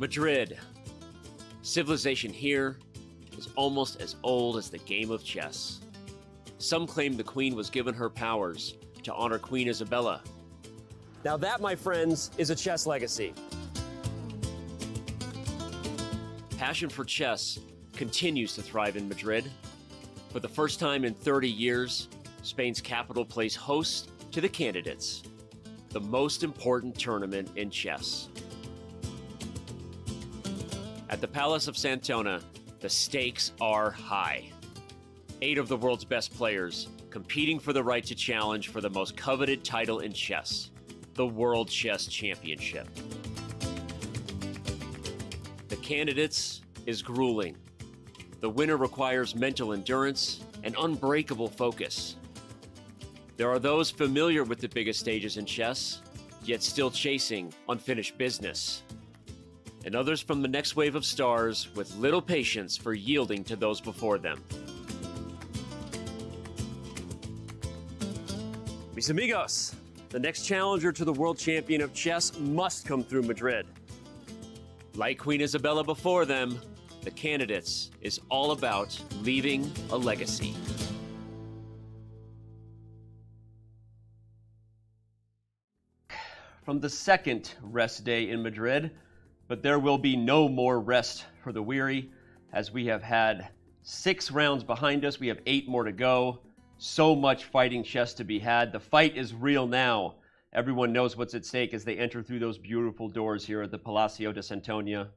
Madrid. Civilization here is almost as old as the game of chess. Some claim the queen was given her powers to honor Queen Isabella. Now that, my friends, is a chess legacy. Passion for chess continues to thrive in Madrid. For the first time in 30 years, Spain's capital plays host to the Candidates, the most important tournament in chess. At the Palace of Santona, the stakes are high. 8 of the world's best players competing for the right to challenge for the most coveted title in chess, the World Chess Championship. The Candidates is grueling. The winner requires mental endurance and unbreakable focus. There are those familiar with the biggest stages in chess, yet still chasing unfinished business. And others from the next wave of stars with little patience for yielding to those before them. Mis amigos, the next challenger to the world champion of chess must come through Madrid. Like Queen Isabella before them, the Candidates is all about leaving a legacy. From the second rest day in Madrid, but there will be no more rest for the weary, as we have had 6 rounds behind us. We have 8 more to go. So much fighting chess to be had. The fight is real now. Everyone knows what's at stake as they enter through those beautiful doors here at the Palacio de Santonia.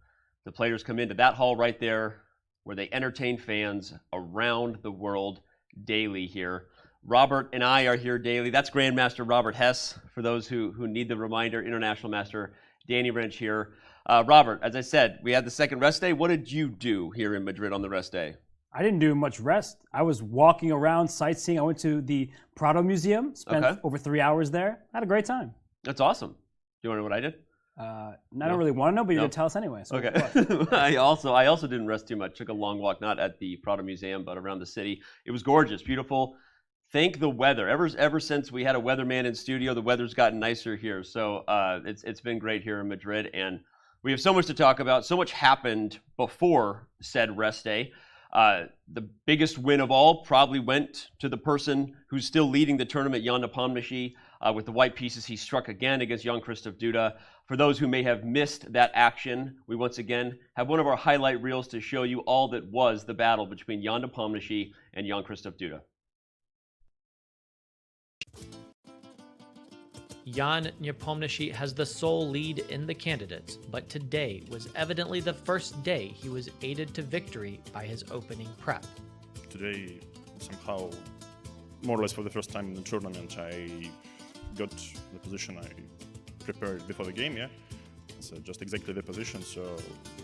The players come into that hall right there where they entertain fans around the world daily here. Robert and I are here daily. That's Grandmaster Robert Hess, for those who need the reminder. International Master Danny Wrench here. Robert, as I said, we had the second rest day. What did you do here in Madrid on the rest day? I didn't do much rest. I was walking around, sightseeing. I went to the Prado Museum, spent over 3 hours there. I had a great time. That's awesome. Do you want to know what I did? I don't really want to know, but you're going to tell us anyway. So okay. I also didn't rest too much. Took a long walk, not at the Prado Museum, but around the city. It was gorgeous, beautiful. Thank the weather. Ever since we had a weatherman in studio, the weather's gotten nicer here. So it's been great here in Madrid, and we have so much to talk about. So much happened before said rest day. The biggest win of all probably went to the person who's still leading the tournament, Jan Nepomniachtchi. With the white pieces, he struck again against Jan-Krzysztof Duda. For those who may have missed that action, we once again have one of our highlight reels to show you all that was the battle between Jan Nepomniachtchi and Jan-Krzysztof Duda. Jan Nepomniachtchi has the sole lead in the Candidates, but today was evidently the first day he was aided to victory by his opening prep. Today, somehow, more or less for the first time in the tournament, I got the position I prepared before the game, yeah? So just exactly the position, so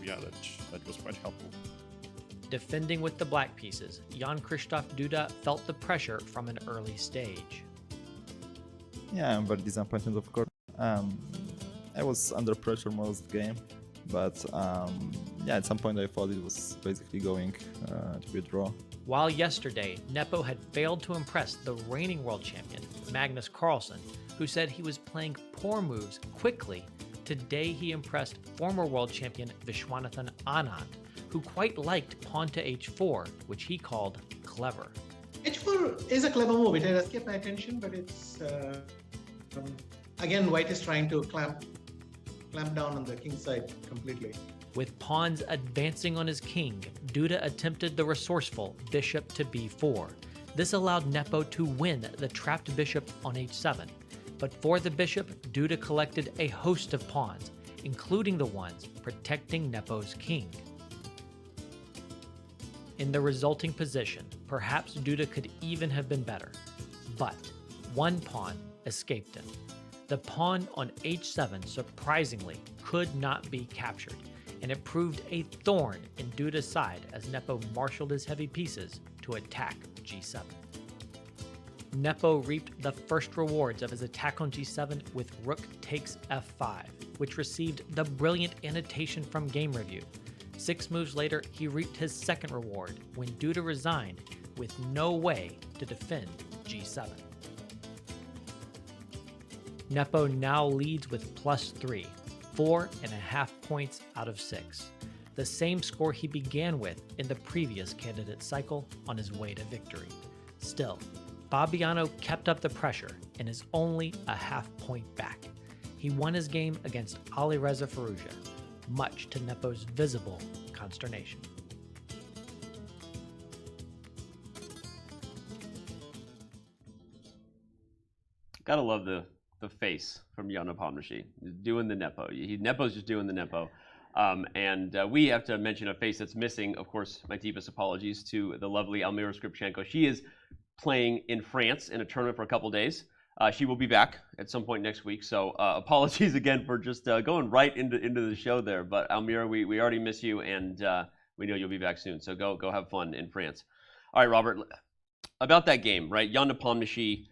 yeah, that was quite helpful. Defending with the black pieces, Jan-Krzysztof Duda felt the pressure from an early stage. Yeah, I'm very disappointed, of course. I was under pressure most of the game, but yeah, at some point I thought it was basically going to be a draw. While yesterday, Nepo had failed to impress the reigning world champion, Magnus Carlsen, who said he was playing poor moves quickly, today he impressed former world champion Vishwanathan Anand, who quite liked pawn to h4, which he called clever. h4 is a clever move. It has escaped my attention, but it's again, white is trying to clamp down on the king side completely. With pawns advancing on his king, Duda attempted the resourceful bishop to b4. This allowed Nepo to win the trapped bishop on h7. But for the bishop, Duda collected a host of pawns, including the ones protecting Nepo's king. In the resulting position, perhaps Duda could even have been better, but one pawn escaped him. The pawn on h7 surprisingly could not be captured, and it proved a thorn in Duda's side as Nepo marshaled his heavy pieces to attack g7. Nepo reaped the first rewards of his attack on g7 with rook takes f5, which received the brilliant annotation from Game Review. 6 moves later, he reaped his second reward when Duda resigned with no way to defend g7. Nepo now leads with +3, 4.5 points out of 6, the same score he began with in the previous candidate cycle on his way to victory. Still, Fabiano kept up the pressure and is only a half point back. He won his game against Alireza Firouzja, much to Nepo's visible consternation. Gotta love the face from Jan Nepomniachtchi. He's doing the Nepo. Nepo's just doing the Nepo. We have to mention a face that's missing. Of course, my deepest apologies to the lovely Almira Skripchenko. She is playing in France in a tournament for a couple days. She will be back at some point next week. So apologies again for just going right into the show there. But Almira, we already miss you, and we know you'll be back soon. So go have fun in France. All right, Robert, about that game, right? Jan Nepomniachtchi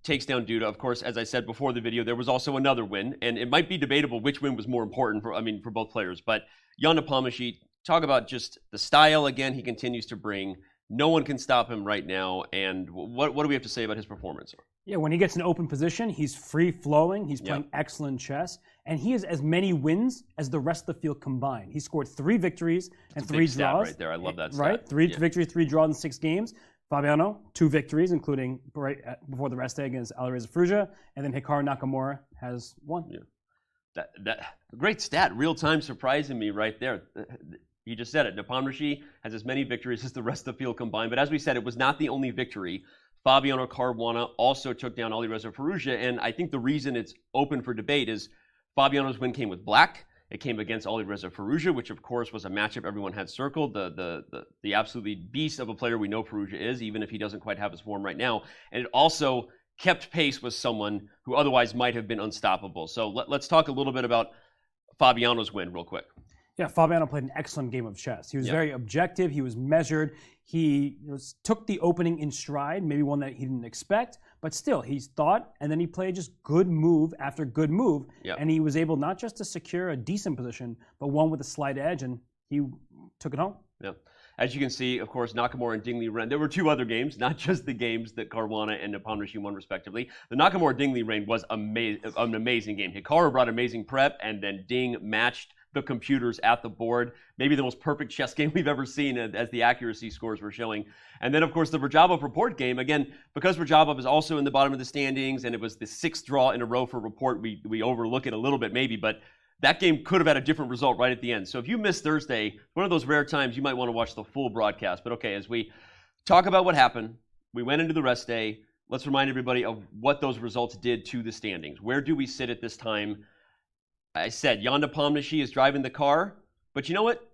takes down Duda. Of course, as I said before the video, there was also another win, and it might be debatable which win was more important for both players. But Jan Nepomniachtchi, talk about just the style again he continues to bring. No one can stop him right now. And what do we have to say about his performance? Yeah, when he gets an open position, he's free-flowing. He's playing excellent chess. And he has as many wins as the rest of the field combined. He scored 3 victories and 3 draws. Right there, I love that stat. Right, 3 victories, 3 draws in 6 games. Fabiano, 2 victories, including right before the rest day against Alireza Firouzja, and then Hikaru Nakamura has 1. Yeah. That great stat, real time surprising me right there. You just said it. Nepomniachtchi has as many victories as the rest of the field combined. But as we said, it was not the only victory. Fabiano Caruana also took down Alireza Firouzja, and I think the reason it's open for debate is Fabiano's win came with black. It came against Alireza Firouzja, which of course was a matchup everyone had circled. The absolutely beast of a player we know Firouzja is, even if he doesn't quite have his form right now. And it also kept pace with someone who otherwise might have been unstoppable. So let's talk a little bit about Fabiano's win real quick. Yeah, Fabiano played an excellent game of chess. He was very objective. He was measured. He took the opening in stride, maybe one that he didn't expect, but still, he thought, and then he played just good move after good move, and he was able not just to secure a decent position, but one with a slight edge, and he took it home. Yeah. As you can see, of course, Nakamura and Liren. There were 2 other games, not just the games that Caruana and Nepomniachtchi won respectively. The Nakamura Liren was an amazing game. Hikaru brought amazing prep, and then Ding matched the computers at the board. Maybe the most perfect chess game we've ever seen as the accuracy scores were showing. And then, of course, the Radjabov Rapport game. Again, because Radjabov is also in the bottom of the standings, and it was the 6th draw in a row for Rapport, we overlook it a little bit maybe, but that game could have had a different result right at the end. So if you missed Thursday, one of those rare times you might want to watch the full broadcast. But okay, as we talk about what happened, we went into the rest day. Let's remind everybody of what those results did to the standings. Where do we sit at this time? I said Jan Nepomniachtchi is driving the car, but you know what?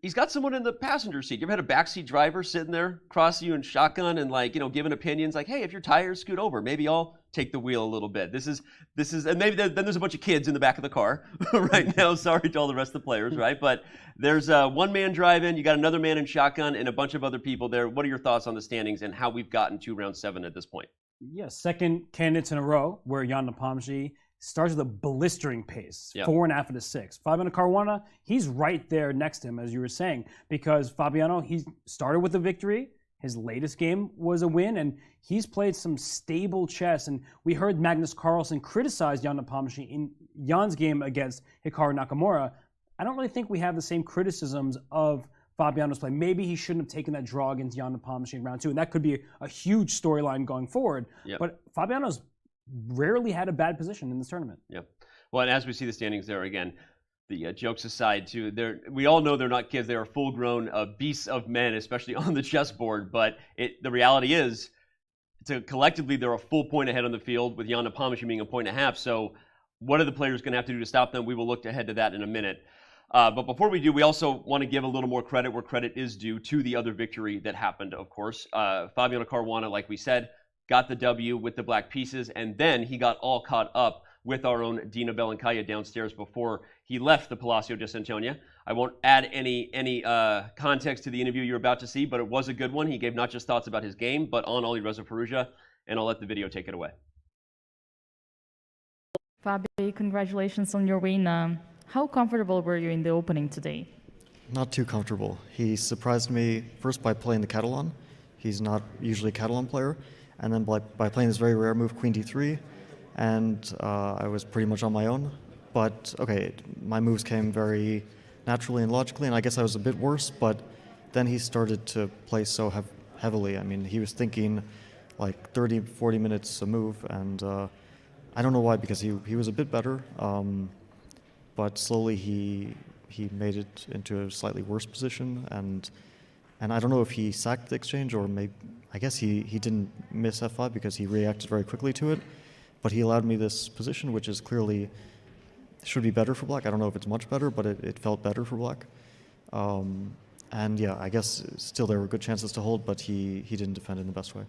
He's got someone in the passenger seat. You ever had a backseat driver sitting there across you in shotgun and giving opinions like, hey, if your tires scoot over, maybe I'll take the wheel a little bit. This is, and maybe then there's a bunch of kids in the back of the car right now. Sorry to all the rest of the players, right? But there's one man driving, you got another man in shotgun, and a bunch of other people there. What are your thoughts on the standings and how we've gotten to round 7 at this point? Yes, 2nd candidates in a row where Jan Nepomniachtchi starts with a blistering pace, 4.5 out of 6. Fabiano Caruana, he's right there next to him, as you were saying, because Fabiano, he started with a victory. His latest game was a win, and he's played some stable chess. And we heard Magnus Carlsen criticize Jan Nepomniachtchi in Jan's game against Hikaru Nakamura. I don't really think we have the same criticisms of Fabiano's play. Maybe he shouldn't have taken that draw against Jan Nepomniachtchi in round 2, and that could be a huge storyline going forward. But Fabiano's rarely had a bad position in this tournament. Well, and as we see the standings there again, the jokes aside, too, we all know they're not kids. They are full-grown beasts of men, especially on the chessboard. But the reality is, collectively, they're a full point ahead on the field, with Jan Nepomniachtchi being a 1.5. So what are the players going to have to do to stop them? We will look ahead to that in a minute. But before we do, we also want to give a little more credit where credit is due to the other victory that happened, of course. Fabiano Caruana, like we said, got the W with the black pieces, and then he got all caught up with our own Dina Belenkaya downstairs before he left the Palacio de Santonia. I won't add any context to the interview you're about to see, but it was a good one. He gave not just thoughts about his game, but on Alireza Firouzja, and I'll let the video take it away. Fabi, congratulations on your win. How comfortable were you in the opening today? Not too comfortable. He surprised me first by playing the Catalan. He's not usually a Catalan player. And then by playing this very rare move, Queen D3, and I was pretty much on my own. but okay, my moves came very naturally and logically, and I guess I was a bit worse, but then he started to play so heavily. I mean, he was thinking like 30, 40 minutes a move, and I don't know why, because he was a bit better, but slowly he made it into a slightly worse position, and I don't know if he sacked the exchange, or maybe, I guess he didn't miss f5 because he reacted very quickly to it, but he allowed me this position, which is clearly should be better for black. I don't know if it's much better, but it felt better for black. And yeah, I guess still there were good chances to hold, but he didn't defend in the best way.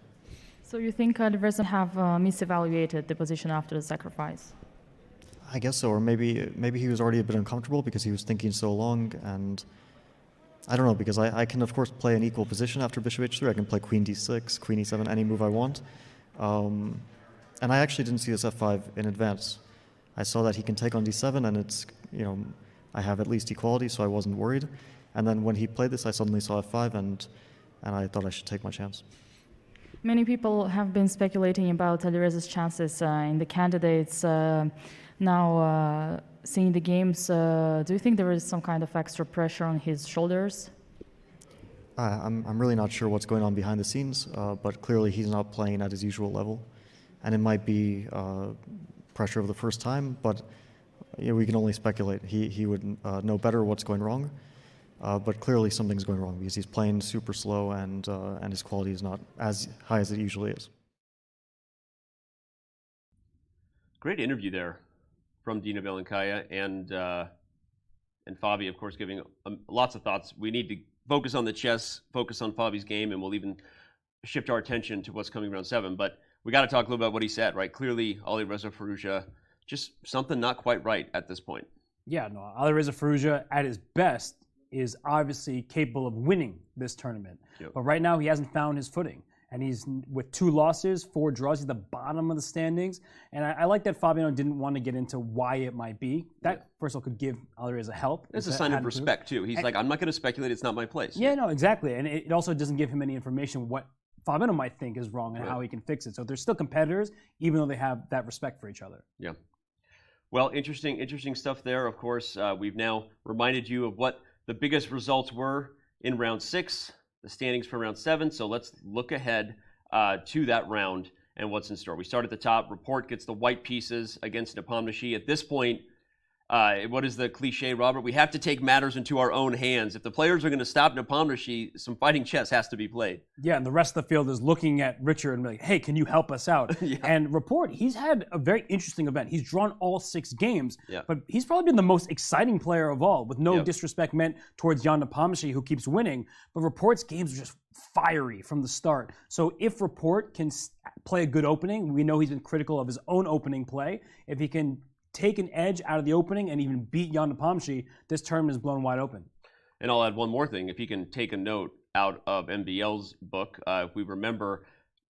So you think Alireza have misevaluated the position after the sacrifice? I guess so, or maybe he was already a bit uncomfortable because he was thinking so long, and I don't know, because I can of course play an equal position after bishop h3. I can play queen d6, queen e7, any move I want. And I actually didn't see this f5 in advance. I saw that he can take on d7, and it's, you know, I have at least equality, so I wasn't worried. And then when he played this, I suddenly saw f5, and I thought I should take my chance. Many people have been speculating about Alireza's chances in the candidates. Now, seeing the games, do you think there is some kind of extra pressure on his shoulders? I'm really not sure what's going on behind the scenes, but clearly he's not playing at his usual level. And it might be pressure of the first time, but you know, we can only speculate. He would know better what's going wrong, but clearly something's going wrong because he's playing super slow, and his quality is not as high as it usually is. Great interview there from Dina and Fabi, of course, giving lots of thoughts. We need to focus on the chess, focus on Fabi's game, and we'll even shift our attention to what's coming round 7. But we got to talk a little about what he said, right? Clearly, Alireza Firouzja, just something not quite right at this point. Yeah, no, Alireza Firouzja at his best is obviously capable of winning this tournament. Yep. But right now he hasn't found his footing. And he's, with 2 losses, 4 draws, he's at the bottom of the standings. And I like that Fabiano didn't want to get into why it might be. That, first of all, could give Alireza help. It's a sign of respect, too. He's like, I'm not going to speculate, it's not my place. Yeah, no, exactly. And it also doesn't give him any information what Fabiano might think is wrong and how he can fix it. So they're still competitors, even though they have that respect for each other. Yeah. Well, interesting stuff there. Of course, we've now reminded you of what the biggest results were in round 6, the standings for round 7. So let's look ahead to that round and what's in store. We start at the top. Rapport gets the white pieces against Nepomniachtchi. At this point, what is the cliche, Robert? We have to take matters into our own hands. If the players are going to stop Nepomniachtchi, some fighting chess has to be played. Yeah, and the rest of the field is looking at Richard and like, hey, can you help us out? Yeah. And Rapport, he's had a very interesting event. He's drawn all 6 games, Yeah. but he's probably been the most exciting player of all, with no disrespect meant towards Jan Nepomniachtchi, who keeps winning. But Rapport's games are just fiery from the start. So if Rapport can play a good opening, we know he's been critical of his own opening play. If he can take an edge out of the opening and even beat Jan Nepomniachtchi, this tournament is blown wide open. And I'll add one more thing. If he can take a note out of MBL's book, if we remember,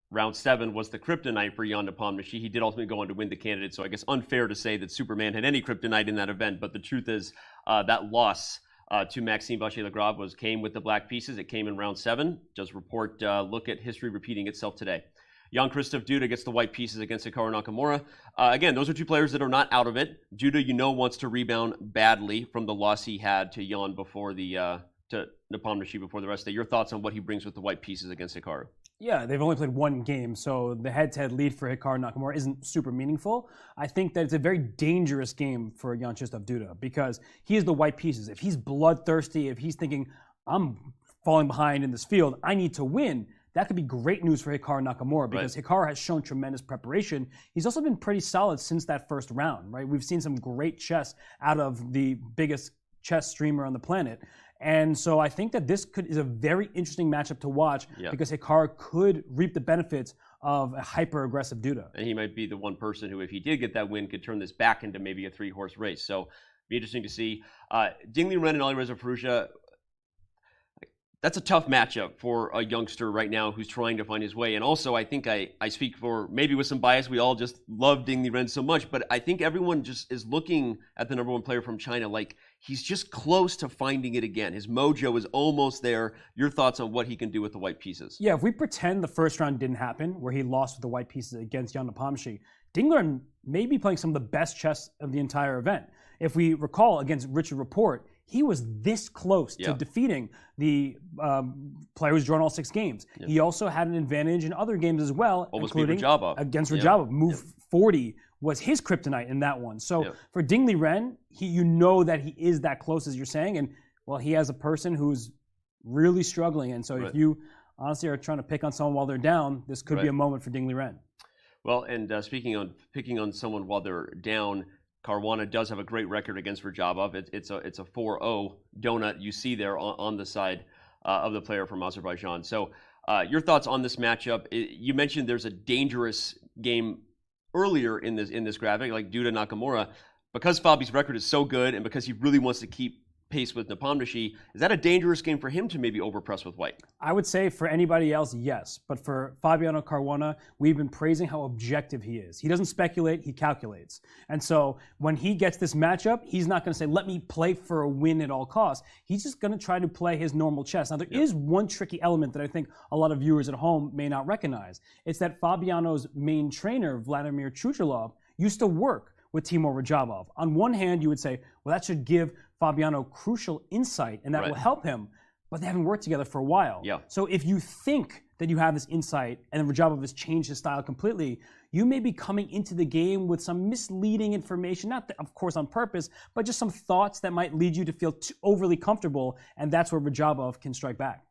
round 7 was the kryptonite for Jan Nepomniachtchi. He did ultimately go on to win the candidate, so I guess unfair to say that Superman had any kryptonite in that event, but the truth is that loss to Maxime Vachier-Lagrave came with the black pieces. It came in round 7. Does Rapport look at history repeating itself today? Jan-Krzysztof Duda gets the white pieces against Hikaru Nakamura. Again, those are 2 players that are not out of it. Duda, you know, wants to rebound badly from the loss he had to Jan before to Nepomniachtchi before the rest of the day. Your thoughts on what he brings with the white pieces against Hikaru? Yeah, they've only played 1 game, so the head-to-head lead for Hikaru Nakamura isn't super meaningful. I think that it's a very dangerous game for Jan-Krzysztof Duda because he has the white pieces. If he's bloodthirsty, if he's thinking, I'm falling behind in this field, I need to win, that could be great news for Hikaru Nakamura because Hikaru has shown tremendous preparation. He's also been pretty solid since that first round, right? We've seen some great chess out of the biggest chess streamer on the planet. And so I think that this is a very interesting matchup to watch because Hikaru could reap the benefits of a hyper-aggressive Duda. And he might be the one person who, if he did get that win, could turn this back into maybe a 3-horse race. So be interesting to see. Liren and Alireza Firouzja, that's a tough matchup for a youngster right now who's trying to find his way. And also, I think I speak for, maybe with some bias, we all just love Liren so much, but I think everyone just is looking at the #1 player from China like he's just close to finding it again. His mojo is almost there. Your thoughts on what he can do with the white pieces? Yeah, if we pretend the first round didn't happen, where he lost with the white pieces against Jan Nepomniachtchi, Liren may be playing some of the best chess of the entire event. If we recall against Richard Rapport, he was this close to defeating the player who's drawn all 6 games. He also had an advantage in other games as well, including against Radjabov. Move 40 was his kryptonite in that one. So for Liren, you know that he is that close as you're saying, and well, he has a person who's really struggling. And so if you honestly are trying to pick on someone while they're down, this could be a moment for Liren. Well, and speaking on picking on someone while they're down, Caruana does have a great record against Radjabov. It's a 4-0 donut you see there on the side of the player from Azerbaijan. So your thoughts on this matchup? You mentioned there's a dangerous game earlier in this graphic, like Duda Nakamura, because Fabi's record is so good and because he really wants to keep pace with Nepomniachtchi. Is that a dangerous game for him to maybe overpress with white? I would say for anybody else, yes. But for Fabiano Caruana, we've been praising how objective he is. He doesn't speculate, he calculates. And so when he gets this matchup, he's not going to say, let me play for a win at all costs. He's just going to try to play his normal chess. Now, there is one tricky element that I think a lot of viewers at home may not recognize. It's that Fabiano's main trainer, Vladimir Chuchilov, used to work with Timur Radjabov. On one hand, you would say, well, that should give Fabiano crucial insight, and that will help him, but they haven't worked together for a while. So if you think that you have this insight and Radjabov has changed his style completely, you may be coming into the game with some misleading information, not of course on purpose, but just some thoughts that might lead you to feel overly comfortable, and that's where Radjabov can strike back.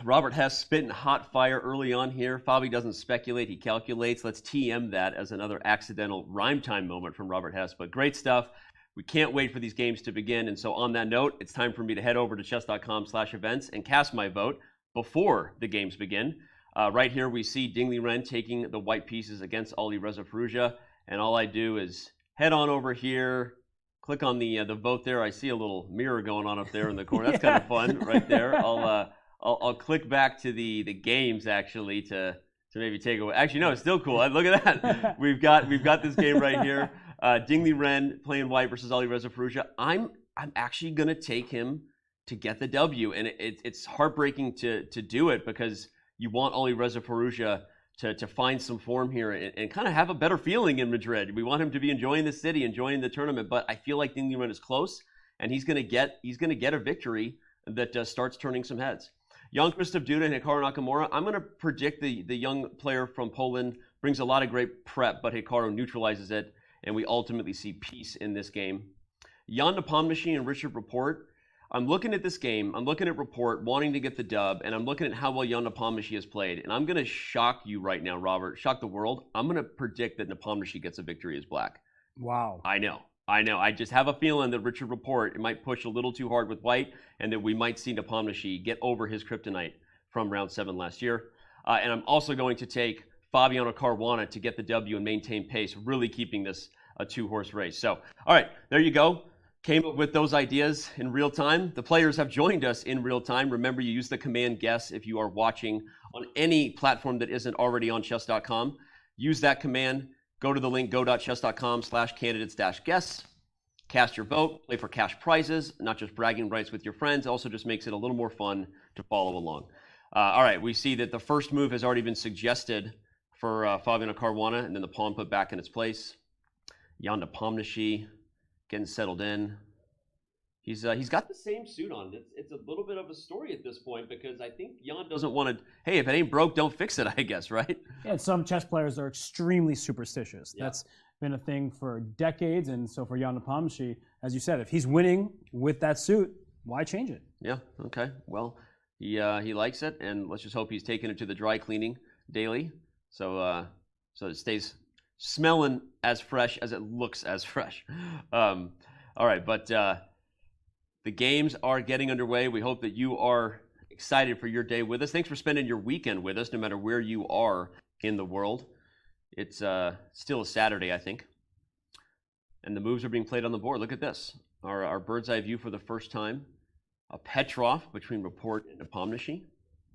Robert Hess spitting hot fire early on here. Fabi doesn't speculate, he calculates. Let's TM that as another accidental rhyme time moment from Robert Hess, but great stuff. We can't wait for these games to begin. And so on that note, it's time for me to head over to chess.com/events and cast my vote before the games begin. Right here, we see Liren taking the white pieces against Alireza Firouzja. And all I do is head on over here, click on the vote there. I see a little mirror going on up there in the corner. That's kind of fun right there. I'll click back to the games actually to maybe take away. Actually, no, it's still cool. Look at that. We've got this game right here. Liren playing white versus Alireza Firouzja. I'm actually gonna take him to get the W, and it's heartbreaking to do it because you want Alireza Firouzja to find some form here and kind of have a better feeling in Madrid. We want him to be enjoying the city, enjoying the tournament, but I feel like Liren is close, and he's gonna get a victory that starts turning some heads. Jan-Krzysztof Duda and Hikaru Nakamura. I'm going to predict the young player from Poland brings a lot of great prep, but Hikaru neutralizes it, and we ultimately see peace in this game. Jan Nepomniachtchi and Richard Rapport. I'm looking at this game. I'm looking at Rapport wanting to get the dub, and I'm looking at how well Jan Nepomniachtchi has played. And I'm going to shock you right now, Robert. Shock the world. I'm going to predict that Nepomniachtchi gets a victory as black. Wow. I know. I just have a feeling that Richard Rapport it might push a little too hard with white, and that we might see Nepomniachtchi get over his kryptonite from round 7 last year. And I'm also going to take Fabiano Caruana to get the W and maintain pace, really keeping this a 2-horse race. So, all right, there you go. Came up with those ideas in real time. The players have joined us in real time. Remember, you use the command guess if you are watching on any platform that isn't already on chess.com. Use that command. Go to the link, go.chess.com/candidates-guess. Cast your vote, play for cash prizes, not just bragging rights with your friends. Also just makes it a little more fun to follow along. All right, we see that the first move has already been suggested for Fabiano Caruana, and then the pawn put back in its place. Jan Nepomniachtchi getting settled in. He's got the same suit on. It's a little bit of a story at this point because I think Jan doesn't want to, hey, if it ain't broke, don't fix it, I guess, right? Yeah, some chess players are extremely superstitious. Yeah. That's been a thing for decades, and so for Jan Nepomniachtchi, as you said, if he's winning with that suit, why change it? Yeah, okay. Well, he likes it, and let's just hope he's taking it to the dry cleaning daily so it stays smelling as fresh as it looks as fresh. All right, but the games are getting underway. We hope that you are excited for your day with us. Thanks for spending your weekend with us, no matter where you are in the world. It's still a Saturday, I think. And the moves are being played on the board. Look at this. Our bird's eye view for the first time. A Petrov between Rapport and Nepomniachtchi.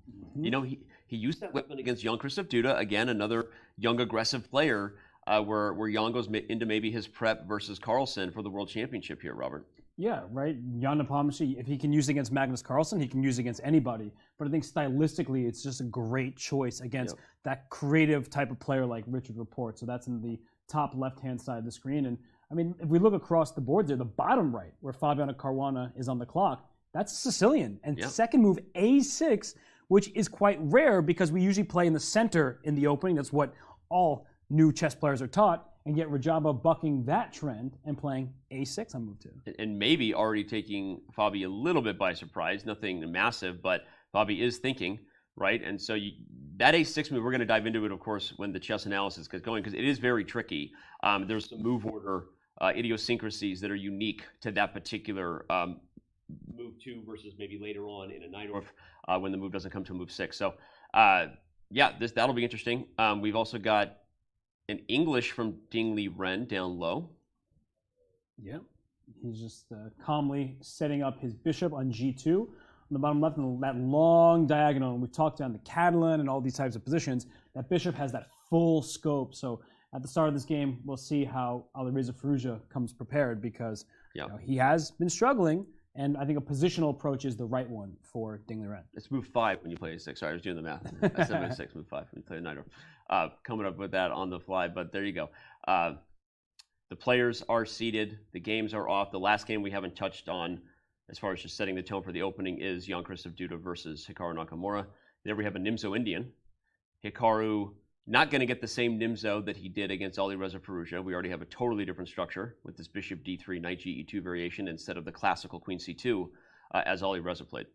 Mm-hmm. You know, he used that weapon against Jan-Krzysztof Duda. Again, another young, aggressive player where Jan goes into maybe his prep versus Carlsen for the World Championship here, Robert. Yeah, right. Jan Nepomniachtchi, if he can use it against Magnus Carlsen, he can use it against anybody. But I think stylistically, it's just a great choice against that creative type of player like Richard Rapport. So that's in the top left-hand side of the screen. And I mean, if we look across the board there, the bottom right, where Fabiano Caruana is on the clock, that's Sicilian. And second move, A6, which is quite rare because we usually play in the center in the opening. That's what all new chess players are taught. And yet Radjabov bucking that trend and playing A6 on move 2. And maybe already taking Fabi a little bit by surprise. Nothing massive, but Fabi is thinking, right? And so that A6 move, we're going to dive into it, of course, when the chess analysis gets going, because it is very tricky. There's some move order idiosyncrasies that are unique to that particular move 2 versus maybe later on in a Najdorf when the move doesn't come to move 6. So, yeah, that'll be interesting. We've also got an English from Liren down low. Yeah, he's just calmly setting up his bishop on G2 on the bottom left, and that long diagonal. And we talked down the Catalan and all these types of positions. That bishop has that full scope. So at the start of this game, we'll see how Alireza Firouzja comes prepared because he has been struggling. And I think a positional approach is the right one for Liren. It's move 5 when you play a6. Sorry, I was doing the math. I said move 6, move 5 when you play a Najdorf. Coming up with that on the fly, but there you go. The players are seated. The games are off. The last game we haven't touched on, as far as just setting the tone for the opening, is Jan-Krzysztof Duda versus Hikaru Nakamura. There we have a Nimzo Indian. Hikaru not going to get the same Nimzo that he did against Alireza Firouzja. We already have a totally different structure with this bishop d3, knight ge2 variation instead of the classical queen c2 as Alireza played.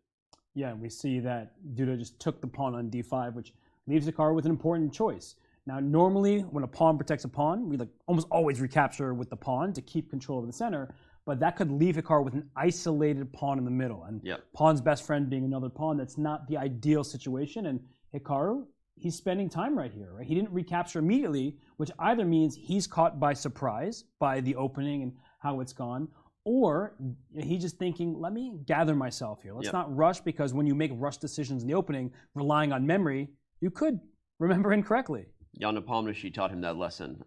Yeah, and we see that Duda just took the pawn on d5, which leaves Hikaru with an important choice. Now, normally when a pawn protects a pawn, we almost always recapture with the pawn to keep control of the center, but that could leave Hikaru with an isolated pawn in the middle. And pawn's best friend being another pawn, that's not the ideal situation. And Hikaru, he's spending time right here, right? He didn't recapture immediately, which either means he's caught by surprise by the opening and how it's gone, or he's just thinking, let me gather myself here. Let's not rush, because when you make rush decisions in the opening, relying on memory, you could remember incorrectly. Jan Nepomniachtchi taught him that lesson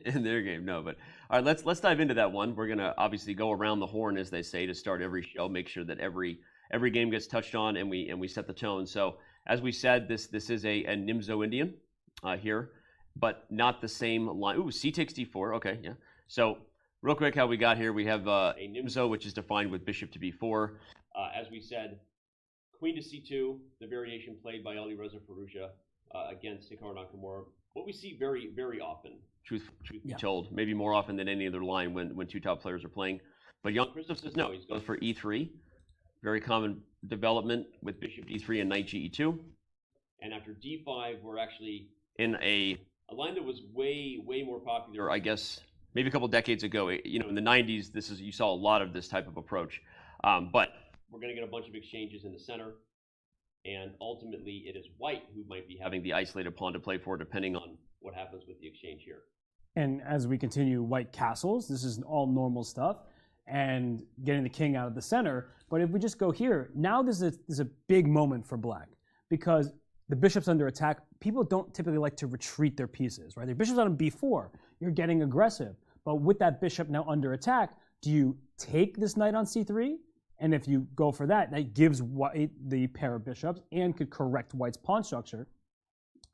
in their game. No, but all right, let's dive into that one. We're gonna obviously go around the horn, as they say, to start every show. Make sure that every game gets touched on, and we set the tone. So, as we said, this is a Nimzo Indian here, but not the same line. Ooh, c takes d4. Okay, yeah. So real quick, how we got here, we have a Nimzo, which is defined with bishop to b4. As we said, queen to c2, the variation played by Alireza Firouzja against Hikaru Nakamura. What we see very, very often, truth be told, maybe more often than any other line when two top players are playing. But Jan-Krzysztof says no, he goes for e3. Very common development with bishop d3 and knight ge2. And after d5, we're actually in a line that was way, way more popular, I guess, maybe a couple decades ago. You know, in the 90s, you saw a lot of this type of approach. But we're going to get a bunch of exchanges in the center. And ultimately, it is white who might be having the isolated pawn to play for, depending on what happens with the exchange here. And as we continue, white castles. This is all normal stuff. And getting the king out of the center. But if we just go here, now this is a big moment for black, because the bishop's under attack. People don't typically like to retreat their pieces, right? Their bishop's on b4. You're getting aggressive. But with that bishop now under attack, do you take this knight on c3? And if you go for that, that gives white the pair of bishops and could correct white's pawn structure.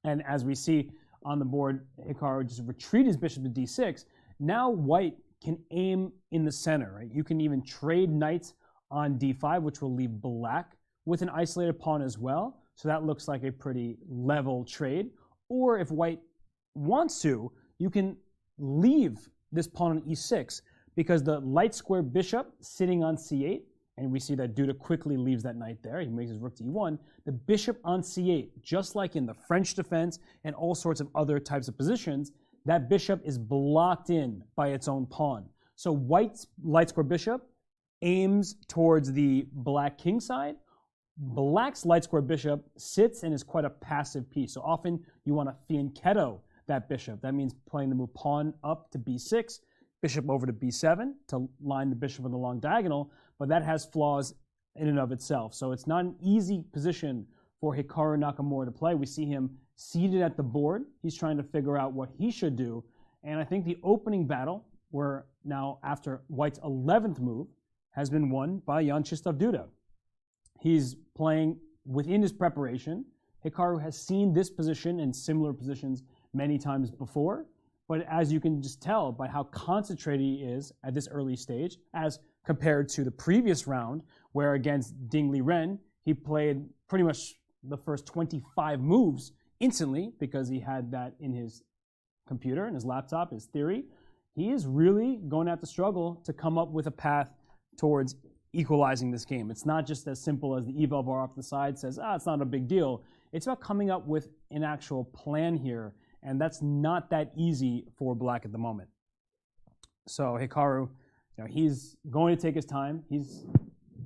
And as we see on the board, Hikaru just retreat his bishop to d6. Now white can aim in the center, right? You can even trade knights on d5, which will leave black with an isolated pawn as well. So that looks like a pretty level trade. Or if white wants to, you can leave this pawn on e6, because the light square bishop sitting on c8, and we see that Duda quickly leaves that knight there. He makes his rook to e1. The bishop on c8, just like in the French defense and all sorts of other types of positions, that bishop is blocked in by its own pawn. So white's light square bishop aims towards the black king side. Black's light square bishop sits and is quite a passive piece. So often you want to fianchetto that bishop. That means playing the move pawn up to b6, bishop over to b7 to line the bishop on the long diagonal, but that has flaws in and of itself. So it's not an easy position for Hikaru Nakamura to play. We see him seated at the board. He's trying to figure out what he should do. And I think the opening battle, where now after white's 11th move, has been won by Jan-Krzysztof Duda. He's playing within his preparation. Hikaru has seen this position and similar positions many times before, but as you can just tell by how concentrated he is at this early stage, as compared to the previous round, where against Liren, he played pretty much the first 25 moves instantly because he had that in his computer, in his laptop, his theory. He is really going to have to struggle to come up with a path towards equalizing this game. It's not just as simple as the eval bar off the side says, it's not a big deal. It's about coming up with an actual plan here, and that's not that easy for Black at the moment. So Hikaru, he's going to take his time. He's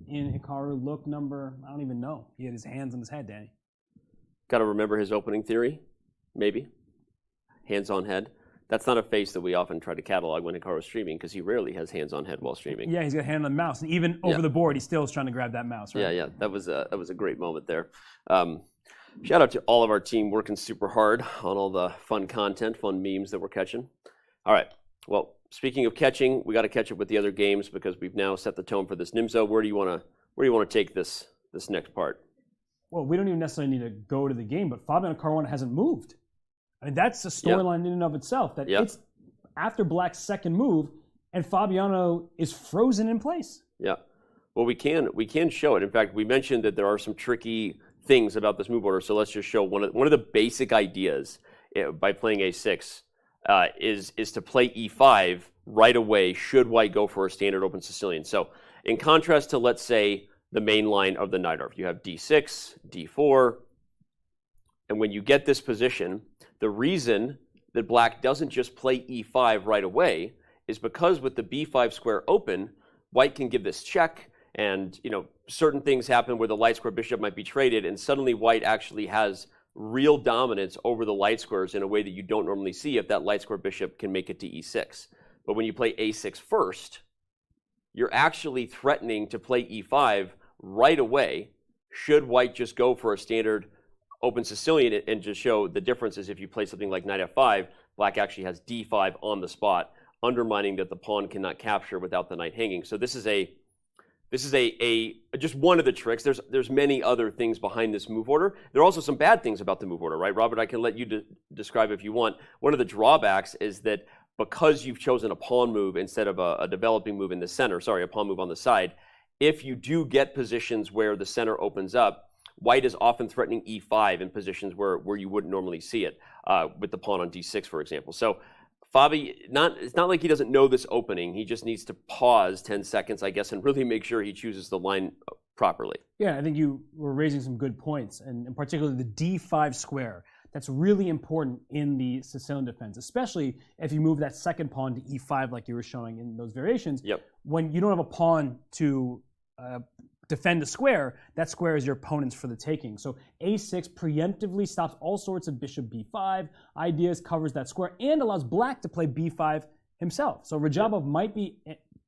in Hikaru look number, I don't even know. He had his hands on his head, Danny. Got to remember his opening theory, maybe. Hands on head. That's not a face that we often try to catalog when Hikaru's streaming, because he rarely has hands on head while streaming. Yeah, he's got a hand on the mouse, and even over the board, he still is trying to grab that mouse, right? Yeah, that was a great moment there. Shout out to all of our team working super hard on all the fun content, fun memes that we're catching. All right, well, speaking of catching, we got to catch up with the other games because we've now set the tone for this NIMSO. Where do you want to take this next part? Well, we don't even necessarily need to go to the game, but Fabiano Caruana hasn't moved. I mean, that's a storyline in and of itself. That it's after Black's second move, and Fabiano is frozen in place. Yeah. Well, we can show it. In fact, we mentioned that there are some tricky things about this move order. So let's just show one of the basic ideas by playing A6 is to play E5 right away. Should White go for a standard open Sicilian? So in contrast to, let's say, the main line of the Najdorf, you have D6, D4, and when you get this position, the reason that Black doesn't just play E5 right away is because with the B5 square open, White can give this check, and certain things happen where the light square bishop might be traded, and suddenly White actually has real dominance over the light squares in a way that you don't normally see if that light square bishop can make it to E6. But when you play A6 first, you're actually threatening to play E5 right away should White just go for a standard open Sicilian, and just show the differences. If you play something like Knight F5, Black actually has D5 on the spot, undermining that the pawn cannot capture without the knight hanging. So this is just one of the tricks. There's many other things behind this move order. There are also some bad things about the move order, right? Robert, I can let you describe if you want. One of the drawbacks is that because you've chosen a pawn move instead of a developing move in the center, a pawn move on the side, if you do get positions where the center opens up, White is often threatening E5 in positions where you wouldn't normally see it, with the pawn on D6, for example. So Fabi, it's not like he doesn't know this opening. He just needs to pause 10 seconds, I guess, and really make sure he chooses the line properly. Yeah, I think you were raising some good points, and in particular the D5 square. That's really important in the Sicilian defense, especially if you move that second pawn to E5 like you were showing in those variations. Yep. When you don't have a pawn to defend a square, that square is your opponent's for the taking. So A6 preemptively stops all sorts of bishop B5 ideas, covers that square, and allows Black to play B5 himself. So Radjabov might be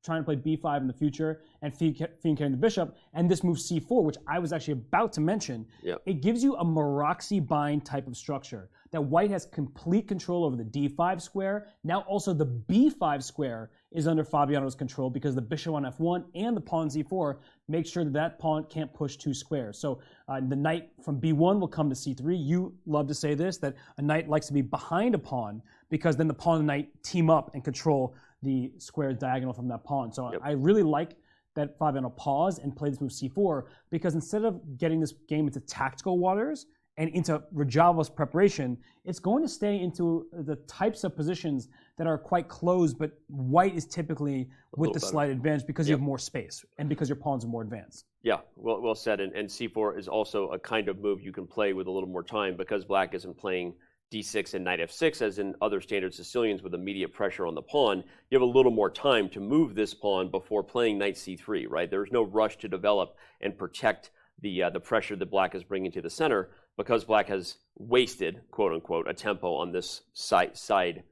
trying to play B5 in the future and fiend carrying the bishop, and this move C4, which I was actually about to mention, it gives you a Maroczy bind type of structure that White has complete control over the D5 square. Now also the B5 square is under Fabiano's control because the bishop on F1 and the pawn Z4 make sure that pawn can't push two squares. So the knight from B1 will come to C3. You love to say this, that a knight likes to be behind a pawn because then the pawn and knight team up and control the square diagonal from that pawn. So I really like that Fabiano paused and played this move C4 because instead of getting this game into tactical waters and into Radjabov's preparation, it's going to stay into the types of positions that are quite closed, but White is typically with the slight advantage because you have more space and because your pawns are more advanced. Yeah, well said. And C4 is also a kind of move you can play with a little more time because Black isn't playing D6 and Knight F6 as in other standard Sicilians with immediate pressure on the pawn. You have a little more time to move this pawn before playing Knight C3, right? There's no rush to develop and protect the pressure that Black is bringing to the center because Black has wasted, quote unquote, a tempo on this side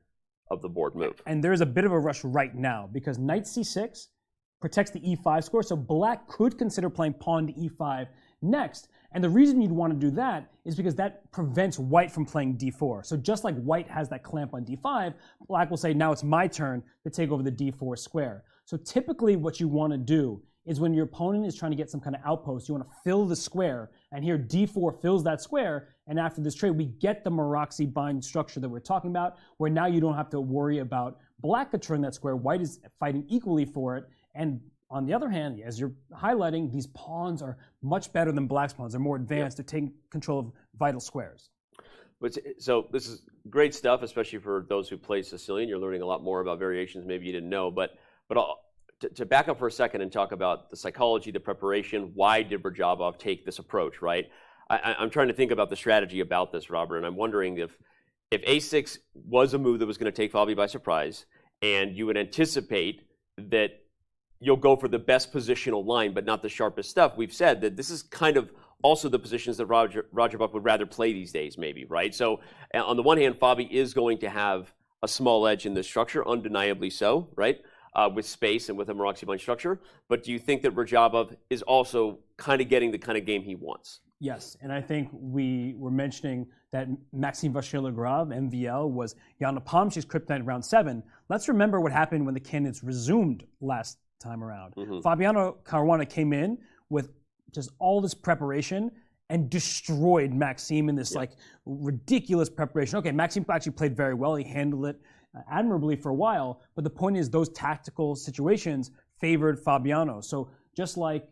of the board move. And there's a bit of a rush right now because Knight C6 protects the E5 score, so Black could consider playing pawn to E5 next. And the reason you'd want to do that is because that prevents White from playing D4. So just like White has that clamp on D5, Black will say, now it's my turn to take over the D4 square. So typically what you want to do is when your opponent is trying to get some kind of outpost. You want to fill the square, and here d4 fills that square, and after this trade, we get the Maroczy bind structure that we're talking about, where now you don't have to worry about black controlling that square. White is fighting equally for it, and on the other hand, as you're highlighting, these pawns are much better than black's pawns. They're more advanced. They're taking control of vital squares. So this is great stuff, especially for those who play Sicilian. You're learning a lot more about variations maybe you didn't know. But to back up for a second and talk about the psychology, the preparation, why did Radjabov take this approach, right? I'm trying to think about the strategy about this, Robert, and I'm wondering if a6 was a move that was going to take Fabi by surprise, and you would anticipate that you'll go for the best positional line, but not the sharpest stuff. We've said that this is kind of also the positions that Radjabov would rather play these days, maybe, right? So on the one hand, Fabi is going to have a small edge in this structure, undeniably so, right? With space and with a Maroczy bind structure. But do you think that Radjabov is also kind of getting the kind of game he wants? Yes, and I think we were mentioning that Maxime Vachier-Lagrave, MVL, was Jan Nepomniachtchi's kryptonite in round 7. Let's remember what happened when the candidates resumed last time around. Fabiano Caruana came in with just all this preparation and destroyed Maxime in this like ridiculous preparation. Okay, Maxime actually played very well. He handled it admirably for a while, but the point is those tactical situations favored Fabiano. So just like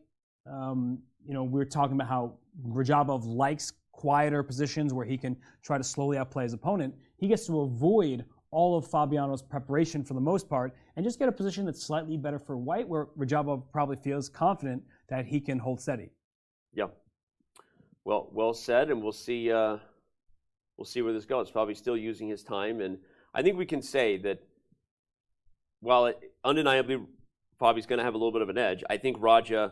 we were talking about how Radjabov likes quieter positions where he can try to slowly outplay his opponent, he gets to avoid all of Fabiano's preparation for the most part and just get a position that's slightly better for white, where Radjabov probably feels confident that he can hold steady. Yeah. Well said, and we'll see where this goes. Fabi's still using his time, and I think we can say that while undeniably Fabi's going to have a little bit of an edge, I think Radja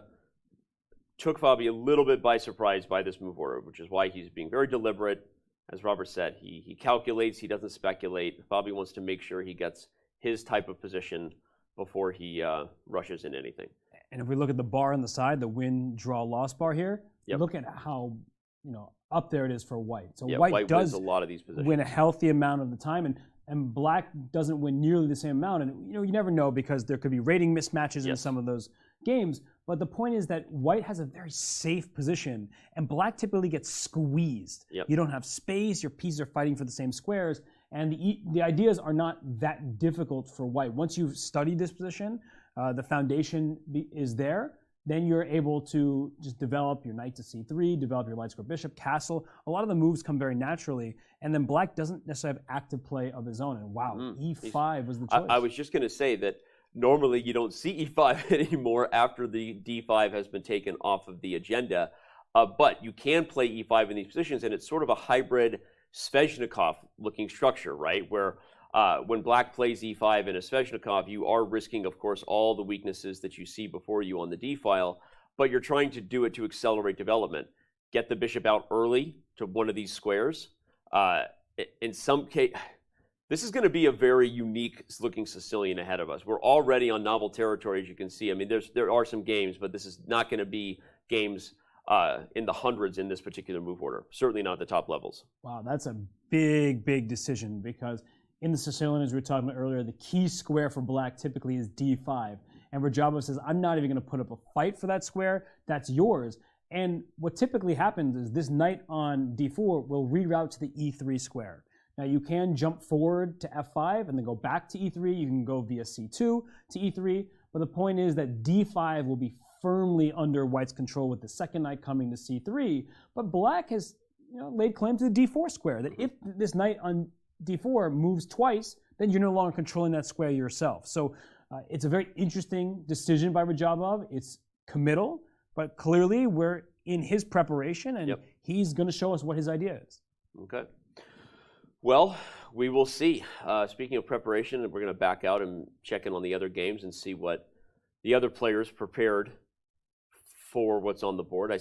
took Fabi a little bit by surprise by this move order, which is why he's being very deliberate. As Robert said, he calculates, he doesn't speculate. Fabi wants to make sure he gets his type of position before he rushes into anything. And if we look at the bar on the side, the win, draw, loss bar here, look at how up there it is for white. So white does wins a lot of these positions. Win a healthy amount of the time, and black doesn't win nearly the same amount. And you never know, because there could be rating mismatches in some of those games. But the point is that white has a very safe position, and black typically gets squeezed. You don't have space, your pieces are fighting for the same squares, and the ideas are not that difficult for white. Once you've studied this position, the foundation is there, then you're able to just develop your knight to c3, develop your light square bishop, castle. A lot of the moves come very naturally, and then black doesn't necessarily have active play of his own, and e5 was the choice. I was just going to say that normally you don't see e5 anymore after the d5 has been taken off of the agenda, but you can play e5 in these positions, and it's sort of a hybrid Sveshnikov-looking structure, right? Where when black plays e5 in a Sveshnikov, you are risking, of course, all the weaknesses that you see before you on the d file, but you're trying to do it to accelerate development. Get the bishop out early to one of these squares. In some case, this is going to be a very unique looking Sicilian ahead of us. We're already on novel territory, as you can see. I mean, there are some games, but this is not going to be games in the hundreds in this particular move order. Certainly not at the top levels. Wow, that's a big, big decision, because in the Sicilian, as we were talking about earlier, the key square for black typically is d5. And Radjabov says, I'm not even going to put up a fight for that square. That's yours. And what typically happens is this knight on d4 will reroute to the e3 square. Now, you can jump forward to f5 and then go back to e3. You can go via c2 to e3. But the point is that d5 will be firmly under white's control with the second knight coming to c3. But black has laid claim to the d4 square, that if this knight on d4 moves twice, then you're no longer controlling that square yourself. So it's a very interesting decision by Radjabov. It's committal, but clearly we're in his preparation, and he's going to show us what his idea is. Okay. Well, we will see. Speaking of preparation, we're going to back out and check in on the other games and see what the other players prepared for what's on the board.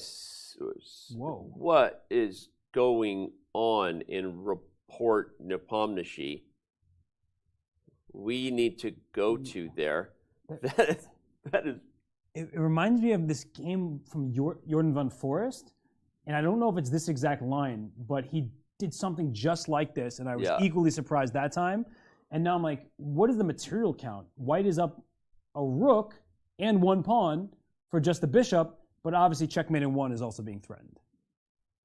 Whoa. What is going on in Rapport Nepomniachtchi? We need to go to there. That is. It reminds me of this game from Jordan van Forest, and I don't know if it's this exact line, but he did something just like this, and I was equally surprised that time. And now I'm like, what is the material count? White is up a rook and one pawn. for just the bishop, but obviously checkmate in 1 is also being threatened.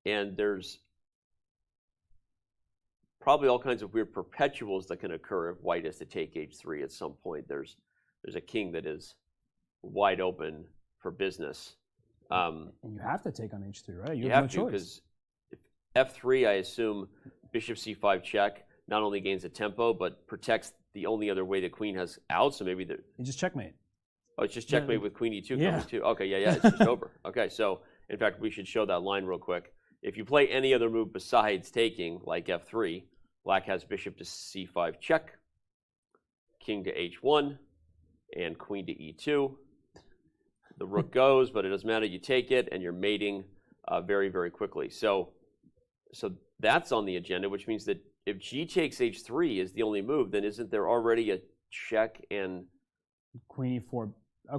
And there's probably all kinds of weird perpetuals that can occur if white is to take h3 at some point. There's a king that is wide open for business. And you have to take on h3, right? You have to, because f3, I assume bishop c5 check not only gains a tempo, but protects the only other way the queen has out. So maybe you just checkmate. Oh, it's just checkmate with queen e2 coming too. Okay, yeah, it's just over. Okay, so in fact, we should show that line real quick. If you play any other move besides taking, like f3, black has bishop to c5 check, king to h1, and queen to e2. The rook goes, but it doesn't matter. You take it, and you're mating very, very quickly. So that's on the agenda, which means that if g takes h3 is the only move, then isn't there already a check and queen e4?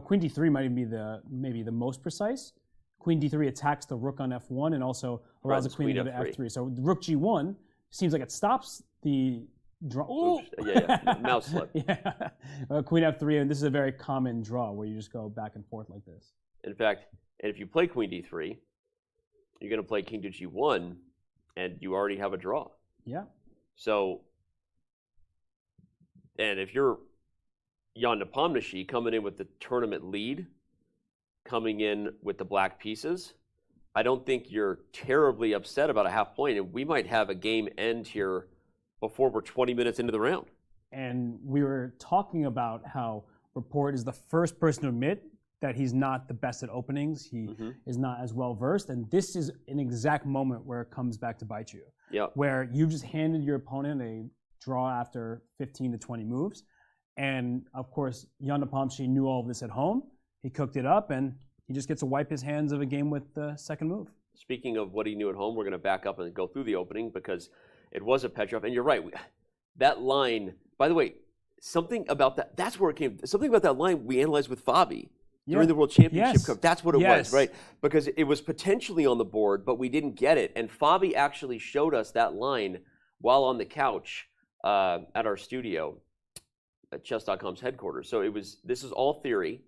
Queen d3 might even be maybe the most precise. Queen d3 attacks the rook on f1 and also allows the queen to go to f3. So rook g1 seems like it stops the draw. Oops. Yeah, mouse slip. Yeah, queen f3, and this is a very common draw where you just go back and forth like this. In fact, and if you play queen d3, you're going to play king to g1, and you already have a draw. Yeah. So, and if you're Jan Nepomniachtchi coming in with the tournament lead, coming in with the black pieces, I don't think you're terribly upset about a half point, and we might have a game end here before we're 20 minutes into the round. And we were talking about how Rapport is the first person to admit that he's not the best at openings. He is not as well versed, and this is an exact moment where it comes back to bite you. Yeah. Where you've just handed your opponent a draw after 15 to 20 moves, and of course Jan Nepomniachtchi knew all of this at home. He cooked it up, and he just gets to wipe his hands of a game with the second move. Speaking of what he knew at home, we're going to back up and go through the opening because it was a Petrov, and you're right. That line, by the way, something about that, that's where it came. Something about that line we analyzed with Fabi during the World Championship Cup. That's what it was, right? Because it was potentially on the board, but we didn't get it. And Fabi actually showed us that line while on the couch at our studio at chess.com's headquarters. So this is all theory.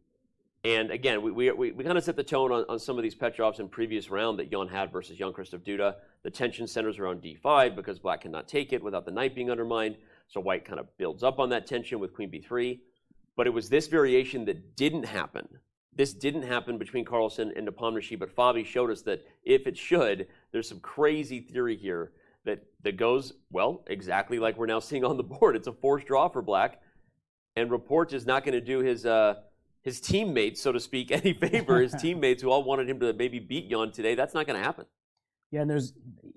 And again, we kind of set the tone on some of these Petrovs in previous round that Jan had versus Jan-Krzysztof Duda. The tension centers around d5 because black cannot take it without the knight being undermined. So white kind of builds up on that tension with queen b3. But it was this variation that didn't happen. This didn't happen between Carlsen and Nepomniachtchi, but Fabi showed us that if it should, there's some crazy theory here that goes, well, exactly like we're now seeing on the board. It's a forced draw for black, and Rapport is not going to do his teammates, so to speak, any favor. His teammates who all wanted him to maybe beat Jan today, that's not going to happen. Yeah, and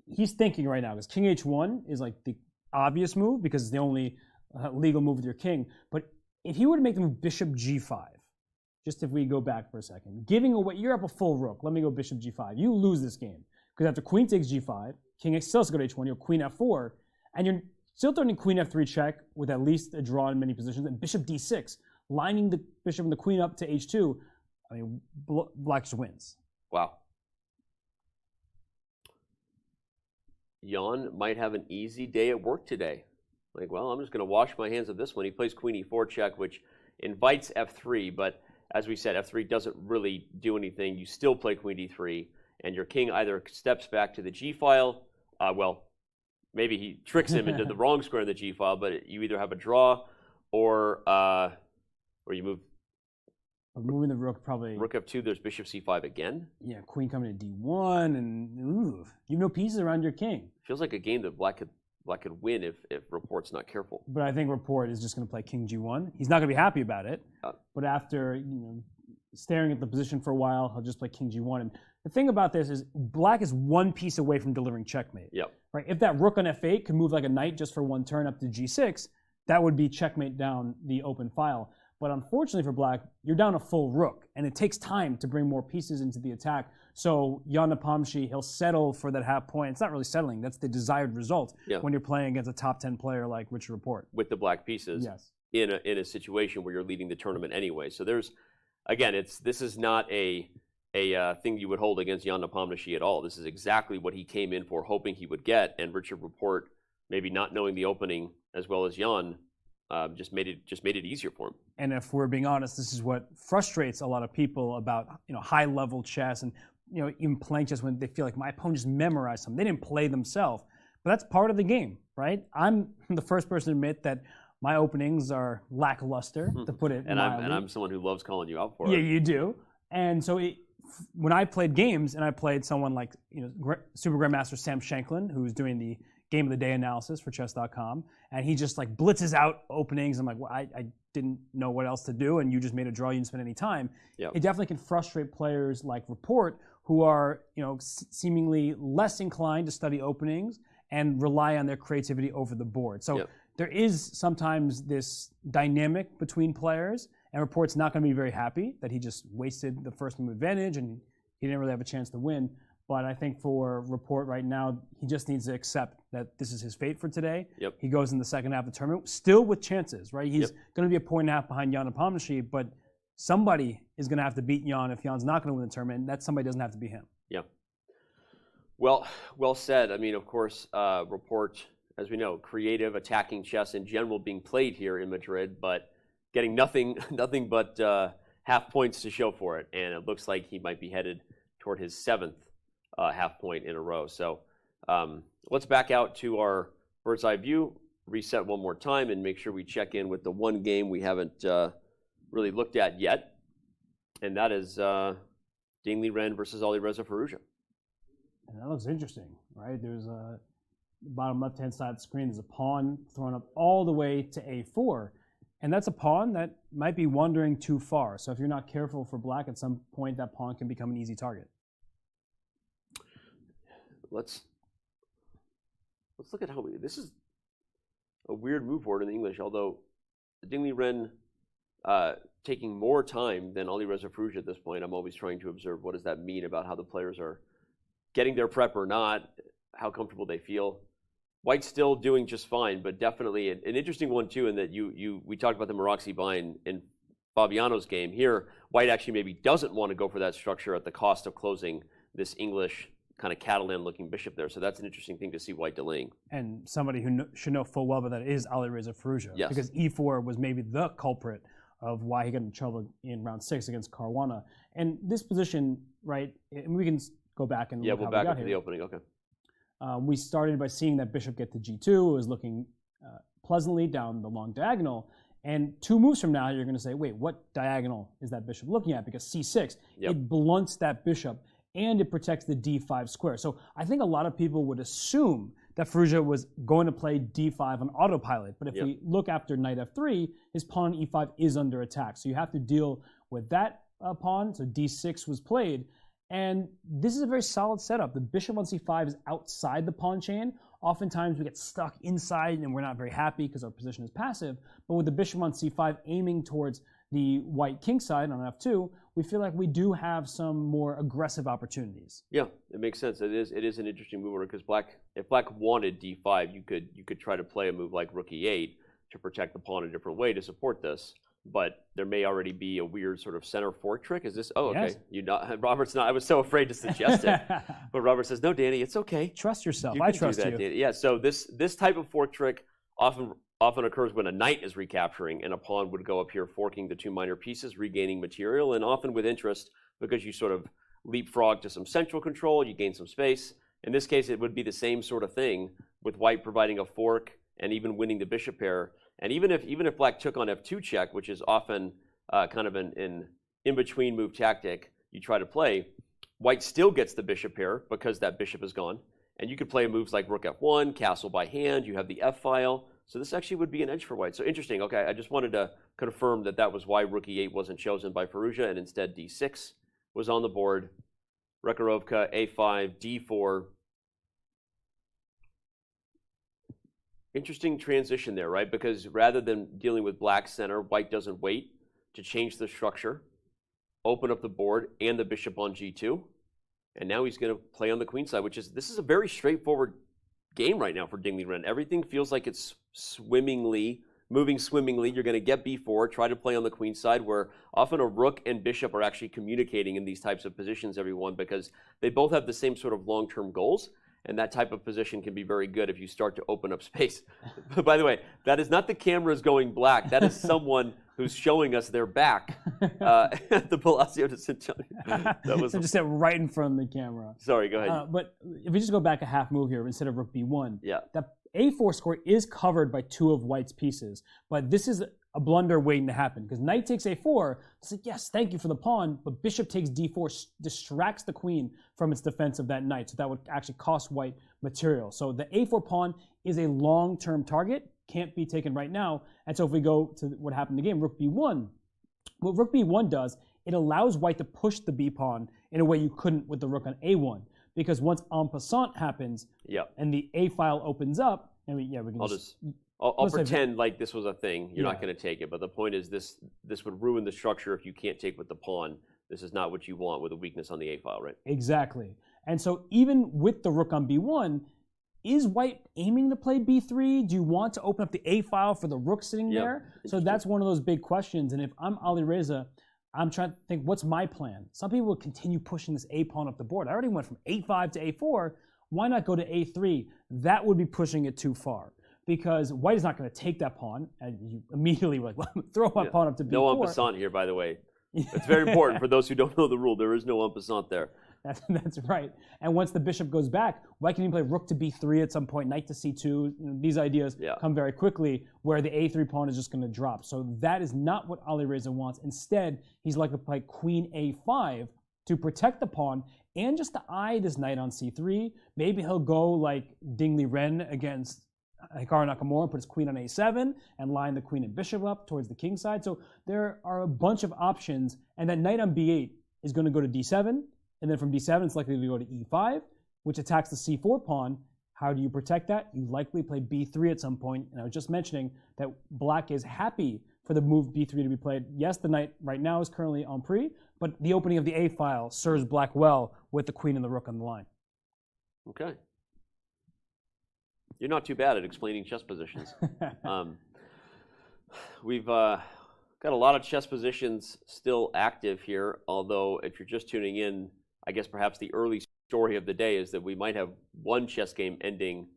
he's thinking right now, because king h1 is like the obvious move because it's the only legal move with your king. But if he were to make the move bishop g5, just if we go back for a second, giving away, you're up a full rook, let me go bishop g5. You lose this game because after queen takes g5, king still has to go to h1, you have queen f4, and you're still threatening queen f3 check with at least a draw in many positions, and bishop d6, lining the bishop and the queen up to h2. I mean, black just wins. Wow. Jan might have an easy day at work today. Like, well, I'm just going to wash my hands of this one. He plays queen e4 check, which invites f3, but as we said, f3 doesn't really do anything. You still play queen d3, and your king either steps back to the g file. Well, maybe he tricks him into the wrong square in the g file, but you either have a draw or you move. Moving the rook probably. Rook f2. There's bishop c5 again. Yeah, queen coming to d1, and you have no pieces around your king. Feels like a game that black could win if Rapport's not careful. But I think Rapport is just going to play king g1. He's not going to be happy about it. But after staring at the position for a while, he'll just play king g1. And the thing about this is black is one piece away from delivering checkmate. Yep. Right? If that rook on f8 could move like a knight just for one turn up to g6, that would be checkmate down the open file. But unfortunately for black, you're down a full rook, and it takes time to bring more pieces into the attack. So Jan Nepomniachtchi, he'll settle for that half point. It's not really settling. That's the desired result when you're playing against a top 10 player like Richard Rapport. With the black pieces in a situation where you're leading the tournament anyway. So there's, again, this is not a thing you would hold against Jan Nepomniachtchi at all. This is exactly what he came in for, hoping he would get. And Richard Rapport, maybe not knowing the opening as well as Jan, just made it easier for him. And if we're being honest, this is what frustrates a lot of people about high-level chess and even playing chess, when they feel like my opponent just memorized something. They didn't play themselves, but that's part of the game, right? I'm the first person to admit that my openings are lackluster, to put it mildly. And I'm someone who loves calling you out for it. Yeah, you do. And so when I played games, and I played someone like Super Grandmaster Sam Shanklin, who's doing the Game of the Day analysis for Chess.com, and he just like blitzes out openings. I'm like, well, I didn't know what else to do, and you just made a draw. You didn't spend any time. Yep. It definitely can frustrate players like Rapport, who are seemingly less inclined to study openings and rely on their creativity over the board. So there is sometimes this dynamic between players, and Rapport's not going to be very happy that he just wasted the first move advantage and he didn't really have a chance to win. But I think for Rapport right now, he just needs to accept that this is his fate for today. Yep. He goes in the second half of the tournament, still with chances, right? He's going to be a point and a half behind Jan Nepomniachtchi, but somebody is going to have to beat Jan if Jan's not going to win the tournament. That somebody doesn't have to be him. Yeah. Well said. I mean, of course, Rapport, as we know, creative, attacking chess in general being played here in Madrid, but getting nothing but half points to show for it. And it looks like he might be headed toward his 7th half point in a row. So let's back out to our bird's eye view, reset one more time, and make sure we check in with the one game we haven't really looked at yet. And that is Ding Liren versus Alireza Firouzja. And that looks interesting, right? There's a bottom left-hand side of the screen. There's a pawn thrown up all the way to a4. And that's a pawn that might be wandering too far. So if you're not careful for black, at some point that pawn can become an easy target. Let's look at this is a weird move word in English, although Ding Liren taking more time than Alireza Firouzja at this point. I'm always trying to observe what does that mean about how the players are getting their prep or not, how comfortable they feel. White's still doing just fine, but definitely an interesting one too, in that we talked about the Maroczy bind in Fabiano's game. Here, White actually maybe doesn't want to go for that structure at the cost of closing this English kind of Catalan-looking bishop there. So that's an interesting thing to see White delaying. And somebody who should know full well that is Alireza Firouzja. Yes. Because e4 was maybe the culprit of why he got in trouble in round 6 against Caruana. And this position, right, and we can go back and look we'll how back we got up to here. the opening, okay. We started by seeing that bishop get to g2. It was looking pleasantly down the long diagonal. And 2 moves from now, you're going to say, wait, what diagonal is that bishop looking at? Because c6, it blunts that bishop, and it protects the d5 square. So I think a lot of people would assume that Firouzja was going to play d5 on autopilot. But if we look after knight f3, his pawn on e5 is under attack. So you have to deal with that pawn. So d6 was played. And this is a very solid setup. The bishop on c5 is outside the pawn chain. Oftentimes we get stuck inside and we're not very happy because our position is passive. But with the bishop on c5 aiming towards the white king side on f2, we feel like we do have some more aggressive opportunities. Yeah, it makes sense. It is an interesting move because if black wanted d5, you could try to play a move like rook e8 to protect the pawn a different way to support this. But there may already be a weird sort of center fork trick. Is this? Oh, okay. Yes. Robert's not. I was so afraid to suggest it, but Robert says, "No, Danny, it's okay. Trust yourself. You I can trust do that, you." Danny. Yeah. So this type of fork trick often occurs when a knight is recapturing and a pawn would go up here, forking the 2 minor pieces, regaining material, and often with interest because you sort of leapfrog to some central control, you gain some space. In this case, it would be the same sort of thing with white providing a fork and even winning the bishop pair. And even if black took on f2 check, which is often kind of an in-between move tactic you try to play, white still gets the bishop pair because that bishop is gone. And you could play moves like rook f1, castle by hand, you have the f-file. So this actually would be an edge for white. So interesting. Okay, I just wanted to confirm that was why rook e8 wasn't chosen by Firouzja, and instead d6 was on the board. Rekharovka, a5, d4. Interesting transition there, right? Because rather than dealing with black center, white doesn't wait to change the structure, open up the board and the bishop on g2. And now he's going to play on the queen side, this is a very straightforward game right now for Ding Liren. Everything feels like it's moving swimmingly. You're going to get b4, try to play on the queen side, where often a rook and bishop are actually communicating in these types of positions, everyone, because they both have the same sort of long-term goals. and that type of position can be very good if you start to open up space. By the way, that is not the cameras going black. That is someone who's showing us their back at the Palacio de Sicilian. That was so just right in front of the camera. Sorry, go ahead. But if we just go back a half move here instead of rook b1, yeah. that a4 square is covered by two of white's pieces, but this is a blunder waiting to happen because knight takes a4. It's like, yes, thank you for the pawn, but bishop takes d4 distracts the queen from its defense of that knight, so that would actually cost white material. So the a4 pawn is a long-term target, can't be taken right now, and so if we go to what happened in the game, rook b1, what rook b1 does, it allows white to push the b pawn in a way you couldn't with the rook on a1, because once en passant happens and the a file opens up, and we can I'll pretend like this was a thing. You're not going to take it, but the point is this would ruin the structure if you can't take with the pawn. This is not what you want with a weakness on the a file, right? Exactly. And so even with the rook on b1, is white aiming to play b3? Do you want to open up the a file for the rook sitting there? So that's one of those big questions. And if I'm Alireza, I'm trying to think, what's my plan? Some people will continue pushing this a pawn up the board. I already went from a5 to a4. Why not go to a3? That would be pushing it too far, because white is not going to take that pawn, and you immediately were like, well, throw my pawn up to b4. No en passant here, by the way. It's very important for those who don't know the rule. There is no en passant there. That's right. And once the bishop goes back, white can even play rook to b3 at some point, knight to c2. You know, these ideas come very quickly, where the a3 pawn is just going to drop. So that is not what Alireza wants. Instead, he's likely to play queen a5 to protect the pawn and just to eye this knight on c3. Maybe he'll go like Ding Liren against Hikaru Nakamura and put his queen on a7 and line the queen and bishop up towards the king side. So there are a bunch of options, and that knight on b8 is going to go to d7, and then from d7 it's likely to go to e5, which attacks the c4 pawn. How do you protect that? You likely play b3 at some point, and I was just mentioning that black is happy for the move b3 to be played. Yes, the knight right now is currently en prise, but the opening of the a file serves black well with the queen and the rook on the line. Okay. You're not too bad at explaining chess positions. We've got a lot of chess positions still active here, although if you're just tuning in, I guess perhaps the early story of the day is that we might have one chess game ending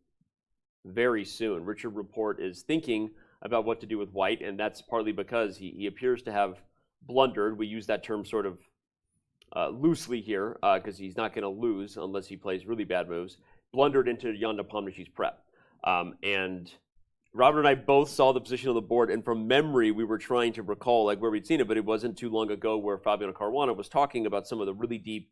very soon. Richard Rapport is thinking about what to do with white, and that's partly because he appears to have blundered. We use that term sort of loosely here because he's not going to lose unless he plays really bad moves. Blundered into Jan Nepomniachtchi's prep. And Robert and I both saw the position on the board, and from memory we were trying to recall like where we'd seen it, but it wasn't too long ago where Fabiano Caruana was talking about some of the really deep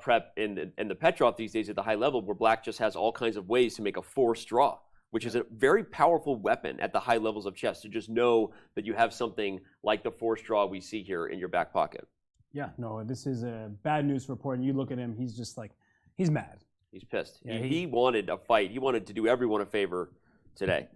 prep in the Petrov these days at the high level, where black just has all kinds of ways to make a forced draw, which is a very powerful weapon at the high levels of chess, to just know that you have something like the forced draw we see here in your back pocket. Yeah, no, this is a bad news report, and you look at him, he's just like, he's mad. He's pissed. Yeah, he wanted a fight. He wanted to do everyone a favor today.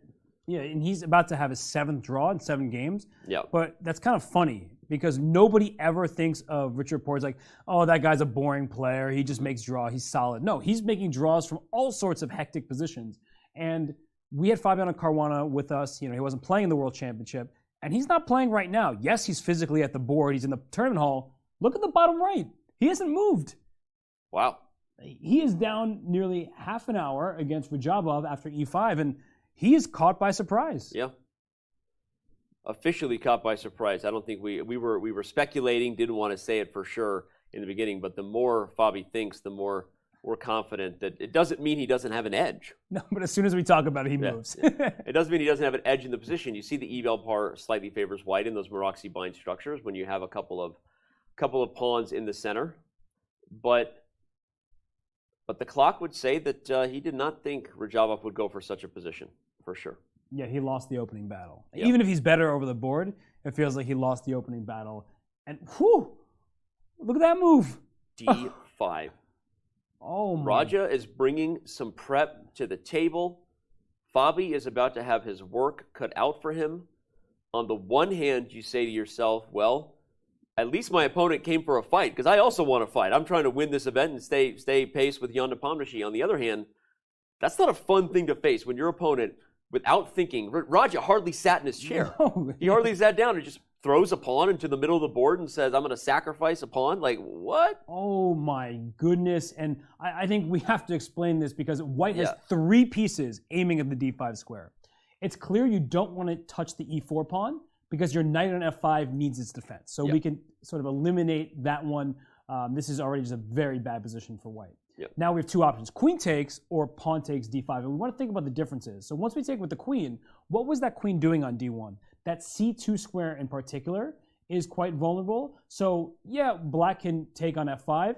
Yeah, and he's about to have his 7th draw in 7 games. Yeah. But that's kind of funny because nobody ever thinks of Richard Rapport as like, oh, that guy's a boring player. He just makes draw. He's solid. No, he's making draws from all sorts of hectic positions. And we had Fabiano Caruana with us. You know, he wasn't playing in the World Championship, and he's not playing right now. Yes, he's physically at the board. He's in the tournament hall. Look at the bottom right. He hasn't moved. Wow. He is down nearly half an hour against Radjabov after e5, and he is caught by surprise. Yeah. Officially caught by surprise. I don't think we were speculating, didn't want to say it for sure in the beginning, but the more Fabi thinks, the more we're confident that it doesn't mean he doesn't have an edge. No, but as soon as we talk about it, he moves. It doesn't mean he doesn't have an edge in the position. You see the eval par slightly favors white in those Maroczy bind structures when you have a couple of pawns in the center, but the clock would say that he did not think Radjabov would go for such a position, for sure. Yeah, he lost the opening battle. Yep. Even if he's better over the board, it feels like he lost the opening battle. And whew, look at that move. D5. Oh my. Raja is bringing some prep to the table. Fabi is about to have his work cut out for him. On the one hand, you say to yourself, well, at least my opponent came for a fight, because I also want to fight. I'm trying to win this event and stay pace with Jan Nepomniachtchi. On the other hand, that's not a fun thing to face when your opponent, without thinking, Raja hardly sat in his chair. No. He hardly sat down and just throws a pawn into the middle of the board and says, I'm going to sacrifice a pawn? Like, what? Oh my goodness. And I think we have to explain this because white has Yeah. 3 pieces aiming at the d5 square. It's clear you don't want to touch the e4 pawn because your knight on f5 needs its defense. So Yep. we can sort of eliminate that one. This is already just a very bad position for white. Yep. Now we have 2 options, queen takes or pawn takes d5. And we want to think about the differences. So once we take with the queen, what was that queen doing on d1? That c2 square in particular is quite vulnerable. So yeah, black can take on f5,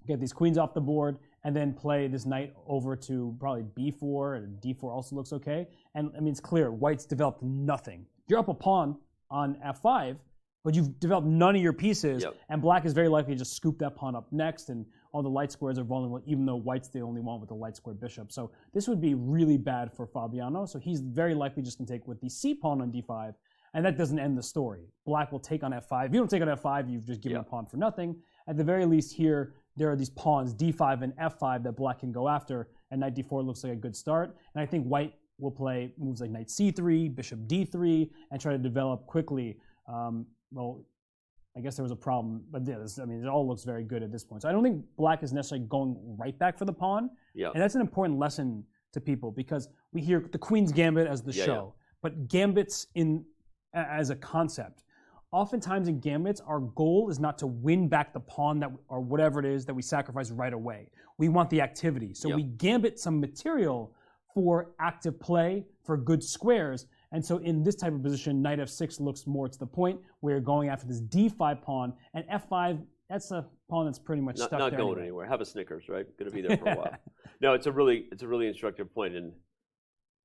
get these queens off the board, and then play this knight over to probably b4, and d4 also looks okay. And I mean, it's clear, white's developed nothing. You're up a pawn on f5, but you've developed none of your pieces, Yep. and black is very likely to just scoop that pawn up next, and all the light squares are vulnerable, even though white's the only one with the light square bishop. So this would be really bad for Fabiano, so he's very likely just going to take with the c pawn on d5, and that doesn't end the story. Black will take on f5. If you don't take on f5, you've just given Yep. a pawn for nothing. At the very least here, there are these pawns, d5 and f5, that black can go after, and knight d4 looks like a good start. And I think white will play moves like knight c3, bishop d3, and try to develop quickly. Well, I guess there was a problem, but yeah, I mean, it all looks very good at this point. So I don't think black is necessarily going right back for the pawn. Yeah. And that's an important lesson to people because we hear the Queen's Gambit as the show, but gambits as a concept. Oftentimes in gambits, our goal is not to win back the pawn that or whatever it is that we sacrifice right away. We want the activity. So we gambit some material for active play, for good squares. And so in this type of position, knight f6 looks more to the point where you're going after this d5 pawn, and f5, that's a pawn that's pretty much stuck there. Not going anyway. anywhere. Have a Snickers, right? Going to be there for a while. No, it's a really instructive point, and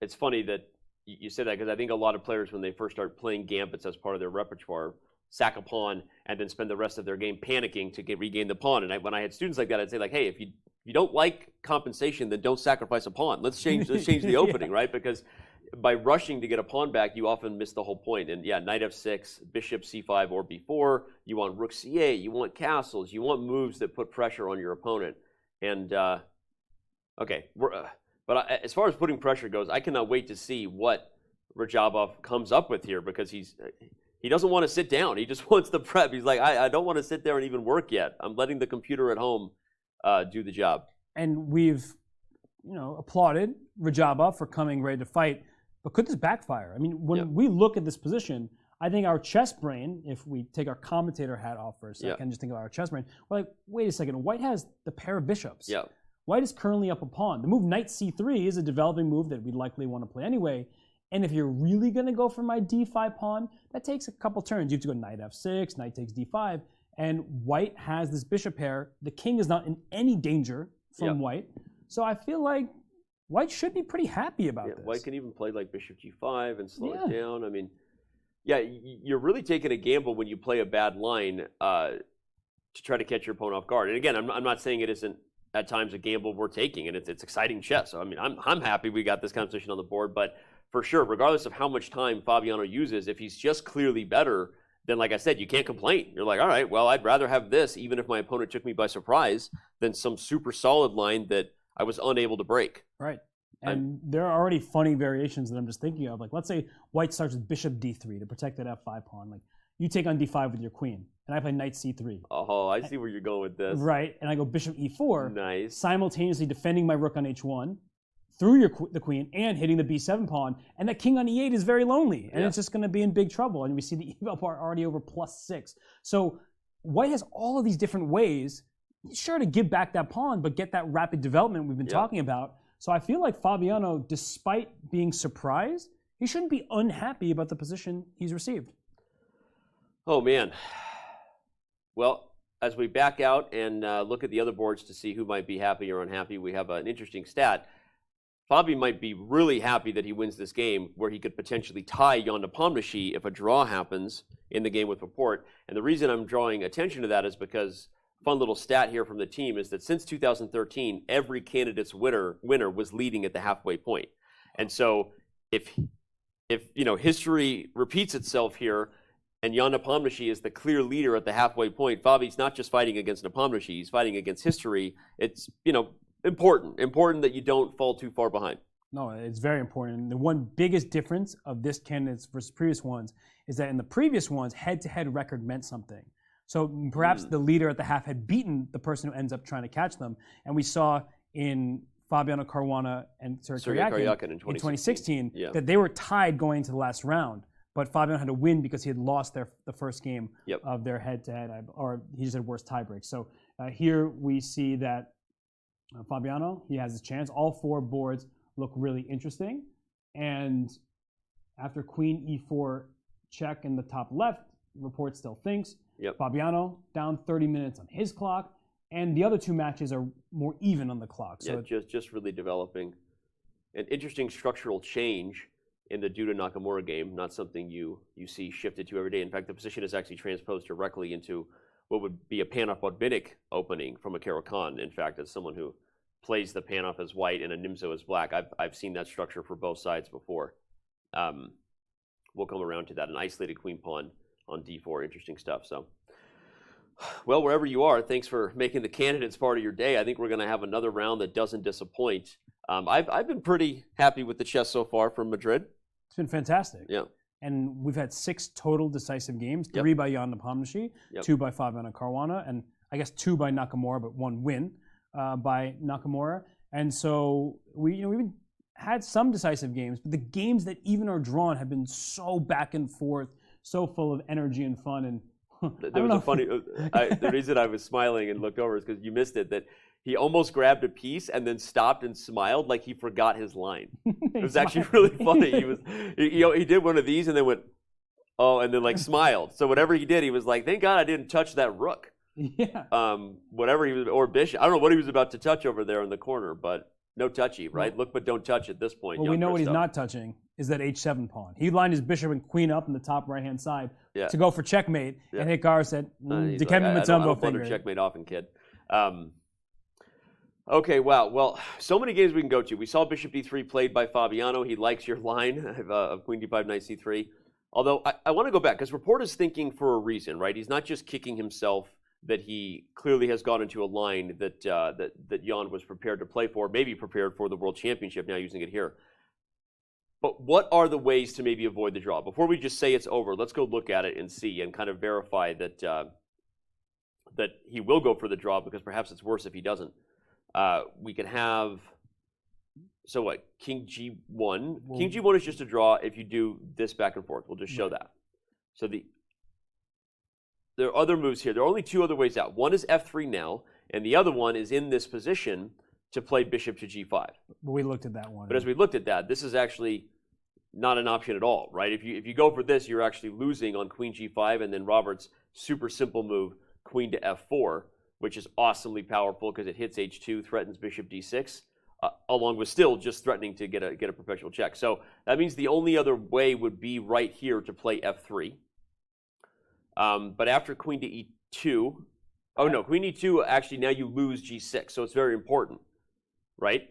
it's funny that you say that because I think a lot of players, when they first start playing gambits as part of their repertoire, sack a pawn and then spend the rest of their game panicking to regain the pawn. And when I had students like that, I'd say like, hey, if you don't like compensation, then don't sacrifice a pawn. Let's change the opening, right? Because by rushing to get a pawn back, you often miss the whole point. And yeah, knight f6, bishop c5 or b4. You want rook c8. You want castles. You want moves that put pressure on your opponent. And okay, but as far as putting pressure goes, I cannot wait to see what Radjabov comes up with here because he doesn't want to sit down. He just wants the prep. He's like, I don't want to sit there and even work yet. I'm letting the computer at home do the job. And we've, applauded Radjabov for coming ready to fight. But could this backfire? I mean, when we look at this position, I think our chess brain, if we take our commentator hat off for a second and just think about our chess brain, we're like, wait a second, white has the pair of bishops. Yeah. White is currently up a pawn. The move knight c3 is a developing move that we'd likely want to play anyway. And if you're really going to go for my d5 pawn, that takes a couple turns. You have to go knight f6, knight takes d5, and white has this bishop pair. The king is not in any danger from white. So I feel like white should be pretty happy about this. White can even play like bishop g5 and slow it down. I mean, you're really taking a gamble when you play a bad line to try to catch your opponent off guard. And again, I'm not saying it isn't at times a gamble we're taking, and it's exciting chess. So I mean, I'm happy we got this competition on the board, but for sure, regardless of how much time Fabiano uses, if he's just clearly better, then like I said, you can't complain. You're like, all right, well, I'd rather have this, even if my opponent took me by surprise, than some super solid line that I was unable to break. Right. And there are already funny variations that I'm just thinking of. Like, let's say white starts with bishop d3 to protect that f5 pawn. Like, you take on d5 with your queen, and I play knight c3. Oh, I see where you're going with this. Right, and I go bishop e4, nice, simultaneously defending my rook on h1, through the queen, and hitting the b7 pawn, and that king on e8 is very lonely, and it's just going to be in big trouble. And we see the eval part already over +6. So white has all of these different ways, sure, to give back that pawn, but get that rapid development we've been talking about. So I feel like Fabiano, despite being surprised, he shouldn't be unhappy about the position he's received. Oh, man. Well, as we back out and look at the other boards to see who might be happy or unhappy, we have an interesting stat. Fabi might be really happy that he wins this game, where he could potentially tie Jan Nepomniachtchi if a draw happens in the game with Rapport. And the reason I'm drawing attention to that is because fun little stat here from the team is that since 2013, every candidate's winner was leading at the halfway point. And so if history repeats itself here, and Jan Nepomniachtchi is the clear leader at the halfway point, Fabi's not just fighting against Nepomniachtchi, he's fighting against history. It's, important that you don't fall too far behind. No, it's very important. The one biggest difference of this candidates versus previous ones is that in the previous ones, head-to-head record meant something. So perhaps the leader at the half had beaten the person who ends up trying to catch them. And we saw in Fabiano Caruana and Sergei Karyakin in 2016 that they were tied going into the last round. But Fabiano had to win because he had lost the first game of their head-to-head, or he just had worse tiebreak. So here we see that Fabiano, he has a chance. All 4 boards look really interesting. And after Queen E4 check in the top left, Rapport still thinks. Fabiano down 30 minutes on his clock. And the other 2 matches are more even on the clock. So just really developing an interesting structural change in the Duda Nakamura game, not something you see shifted to every day. In fact, the position is actually transposed directly into what would be a pan-off Botvinnik opening from a Caro-Kann. In fact, as someone who plays the pan-off as white and a Nimzo as black, I've seen that structure for both sides before. We'll come around to that. An isolated queen pawn on d4, interesting stuff. So, well, wherever you are, thanks for making the candidates part of your day. I think we're going to have another round that doesn't disappoint. I've been pretty happy with the chess so far from Madrid. It's been fantastic. Yeah. And we've had 6 total decisive games, 3 by Jan Nepomniachtchi, 2 by Fabiano Caruana, and I guess 2 by Nakamura, but 1 win by Nakamura. And so we've had some decisive games, but the games that even are drawn have been so back and forth, so full of energy and fun. And there was a funny, the reason I was smiling and looked over is because you missed it, that he almost grabbed a piece and then stopped and smiled like he forgot his line. It was actually really funny. He did one of these and then went, oh, and then like smiled. So whatever he did, he was like, thank God I didn't touch that rook. Yeah. Whatever he was, or bishop. I don't know what he was about to touch over there in the corner, but no touchy, right? Look, but don't touch at this point. Well, we know what he's not touching is that h7 pawn. He lined his bishop and queen up in the top right-hand side to go for checkmate, and Hikaru said, I don't checkmate often, kid. Okay, wow. Well, so many games we can go to. We saw bishop d3 played by Fabiano. He likes your line of queen d5, knight c3. Although I want to go back, because Rapport is thinking for a reason, right? He's not just kicking himself that he clearly has got into a line that Jan was prepared to play for, maybe prepared for the World Championship, now using it here. But what are the ways to maybe avoid the draw? Before we just say it's over, let's go look at it and see and kind of verify that that he will go for the draw, because perhaps it's worse if he doesn't. We can have, so what, king g1. Well, king g1 is just a draw if you do this back and forth. We'll just show that. So there are other moves here. There are only 2 other ways out. One is f3 now, and the other one is in this position to play bishop to g5. But we looked at that one. But as we looked at that, this is actually not an option at all, right? If you go for this, you're actually losing on queen g5, and then Robert's super simple move, queen to f4, which is awesomely powerful because it hits h2, threatens bishop d6, along with still just threatening to get a perpetual check. So that means the only other way would be right here to play f3. But after queen to e2, oh no, queen e2, actually now you lose g6, so it's very important, right?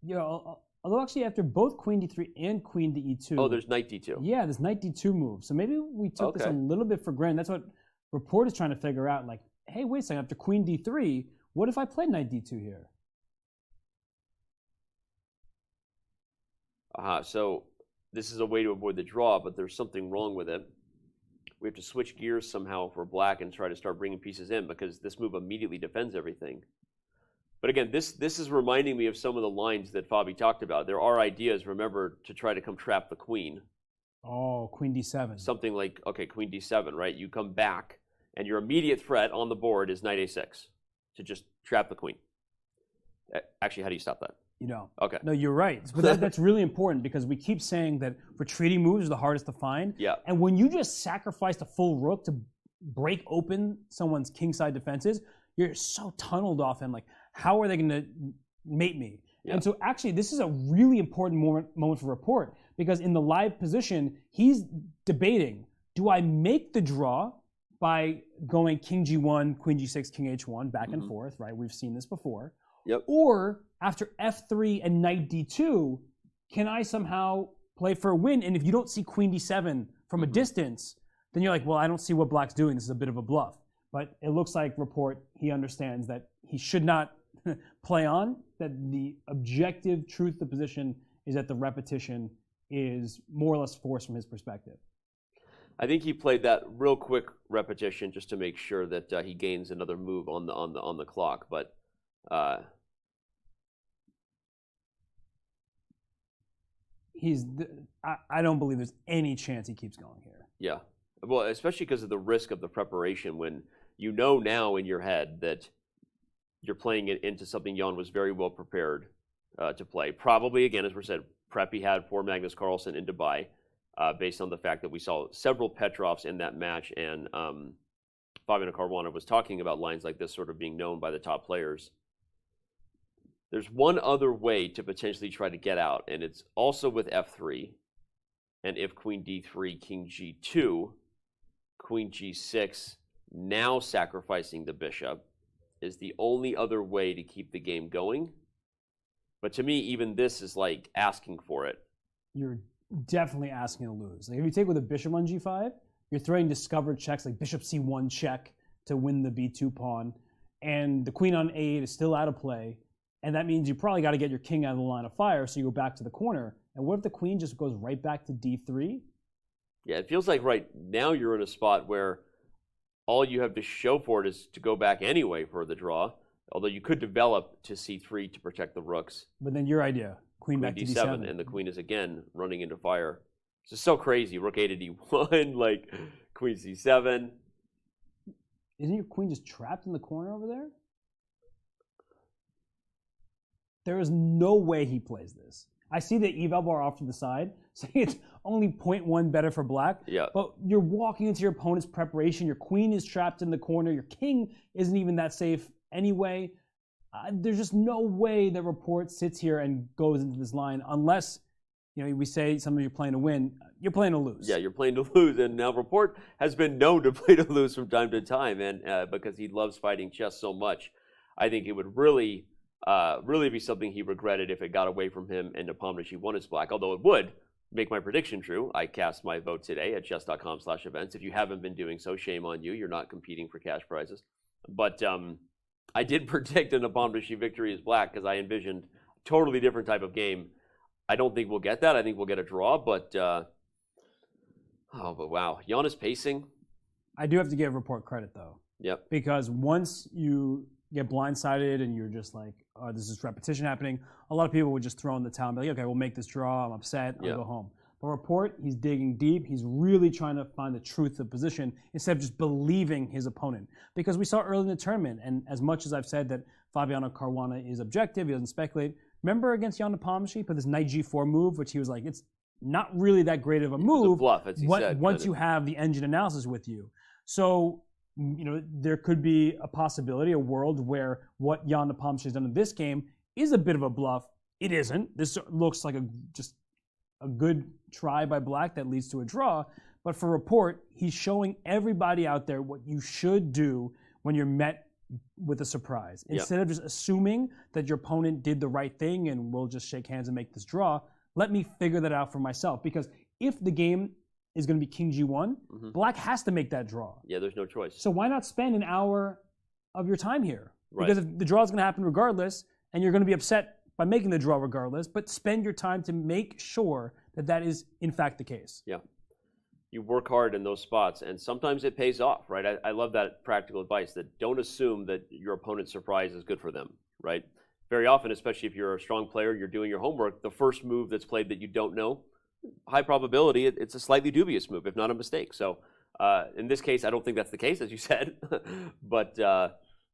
Yeah, although actually after both queen d3 and queen to e2. Oh, there's knight d2. Yeah, there's knight d2 move. So maybe we took this a little bit for granted. That's what Rapport is trying to figure out, like, hey, wait a second, after queen d3, what if I play knight d2 here? So this is a way to avoid the draw, but there's something wrong with it. We have to switch gears somehow for black and try to start bringing pieces in, because this move immediately defends everything. But again, this is reminding me of some of the lines that Fabi talked about. There are ideas, remember, to try to come trap the queen. Oh, queen d7. Something like, okay, queen d7, right? You come back, and your immediate threat on the board is knight a6 to just trap the queen. Actually, how do you stop that? You know. Okay. No, you're right. But that's really important, because we keep saying that retreating moves are the hardest to find. Yeah. And when you just sacrifice a full rook to break open someone's kingside defenses, you're so tunneled off and like, how are they going to mate me? Yeah. And so actually, this is a really important moment for Rapport, because in the live position, he's debating, do I make the draw by going king g1, queen g6, king h1, back and forth, right? We've seen this before. Yep. Or after f3 and knight d2, can I somehow play for a win? And if you don't see queen d7 from a distance, then you're like, well, I don't see what black's doing. This is a bit of a bluff. But it looks like Rapport, he understands that he should not play on, that the objective truth of the position is that the repetition is more or less forced from his perspective? I think he played that real quick repetition just to make sure that he gains another move on the clock. But I don't believe there's any chance he keeps going here. Yeah, well, especially because of the risk of the preparation when you know now in your head that you're playing it into something Jan was very well prepared to play. Probably, again, as we said, prep he had for Magnus Carlsen in Dubai, based on the fact that we saw several Petrovs in that match, and Fabiano Caruana was talking about lines like this sort of being known by the top players. There's one other way to potentially try to get out, and it's also with f3, and if queen d3, king g2, queen g6, now sacrificing the bishop, is the only other way to keep the game going. But to me, even this is like asking for it. You're definitely asking to lose. Like if you take with a bishop on g5, you're throwing discovered checks like bishop c1 check to win the b2 pawn, and the queen on a8 is still out of play, and that means you probably got to get your king out of the line of fire, so you go back to the corner. And what if the queen just goes right back to d3? Yeah, it feels like right now you're in a spot where all you have to show for it is to go back anyway for the draw, although you could develop to c3 to protect the rooks. But then your idea, queen back to d7. And the queen is again running into fire. It's just so crazy. Rook a to d1, like queen c7. Isn't your queen just trapped in the corner over there? There is no way he plays this. I see the eval bar off to the side, saying it's only 0.1 better for black. Yeah. But you're walking into your opponent's preparation. Your queen is trapped in the corner. Your king isn't even that safe anyway. There's just no way that Rapport sits here and goes into this line unless, we say sometimes you're playing to win. You're playing to lose. Yeah, you're playing to lose. And now Rapport has been known to play to lose from time to time, and because he loves fighting chess so much, I think it would really be something he regretted if it got away from him and Nepomniachtchi won his black, although it would make my prediction true. I cast my vote today at chess.com/events. If you haven't been doing so, shame on you. You're not competing for cash prizes. But I did predict a Nepomniachtchi victory as black because I envisioned a totally different type of game. I don't think we'll get that. I think we'll get a draw, but wow. Jan is pacing. I do have to give Rapport credit, though. Yep. Because once you get blindsided and you're just like, oh, this is repetition happening, a lot of people would just throw in the towel and be like, okay, we'll make this draw. I'm upset. I'll go home. But Rapport, he's digging deep. He's really trying to find the truth of the position instead of just believing his opponent. Because we saw early in the tournament, and as much as I've said that Fabiano Caruana is objective, he doesn't speculate, remember against Jan Nepomniachtchi, put this knight g4 move, which he was like, it's not really that great of a move. It was a bluff, as he said. Once you have the engine analysis with you. So, there could be a possibility, a world where what Jan Nepomniachtchi has done in this game is a bit of a bluff. It isn't. This looks like just a good try by black that leads to a draw. But for Rapport, he's showing everybody out there what you should do when you're met with a surprise. Instead of just assuming that your opponent did the right thing and we'll just shake hands and make this draw, let me figure that out for myself. Because if the game is going to be king g1, black has to make that draw. Yeah, there's no choice. So why not spend an hour of your time here? Right. Because if the draw is going to happen regardless, and you're going to be upset by making the draw regardless, but spend your time to make sure that that is in fact the case. Yeah. You work hard in those spots, and sometimes it pays off, right? I love that practical advice that don't assume that your opponent's surprise is good for them, right? Very often, especially if you're a strong player, you're doing your homework, the first move that's played that you don't know, high probability it's a slightly dubious move, if not a mistake. So in this case, I don't think that's the case, as you said, but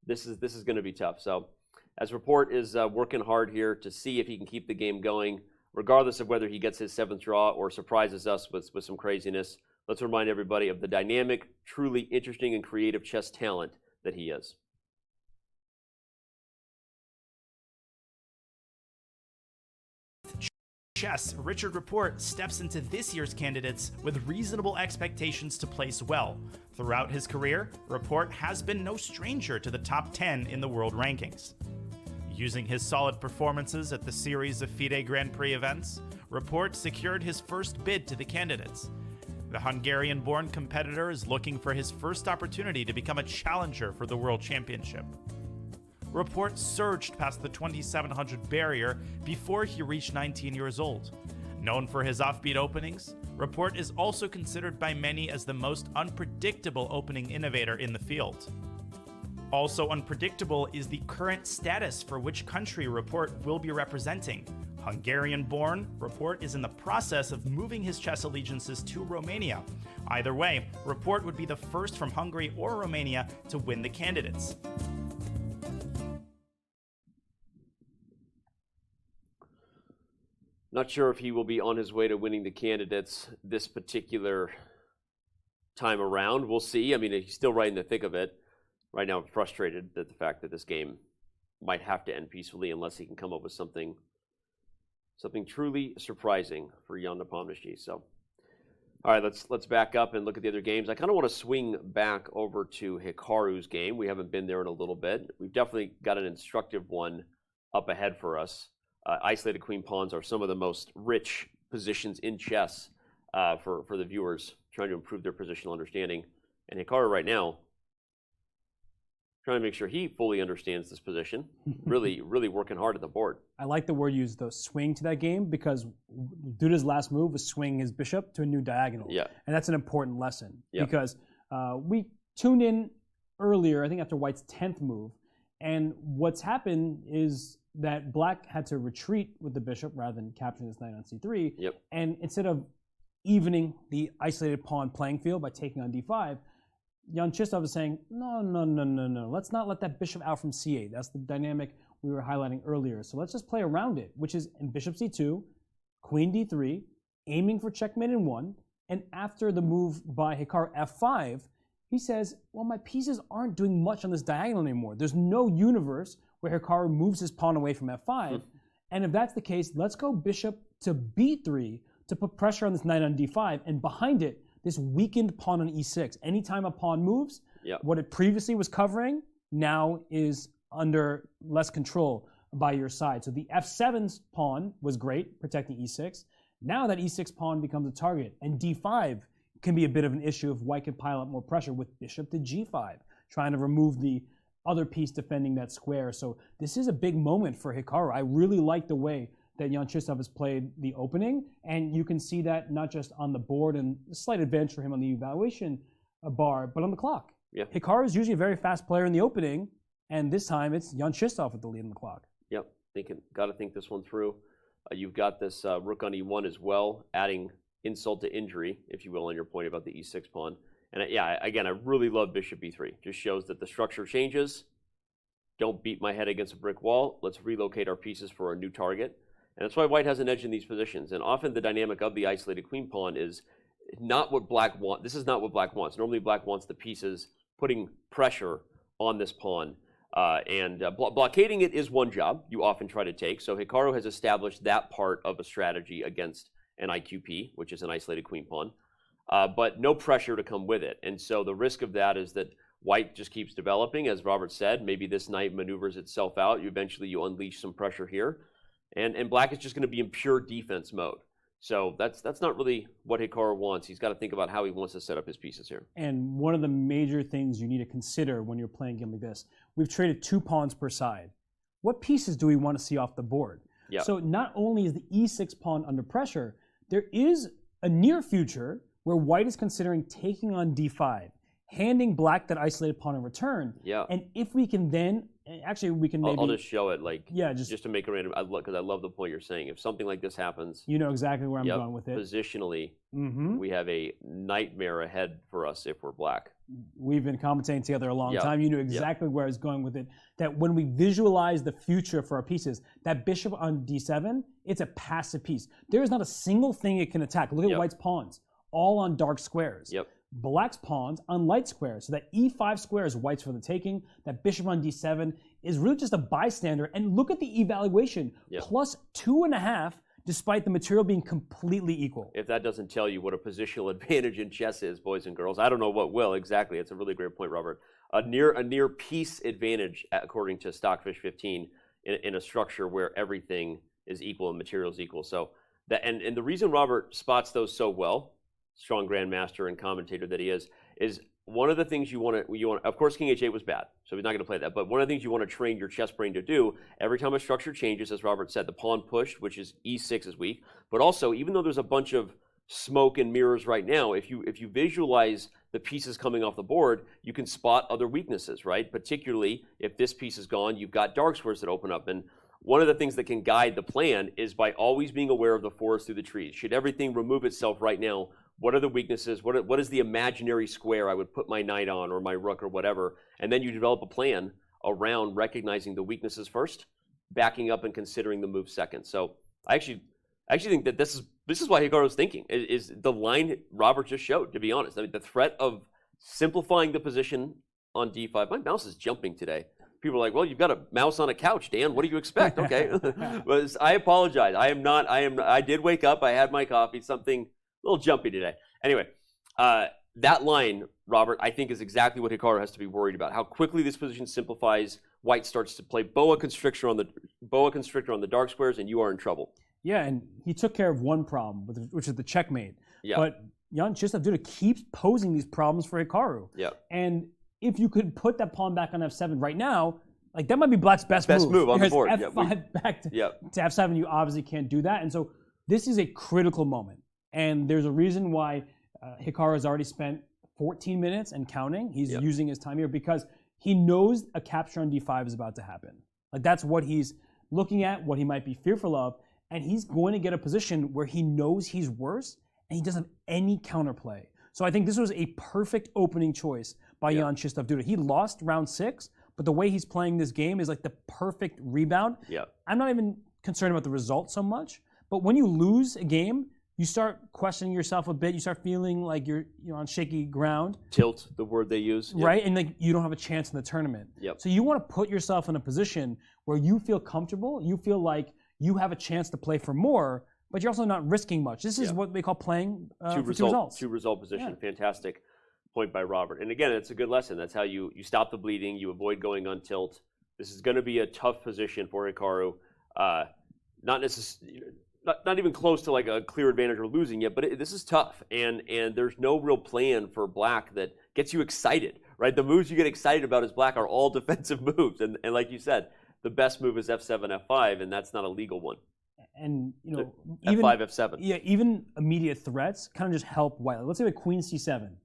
this is going to be tough. So as Rapport is working hard here to see if he can keep the game going, regardless of whether he gets his 7th draw or surprises us with some craziness, let's remind everybody of the dynamic, truly interesting and creative chess talent that he is. Chess, Richard Rapport steps into this year's candidates with reasonable expectations to place well. Throughout his career, Rapport has been no stranger to the top 10 in the world rankings. Using his solid performances at the series of FIDE Grand Prix events, Rapport secured his first bid to the candidates. The Hungarian-born competitor is looking for his first opportunity to become a challenger for the World Championship. Rapport surged past the 2700 barrier before he reached 19 years old. Known for his offbeat openings, Rapport is also considered by many as the most unpredictable opening innovator in the field. Also unpredictable is the current status for which country Rapport will be representing. Hungarian-born, Rapport is in the process of moving his chess allegiances to Romania. Either way, Rapport would be the first from Hungary or Romania to win the candidates. Not sure if he will be on his way to winning the candidates this particular time around. We'll see. I mean, he's still right in the thick of it. Right now, I'm frustrated at the fact that this game might have to end peacefully unless he can come up with something truly surprising for Jan Nepomniachtchi. So, all right, let's back up and look at the other games. I kind of want to swing back over to Hikaru's game. We haven't been there in a little bit. We've definitely got an instructive one up ahead for us. Isolated queen pawns are some of the most rich positions in chess for the viewers trying to improve their positional understanding. And Hikaru right now, trying to make sure he fully understands this position. Really working hard at the board. I like the word used, though, swing to that game, because Duda's last move was swing his bishop to a new diagonal. Yeah. And that's an important lesson. Yep. Because we tuned in earlier, I think after White's 10th move, and what's happened is that Black had to retreat with the bishop rather than capturing this knight on c3. Yep. And instead of evening the isolated pawn playing field by taking on d5, Jan-Krzysztof is saying, no. Let's not let that bishop out from c8. That's the dynamic we were highlighting earlier. So let's just play around it, which is in bishop c2, queen d3, aiming for checkmate in 1. And after the move by Hikaru f5, he says, well, my pieces aren't doing much on this diagonal anymore. There's no universe where Hikaru moves his pawn away from f5. And if that's the case, let's go bishop to b3 to put pressure on this knight on d5. And behind it, this weakened pawn on e6. Anytime a pawn moves, what it previously was covering now is under less control by your side. So the f7's pawn was great, protecting e6. Now that e6 pawn becomes a target, and d5 can be a bit of an issue if White can pile up more pressure with bishop to g5, trying to remove the other piece defending that square. So this is a big moment for Hikaru. I really like the way that Jan-Krzysztof has played the opening, and you can see that not just on the board and a slight advantage for him on the evaluation bar, but on the clock. Yeah. Hikaru is usually a very fast player in the opening, and this time it's Jan-Krzysztof with the lead on the clock. Yep, got to think this one through. You've got this rook on e1 as well, adding insult to injury, if you will, on your point about the e6 pawn. And again, I really love bishop b3. Just shows that the structure changes. Don't beat my head against a brick wall. Let's relocate our pieces for a new target. And that's why White has an edge in these positions. And often the dynamic of the isolated queen pawn is not what Black wants. This is not what Black wants. Normally Black wants the pieces putting pressure on this pawn. Blockading it is one job you often try to take. So Hikaru has established that part of a strategy against an IQP, which is an isolated queen pawn. But no pressure to come with it. And so the risk of that is that White just keeps developing. As Robert said, maybe this knight maneuvers itself out. Eventually you unleash some pressure here. And Black is just going to be in pure defense mode. So that's not really what Hikaru wants. He's got to think about how he wants to set up his pieces here. And one of the major things you need to consider when you're playing a game like this, we've traded 2 pawns per side. What pieces do we want to see off the board? Yep. So not only is the e6 pawn under pressure, there is a near future where White is considering taking on d5, handing Black that isolated pawn in return. Yeah. And if we can then, actually we can maybe... I'll just show it, like, yeah, just to make a random, because I love the point you're saying. If something like this happens... You know exactly where I'm going with it. Positionally, we have a nightmare ahead for us if we're Black. We've been commentating together a long time. You knew exactly where I was going with it. That when we visualize the future for our pieces, that bishop on d7, it's a passive piece. There is not a single thing it can attack. Look at White's pawns, all on dark squares. Black's pawns on light squares. So that e5 square is White's for the taking. That bishop on d7 is really just a bystander. And look at the evaluation, plus 2.5, despite the material being completely equal. If that doesn't tell you what a positional advantage in chess is, boys and girls, I don't know what will exactly. It's a really great point, Robert. A near piece advantage, according to Stockfish 15, in a structure where everything is equal and material is equal. So that, and the reason Robert spots those so well, strong grandmaster and commentator that he is one of the things you want to, of course, King H8 was bad, so he's not going to play that. But one of the things you want to train your chess brain to do every time a structure changes, as Robert said, the pawn pushed, which is E6 is weak. But also, even though there's a bunch of smoke and mirrors right now, if you visualize the pieces coming off the board, you can spot other weaknesses, right? Particularly if this piece is gone, you've got dark squares that open up. And one of the things that can guide the plan is by always being aware of the forest through the trees. Should everything remove itself right now, what are the weaknesses? What is the imaginary square I would put my knight on or my rook or whatever? And then you develop a plan around recognizing the weaknesses first, backing up and considering the move second. So I actually think that this is why Hikaru's thinking, is the line Robert just showed, to be honest. I mean, the threat of simplifying the position on d5. My mouse is jumping today. People are like, well, you've got a mouse on a couch, Dan. What do you expect? Okay. But I apologize. I did wake up. I had my coffee. Something a little jumpy today. Anyway, that line, Robert, I think is exactly what Hikaru has to be worried about. How quickly this position simplifies. White starts to play boa constrictor on the dark squares, and you are in trouble. Yeah, and he took care of one problem, which is the checkmate. Yeah. But Jan-Krzysztof Duda keeps posing these problems for Hikaru. Yeah. And if you could put that pawn back on f7 right now, like that might be Black's best move on the board. f5 back to f7, you obviously can't do that. And so this is a critical moment. And there's a reason why Hikaru has already spent 14 minutes and counting. He's using his time here because he knows a capture on d5 is about to happen. Like that's what he's looking at, what he might be fearful of. And he's going to get a position where he knows he's worse and he doesn't have any counterplay. So I think this was a perfect opening choice by Jan-Krzysztof Duda. He lost round 6, but the way he's playing this game is like the perfect rebound. Yeah. I'm not even concerned about the result so much, but when you lose a game, you start questioning yourself a bit. You start feeling like you're on shaky ground. Tilt, the word they use. Right, and like you don't have a chance in the tournament. Yep. So you want to put yourself in a position where you feel comfortable, you feel like you have a chance to play for more, but you're also not risking much. This is what they call playing for two results. Two result position. Yeah. Fantastic point by Robert. And again, it's a good lesson. That's how you stop the bleeding, you avoid going on tilt. This is going to be a tough position for Hikaru. Not even close to like a clear advantage or losing yet, but this is tough. And there's no real plan for Black that gets you excited, right? The moves you get excited about as Black are all defensive moves. And like you said, the best move is f7, f5, and that's not a legal one. And even f5, f7. Yeah, even immediate threats kind of just help White. Let's say the queen c7, and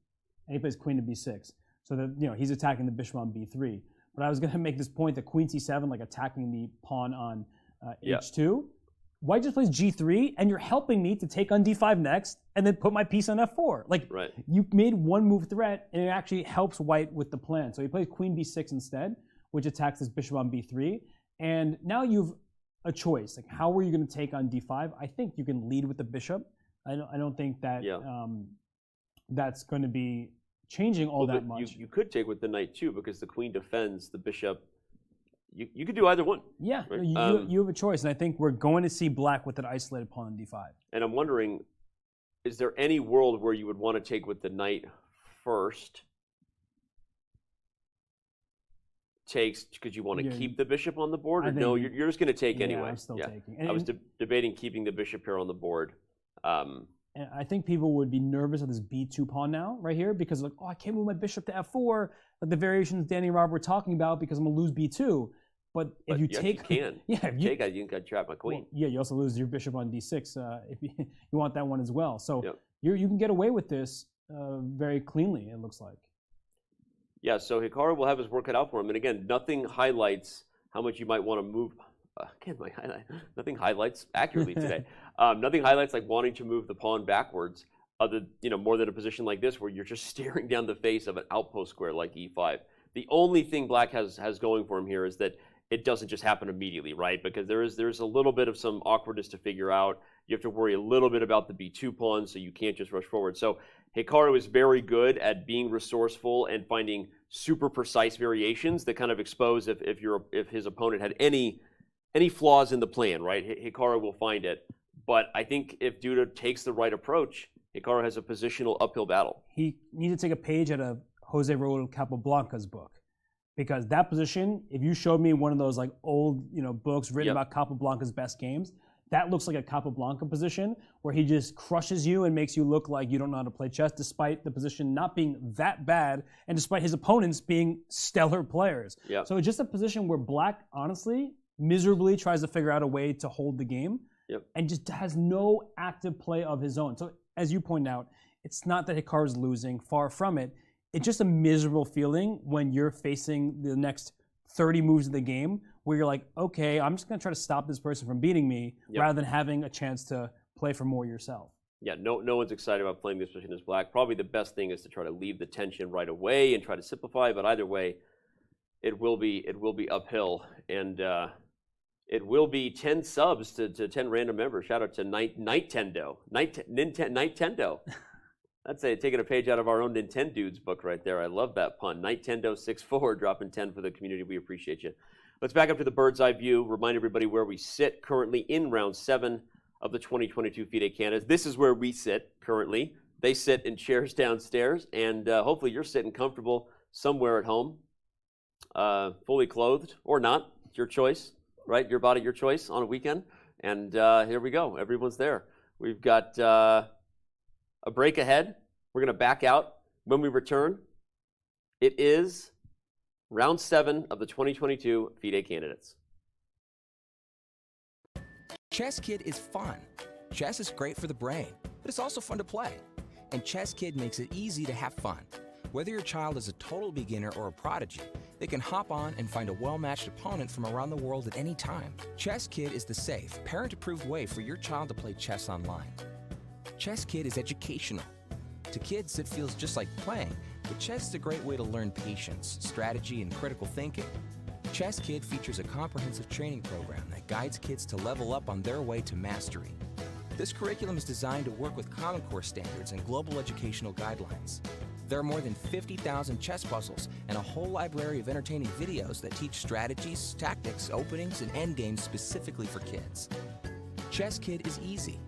he plays queen to b6. So that he's attacking the bishop on b3. But I was going to make this point that queen c7, like attacking the pawn on h2. White just plays g3, and you're helping me to take on d5 next, and then put my piece on f4. Like you made one move threat, and it actually helps White with the plan. So he plays queen b6 instead, which attacks his bishop on b3. And now you've a choice. Like, how are you going to take on d5? I think you can lead with the bishop. I don't think that that's going to be changing all that much. You could take with the knight too, because the queen defends the bishop. You could do either one. Yeah, right? you have a choice, and I think we're going to see Black with an isolated pawn on d5. And I'm wondering, is there any world where you would want to take with the knight first? Takes because you want to keep the bishop on the board, or no? You're just going to take anyway. I'm still taking. And I was debating keeping the bishop here on the board. And I think people would be nervous of this b2 pawn now, right here, because like, oh, I can't move my bishop to f4, like the variations Danny and Rob were talking about, because I'm going to lose b2. But if you take, you can. You can trap my queen. Well, you also lose your bishop on d6 if you want that one as well. So you can get away with this very cleanly, it looks like. Yeah, so Hikaru will have his work cut out for him. And again, nothing highlights how much you might want to move. Again, nothing highlights accurately today. Nothing highlights like wanting to move the pawn backwards, more than a position like this where you're just staring down the face of an outpost square like e5. The only thing Black has going for him here is that it doesn't just happen immediately, right? Because there's a little bit of some awkwardness to figure out. You have to worry a little bit about the b2 pawn, so you can't just rush forward. So Hikaru is very good at being resourceful and finding super precise variations that kind of expose if his opponent had any flaws in the plan, right? Hikaru will find it. But I think if Duda takes the right approach, Hikaru has a positional uphill battle. He needs to take a page out of Jose Raul Capablanca's book. Because that position, if you showed me one of those like old books written about Capablanca's best games, that looks like a Capablanca position where he just crushes you and makes you look like you don't know how to play chess, despite the position not being that bad and despite his opponents being stellar players. Yep. So it's just a position where Black, honestly, miserably tries to figure out a way to hold the game and just has no active play of his own. So as you point out, it's not that Hikaru's losing, far from it. It's just a miserable feeling when you're facing the next 30 moves of the game where you're like, okay, I'm just going to try to stop this person from beating me rather than having a chance to play for more yourself. Yeah, no one's excited about playing this position as Black. Probably the best thing is to try to leave the tension right away and try to simplify, but either way, it will be uphill, and it will be 10 subs to 10 random members. Shout out to Nintendo. That's taking a page out of our own Nintendude's book right there. I love that pun. Nintendo64 dropping 10 for the community. We appreciate you. Let's back up to the bird's eye view. Remind everybody where we sit currently in round 7 of the 2022 FIDE Candidates. This is where we sit currently. They sit in chairs downstairs, and hopefully you're sitting comfortable somewhere at home, fully clothed or not. It's your choice, right? Your body, your choice on a weekend. And here we go. Everyone's there. We've got a break ahead. We're going to back out. When we return, it is round 7 of the 2022 FIDE Candidates. Chess Kid is fun. Chess is great for the brain, but it's also fun to play. And Chess Kid makes it easy to have fun. Whether your child is a total beginner or a prodigy, they can hop on and find a well-matched opponent from around the world at any time. Chess Kid is the safe, parent-approved way for your child to play chess online. Chess Kid is educational. To kids, it feels just like playing, but chess is a great way to learn patience, strategy, and critical thinking. Chess Kid features a comprehensive training program that guides kids to level up on their way to mastery. This curriculum is designed to work with Common Core standards and global educational guidelines. There are more than 50,000 chess puzzles and a whole library of entertaining videos that teach strategies, tactics, openings, and endgames specifically for kids. Chess Kid is easy.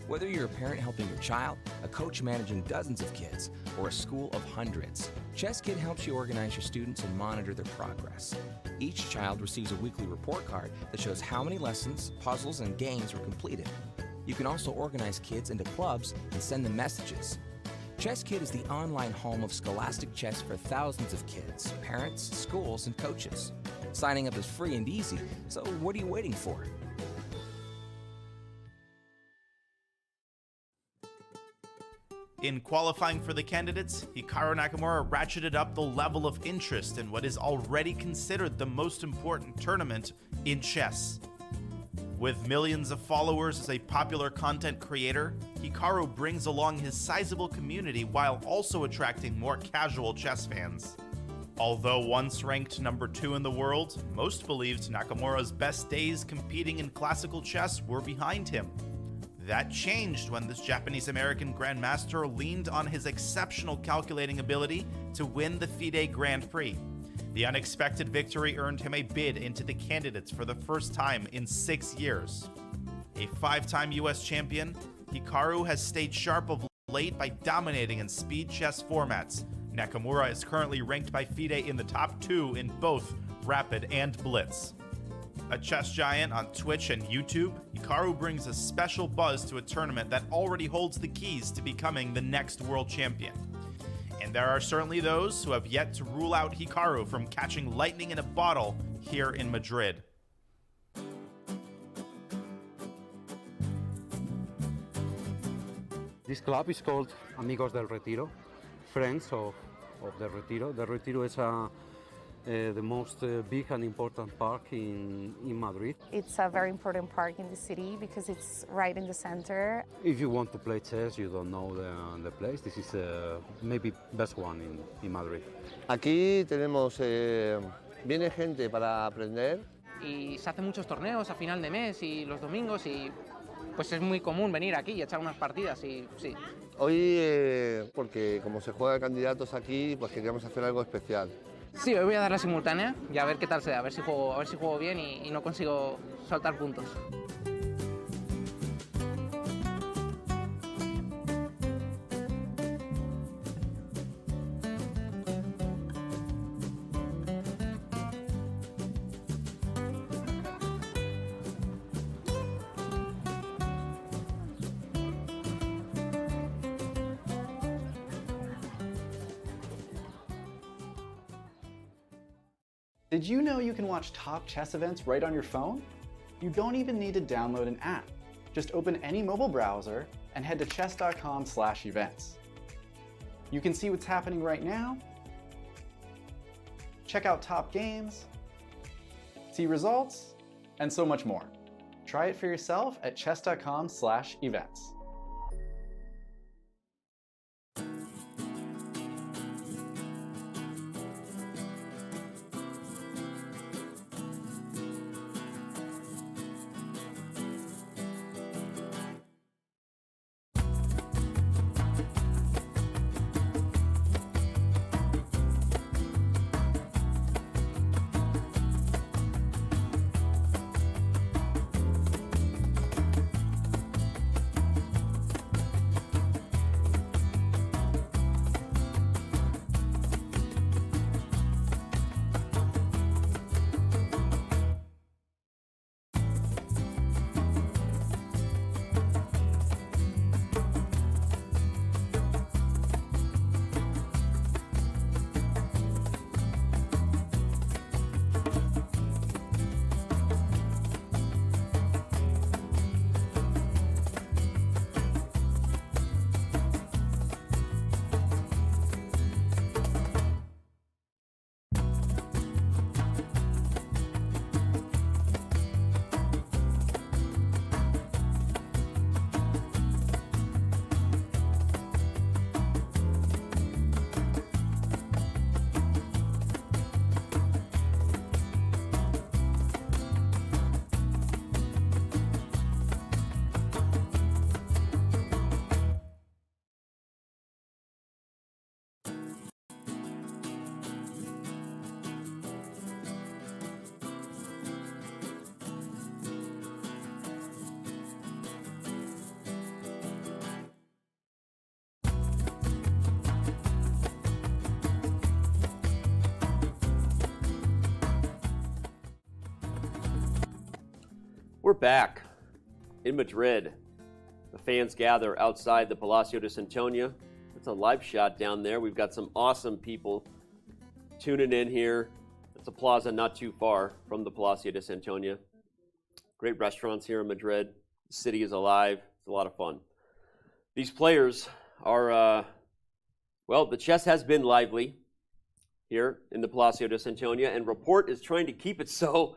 Whether you're a parent helping your child, a coach managing dozens of kids, or a school of hundreds, Chess Kid helps you organize your students and monitor their progress. Each child receives a weekly report card that shows how many lessons, puzzles, and games were completed. You can also organize kids into clubs and send them messages. Chess Kid is the online home of scholastic chess for thousands of kids, parents, schools, and coaches. Signing up is free and easy, so what are you waiting for? In qualifying for the candidates, Hikaru Nakamura ratcheted up the level of interest in what is already considered the most important tournament in chess. With millions of followers as a popular content creator, Hikaru brings along his sizable community while also attracting more casual chess fans. Although once ranked number 2 in the world, most believed Nakamura's best days competing in classical chess were behind him. That changed when this Japanese-American grandmaster leaned on his exceptional calculating ability to win the FIDE Grand Prix. The unexpected victory earned him a bid into the candidates for the first time in 6 years. A 5-time US champion, Hikaru has stayed sharp of late by dominating in speed chess formats. Nakamura is currently ranked by FIDE in the top 2 in both Rapid and Blitz. A chess giant on Twitch and YouTube, Hikaru brings a special buzz to a tournament that already holds the keys to becoming the next world champion. And there are certainly those who have yet to rule out Hikaru from catching lightning in a bottle here in Madrid. This club is called Amigos del Retiro, Friends of the Retiro. The Retiro is the most big and important park in Madrid. It's a very important park in the city because it's right in the center. If you want to play chess, you don't know the place, this is maybe best one in Madrid. Aquí tenemos, viene gente para aprender. Y se hacen muchos torneos a final de mes y los domingos y pues es muy común venir aquí y echar unas partidas y sí. Hoy, porque como se juega candidatos aquí, pues queríamos hacer algo especial. Sí, hoy voy a dar la simultánea y a ver qué tal se da, a ver si juego bien y no consigo saltar puntos. Did you know you can watch top chess events right on your phone? You don't even need to download an app. Just open any mobile browser and head to chess.com/events. You can see what's happening right now, check out top games, see results, and so much more. Try it for yourself at chess.com/events. We're back in Madrid. The fans gather outside the Palacio de Santoña. It's a live shot down there. We've got some awesome people tuning in here. It's a plaza not too far from the Palacio de Santoña. Great restaurants here in Madrid. The city is alive. It's a lot of fun. These players are, well, the chess has been lively here in the Palacio de Santoña, and Rapport is trying to keep it so,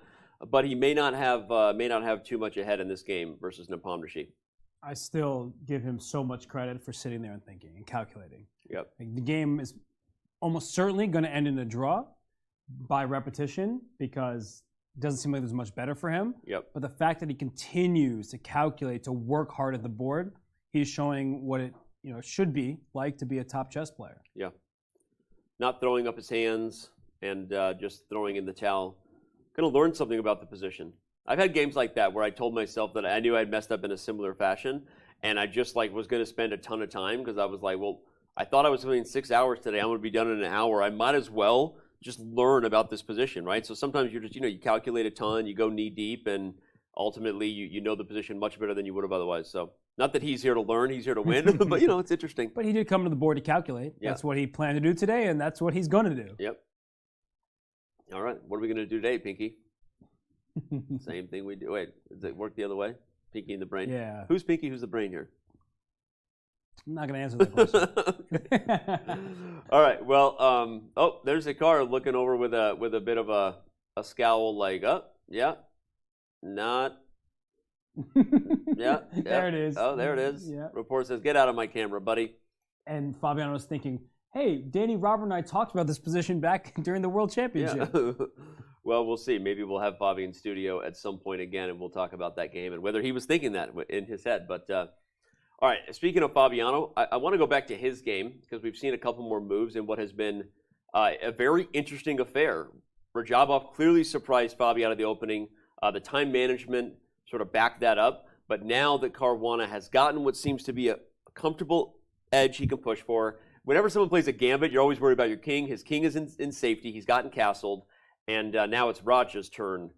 but he may not have too much ahead in this game versus Nepomniachtchi. I still give him so much credit for sitting there and thinking and calculating. Yep. Like, the game is almost certainly going to end in a draw by repetition because it doesn't seem like there's much better for him. Yep. But the fact that he continues to calculate, to work hard at the board, he's showing what it should be like to be a top chess player. Yeah. Not throwing up his hands and just throwing in the towel. Going to learn something about the position. I've had games like that where I told myself that I knew I'd messed up in a similar fashion, and I just was going to spend a ton of time because I was like, well, I thought I was spending 6 hours today. I'm going to be done in an hour. I might as well just learn about this position, right? So sometimes you're just, you calculate a ton, you go knee deep, and ultimately you know the position much better than you would have otherwise. So not that he's here to learn, he's here to win, but it's interesting. But he did come to the board to calculate. Yeah. That's what he planned to do today, and that's what he's going to do. Yep. All right, what are we going to do today, Pinky? Same thing we do. Wait, does it work the other way? Pinky and the brain? Yeah. Who's Pinky, who's the brain here? I'm not going to answer that question. All right, well, there's Hikaru looking over with a bit of a scowl like, yeah, not, yeah. There it is. Oh, there it is. Yeah. Rapport says, get out of my camera, buddy. And Fabiano was thinking, hey, Danny, Robert, and I talked about this position back during the World Championship. Yeah. Well, we'll see. Maybe we'll have Fabi in studio at some point again, and we'll talk about that game and whether he was thinking that in his head. But, all right, speaking of Fabiano, I want to go back to his game because we've seen a couple more moves in what has been a very interesting affair. Radjabov clearly surprised Fabi out of the opening. The time management sort of backed that up. But now that Caruana has gotten what seems to be a comfortable edge he can push for, whenever someone plays a gambit, you're always worried about your king. His king is in safety. He's gotten castled. And now it's Radja's turn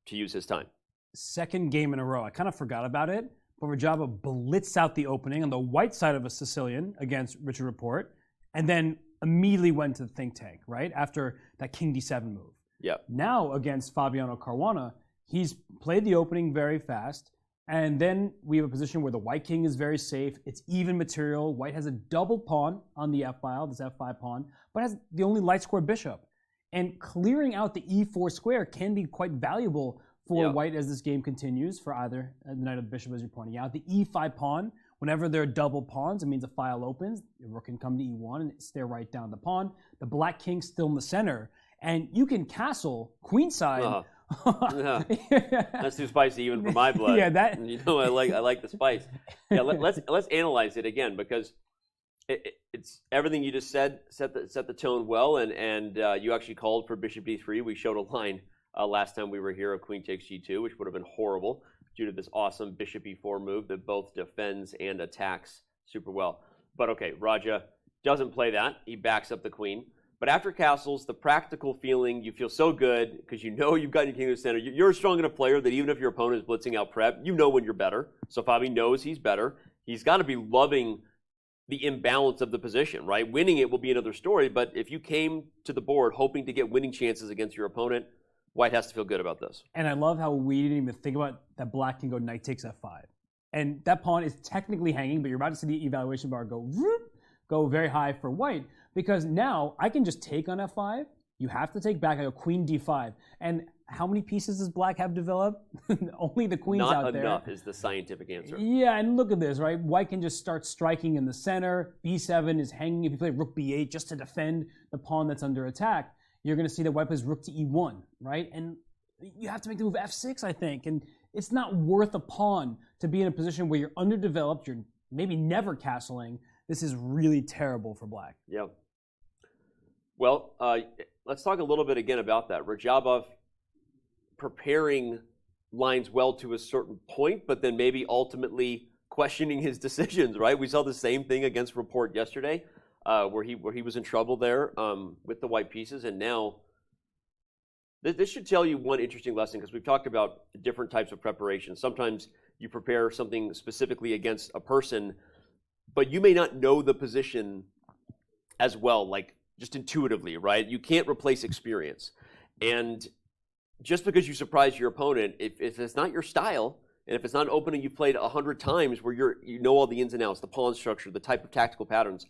to use his time. Second game in a row. I kind of forgot about it. But Radjabov blitzed out the opening on the white side of a Sicilian against Richard Rapport, and then immediately went to the think tank, right? After that king d7 move. Yep. Now against Fabiano Caruana, he's played the opening very fast, and then we have a position where the white king is very safe. It's even material. White has a double pawn on the f-file, this f5 pawn, but has the only light square bishop. And clearing out the e4 square can be quite valuable for white as this game continues, for either the knight or the bishop, as you're pointing out. The e5 pawn, whenever there are double pawns, it means the file opens. The rook can come to e1 and stare right down the pawn. The black king's still in the center, and you can castle queenside. That's too spicy even for my blood. Yeah, that. You know, I like the spice. Yeah, let's analyze it again, because it's everything you just said set the tone well, and you actually called for bishop d3. We showed a line last time we were here of queen takes g2, which would have been horrible due to this awesome bishop e4 move that both defends and attacks super well. But okay, Radja doesn't play that. He backs up the queen. But after castles, the practical feeling, you feel so good because you know you've got your king in the center. You're a strong enough player that even if your opponent is blitzing out prep, you know when you're better. So Fabi knows he's better. He's got to be loving the imbalance of the position, right? Winning it will be another story, but if you came to the board hoping to get winning chances against your opponent, white has to feel good about this. And I love how we didn't even think about that black can go knight takes f5. And that pawn is technically hanging, but you're about to see the evaluation bar go very high for white, because now I can just take on f5. You have to take back. I go queen d5. And how many pieces does black have developed? Only the queen's out there. Not enough is the scientific answer. Yeah, and look at this, right? White can just start striking in the center. b7 is hanging. If you play rook b8 just to defend the pawn that's under attack, you're going to see that white plays rook to e1, right? And you have to make the move f6, I think. And it's not worth a pawn to be in a position where you're underdeveloped, you're maybe never castling. This is really terrible for black. Yeah. Well, let's talk a little bit again about that. Radjabov preparing lines well to a certain point, but then maybe ultimately questioning his decisions, right? We saw the same thing against Rapport yesterday, where he was in trouble there with the white pieces, and now this should tell you one interesting lesson, because we've talked about different types of preparation. Sometimes you prepare something specifically against a person, but you may not know the position as well, like just intuitively, right? You can't replace experience. And just because you surprise your opponent, if it's not your style, and if it's not an opening you've played 100 times where you know all the ins and outs, the pawn structure, the type of tactical patterns,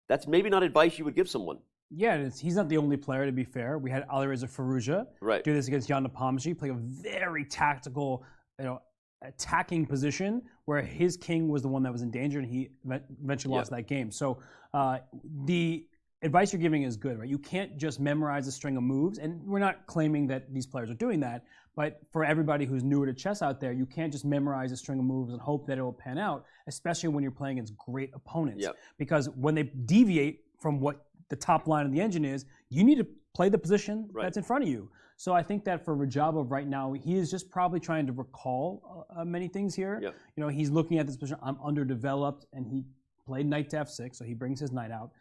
that's maybe not advice you would give someone. Yeah, and he's not the only player, to be fair. We had Alireza Firouzja do this against Jan Nepomniachtchi, play a very tactical, attacking position where his king was the one that was in danger, and he eventually lost that game. So the advice you're giving is good, right? You can't just memorize a string of moves, and we're not claiming that these players are doing that, but for everybody who's newer to chess out there, you can't just memorize a string of moves and hope that it will pan out, especially when you're playing against great opponents. Because when they deviate from what the top line of the engine is, you need to play the position that's in front of you. So I think that for Radjabov right now, he is just probably trying to recall many things here. You know, he's looking at this position, I'm underdeveloped, and he played knight to f6, so he brings his knight out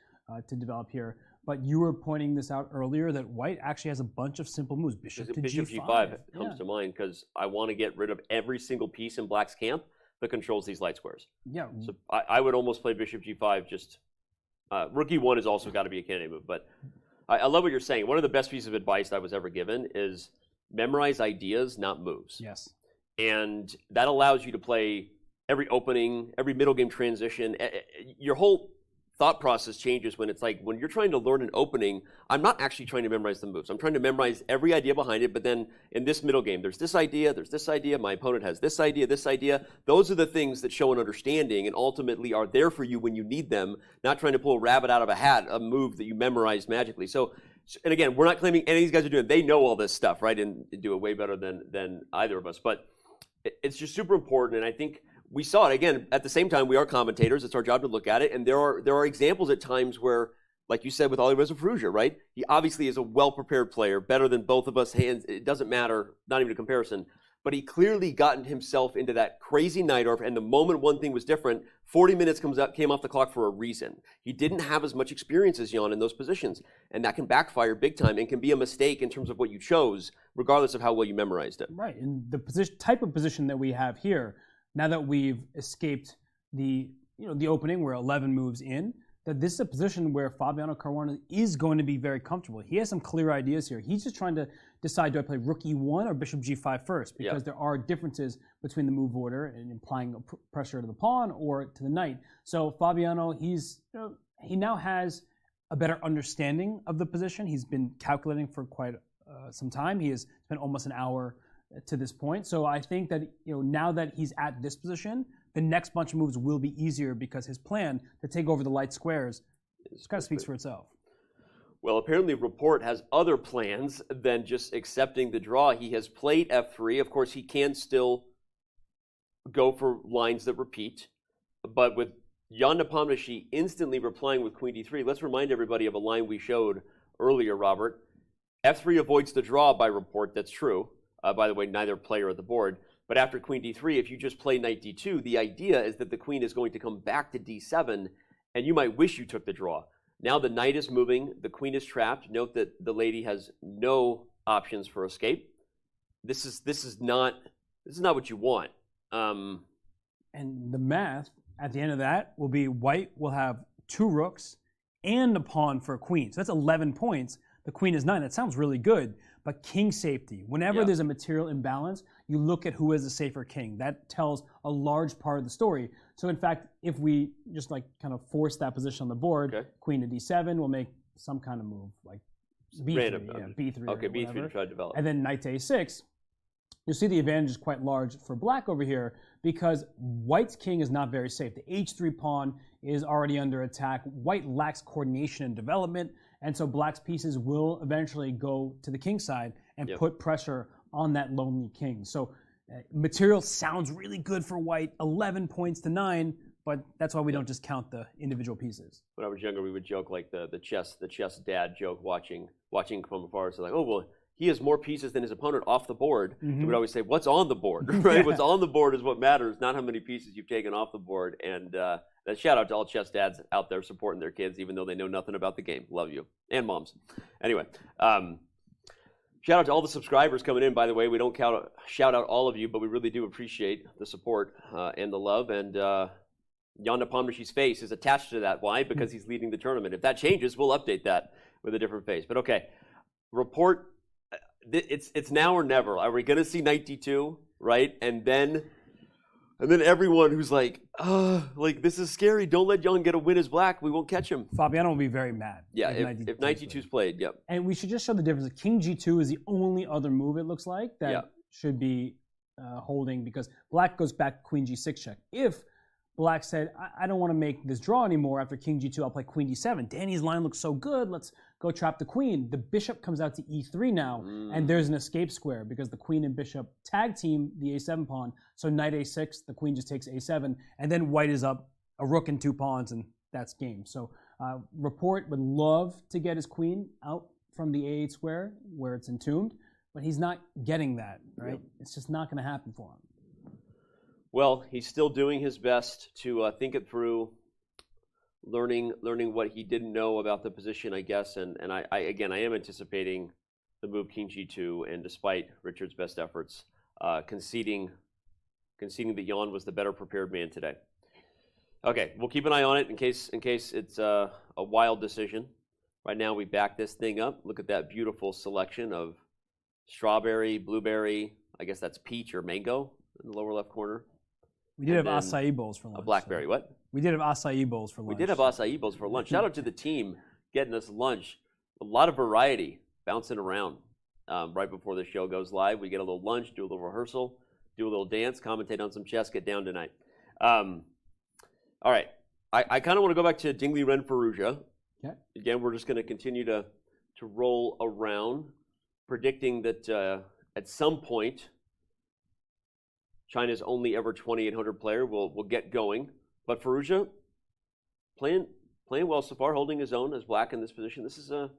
to develop here. But you were pointing this out earlier that white actually has a bunch of simple moves. Bishop to g5 comes to mind, because I want to get rid of every single piece in black's camp that controls these light squares. Yeah. So I would almost play bishop g5 just... rook e1 has also got to be a candidate move, but I love what you're saying. One of the best pieces of advice I was ever given is memorize ideas, not moves. Yes. And that allows you to play every opening, every middle game transition. Your whole thought process changes when it's like, when you're trying to learn an opening, I'm not actually trying to memorize the moves. I'm trying to memorize every idea behind it, but then in this middle game, there's this idea, my opponent has this idea. Those are the things that show an understanding and ultimately are there for you when you need them, not trying to pull a rabbit out of a hat, a move that you memorized magically. So, and again, we're not claiming any of these guys are doing it. They know all this stuff, right, and do it way better than either of us. But it's just super important, and I think we saw it again. At the same time, we are commentators. It's our job to look at it, and there are examples at times where, like you said with Alireza Firouzja, right? He obviously is a well-prepared player, better than both of us. Hands, it doesn't matter, not even a comparison. But he clearly gotten himself into that crazy night off, and the moment one thing was different, 40 minutes came off the clock for a reason. He didn't have as much experience as Jan in those positions, and that can backfire big time and can be a mistake in terms of what you chose, regardless of how well you memorized it. Right, and the type of position that we have here, now that we've escaped the opening, we're 11 moves in. that this is a position where Fabiano Caruana is going to be very comfortable. He has some clear ideas here. He's just trying to decide, do I play rook e1 or bishop g5 first? Because there are differences between the move order and implying pressure to the pawn or to the knight. So Fabiano, he now has a better understanding of the position. He's been calculating for quite some time. He has spent almost an hour to this point. So I think that now that he's at this position, the next bunch of moves will be easier because his plan to take over the light squares kind of speaks for itself. Well, apparently Rapport has other plans than just accepting the draw. He has played f3. Of course, he can still go for lines that repeat. But with Jan Nepomniachtchi instantly replying with queen d3, let's remind everybody of a line we showed earlier, Robert. f3 avoids the draw by Rapport. That's true. By the way, neither player at the board. But after queen d3, if you just play knight d2, the idea is that the queen is going to come back to d7, and you might wish you took the draw. Now the knight is moving, the queen is trapped. Note that the lady has no options for escape. This is not what you want. And the math at the end of that will be white will have 2 rooks and a pawn for a queen. So that's 11 points. The queen is 9. That sounds really good. But king safety, whenever there's a material imbalance, you look at who has a safer king. That tells a large part of the story. So in fact, if we just kind of force that position on the board, queen to d7, we'll make some kind of move, like b3, Random. b3 Okay, b3 whatever. to try to develop. And then knight to a6. You'll see the advantage is quite large for black over here because white's king is not very safe. The h3 pawn is already under attack. White lacks coordination and development, and so black's pieces will eventually go to the king side and put pressure on that lonely king. So material sounds really good for white, 11 points to 9, but that's why we don't just count the individual pieces. When I was younger, we would joke like the chess dad joke watching from afar. So like, oh, well, he has more pieces than his opponent off the board. We would always say, what's on the board, right? What's on the board is what matters, not how many pieces you've taken off the board. And shout out to all chess dads out there supporting their kids, even though they know nothing about the game. Love you. And moms. Anyway, shout out to all the subscribers coming in, by the way. We don't shout out all of you, but we really do appreciate the support and the love. And Jan Nepomniachtchi's face is attached to that. Why? Because he's leading the tournament. If that changes, we'll update that with a different face. But okay, Rapport. It's now or never. Are we going to see knight d2, right? And then everyone who's like this is scary. Don't let Jan get a win as black. We won't catch him. Fabiano will be very mad. Yeah, if knight d2 is played, yep. And we should just show the difference. King g2 is the only other move, it looks like, that should be holding because black goes back queen g6 check. If black said, I don't want to make this draw anymore after king g2, I'll play queen d7. Danny's line looks so good, let's go trap the queen. The bishop comes out to e3 now, and there's an escape square because the queen and bishop tag team the a7 pawn. So knight a6, the queen just takes a7, and then white is up a rook and 2 pawns, and that's game. So Rapport would love to get his queen out from the a8 square where it's entombed, but he's not getting that, right? It's just not going to happen for him. Well, he's still doing his best to think it through, learning what he didn't know about the position, I guess. And I am anticipating the move king g2, and despite Richard's best efforts, conceding that Jan was the better prepared man today. Okay, we'll keep an eye on it in case it's a wild decision. Right now, we back this thing up. Look at that beautiful selection of strawberry, blueberry. I guess that's peach or mango in the lower left corner. We did have acai bowls for lunch. A blackberry, what? We did have acai bowls for lunch. We did have acai bowls for lunch. Shout out to the team getting us lunch. A lot of variety bouncing around. Right before the show goes live, we get a little lunch, do a little rehearsal, do a little dance, commentate on some chess, get down tonight. All right. I kind of want to go back to Liren Firouzja. Okay. Again, we're just going to continue to roll around, predicting that at some point, China's only ever 2,800 player will get going. But Firouzja playing well so far, holding his own as black in this position. This is going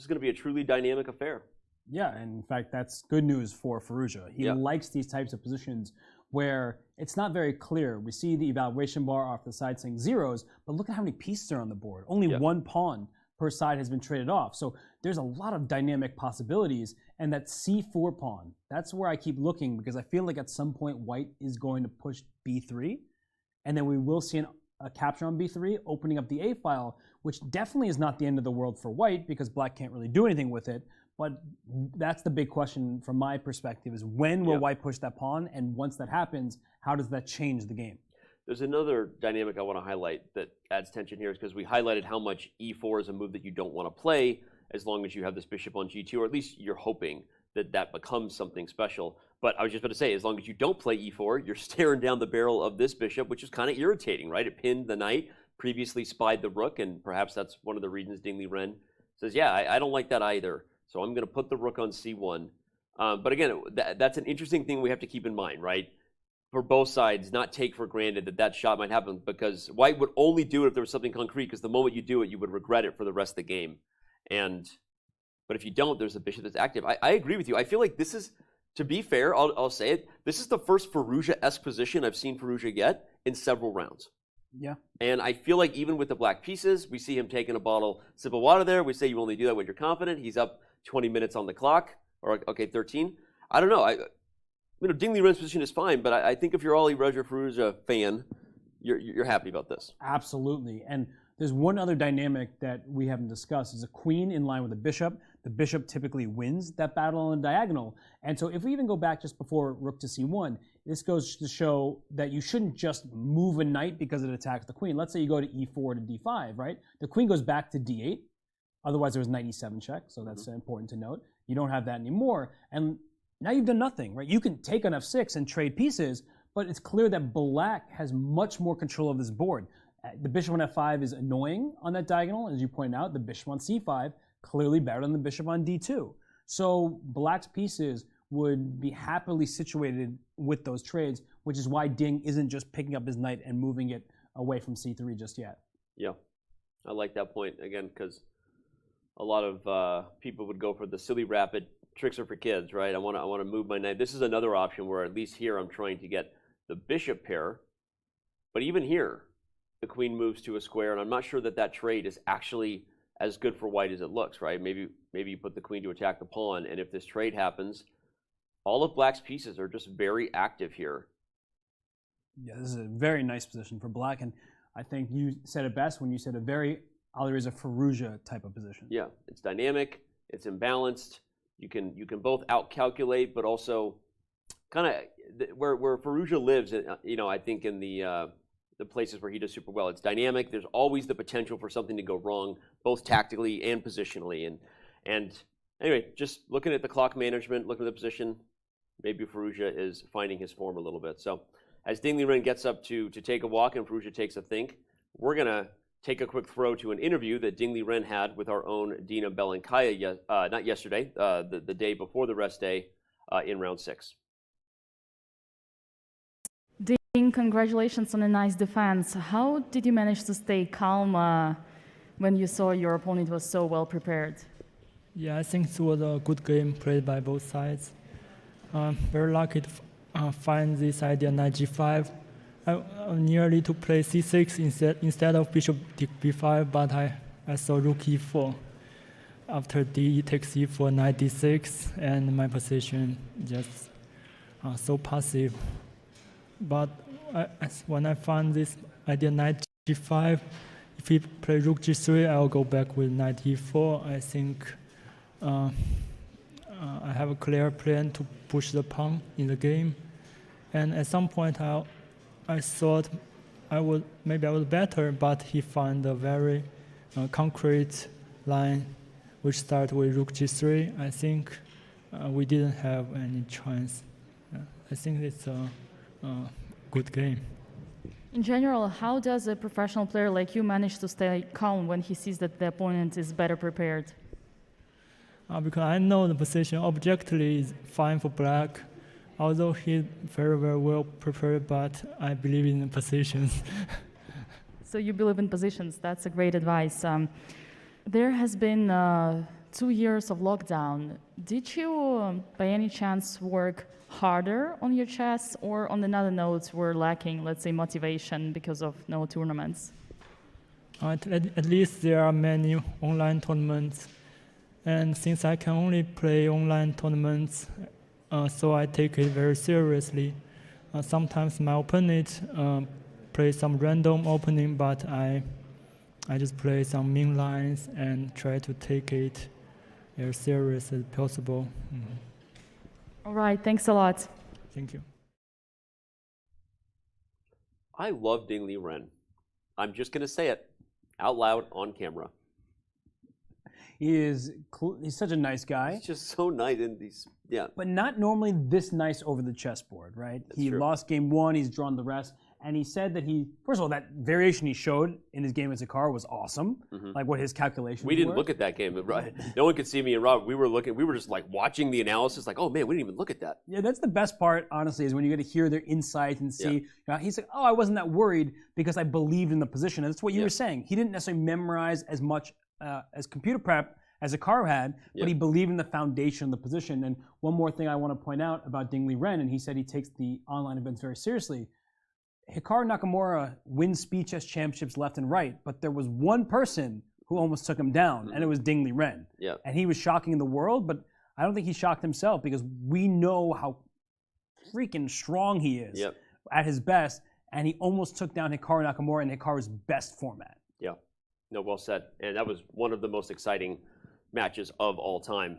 to be a truly dynamic affair. Yeah, and in fact, that's good news for Firouzja. He likes these types of positions where it's not very clear. We see the evaluation bar off the side saying zeros, but look at how many pieces are on the board. Only one pawn per side has been traded off. So there's a lot of dynamic possibilities, and that c4 pawn, that's where I keep looking because I feel like at some point white is going to push b3, and then we will see an a capture on b3, opening up the a file, which definitely is not the end of the world for white because black can't really do anything with it. But that's the big question from my perspective is when will white push that pawn? And once that happens, how does that change the game? There's another dynamic I want to highlight that adds tension here is because we highlighted how much e4 is a move that you don't want to play as long as you have this bishop on g2, or at least you're hoping that that becomes something special. But I was just about to say, as long as you don't play e4, you're staring down the barrel of this bishop, which is kind of irritating, right? It pinned the knight, previously spied the rook, and perhaps that's one of the reasons Ding Liren says, yeah, I don't like that either. So I'm going to put the rook on c1. But again, that's an interesting thing we have to keep in mind, right? For both sides, not take for granted that that shot might happen, because white would only do it if there was something concrete, because the moment you do it, you would regret it for the rest of the game. But if you don't, there's a bishop that's active. I agree with you. I feel like this is, to be fair, I'll say it, this is the first Firouzja-esque position I've seen Firouzja get in several rounds. Yeah. And I feel like even with the black pieces, we see him taking a bottle, sip of water there. We say you only do that when you're confident. He's up 20 minutes on the clock, or okay, 13. I don't know. Ding Liren's position is fine, but I think if you're Alireza Firouzja fan, you're happy about this. Absolutely. And there's one other dynamic that we haven't discussed is a queen in line with a bishop. The bishop typically wins that battle on the diagonal. And so if we even go back just before rook to c1, this goes to show that you shouldn't just move a knight because it attacks the queen. Let's say you go to e4 to d5, right? The queen goes back to d8. Otherwise, there was knight e7 check, so that's important to note. You don't have that anymore. And now you've done nothing, right? You can take on f6 and trade pieces, but it's clear that black has much more control of this board. The bishop on f5 is annoying on that diagonal, as you point out. The bishop on c5, clearly better than the bishop on d2. So black's pieces would be happily situated with those trades, which is why Ding isn't just picking up his knight and moving it away from c3 just yet. Yeah, I like that point, again, because a lot of people would go for the silly rapid tricks are for kids, right? I want to move my knight. This is another option where at least here I'm trying to get the bishop pair, but even here, the queen moves to a square, and I'm not sure that that trade is actually as good for white as it looks, right? Maybe you put the queen to attack the pawn, and if this trade happens, all of black's pieces are just very active here. Yeah, this is a very nice position for black, and I think you said it best when you said a very Alireza Firouzja type of position. Yeah, it's dynamic, it's imbalanced. You can both outcalculate, but also kind of where Firouzja lives. I think in the places where he does super well, it's dynamic. There's always the potential for something to go wrong, both tactically and positionally. And anyway, just looking at the clock management, looking at the position, maybe Firouzja is finding his form a little bit. So as Ding Liren gets up to take a walk and Firouzja takes a think, we're gonna take a quick throw to an interview that Ding Liren had with our own Dina Belenkaya, not yesterday, the day before the rest day in round 6. Ding, congratulations on a nice defense. How did you manage to stay calm when you saw your opponent was so well prepared? Yeah, I think it was a good game played by both sides. Very lucky to find this idea knight g5. I nearly to play c6 instead of bishop b5, but I saw rook e4. After d takes e4, knight d6, and my position just so passive. But when I found this idea knight g5, if he play rook g3, I'll go back with knight e4. I think I have a clear plan to push the pawn in the game. And at some point, I thought I was better, but he found a very concrete line which started with rook g3. I think we didn't have any chance. I think it's a good game. In general, how does a professional player like you manage to stay calm when he sees that the opponent is better prepared? Because I know the position objectively is fine for black, although he's very, very well prepared, but I believe in the positions. So you believe in positions. That's a great advice. There has been 2 years of lockdown. Did you, by any chance, work harder on your chess, or on another notes were lacking, let's say, motivation because of no tournaments? At least there are many online tournaments. And since I can only play online tournaments, so I take it very seriously. Sometimes my opponent play some random opening, but I just play some main lines and try to take it as serious as possible. All right, thanks a lot. Thank you. I love Ding Liren. I'm just going to say it out loud on camera. He's such a nice guy. He's just so nice in these, yeah. But not normally this nice over the chessboard, right? He lost game one, he's drawn the rest, and he said that first of all, that variation he showed in his game as Hikaru was awesome, like what his calculations were. We didn't look at that game. No one could see me and Rob. We were just like watching the analysis, like, oh man, we didn't even look at that. Yeah, that's the best part, honestly, is when you get to hear their insight and see. He's like, oh, I wasn't that worried because I believed in the position. And that's what you were saying. He didn't necessarily memorize as much as computer prep as Hikaru had, but he believed in the foundation of the position. And one more thing I want to point out about Ding Liren, and he said he takes the online events very seriously. Hikaru Nakamura wins speed chess championships left and right, but there was one person who almost took him down, and it was Ding Liren. Yeah. And he was shocking the world, but I don't think he shocked himself because we know how freaking strong he is at his best, and he almost took down Hikaru Nakamura in Hikaru's best format. Yeah. No, well said. And that was one of the most exciting matches of all time.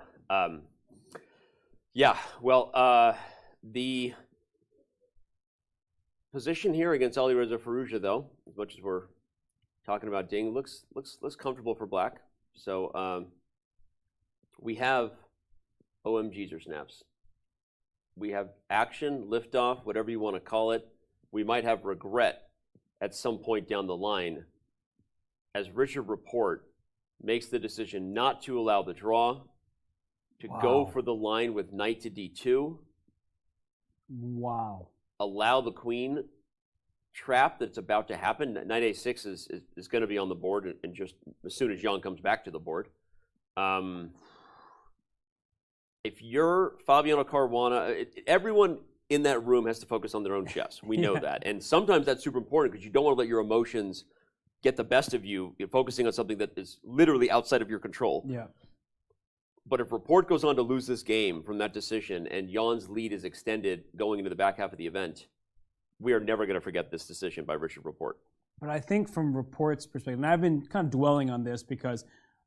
The position here against Alireza Firouzja, though, as much as we're talking about Ding, looks comfortable for black. So we have OMGs or snaps. We have action, liftoff, whatever you want to call it. We might have regret at some point down the line as Richard Rapport makes the decision not to allow the draw, to go for the line with knight to d2. Wow. Allow the queen trap that's about to happen. Knight a6 is going to be on the board, and just as soon as Jan comes back to the board. If you're Fabiano Caruana, everyone in that room has to focus on their own chess. We know that. And sometimes that's super important because you don't want to let your emotions get the best of you. You're focusing on something that is literally outside of your control. Yeah. But if Rapport goes on to lose this game from that decision and Jan's lead is extended going into the back half of the event, we are never going to forget this decision by Richard Rapport. But I think from Rapport's perspective, and I've been kind of dwelling on this because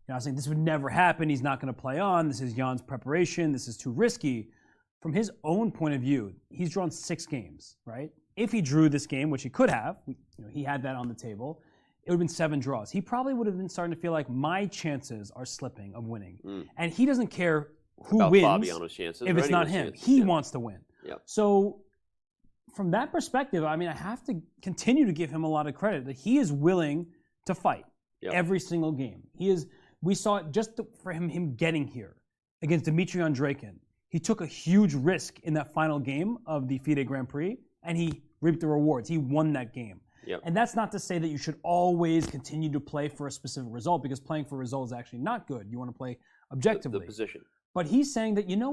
I was saying this would never happen. He's not going to play on. This is Jan's preparation. This is too risky. From his own point of view, he's drawn 6 games, right? If he drew this game, which he could have, he had that on the table, it would have been 7 draws. He probably would have been starting to feel like my chances are slipping of winning. And he doesn't care who about wins Fabiano's chances, if it's not him. chances. He wants to win. Yep. So from that perspective, I mean, I have to continue to give him a lot of credit that he is willing to fight every single game. We saw it just for him getting here against Dmitry Andreikin. He took a huge risk in that final game of the FIDE Grand Prix, and he reaped the rewards. He won that game. Yep. And that's not to say that you should always continue to play for a specific result, because playing for a result is actually not good. You want to play objectively. The position. But he's saying that, you know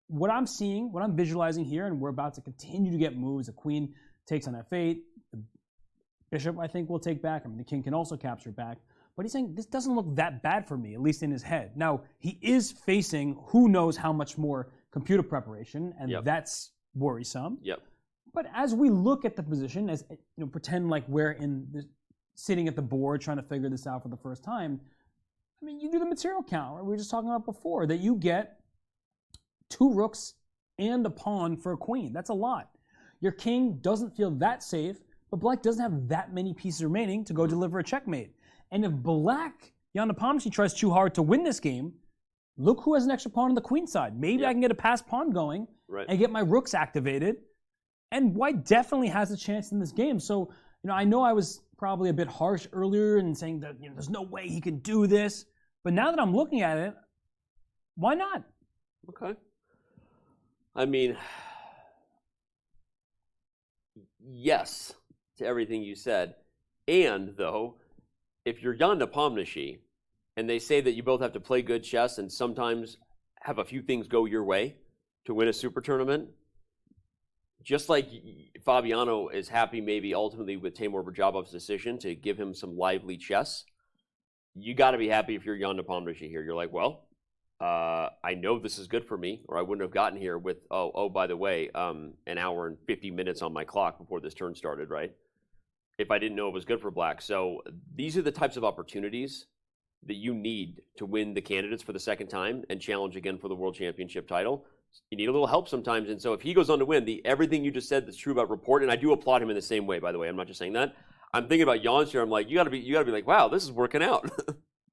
what I'm seeing, what I'm visualizing here, and we're about to continue to get moves. The queen takes on f8. The bishop, I think, will take back. I mean, the king can also capture back. But he's saying this doesn't look that bad for me, at least in his head. Now, he is facing who knows how much more computer preparation, and that's worrisome. Yep. But as we look at the position, as pretend like we're sitting at the board trying to figure this out for the first time, I mean, you do the material count, right? We were just talking about before, that you get 2 rooks and a pawn for a queen. That's a lot. Your king doesn't feel that safe, but black doesn't have that many pieces remaining to go deliver a checkmate. And if black, Jan Nepomniachtchi, tries too hard to win this game, look who has an extra pawn on the queen side. Maybe I can get a passed pawn going and get my rooks activated. And white definitely has a chance in this game. So, I know I was probably a bit harsh earlier in saying that there's no way he can do this. But now that I'm looking at it, why not? Okay. I mean, yes to everything you said. And, though, if you're Jan Nepomniachtchi and they say that you both have to play good chess and sometimes have a few things go your way to win a super tournament, just like Fabiano is happy maybe ultimately with Timur Radjabov's decision to give him some lively chess, you got to be happy if you're Jan Nepomniachtchi here. You're like, well, I know this is good for me, or I wouldn't have gotten here with, by the way, an hour and 50 minutes on my clock before this turn started, right? if I didn't know it was good for black. So these are the types of opportunities that you need to win the candidates for the second time and challenge again for the world championship title. You need a little help sometimes. And so if he goes on to win, everything you just said that's true about Rapport, and I do applaud him in the same way, by the way. I'm not just saying that. I'm thinking about Jan's here. I'm like, you gotta be like, wow, this is working out.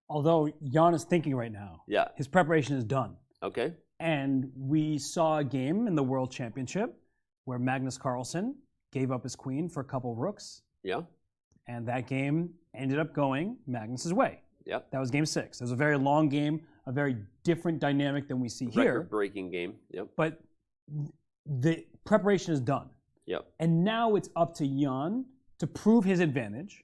Although Jan is thinking right now. Yeah. His preparation is done. Okay. And we saw a game in the World Championship where Magnus Carlsen gave up his queen for a couple rooks. Yeah. And that game ended up going Magnus's way. Yeah. That was game 6. It was a very long game, a very different dynamic than we see here. Record-breaking game. Yep. But the preparation is done. Yep. And now it's up to Jan to prove his advantage.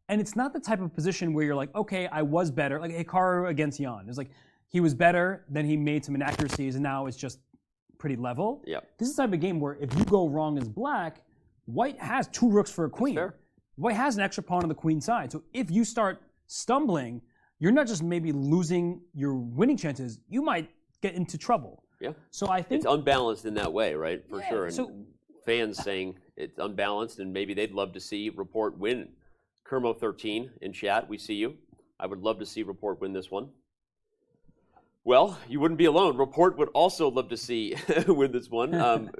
And it's not the type of position where you're like, okay, I was better. Like Hikaru against Jan. It's like he was better, then he made some inaccuracies, and now it's just pretty level. Yep. This is the type of game where if you go wrong as black, white has 2 rooks for a queen. That's fair. White has an extra pawn on the queen side. So if you start stumbling, you're not just maybe losing your winning chances, you might get into trouble. Yeah. So I think it's unbalanced in that way, right? For Yeah, sure. And so- fans saying it's unbalanced, and maybe they'd love to see Rapport win. Kermo13 in chat, we see you. I would love to see Rapport win this one. Well, you wouldn't be alone. Rapport would also love to see win this one.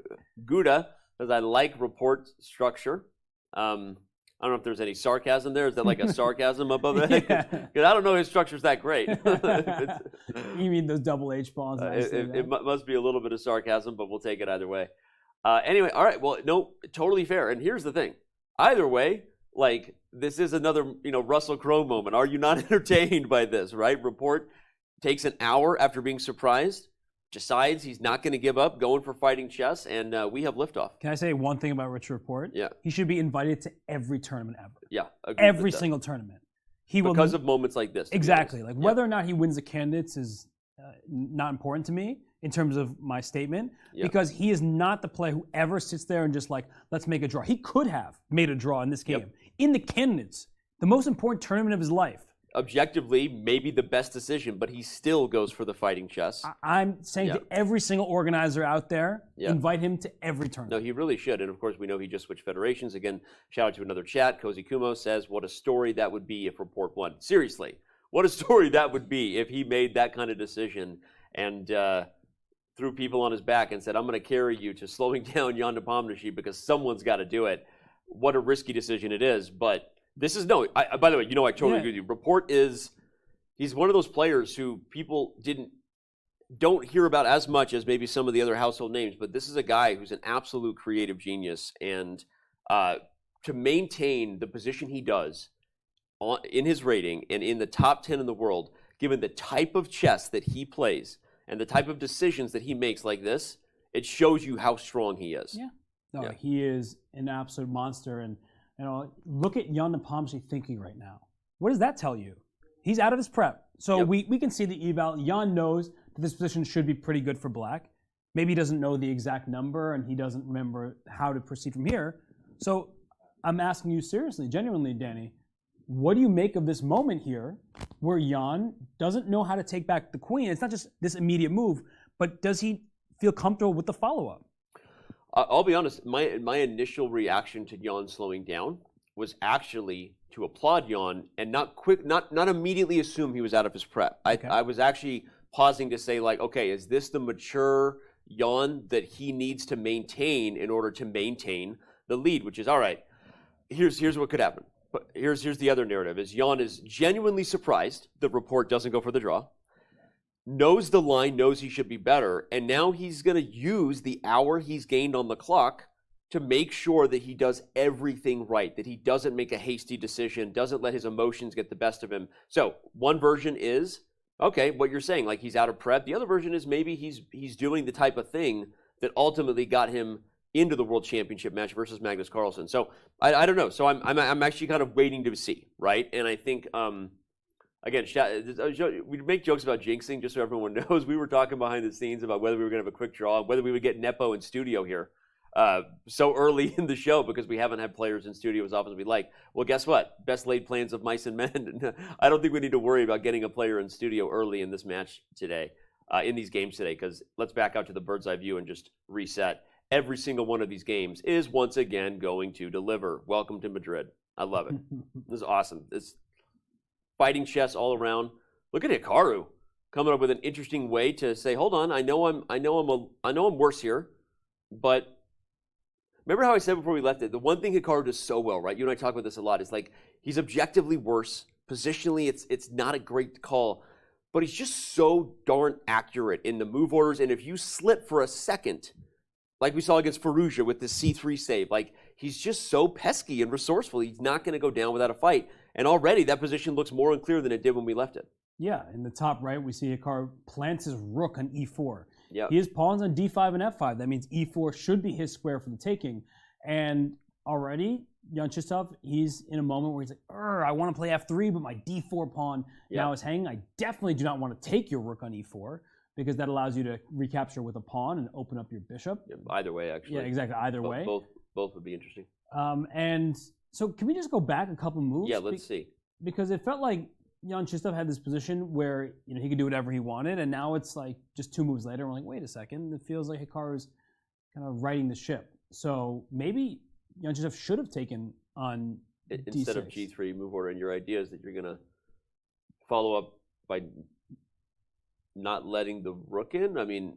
Gouda, as I like Rapport's structure. I don't know if there's any sarcasm there. Is that like a sarcasm above it? Yeah. Because I don't know his structure's that great. You mean those double H pawns? It must be a little bit of sarcasm, but we'll take it either way. Anyway, all right. Well, no, totally fair. And here's the thing. Either way, like, this is another, Russell Crowe moment. Are you not entertained by this, right? Rapport takes an hour after being surprised, decides he's not going to give up, going for fighting chess, and we have liftoff. Can I say one thing about Rich Rapport? Yeah. He should be invited to every tournament ever. Yeah. Agreed with Every that. single tournament. Because of moments like this. to be Exactly. honest. Like whether or not he wins the candidates is not important to me in terms of my statement, Yeah. because he is not the player who ever sits there and just like, let's make a draw. He could have made a draw in this game. Yep. In the candidates, the most important tournament of his life. Objectively, maybe the best decision, but he still goes for the fighting chess. I'm saying to every single organizer out there, Yeah. invite him to every tournament. No, he really should. And of course, we know he just switched federations. Again, shout out to another chat. Cozy Kumo says, what a story that would be if Rapport won. Seriously, what a story that would be if he made that kind of decision and threw people on his back and said, I'm going to carry you to slowing down Jan Nepomniachtchi because someone's got to do it. What a risky decision it is. But this is, by the way, I totally agree with you. Rapport he's one of those players who people don't hear about as much as maybe some of the other household names, but this is a guy who's an absolute creative genius. And to maintain the position he does in his rating and in the top 10 in the world, given the type of chess that he plays and the type of decisions that he makes like this, it shows you how strong he is. Yeah. No, he is an absolute monster. And look at Jan Nepomniachtchi thinking right now. What does that tell you? He's out of his prep. So we can see the eval. Jan knows that this position should be pretty good for black. Maybe he doesn't know the exact number and he doesn't remember how to proceed from here. So I'm asking you seriously, genuinely, Danny, what do you make of this moment here where Jan doesn't know how to take back the queen? It's not just this immediate move, but does he feel comfortable with the follow-up? I'll be honest, my initial reaction to Jan slowing down was actually to applaud Jan and not immediately assume he was out of his prep. I was actually pausing to say, like, okay, is this the mature Jan that he needs to maintain in order to maintain the lead? Which is, all right, here's what could happen. But here's the other narrative, is Jan is genuinely surprised the Rapport doesn't go for the draw, knows the line, knows he should be better, and now he's going to use the hour he's gained on the clock to make sure that he does everything right, that he doesn't make a hasty decision, doesn't let his emotions get the best of him. So one version is, okay, what you're saying, like he's out of prep. The other version is maybe he's doing the type of thing that ultimately got him into the World Championship match versus Magnus Carlsen. So I don't know. So I'm actually kind of waiting to see, right? And I think again, we make jokes about jinxing, just so everyone knows. We were talking behind the scenes about whether we were going to have a quick draw, whether we would get Nepo in studio here so early in the show, because we haven't had players in studio as often as we'd like. Well, guess what? Best laid plans of mice and men. I don't think we need to worry about getting a player in studio early in this match today, in these games today, because let's back out to the bird's eye view and just reset. Every single one of these games is once again going to deliver. Welcome to Madrid. I love it. This is awesome. It's fighting chess all around. Look at Hikaru coming up with an interesting way to say, hold on, I know I'm worse here, but remember how I said before we left it, the one thing Hikaru does so well, right? You and I talk about this a lot, is like he's objectively worse. Positionally, it's not a great call, but he's just so darn accurate in the move orders. And if you slip for a second, like we saw against Firouzja with the C3 save, like he's just so pesky and resourceful. He's not going to go down without a fight. And already that position looks more unclear than it did when we left it. Yeah, in the top right, we see Hikaru plants his rook on e4. Yeah. He has pawns on d5 and f5. That means e4 should be his square for the taking. And already, Jan-Krzysztof, he's in a moment where he's like, I want to play f3, but my d4 pawn now is hanging. I definitely do not want to take your rook on e4, because that allows you to recapture with a pawn and open up your bishop. Yeah, either way, actually. Yeah, exactly, either way. Both would be interesting. And so can we just go back a couple moves? Yeah, let's see. Because it felt like Jan-Krzysztof had this position where he could do whatever he wanted, and now it's like just 2 moves later, we're like, wait a second, it feels like Hikaru's kind of righting the ship. So maybe Jan-Krzysztof should have taken on instead D6. of G3 move order, and your idea is that you're going to follow up by not letting the rook in. I mean,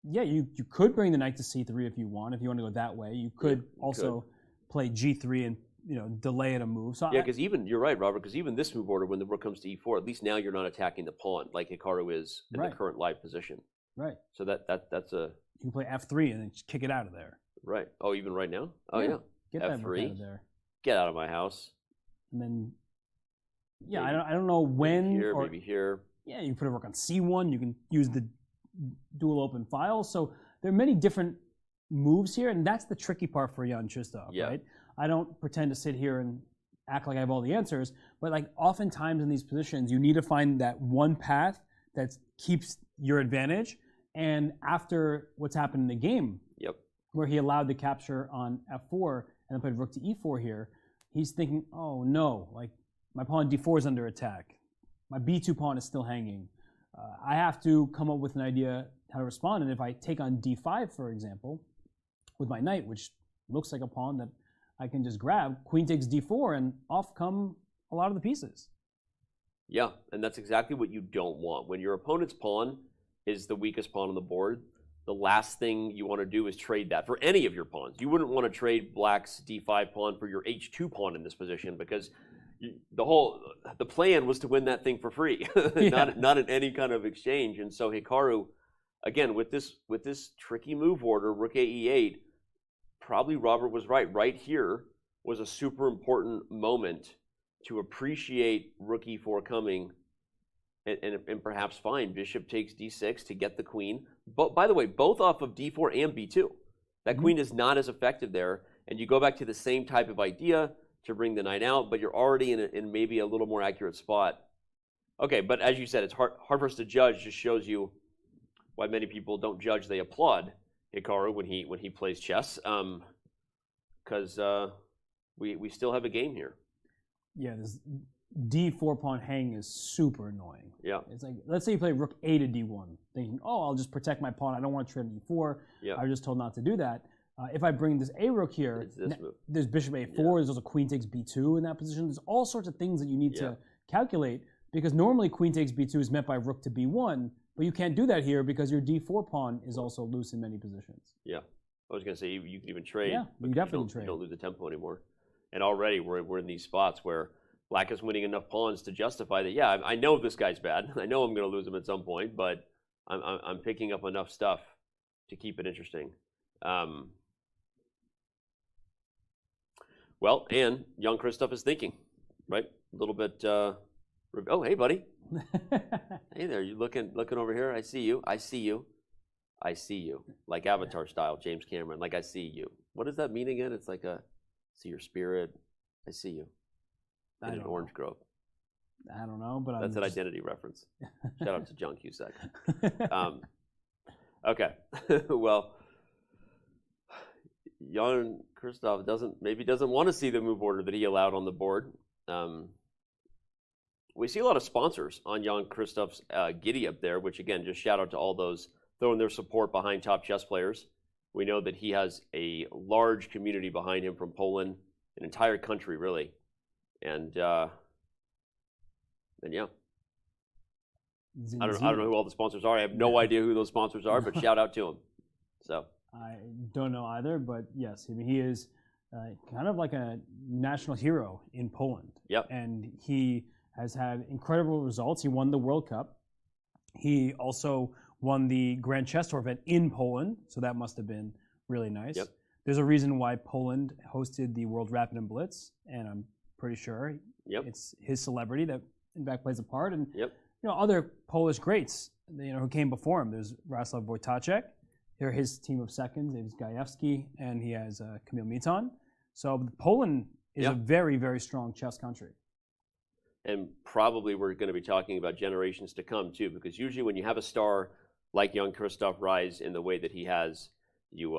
yeah, you could bring the knight to C3 if you want to go that way. You could also play G3 and delay it a move. So yeah, because even you're right, Robert. Because even this move order, when the rook comes to E4, at least now you're not attacking the pawn like Hikaru is in the current live position. Right. So that's a you can play F3 and then just kick it out of there. Right. Oh, even right now. Oh yeah. Get F3. that rook out of there. Get out of my house. And then maybe, I don't know when maybe here. Yeah, you put a rook on C1. You can use the dual open file. So there are many different moves here, and that's the tricky part for Jan-Krzysztof, right? I don't pretend to sit here and act like I have all the answers, but like oftentimes in these positions, you need to find that one path that keeps your advantage. And after what's happened in the game, where he allowed the capture on F4 and then played rook to E4 here, he's thinking, oh no, like my pawn D4 is under attack. My B2 pawn is still hanging. I have to come up with an idea how to respond. And if I take on D5, for example, with my knight, which looks like a pawn that I can just grab, queen takes D4, and off come a lot of the pieces. Yeah, and that's exactly what you don't want. When your opponent's pawn is the weakest pawn on the board, the last thing you want to do is trade that for any of your pawns. You wouldn't want to trade black's D5 pawn for your H2 pawn in this position, because the plan was to win that thing for free, not in any kind of exchange. And so Hikaru, again, with this tricky move order, rook E8, probably Robert was right. Right here was a super important moment to appreciate rook E4 coming, and perhaps find bishop takes D6 to get the queen. But by the way, both off of D4 and B2. That queen is not as effective there, and you go back to the same type of idea to bring the knight out, but you're already in maybe a little more accurate spot. Okay, but as you said, it's hard for us to judge. Just shows you why many people don't judge; they applaud Hikaru when he plays chess, because we still have a game here. Yeah, this D4 pawn hang is super annoying. Yeah, it's like, let's say you play rook A to D1, thinking, oh, I'll just protect my pawn. I don't want to trade E4. Yeah, I was just told not to do that. If I bring this A rook here, there's bishop A4, there's also queen takes B2 in that position. There's all sorts of things that you need to calculate, because normally queen takes B2 is met by rook to B1, but you can't do that here because your D4 pawn is also loose in many positions. Yeah, I was going to say you can even trade. Yeah, you definitely trade. You don't lose the tempo anymore. And already we're in these spots where black is winning enough pawns to justify that. Yeah, I know this guy's bad. I know I'm going to lose him at some point, but I'm picking up enough stuff to keep it interesting. Well, and Jan-Krzysztof is thinking, right? A little bit. Oh, hey, buddy. Hey there. You looking over here? I see you. I see you. I see you. Like Avatar style, James Cameron. Like, I see you. What does that mean again? It's like see your spirit. I see you. In an orange grove. I don't know, but that's an identity reference. Shout out to John Cusack. Okay. Well, Jan-Krzysztof doesn't want to see the move order that he allowed on the board. We see a lot of sponsors on Jan-Krzysztof's giddy up there, which again, just shout out to all those throwing their support behind top chess players. We know that he has a large community behind him from Poland, an entire country really, And yeah, I don't know who all the sponsors are. I have no idea who those sponsors are, but shout out to them. So I don't know either, but yes, I mean, he is kind of like a national hero in Poland. Yep. And he has had incredible results. He won the World Cup. He also won the Grand Chess Tour event in Poland, so that must have been really nice. Yep. There's a reason why Poland hosted the World Rapid and Blitz, and I'm pretty sure it's his celebrity that in fact plays a part. And you know, other Polish greats, you know, who came before him. There's Raslav Wojtaszek. Here, his team of seconds. There's Gajewski, and he has Kamil Miton. So Poland is a very, very strong chess country. And probably we're going to be talking about generations to come too, because usually when you have a star like Jan-Krzysztof rise in the way that he has, you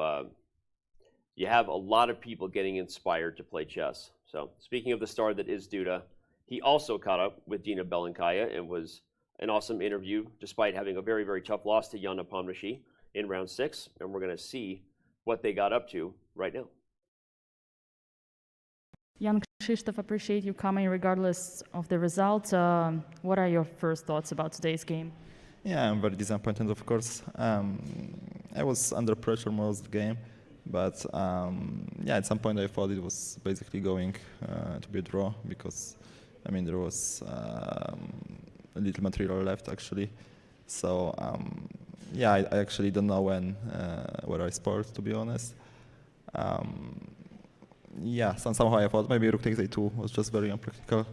have a lot of people getting inspired to play chess. So speaking of the star that is Duda, he also caught up with Dina and was an awesome interview despite having a very, very tough loss to Jan Nepomniachtchi in round 6. And we're going to see what they got up to right now. Jan-Krzysztof, appreciate you coming regardless of the result. What are your first thoughts about today's game? Yeah, I'm very disappointed, of course. I was under pressure most of the game, but yeah, at some point I thought it was basically going to be a draw because, I mean, there was a little material left actually. So yeah, I actually don't know where I scored, to be honest. Yeah, somehow I thought maybe rook takes a2 was just very unpractical,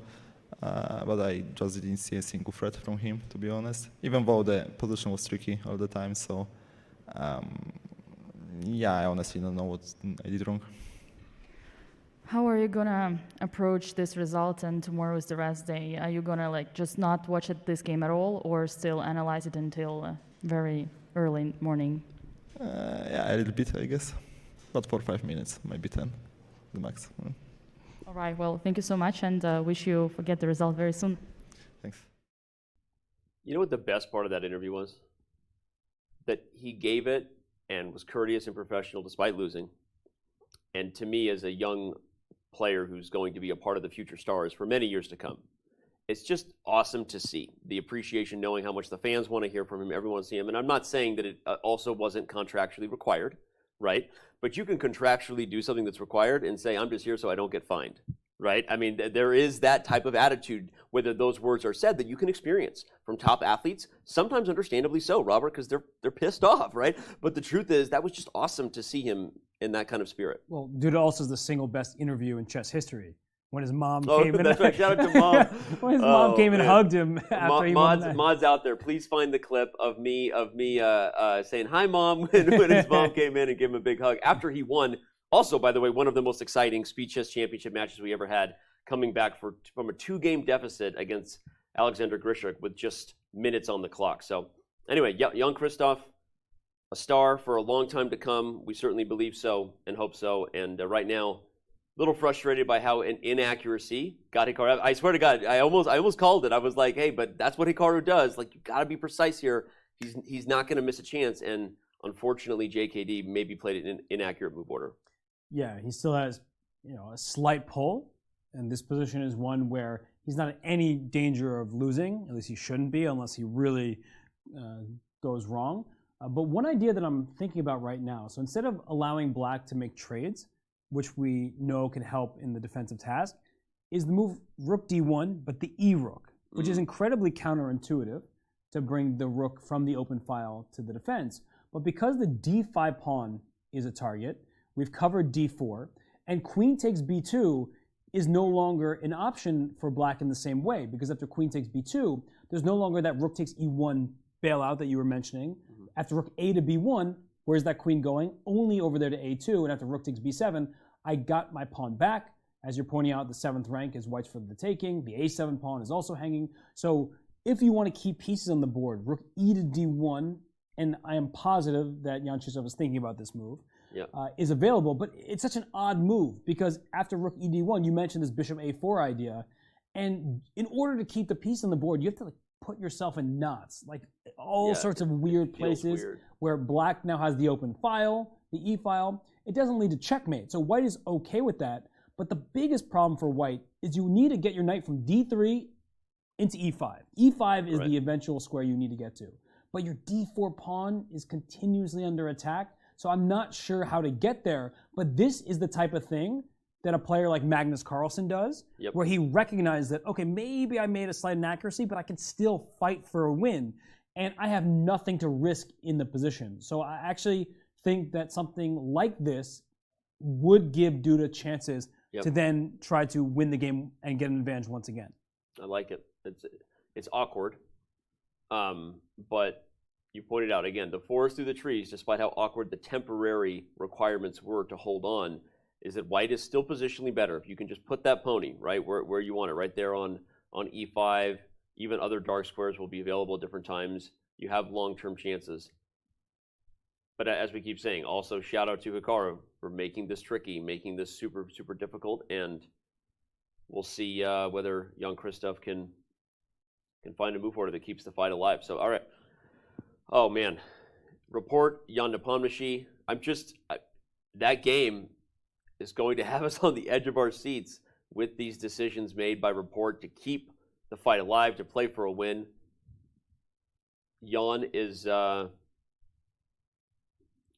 but I just didn't see a single threat from him, to be honest, even though the position was tricky all the time. So yeah, I honestly don't know what I did wrong. How are you gonna approach this result, and tomorrow is the rest day? Are you gonna like just not watch this game at all, or still analyze it until very early morning? Yeah, a little bit, I guess, but for 5 minutes, maybe 10. The max. All right. Well, thank you so much, and wish you get the result very soon. Thanks. You know what the best part of that interview was? That he gave it and was courteous and professional despite losing. And to me, as a young player who's going to be a part of the future stars for many years to come, it's just awesome to see the appreciation, knowing how much the fans want to hear from him, everyone wants to see him. And I'm not saying that it also wasn't contractually required, right? But you can contractually do something that's required and say, I'm just here so I don't get fined, right? I mean, there is that type of attitude, whether those words are said, that you can experience from top athletes, sometimes understandably so, Robert, because they're pissed off, right? But the truth is, that was just awesome to see him in that kind of spirit. Well, Duda also is the single best interview in chess history. When his mom came in, that's right. Shout out to Mom. When his mom came and hugged him after he won that. Mod's out there. Please find the clip of me saying hi, Mom, when his mom came in and gave him a big hug after he won. Also, by the way, one of the most exciting Speed Chess Championship matches we ever had, coming back from a 2-game deficit against Alexander Grishuk with just minutes on the clock. So anyway, Jan-Krzysztof, a star for a long time to come. We certainly believe so and hope so. And right now, a little frustrated by how an inaccuracy got Hikaru. I swear to God, I almost called it. I was like, hey, but that's what Hikaru does. Like, you got to be precise here. He's not going to miss a chance. And unfortunately, JKD maybe played it in inaccurate move order. Yeah, he still has, you know, a slight pull, and this position is one where he's not in any danger of losing. At least he shouldn't be, unless he really goes wrong. But one idea that I'm thinking about right now, so instead of allowing Black to make trades, which we know can help in the defensive task, is the move rook d1, but the e-rook, which is incredibly counterintuitive to bring the rook from the open file to the defense. But because the d5 pawn is a target, we've covered d4, and queen takes b2 is no longer an option for Black in the same way, because after queen takes b2, there's no longer that rook takes e1 bailout that you were mentioning. After rook a to b1, where's that queen going? Only over there to a2, and after rook takes b7, I got my pawn back. As you're pointing out, the 7th rank is white's for the taking. The a7 pawn is also hanging. So if you want to keep pieces on the board, rook e to d1, and I am positive that Jan-Krzysztof is thinking about this move, is available, but it's such an odd move because after rook e d1, you mentioned this bishop a4 idea, and in order to keep the piece on the board, you have to like put yourself in knots, like all sorts of weird places where Black now has the open file, the e file. It doesn't lead to checkmate. So white is okay with that, But the biggest problem for white is you need to get your knight from d3 into e5. e5 is the eventual square you need to get to. But your d4 pawn is continuously under attack, so I'm not sure how to get there. But this is the type of thing that a player like Magnus Carlsen does, where he recognizes that, okay, maybe I made a slight inaccuracy, but I can still fight for a win. And I have nothing to risk in the position. So I actually think that something like this would give Duda chances to then try to win the game and get an advantage once again. I like it. It's awkward, but you pointed out, again, the forest through the trees, despite how awkward the temporary requirements were to hold on, is that white is still positionally better. If you can just put that pony right where you want it, right there on e5, even other dark squares will be available at different times. You have long-term chances. But as we keep saying, also shout out to Hikaru for making this tricky, making this super, super difficult, and we'll see whether Jan-Krzysztof can find a move order that keeps the fight alive. So, all right. Oh, man. Rapport, Jan Nepomniachtchi. That game is going to have us on the edge of our seats with these decisions made by Rapport to keep the fight alive, to play for a win. Jan is going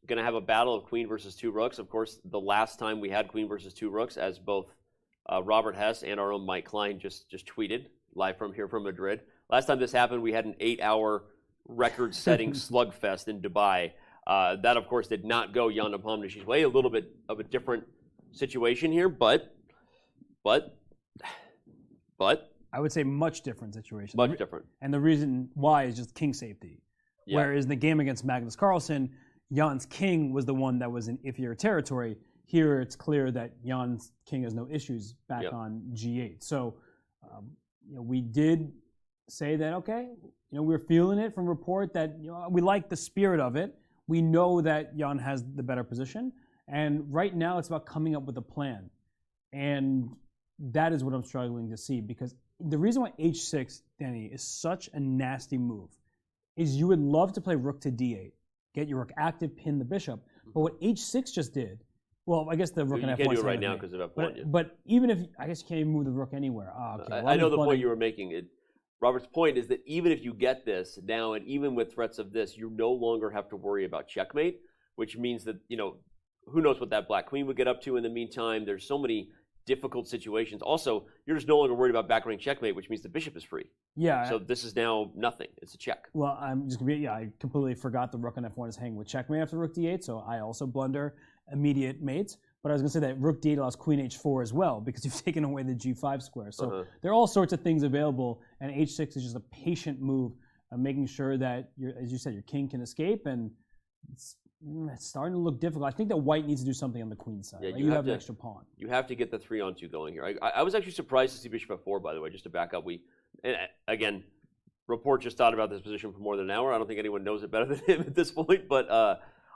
to have a battle of queen versus two rooks. Of course, the last time we had queen versus two rooks, as both Robert Hess and our own Mike Klein just tweeted live from here from Madrid. Last time this happened, we had an 8-hour record-setting slugfest in Dubai. That, of course, did not go Jan Nepomniachtchi's way. A little bit of a different situation here, but I would say much different situation. Much different. And the reason why is just king safety. Yeah. Whereas in the game against Magnus Carlsen, Jan's king was the one that was in iffier territory. Here it's clear that Jan's king has no issues back on g8. So we did say that, okay, we're feeling it from Rapport that we like the spirit of it. We know that Jan has the better position. And right now it's about coming up with a plan. And that is what I'm struggling to see, because the reason why h6, Danny, is such a nasty move is you would love to play rook to d8, get your rook active, pin the bishop. But what h6 just did, well, I guess the rook and f1. You can't do it right now because of f1. But even if, I guess you can't even move the rook anywhere. Okay. I know the point you were making. Robert's point is that even if you get this now, and even with threats of this, you no longer have to worry about checkmate, which means that, who knows what that black queen would get up to in the meantime. There's so many difficult situations. Also, you're just no longer worried about back rank checkmate, which means the bishop is free. Yeah. So this is now nothing. It's a check. Well, I'm just gonna be, I completely forgot the rook on f1 is hanging with checkmate after rook d8, so I also blunder immediate mates. But I was gonna say that rook d8 allows queen h4 as well, because you've taken away the g5 square. So there are all sorts of things available, and h6 is just a patient move, making sure that, as you said, your king can escape, and it's starting to look difficult. I think that white needs to do something on the queen side. Yeah, right? You have an extra pawn. You have to get the 3-on-2 going here. I was actually surprised to see bishop f4, by the way, just to back up. Again, Rapport just thought about this position for more than an hour. I don't think anyone knows it better than him at this point, but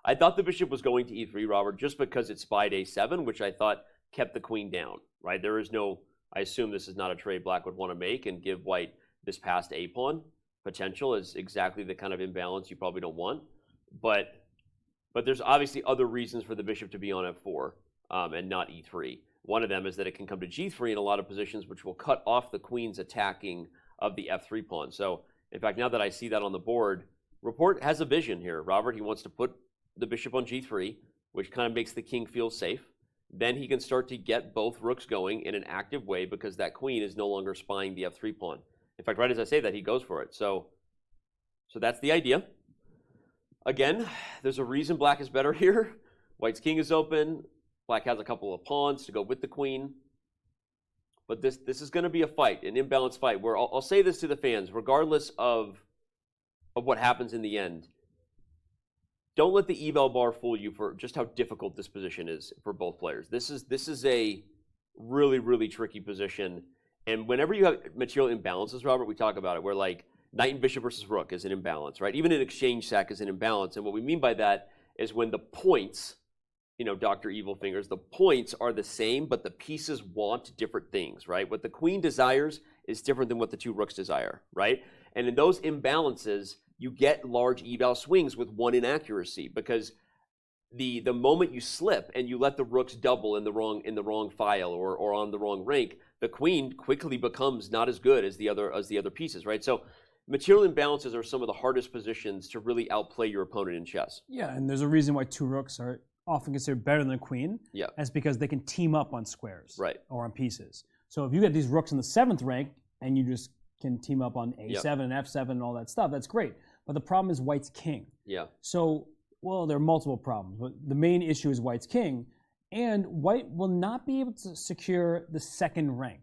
I thought the bishop was going to e3, Robert, just because it spied a7, which I thought kept the queen down, right? There is no, I assume this is not a trade black would want to make and give white this passed a-pawn potential is exactly the kind of imbalance you probably don't want. But there's obviously other reasons for the bishop to be on f4 and not e3. One of them is that it can come to g3 in a lot of positions, which will cut off the queen's attacking of the f3 pawn. So, in fact, now that I see that on the board, Rapport has a vision here, Robert. He wants to put the bishop on g3, which kind of makes the king feel safe. Then he can start to get both rooks going in an active way because that queen is no longer spying the f3 pawn. In fact, right as I say that, he goes for it. So that's the idea. Again, there's a reason black is better here. White's king is open. Black has a couple of pawns to go with the queen. But this is going to be a fight, an imbalanced fight, where I'll say this to the fans, regardless of what happens in the end. Don't let the eval bar fool you for just how difficult this position is for both players. This is a really, really tricky position. And whenever you have material imbalances, Robert, we talk about it, where like knight and bishop versus rook is an imbalance, right? Even an exchange sack is an imbalance. And what we mean by that is when the points, Dr. Evil Fingers, the points are the same, but the pieces want different things, right? What the queen desires is different than what the two rooks desire, right? And in those imbalances, you get large eval swings with one inaccuracy because the moment you slip and you let the rooks double in the wrong file or on the wrong rank, the queen quickly becomes not as good as the other pieces, right? So material imbalances are some of the hardest positions to really outplay your opponent in chess. Yeah, and there's a reason why 2 rooks are often considered better than a queen. Yeah. That's because they can team up on squares. Right. Or on pieces. So if you get these rooks in the 7th rank and you just can team up on A7 and F7 and all that stuff, that's great. But the problem is white's king. Yeah. So, well, there are multiple problems, but the main issue is white's king, and white will not be able to secure the 2nd rank.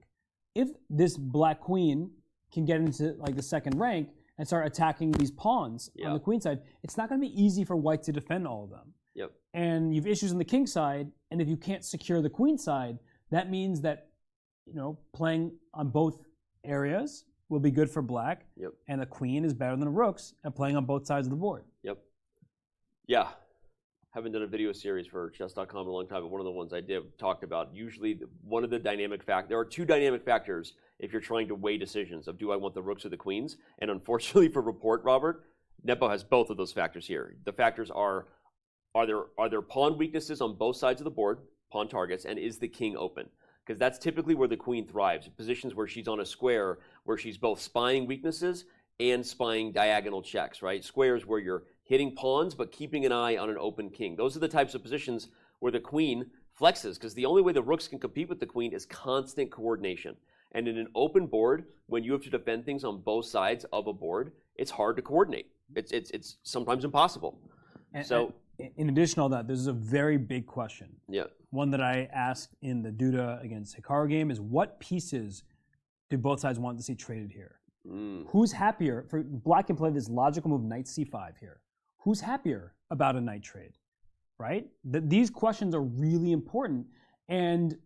If this black queen can get into like the 2nd rank and start attacking these pawns on the queen side, it's not going to be easy for white to defend all of them. Yep. And you've issues on the king side, and if you can't secure the queen side, that means that, you know, playing on both areas will be good for black, and the queen is better than the rooks at playing on both sides of the board. Yep. Yeah. Haven't done a video series for chess.com in a long time, but one of the ones I did talked about, usually one of the dynamic factors, there are 2 dynamic factors if you're trying to weigh decisions of do I want the rooks or the queens, and unfortunately for Rapport, Robert, Nepo has both of those factors here. The factors are there pawn weaknesses on both sides of the board, pawn targets, and is the king open? Because that's typically where the queen thrives, positions where she's on a square where she's both spying weaknesses and spying diagonal checks, right? Squares where you're hitting pawns but keeping an eye on an open king. Those are the types of positions where the queen flexes, because the only way the rooks can compete with the queen is constant coordination. And in an open board, when you have to defend things on both sides of a board, it's hard to coordinate. It's sometimes impossible. So, in addition to all that, there's a very big question. Yeah. One that I asked in the Duda against Hikaru game is, what pieces do both sides want to see traded here? Who's happier? For black can play this logical move, knight c5 here. Who's happier about a knight trade, right? These questions are really important, and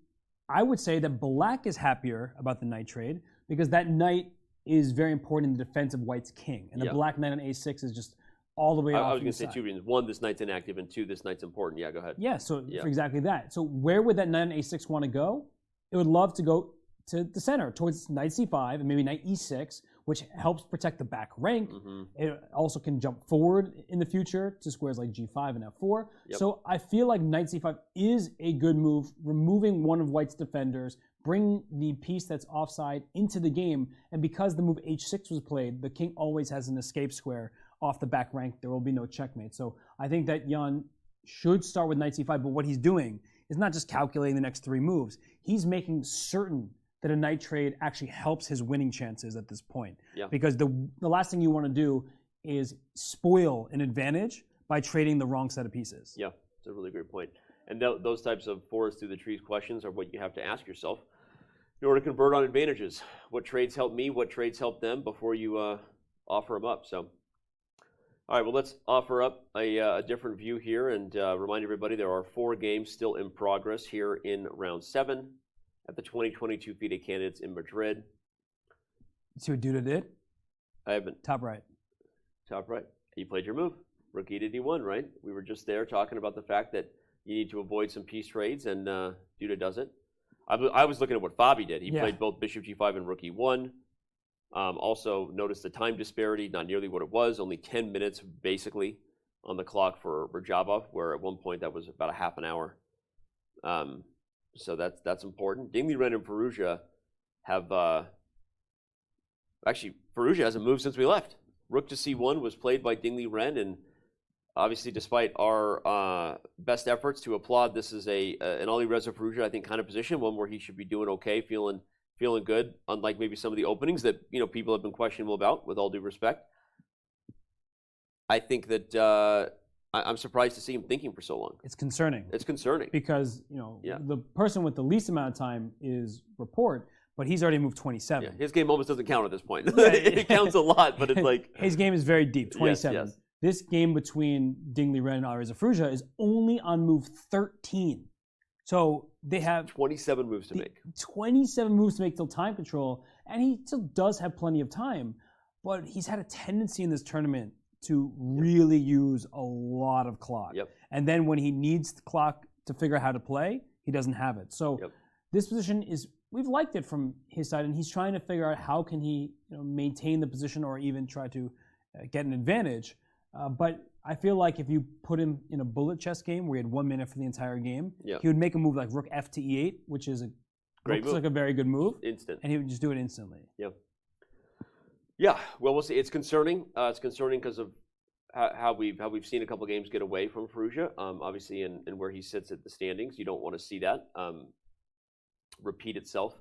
I would say that black is happier about the knight trade because that knight is very important in the defense of white's king, and the black knight on a6 is just all the way off. I was going to say 2 reasons. 1, this knight's inactive, and 2, this knight's important. Yeah, go ahead. Yeah, so for exactly that. So where would that knight on a6 want to go? It would love to go to the center, towards knight c5 and maybe knight e6, which helps protect the back rank. It also can jump forward in the future to squares like g5 and f4. So I feel like knight c5 is a good move, removing one of white's defenders, bring the piece that's offside into the game, and because the move h6 was played, the king always has an escape square off the back rank. There will be no checkmate. So I think that Jan should start with knight c5, but what he's doing is not just calculating the next 3 moves. He's making certain that a knight trade actually helps his winning chances at this point. Because the last thing you want to do is spoil an advantage by trading the wrong set of pieces. Yeah, it's a really great point. And those types of forest through the trees questions are what you have to ask yourself in order to convert on advantages. What trades help me? What trades help them before you offer them up? So, all right, well, let's offer up a different view here and remind everybody there are 4 games still in progress here in round 7 at the 2022 FIDE Candidates in Madrid. See what Duda did? I haven't. Top right. Top right. You played your move. Rook e to d1, right? We were just there talking about the fact that you need to avoid some piece trades, and Duda does it. I was looking at what Fabi did. He played both bishop g5 and rook e1. Also, notice the time disparity, not nearly what it was, only 10 minutes basically on the clock for Radjabov, where at one point that was about a half an hour. So that's important. Liren and Firouzja have actually Firouzja hasn't moved since we left. Rook to c1 was played by Liren, and obviously, despite our best efforts to applaud, this is an Alireza Firouzja, I think, kind of position, one where he should be doing okay, feeling good, unlike maybe some of the openings that people have been questionable about. With all due respect, I think that I'm surprised to see him thinking for so long. It's concerning. It's concerning because the person with the least amount of time is Rapport, but he's already moved 27. Yeah, his game almost doesn't count at this point. It counts a lot, but it's like his game is very deep. 27. Yes. This game between Liren and Alireza Firouzja is only on move 13. So they have 27 moves to make. 27 moves to make till time control, and he still does have plenty of time, but he's had a tendency in this tournament to really use a lot of clock. And then when he needs the clock to figure out how to play, he doesn't have it. So this position is, we've liked it from his side, and he's trying to figure out how can he maintain the position or even try to get an advantage. But I feel like if you put him in a bullet chess game where he had 1 minute for the entire game, Yeah. he would make a move like rook f to e8, which is Great looks move. like a very good move. Instant. And he would just do it instantly. Yep. Yeah, well, we'll see. It's concerning. It's concerning because of how we've seen a couple games get away from Firouzja. Obviously, in where he sits at the standings, you don't want to see that repeat itself.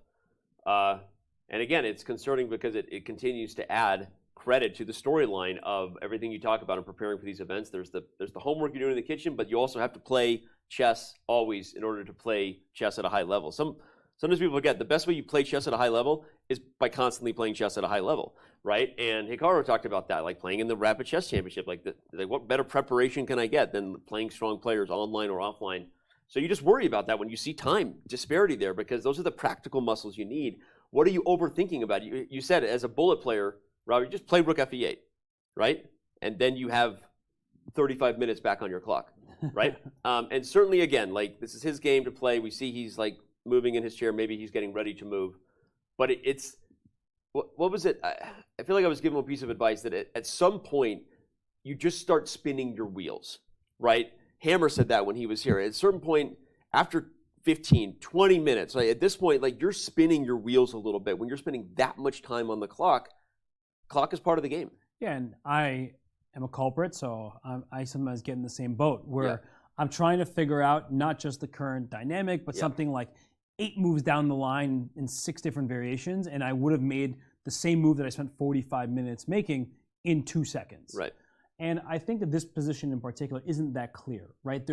And again, it's concerning because it continues to add credit to the storyline of everything you talk about in preparing for these events. There's the homework you're doing in the kitchen, but you also have to play chess always in order to play chess at a high level. Sometimes people forget the best way you play chess at a high level is by constantly playing chess at a high level, right? And Hikaru talked about that, like playing in the Rapid Chess Championship. Like what better preparation can I get than playing strong players online or offline? So you just worry about that when you see time disparity there, because those are the practical muscles you need. What are you overthinking about? You said as a bullet player, Robert, you just play rook f8, right? And then you have 35 minutes back on your clock, right? And certainly, again, like this is his game to play. We see he's like moving in his chair. Maybe he's getting ready to move. But it's, what was it? I feel like I was giving him a piece of advice that at some point, you just start spinning your wheels, right? Hammer said that when he was here. At a certain point, after 15, 20 minutes, right, at this point, like you're spinning your wheels a little bit. When you're spending that much time on the clock is part of the game. Yeah, and I am a culprit, so I sometimes get in the same boat where I'm trying to figure out not just the current dynamic, but something like 8 moves down the line in 6 different variations, and I would have made the same move that I spent 45 minutes making in 2 seconds. Right. And I think that this position in particular isn't that clear, right?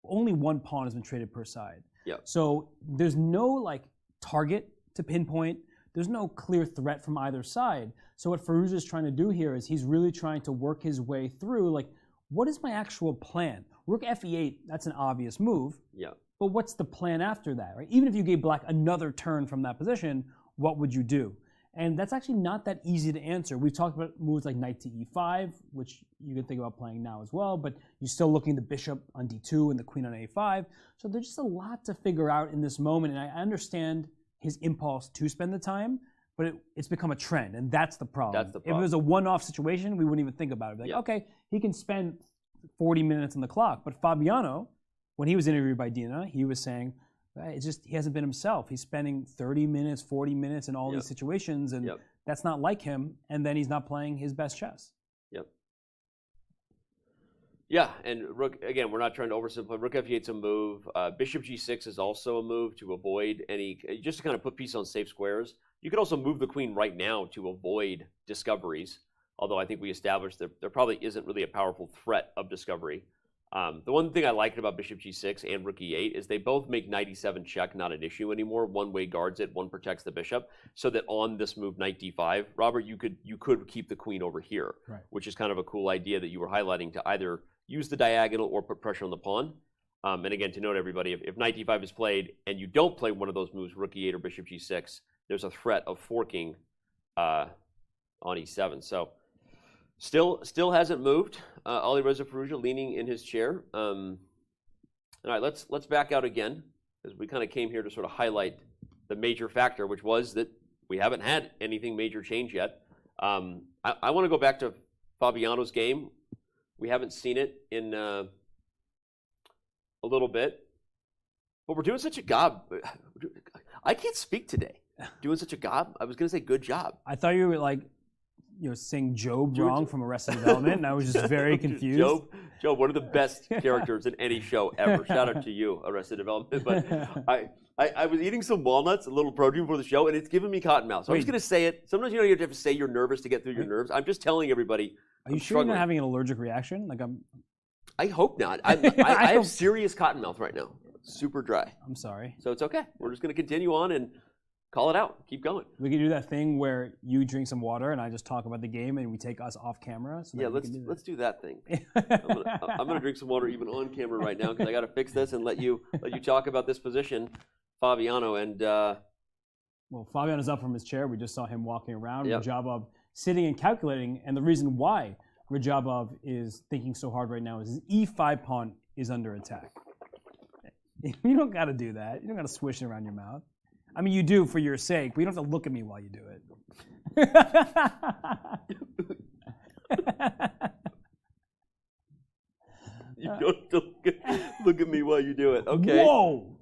Only 1 pawn has been traded per side. Yeah. So there's no like target to pinpoint. There's no clear threat from either side. So what Firouzja is trying to do here is he's really trying to work his way through, like, what is my actual plan? Rook f8, that's an obvious move. Yeah. But what's the plan after that, right? Even if you gave black another turn from that position, what would you do? And that's actually not that easy to answer. We've talked about moves like knight to e5, which you can think about playing now as well, but you're still looking at the bishop on d2 and the queen on a5. So there's just a lot to figure out in this moment, and I understand his impulse to spend the time, but it's become a trend, and that's the problem. That's the problem. If it was a one-off situation, we wouldn't even think about it. Like, okay, he can spend 40 minutes on the clock, but Fabiano, when he was interviewed by Dina, he was saying, it's just he hasn't been himself. He's spending 30 minutes, 40 minutes in all these situations, and that's not like him, and then he's not playing his best chess. Yep. Yeah, and rook, again, we're not trying to oversimplify. Rook f8's a move. Bishop g6 is also a move to avoid any, just to kind of put pieces on safe squares. You could also move the queen right now to avoid discoveries, although I think we established that there probably isn't really a powerful threat of discovery. The one thing I liked about bishop g6 and rook e8 is they both make knight e7 check not an issue anymore. One way guards it, one protects the bishop, so that on this move knight d5, Robert, you could keep the queen over here, which is kind of a cool idea that you were highlighting to either use the diagonal or put pressure on the pawn. And again, to note everybody, if knight d5 is played and you don't play one of those moves, rook e8 or bishop g6, there's a threat of forking on e7. So still hasn't moved. Alireza Firouzja leaning in his chair. All right, let's back out again, because we kind of came here to sort of highlight the major factor, which was that we haven't had anything major change yet. I want to go back to Fabiano's game. We haven't seen it in a little bit, but we're doing such a job. I can't speak today. Doing such a job. I was going to say good job. I thought you were like, saying Job wrong from Arrested Development, and I was just very confused. Job, one of the best characters in any show ever. Shout out to you, Arrested Development. But I was eating some walnuts, a little protein before the show, and it's giving me cotton mouth. So I'm just going to say it. Sometimes you have to say you're nervous to get through your nerves. I'm just telling everybody. Are you sure you're not having an allergic reaction? I hope not. I have serious cotton mouth right now. Super dry. I'm sorry. So it's okay. We're just going to continue on and call it out. Keep going. We can do that thing where you drink some water and I just talk about the game and we take us off camera. So yeah, let's do that thing. I'm gonna drink some water even on camera right now because I got to fix this and let you talk about this position, Fabiano. And well, Fabiano's up from his chair. We just saw him walking around. Radjabov sitting and calculating, and the reason why Radjabov is thinking so hard right now is his e5 pawn is under attack. You don't got to do that. You don't got to swish it around your mouth. I mean, you do for your sake, but you don't have to look at me while you do it. Look at me while you do it. Okay. Whoa!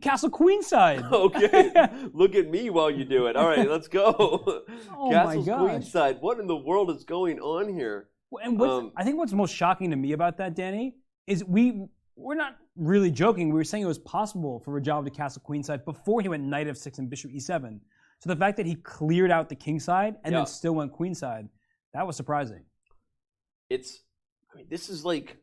Castle queenside. Okay. Look at me while you do it. All right, let's go. Oh Castle's my gosh. queenside. What in the world is going on here? And I think what's most shocking to me about that, Danny, is we're not really joking. We were saying it was possible for Radjabov to castle queenside before he went knight f6 and bishop e7. So the fact that he cleared out the kingside and then still went queenside, that was surprising. This is like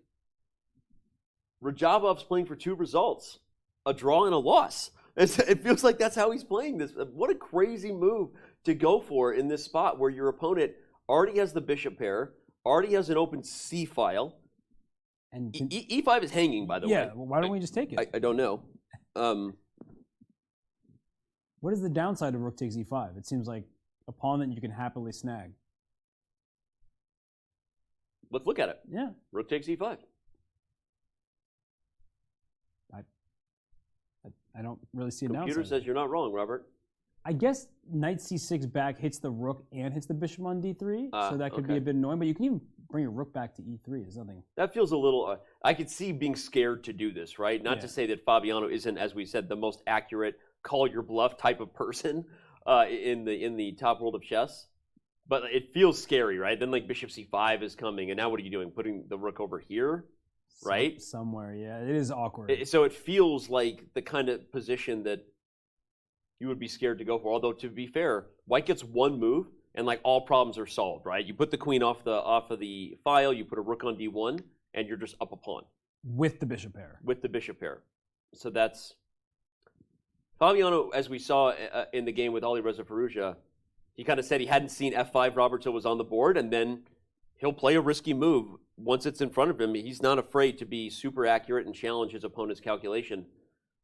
Radjabov's playing for 2 results, a draw and a loss. It feels like that's how he's playing this. What a crazy move to go for in this spot where your opponent already has the bishop pair, already has an open c file. And e5 is hanging, by the way. Yeah, well, why don't we just take it? I don't know. What is the downside of rook takes e5? It seems like a pawn that you can happily snag. Let's look at it. Yeah. Rook takes e5. I don't really see a downside. Computer says you're not wrong, Robert. I guess knight c6 back hits the rook and hits the bishop on d3, so that could be a bit annoying. But you can even bring your rook back to e3. There's nothing. That feels a little. I could see being scared to do this, right? Not to say that Fabiano isn't, as we said, the most accurate call your bluff type of person in the top world of chess. But it feels scary, right? Then like bishop c5 is coming, and now what are you doing? Putting the rook over here, right? Somewhere, yeah. It is awkward. So it feels like the kind of position that you would be scared to go for. Although to be fair, white gets one move, and like all problems are solved, right? You put the queen off of the file, you put a rook on d1, and you're just up a pawn with the bishop pair. With the bishop pair. So that's Fabiano, as we saw in the game with Alireza Firouzja. He kind of said he hadn't seen f5 Robert till it was on the board, and then he'll play a risky move once it's in front of him. He's not afraid to be super accurate and challenge his opponent's calculation.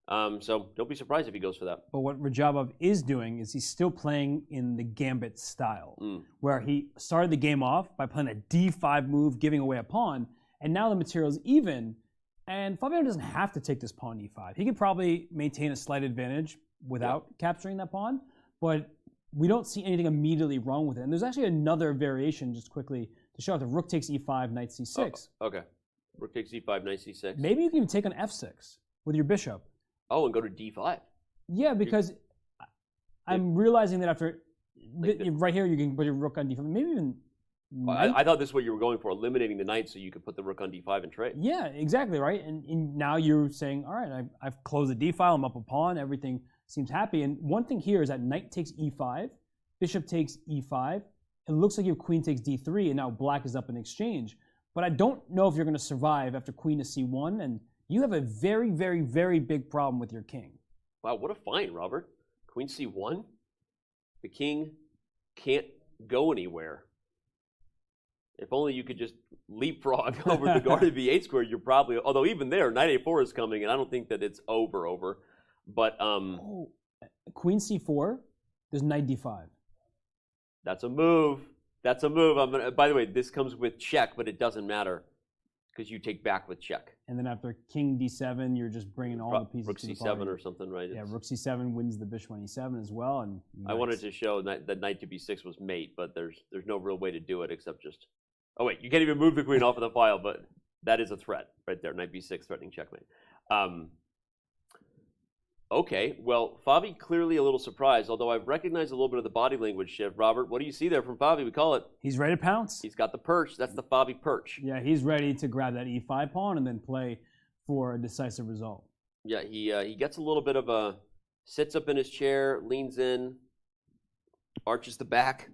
So don't be surprised if he goes for that. But what Radjabov is doing is he's still playing in the gambit style, where he started the game off by playing a d5 move, giving away a pawn, and now the material's even, and Fabiano doesn't have to take this pawn e5. He could probably maintain a slight advantage without capturing that pawn, but we don't see anything immediately wrong with it. And there's actually another variation, just quickly, to show the rook takes e5, knight c6. Oh, okay. Rook takes e5, knight c6. Maybe you can even take on f6 with your bishop. Oh, and go to d5. Yeah, because I'm realizing that after right here you can put your rook on d5. Maybe even I thought this is what you were going for, eliminating the knight so you could put the rook on d5 and trade. Yeah, exactly, right? And now you're saying, all right, I've closed the d file, I'm up a pawn, everything seems happy. And one thing here is that knight takes e5, bishop takes e5. It looks like your queen takes d3, and now black is up in exchange. But I don't know if you're going to survive after queen to c1, and you have a very, very, very big problem with your king. Wow, what a find, Robert. Queen c1? The king can't go anywhere. If only you could just leapfrog over the guarded b8 square, you're probably, although even there, knight a4 is coming, and I don't think that it's over. But queen c4, there's knight d5. That's a move. That's a move. By the way, this comes with check, but it doesn't matter because you take back with check. And then after king d7, you're just bringing all the pieces rook to the c7 party. or something, right? Yeah, rook c7 wins the bishop on e7 as well. And I wanted to show that knight to b6 was mate, but there's no real way to do it except just. Oh wait, you can't even move the queen off of the file, but that is a threat right there. Knight b6 threatening checkmate. Okay, well, Fabi clearly a little surprised, although I've recognized a little bit of the body language shift. Robert, what do you see there from Fabi? We call it. He's ready to pounce. He's got the perch. That's the Fabi perch. Yeah, he's ready to grab that e5 pawn and then play for a decisive result. Yeah, he gets a little bit of a, sits up in his chair, leans in, arches the back.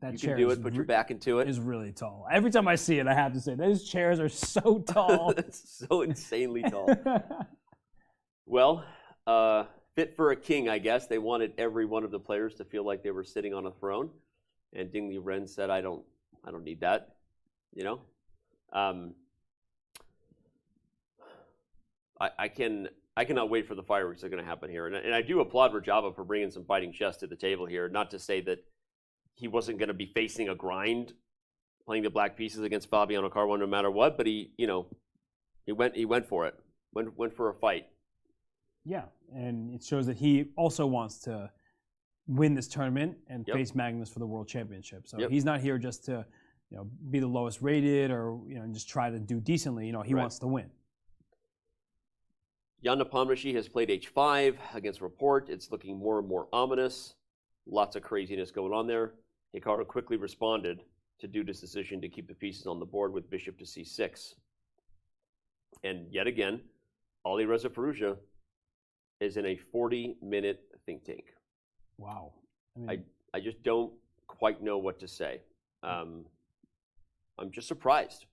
That you chair can do it, put your back into it. Is really tall. Every time I see it, I have to say, those chairs are so tall. It's so insanely tall. Well, fit for a king, I guess. They wanted every one of the players to feel like they were sitting on a throne, and Ding Liren said, "I don't need that." You know, I cannot wait for the fireworks that are going to happen here, and I do applaud Radjabov for bringing some fighting chess to the table here. Not to say that he wasn't going to be facing a grind, playing the black pieces against Fabiano Caruana no matter what, but he went for it, went for a fight. Yeah, and it shows that he also wants to win this tournament and face Magnus for the world championship. So he's not here just to, be the lowest rated or just try to do decently. He wants to win. Jan Nepomniachtchi has played h5 against Rapport. It's looking more and more ominous. Lots of craziness going on there. Hikaru quickly responded to Duda's decision to keep the pieces on the board with bishop to c6. And yet again, Alireza Firouzja is in a 40-minute think tank. Wow. I just don't quite know what to say. I'm just surprised.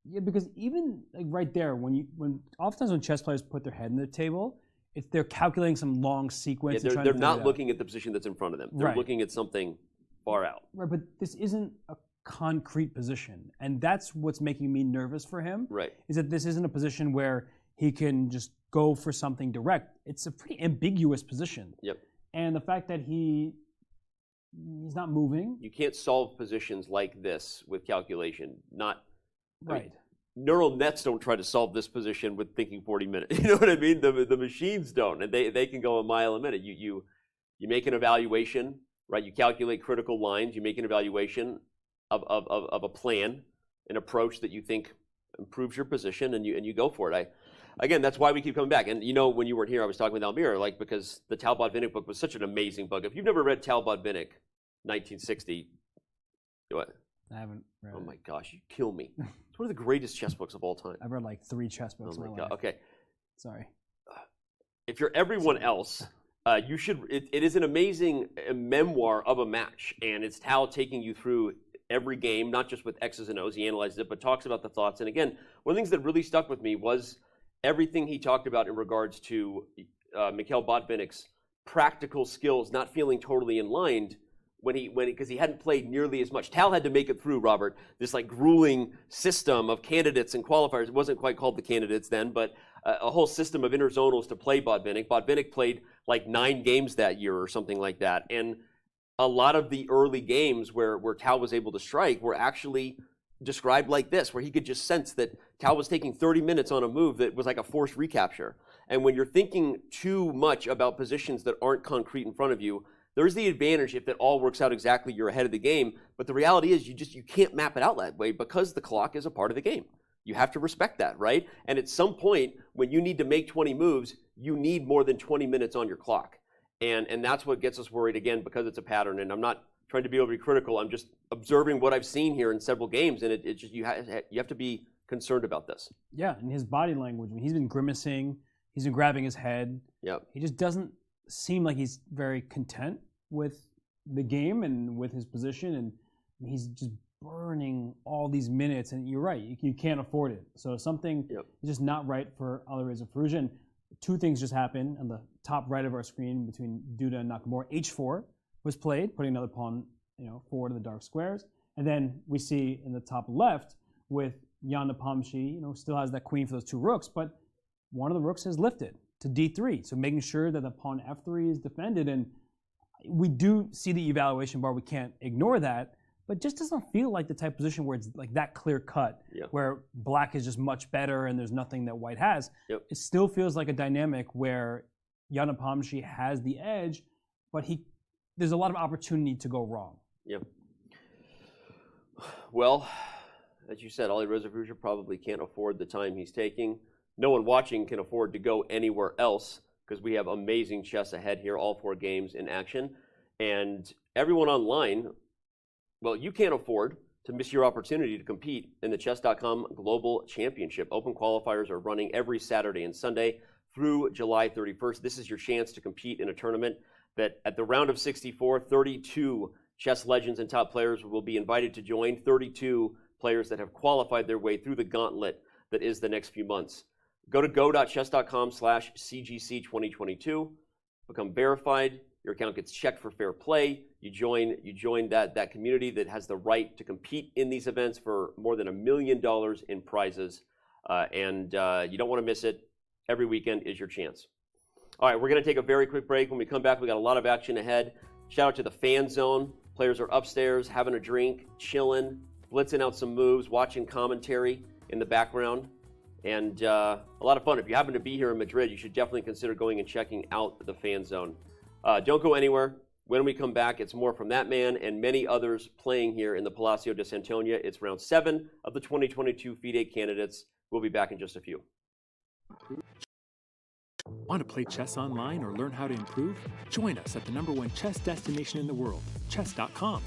Yeah, because even like right there, when oftentimes when chess players put their head in the table, if they're calculating some long sequence. Yeah, they're not looking at the position that's in front of them. They're looking at something far out. Right, but this isn't a concrete position, and that's what's making me nervous for him. Right. Is that this isn't a position where he can just go for something direct. It's a pretty ambiguous position. Yep. And the fact that he's not moving. You can't solve positions like this with calculation. Not right. I mean, neural nets don't try to solve this position with thinking 40 minutes. You know what I mean? The machines don't, and they can go a mile a minute. You make an evaluation, right? You calculate critical lines. You make an evaluation of a plan, an approach that you think improves your position, and you go for it. Again, that's why we keep coming back. And you know, when you weren't here, I was talking with Almir, like, because the Talbot-Vinnik book was such an amazing book. If you've never read Talbot-Vinnik, 1960, what? I haven't read it. Oh my gosh, you kill me. It's one of the greatest chess books of all time. I've read like 3 chess books. Oh my in god. life. Okay. Sorry. If you're everyone else, you should. It is an amazing memoir of a match, and it's Tal taking you through every game, not just with X's and O's. He analyzes it, but talks about the thoughts. And again, one of the things that really stuck with me was everything he talked about in regards to Mikhail Botvinnik's practical skills not feeling totally in line because he hadn't played nearly as much. Tal had to make it through, Robert, this like grueling system of candidates and qualifiers. It wasn't quite called the candidates then, but a whole system of interzonals to play Botvinnik. Botvinnik played like 9 games that year or something like that. And a lot of the early games where Tal was able to strike were actually described like this, where he could just sense that Tal was taking 30 minutes on a move that was like a forced recapture. And when you're thinking too much about positions that aren't concrete in front of you, there's the advantage if it all works out exactly, you're ahead of the game. But the reality is you can't map it out that way because the clock is a part of the game. You have to respect that, right? And at some point, when you need to make 20 moves, you need more than 20 minutes on your clock. And that's what gets us worried, again, because it's a pattern. And I'm not trying to be overly critical. I'm just observing what I've seen here in several games, and it's just you have to be concerned about this. Yeah, and his body language. I mean, he's been grimacing. He's been grabbing his head. Yep. He just doesn't seem like he's very content with the game and with his position, and he's just burning all these minutes. And you're right, you can't afford it. So something is just not right for Alireza Firouzja. And 2 things just happened on the top right of our screen between Duda and Nakamura. H4 was played, putting another pawn, forward to the dark squares. And then we see in the top left with Jan Nepomniachtchi, still has that queen for those 2 rooks, but one of the rooks has lifted to d3. So making sure that the pawn f3 is defended. And we do see the evaluation bar. We can't ignore that, but just doesn't feel like the type of position where it's like that clear cut, where black is just much better and there's nothing that white has. It still feels like a dynamic where Jan Nepomniachtchi has the edge, but there's a lot of opportunity to go wrong. Yeah. Well, as you said, Alireza Firouzja probably can't afford the time he's taking. No one watching can afford to go anywhere else because we have amazing chess ahead here, all 4 games in action. And everyone online, well, you can't afford to miss your opportunity to compete in the Chess.com Global Championship. Open qualifiers are running every Saturday and Sunday through July 31st. This is your chance to compete in a tournament that at the round of 64, 32 chess legends and top players will be invited to join, 32 players that have qualified their way through the gauntlet that is the next few months. Go to go.chess.com/CGC2022, become verified. Your account gets checked for fair play. You join that community that has the right to compete in these events for more than $1 million in prizes. And you don't want to miss it. Every weekend is your chance. All right, we're going to take a very quick break. When we come back, we got a lot of action ahead. Shout out to the fan zone. Players are upstairs having a drink, chilling, blitzing out some moves, watching commentary in the background. And a lot of fun. If you happen to be here in Madrid, you should definitely consider going and checking out the fan zone. Don't go anywhere. When we come back, it's more from that man and many others playing here in the Palacio de Santonia. It's round 7 of the 2022 FIDE Candidates. We'll be back in just a few. Want to play chess online or learn how to improve? Join us at the #1 chess destination in the world, chess.com.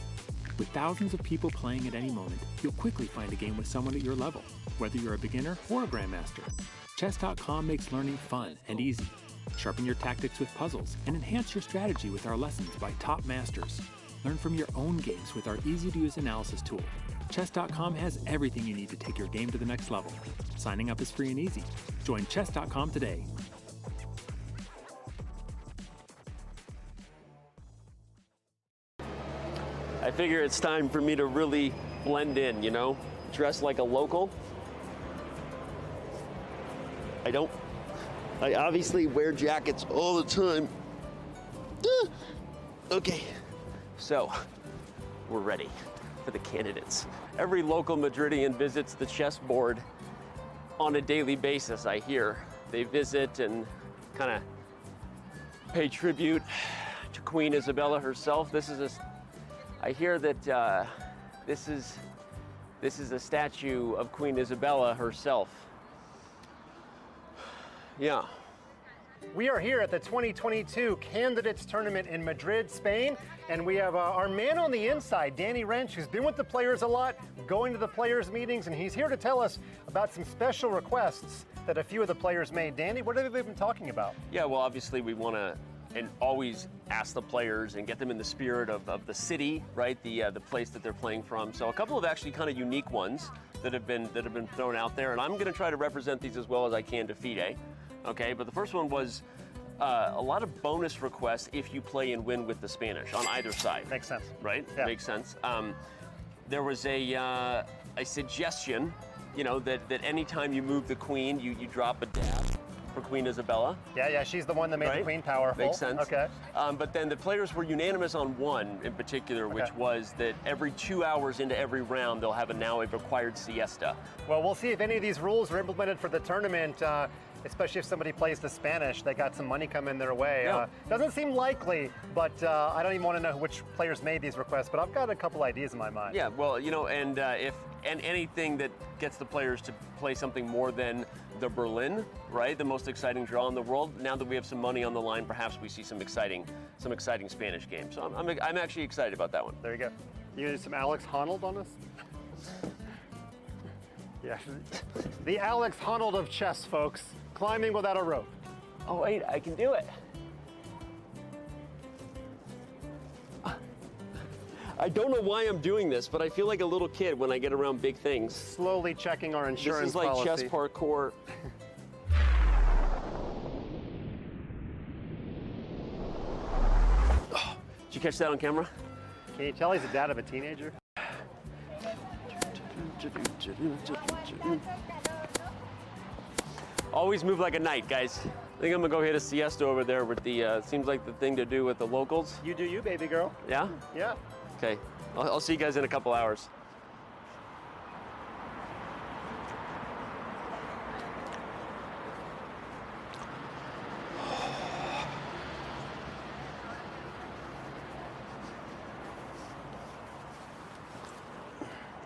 With thousands of people playing at any moment, you'll quickly find a game with someone at your level, whether you're a beginner or a grandmaster. Chess.com makes learning fun and easy. Sharpen your tactics with puzzles and enhance your strategy with our lessons by top masters. Learn from your own games with our easy-to-use analysis tool. Chess.com has everything you need to take your game to the next level. Signing up is free and easy. Join Chess.com today. I figure it's time for me to really blend in, you know? Dress like a local. I obviously wear jackets all the time. Okay, so we're ready for the candidates. Every local Madridian visits the chessboard on a daily basis, I hear. They visit and kind of pay tribute to Queen Isabella herself. I hear that this is a statue of Queen Isabella herself. Yeah. We are here at the 2022 Candidates Tournament in Madrid, Spain, and we have our man on the inside, Danny Wrench, who's been with the players a lot, going to the players' meetings, and he's here to tell us about some special requests that a few of the players made. Danny, what have they been talking about? Yeah, well, obviously we want to and always ask the players and get them in the spirit of the city, right? The place that they're playing from. So a couple of actually kind of unique ones that have been thrown out there, and I'm going to try to represent these as well as I can to FIDE. Okay, but the first one was a lot of bonus requests if you play and win with the Spanish on either side. Makes sense. Right? Yeah. Makes sense. There was a suggestion, you know, that anytime you move the queen, you drop a dab for Queen Isabella. Yeah, she's the one that made the queen powerful. Makes sense. Okay. But then the players were unanimous on one in particular, which was that every 2 hours into every round, they'll have a required siesta. Well, we'll see if any of these rules are implemented for the tournament. Especially if somebody plays the Spanish, they got some money coming their way. Yeah. Doesn't seem likely, but I don't even want to know which players made these requests, but I've got a couple ideas in my mind. Yeah, well, you know, and anything that gets the players to play something more than the Berlin, right, the most exciting draw in the world. Now that we have some money on the line, perhaps we see some exciting Spanish games. So I'm actually excited about that one. There you go. You gonna do some Alex Honnold on us? Yeah, the Alex Honnold of chess, folks. Climbing without a rope. Oh wait, I can do it. I don't know why I'm doing this, but I feel like a little kid when I get around big things. Slowly checking our insurance policy. This is like policy. chess parkour. Oh, did you catch that on camera? Can you tell he's the dad of a teenager? Always move like a knight, guys. I think I'm gonna go hit a siesta over there with the, seems like the thing to do with the locals. You do you, baby girl. Yeah? Yeah. Okay, I'll see you guys in a couple hours.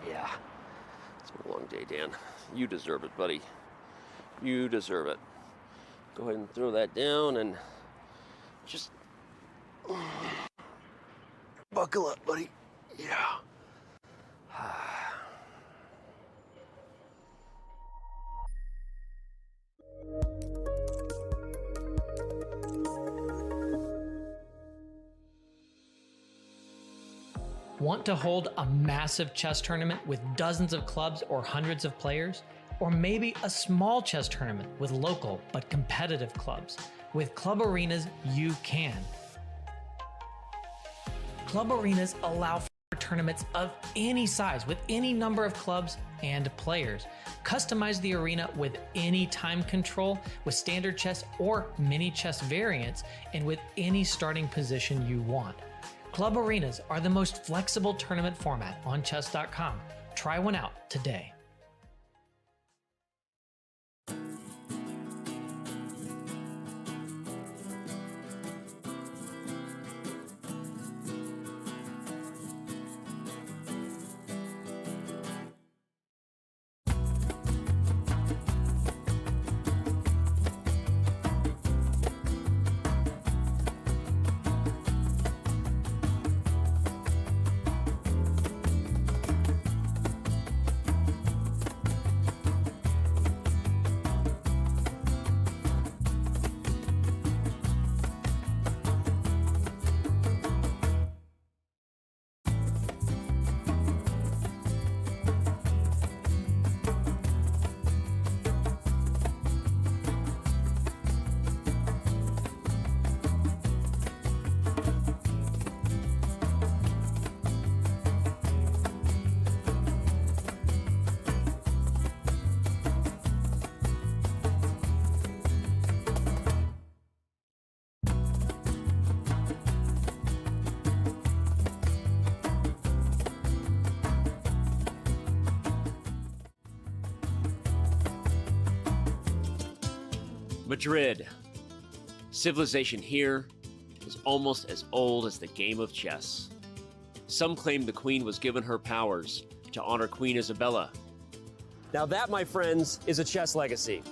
Yeah, it's been a long day, Dan. You deserve it, buddy. You deserve it. Go ahead and throw that down and just buckle up, buddy. Yeah. Want to hold a massive chess tournament with dozens of clubs or hundreds of players? Or maybe a small chess tournament with local but competitive clubs? With Club Arenas, you can. Club Arenas allow for tournaments of any size with any number of clubs and players. Customize the arena with any time control, with standard chess or mini chess variants, and with any starting position you want. Club Arenas are the most flexible tournament format on chess.com. Try one out today. Madrid. Civilization here is almost as old as the game of chess. Some claim the queen was given her powers to honor Queen Isabella. Now that, my friends, is a chess legacy.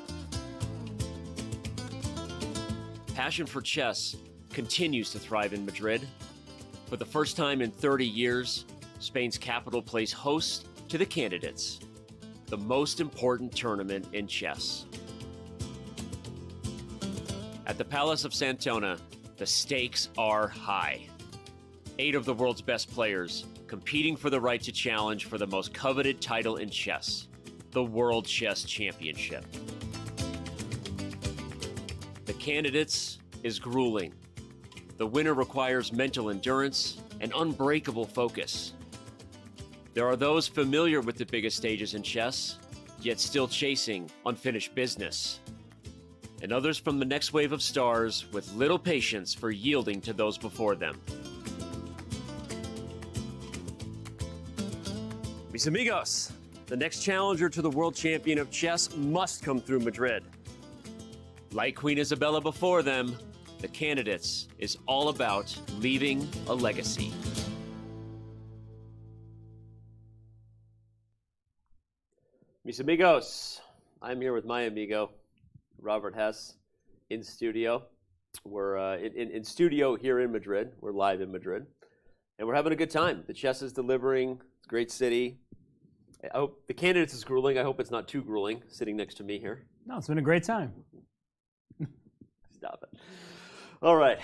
Passion for chess continues to thrive in Madrid. For the first time in 30 years, Spain's capital plays host to the Candidates, the most important tournament in chess. At the Palace of Santona, the stakes are high. 8 of the world's best players competing for the right to challenge for the most coveted title in chess, the World Chess Championship. The Candidates is grueling. The winner requires mental endurance and unbreakable focus. There are those familiar with the biggest stages in chess, yet still chasing unfinished business. And others from the next wave of stars with little patience for yielding to those before them. Mis amigos, the next challenger to the world champion of chess must come through Madrid. Like Queen Isabella before them, the Candidates is all about leaving a legacy. Mis amigos, I'm here with my amigo, Robert Hess, in studio. We're in studio here in Madrid. We're live in Madrid, and we're having a good time. The chess is delivering. It's a great city. I hope the Candidates is grueling. I hope it's not too grueling, sitting next to me here. No, it's been a great time. Stop it. All right.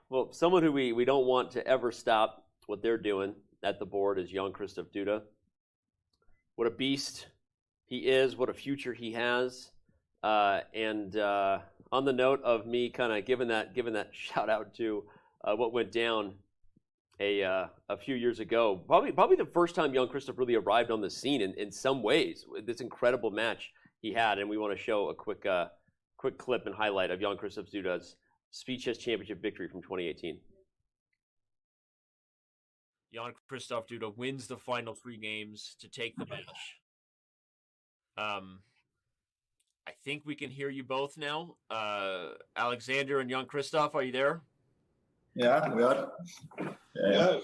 Well, someone who we don't want to ever stop what they're doing at the board is Jan-Krzysztof Duda. What a beast he is. What a future he has. And on the note of me kind of giving that shout out to what went down a few years ago, probably the first time Jan-Krzysztof really arrived on the scene in some ways. This incredible match he had, and we want to show a quick clip and highlight of Jan-Krzysztof Duda's Speed Chess Championship victory from 2018. Jan-Krzysztof Duda wins the final 3 games to take the match. I think we can hear you both now. Alexander and Jan-Krzysztof, are you there? Yeah, we are. Yeah.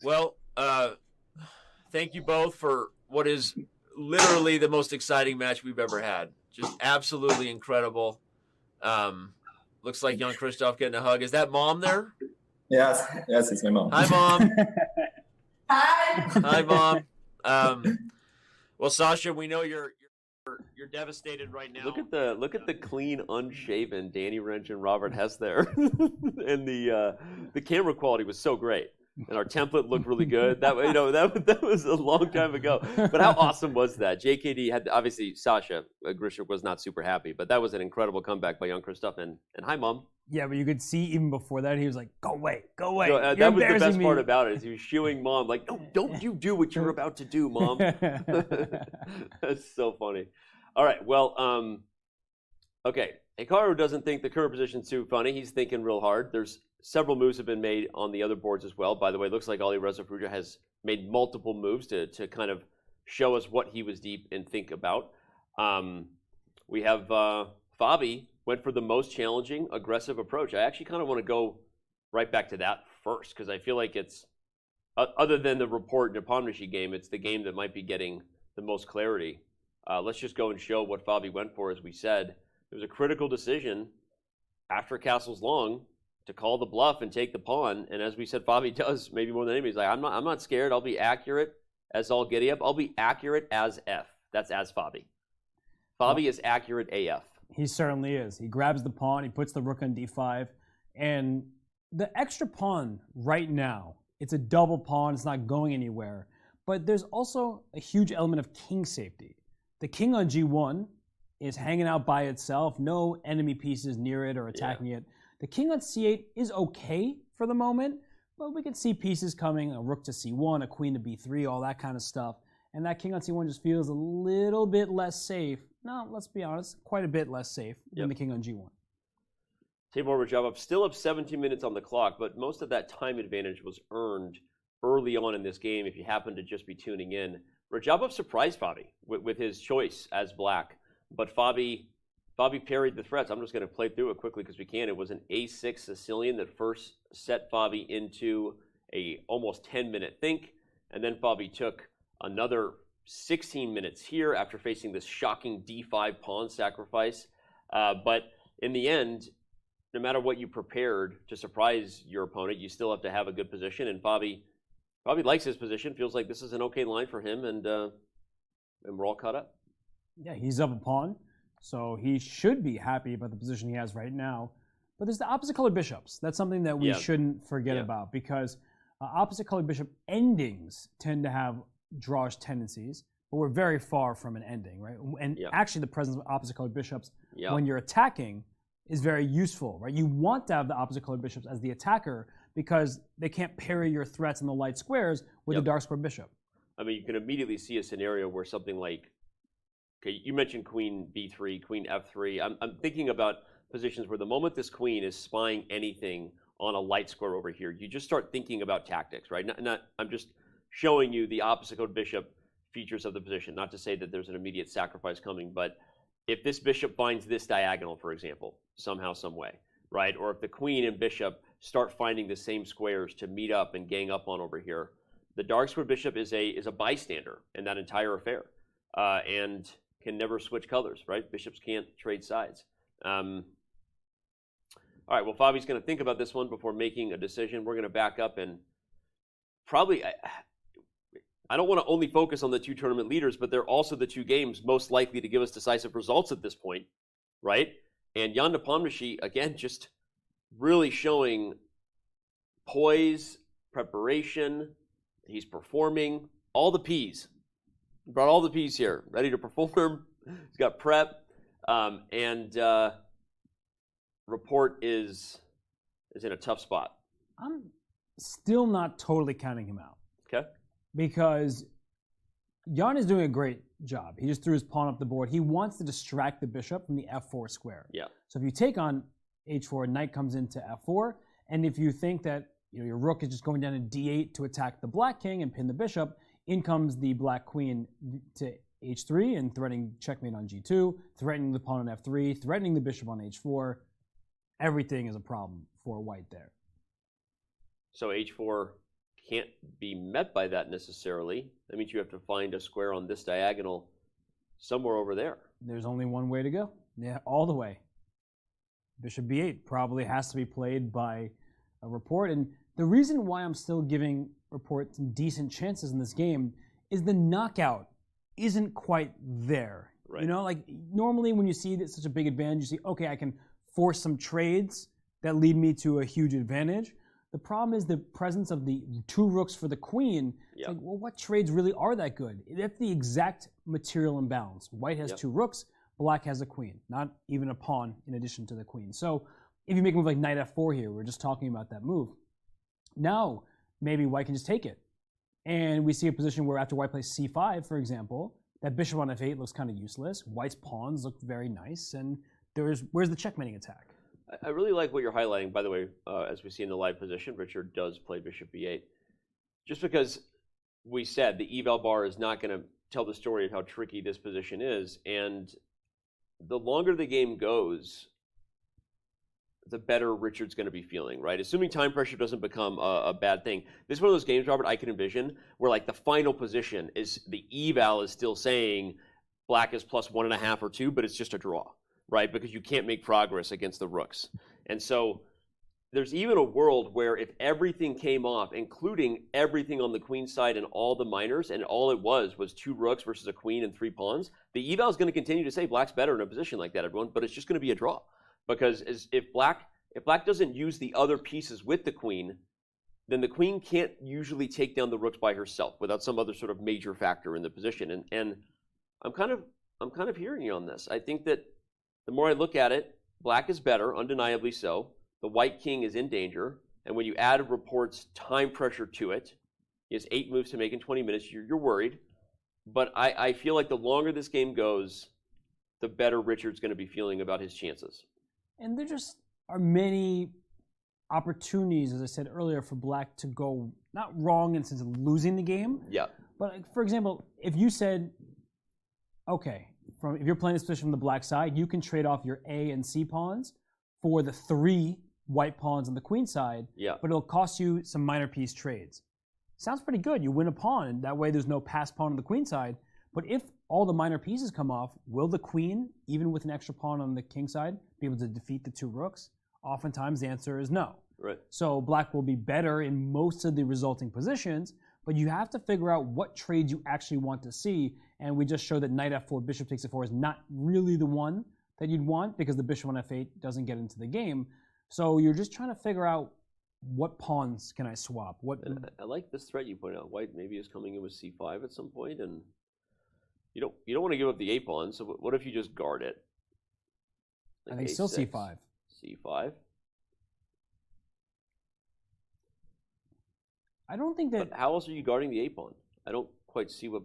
Well, thank you both for what is literally the most exciting match we've ever had. Just absolutely incredible. Looks like Jan-Krzysztof getting a hug. Is that Mom there? Yes, it's my mom. Hi, Mom. Hi. Hi, Mom. Well, Sasha, we know you're devastated right now. Look at the clean, unshaven Danny Wrench and Robert Hess there, and the camera quality was so great, and our template looked really good. That was a long time ago, but how awesome was that? JKD had obviously Sasha Grishuk was not super happy, but that was an incredible comeback by Jan-Krzysztof and hi, Mom. Yeah, but you could see even before that he was like, "Go away, go away." So, that was the best part about it is he was shooing Mom like, "No, don't you do what you're about to do, Mom." That's so funny. All right, well, okay. Hikaru doesn't think the current position's too funny. He's thinking real hard. There's several moves have been made on the other boards as well. By the way, it looks like Alireza Firouzja has made multiple moves to kind of show us what he was deep in think about. We have Fabi went for the most challenging, aggressive approach. I actually kind of want to go right back to that first because I feel like it's, other than the Rapport Nepomniachtchi game, it's the game that might be getting the most clarity. Let's just go and show what Fabi went for. As we said, it was a critical decision after Castle's Long to call the bluff and take the pawn. And as we said, Fabi does maybe more than anybody. He's like, I'm not scared. I'll be accurate as all giddy up. I'll be accurate as F. That's as Fabi. Fabi is accurate AF. He certainly is. He grabs the pawn, he puts the rook on d5, and the extra pawn right now, it's a double pawn, it's not going anywhere, but there's also a huge element of king safety. The king on g1 is hanging out by itself, no enemy pieces near it or attacking it. The king on c8 is okay for the moment, but we can see pieces coming, a rook to c1, a queen to b3, all that kind of stuff, and that king on c1 just feels a little bit less safe. No, let's be honest, quite a bit less safe than the king on g1. Timur Radjabov still up 17 minutes on the clock, but most of that time advantage was earned early on in this game if you happen to just be tuning in. Radjabov surprised Fabi with his choice as black, but Fabi Fabi parried the threats. I'm just going to play through it quickly because we can. It was an A6 Sicilian that first set Fabi into a almost 10-minute think, and then Fabi took another 16 minutes here after facing this shocking D5 pawn sacrifice. But in the end, no matter what you prepared to surprise your opponent, you still have to have a good position. And Fabi likes his position, feels like this is an okay line for him, and we're all caught up. Yeah, he's up a pawn, so he should be happy about the position he has right now. But there's the opposite colored bishops. That's something that we shouldn't forget about, because opposite colored bishop endings tend to have drawish tendencies, but we're very far from an ending, right? And actually the presence of opposite colored bishops when you're attacking is very useful, right? You want to have the opposite colored bishops as the attacker because they can't parry your threats in the light squares with the dark square bishop. I mean, you can immediately see a scenario where something like, okay, you mentioned queen b3, queen f3. I'm thinking about positions where the moment this queen is spying anything on a light square over here, you just start thinking about tactics, right? I'm just showing you the opposite colored bishop features of the position, not to say that there's an immediate sacrifice coming, but if this bishop finds this diagonal, for example, somehow, some way, right? Or if the queen and bishop start finding the same squares to meet up and gang up on over here, the dark square bishop is a bystander in that entire affair, and can never switch colors, right? Bishops can't trade sides. All right, well, Fabi's going to think about this one before making a decision. We're going to back up and probably, I don't want to only focus on the two tournament leaders, but they're also the two games most likely to give us decisive results at this point, right? And Jan Nepomniachtchi, again, just really showing poise, preparation. He's performing all the P's. Brought all the P's here, ready to perform. He's got prep, and Rapport is in a tough spot. I'm still not totally counting him out. Okay. Because Jan is doing a great job. He just threw his pawn up the board. He wants to distract the bishop from the f4 square. Yeah. So if you take on h4, knight comes into f4, and if you think that your rook is just going down to d8 to attack the black king and pin the bishop, in comes the black queen to h3 and threatening checkmate on g2, threatening the pawn on f3, threatening the bishop on h4. Everything is a problem for white there. So h4 can't be met by that necessarily. That means you have to find a square on this diagonal somewhere over there. There's only one way to go. Yeah, all the way. Bishop b8 probably has to be played by a Rapport. And the reason why I'm still giving Rapport some decent chances in this game is the knockout isn't quite there. Right. You know, like normally when you see that such a big advantage, you see, okay, I can force some trades that lead me to a huge advantage. The problem is the presence of the two rooks for the queen. It's like, well, what trades really are that good? That's the exact material imbalance. White has two rooks, black has a queen, not even a pawn in addition to the queen. So if you make a move like knight f4 here, we're just talking about that move. Now, maybe white can just take it. And we see a position where after white plays c5, for example, that bishop on f8 looks kind of useless. White's pawns look very nice. And where's the checkmating attack? I really like what you're highlighting, by the way, as we see in the live position. Richard does play bishop b8. Just because we said the eval bar is not going to tell the story of how tricky this position is, and the longer the game goes, the better Richard's going to be feeling, right? Assuming time pressure doesn't become a bad thing. This is one of those games, Robert, I can envision where like the final position is the eval is still saying black is plus 1.5 or 2, but it's just a draw, right? Because you can't make progress against the rooks. And so there's even a world where if everything came off, including everything on the queen side and all the minors, and all it was 2 rooks versus a queen and 3 pawns, the eval is going to continue to say black's better in a position like that, everyone, but it's just going to be a draw. Because if black doesn't use the other pieces with the queen, then the queen can't usually take down the rooks by herself without some other sort of major factor in the position. And I'm kind of hearing you on this. I think that the more I look at it, black is better, undeniably so. The white king is in danger, and when you add Rapport's time pressure to it, he has 8 moves to make in 20 minutes. You're worried, but I feel like the longer this game goes, the better Richard's going to be feeling about his chances. And there just are many opportunities, as I said earlier, for black to go not wrong in the sense of losing the game. Yeah. But for example, if you said, okay, if you're playing this position from the black side, you can trade off your A and C pawns for the 3 white pawns on the queen side, but it'll cost you some minor piece trades. Sounds pretty good. You win a pawn, and that way there's no passed pawn on the queen side. But if all the minor pieces come off, will the queen, even with an extra pawn on the king side, be able to defeat the 2 rooks? Oftentimes the answer is no. Right. So black will be better in most of the resulting positions, but you have to figure out what trades you actually want to see. And we just showed that knight f4, bishop takes f4 is not really the one that you'd want because the bishop on f8 doesn't get into the game. So you're just trying to figure out what pawns can I swap. I like this threat you pointed out. White maybe is coming in with c5 at some point, and you don't want to give up the a pawn. So what if you just guard it? Like I think still c5. c5. I don't think that. But how else are you guarding the a pawn? I don't quite see what.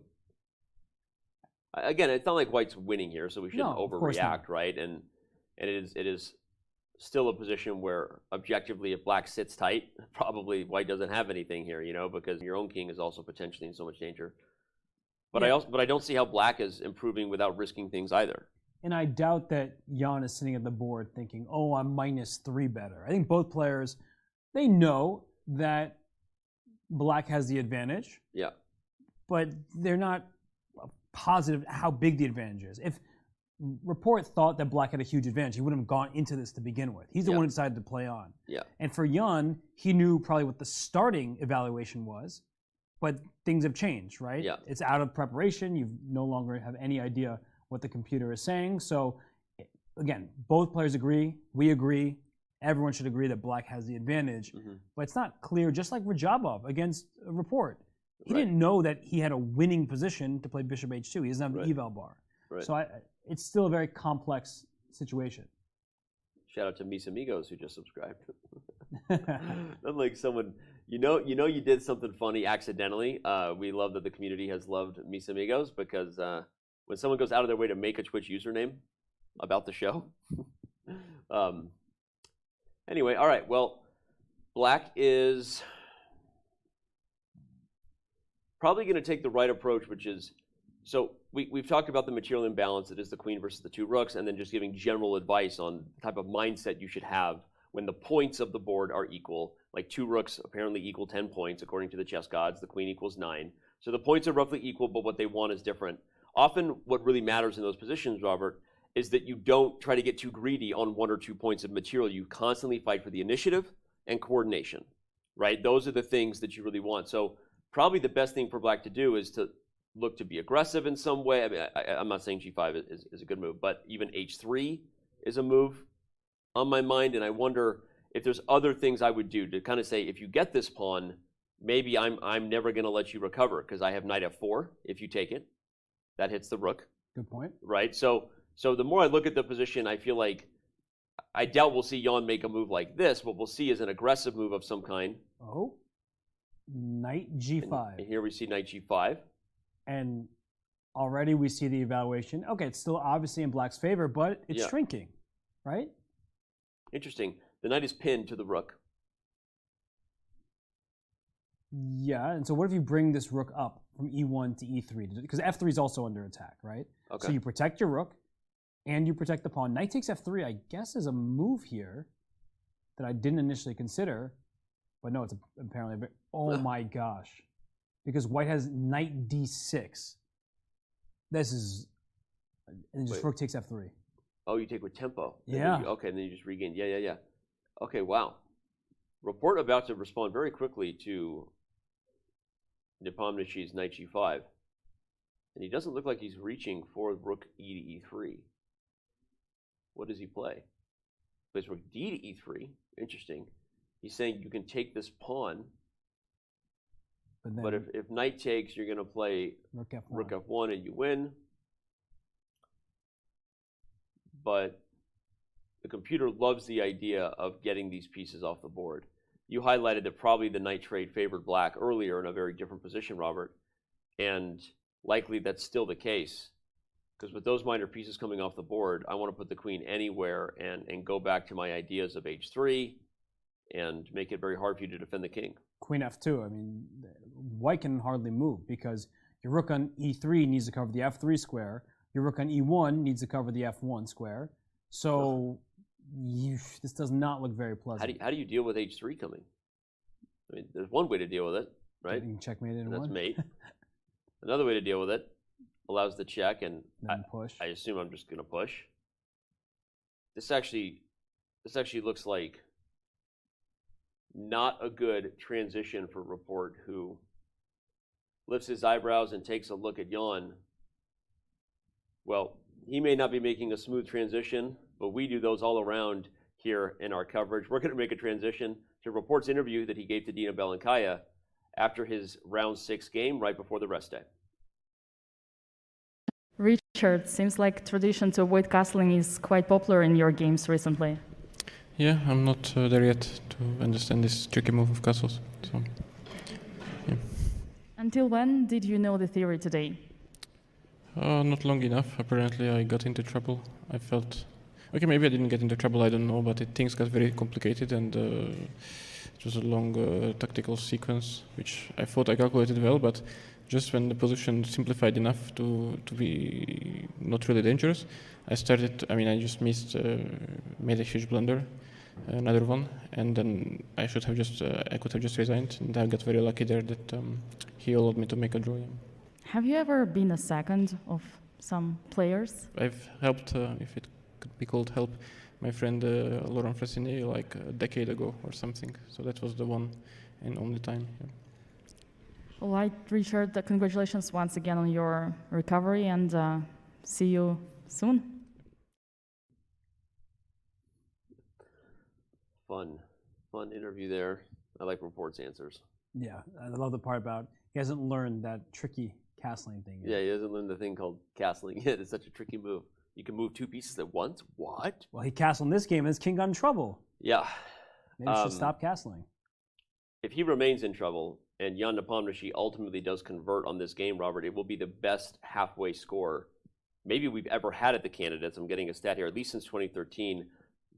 Again, it's not like White's winning here, so we shouldn't overreact, right? And it is still a position where objectively, if Black sits tight, probably White doesn't have anything here, because your own king is also potentially in so much danger. But I don't see how Black is improving without risking things either. And I doubt that Jan is sitting at the board thinking, "Oh, I'm -3 better." I think both players, they know that Black has the advantage. Yeah. But they're not positive how big the advantage is. If Rapport thought that Black had a huge advantage, he wouldn't have gone into this to begin with. He's the one who decided to play on. Yeah. And for Jan, he knew probably what the starting evaluation was, but things have changed, right? Yeah. It's out of preparation. You no longer have any idea what the computer is saying. So again, both players agree. We agree. Everyone should agree that Black has the advantage. But it's not clear, just like Radjabov against Rapport. He didn't know that he had a winning position to play bishop h2. He doesn't have the eval bar. Right. So it's still a very complex situation. Shout out to Mis Amigos who just subscribed. I'm like someone, you did something funny accidentally. We love that the community has loved Mis Amigos because when someone goes out of their way to make a Twitch username about the show. Anyway, all right. Well, Black is probably going to take the right approach, which is, so we've talked about the material imbalance that is the queen versus the 2 rooks, and then just giving general advice on the type of mindset you should have when the points of the board are equal. Like 2 rooks apparently equal 10 points according to the chess gods. The queen equals 9. So the points are roughly equal, but what they want is different. Often what really matters in those positions, Robert, is that you don't try to get too greedy on 1 or 2 points of material. You constantly fight for the initiative and coordination, right? Those are the things that you really want. So probably the best thing for Black to do is to look to be aggressive in some way. I mean, I'm not saying g5 is a good move, but even h3 is a move on my mind, and I wonder if there's other things I would do to kind of say, if you get this pawn, maybe I'm never going to let you recover because I have knight f4 if you take it. That hits the rook. Good point. Right? So the more I look at the position, I feel like I doubt we'll see Jan make a move like this. What we'll see is an aggressive move of some kind. Oh, knight g5. And here we see knight g5. And already we see the evaluation. Okay, it's still obviously in Black's favor, but it's shrinking, right? Interesting. The knight is pinned to the rook. Yeah, and so what if you bring this rook up from e1 to e3? Because f3 is also under attack, right? Okay. So you protect your rook, and you protect the pawn. Knight takes f3, I guess, is a move here that I didn't initially consider. But no, it's apparently... Oh my gosh. Because White has knight d6. This is... And just rook takes f3. Oh, you take with tempo. Yeah. Okay, and then you just regain. Yeah. Okay, wow. Rapport about to respond very quickly to Nepomniachtchi's knight g5. And he doesn't look like he's reaching for rook e to e3. What does he play? He plays rook d to e3. Interesting. He's saying you can take this pawn, but if knight takes, you're going to play rook f1 and you win. But the computer loves the idea of getting these pieces off the board. You highlighted that probably the knight trade favored Black earlier in a very different position, Robert, and likely that's still the case. Because with those minor pieces coming off the board, I want to put the queen anywhere and go back to my ideas of h3 and make it very hard for you to defend the king. Queen f2, I mean, White can hardly move because your rook on e3 needs to cover the f3 square. Your rook on e1 needs to cover the f1 square. So this does not look very pleasant. How do you deal with h3 coming? I mean, there's one way to deal with it, right? You can checkmate in That's one. mate. Another way to deal with it allows the check, and then push. I assume I'm just going to push. This actually looks like not a good transition for Rapport, who lifts his eyebrows and takes a look at Jan. Well, he may not be making a smooth transition, but we do those all around here in our coverage. We're going to make a transition to Rapport's interview that he gave to Dina Belenkaya after his round 6 game right before the rest day. Richard, seems like tradition to avoid castling is quite popular in your games recently. Yeah, I'm not there yet to understand this tricky move of castles. So, yeah. Until when did you know the theory today? Not long enough. Apparently I got into trouble. I felt... Okay, maybe I didn't get into trouble, I don't know, but things got very complicated, and it was a long tactical sequence, which I thought I calculated well, but just when the position simplified enough to be not really dangerous, I just made a huge blunder, another one, and then I could have just resigned, and I got very lucky there that he allowed me to make a draw. Have you ever been a second of some players? I've helped, if it could be called help, my friend Laurent Fressinet like a decade ago or something. So that was the one and only time. Yeah. All right, Richard, congratulations once again on your recovery, and see you soon. Fun interview there. I like Rapport's answers. Yeah, I love the part about he hasn't learned that tricky castling thing yet. Yeah, he hasn't learned the thing called castling yet. It's such a tricky move. You can move 2 pieces at once? What? Well, he castled in this game and his king got in trouble. Yeah. Maybe he should stop castling. If he remains in trouble and Jan Nepomniachtchi ultimately does convert on this game, Robert, it will be the best halfway score maybe we've ever had at the candidates. I'm getting a stat here, at least since 2013.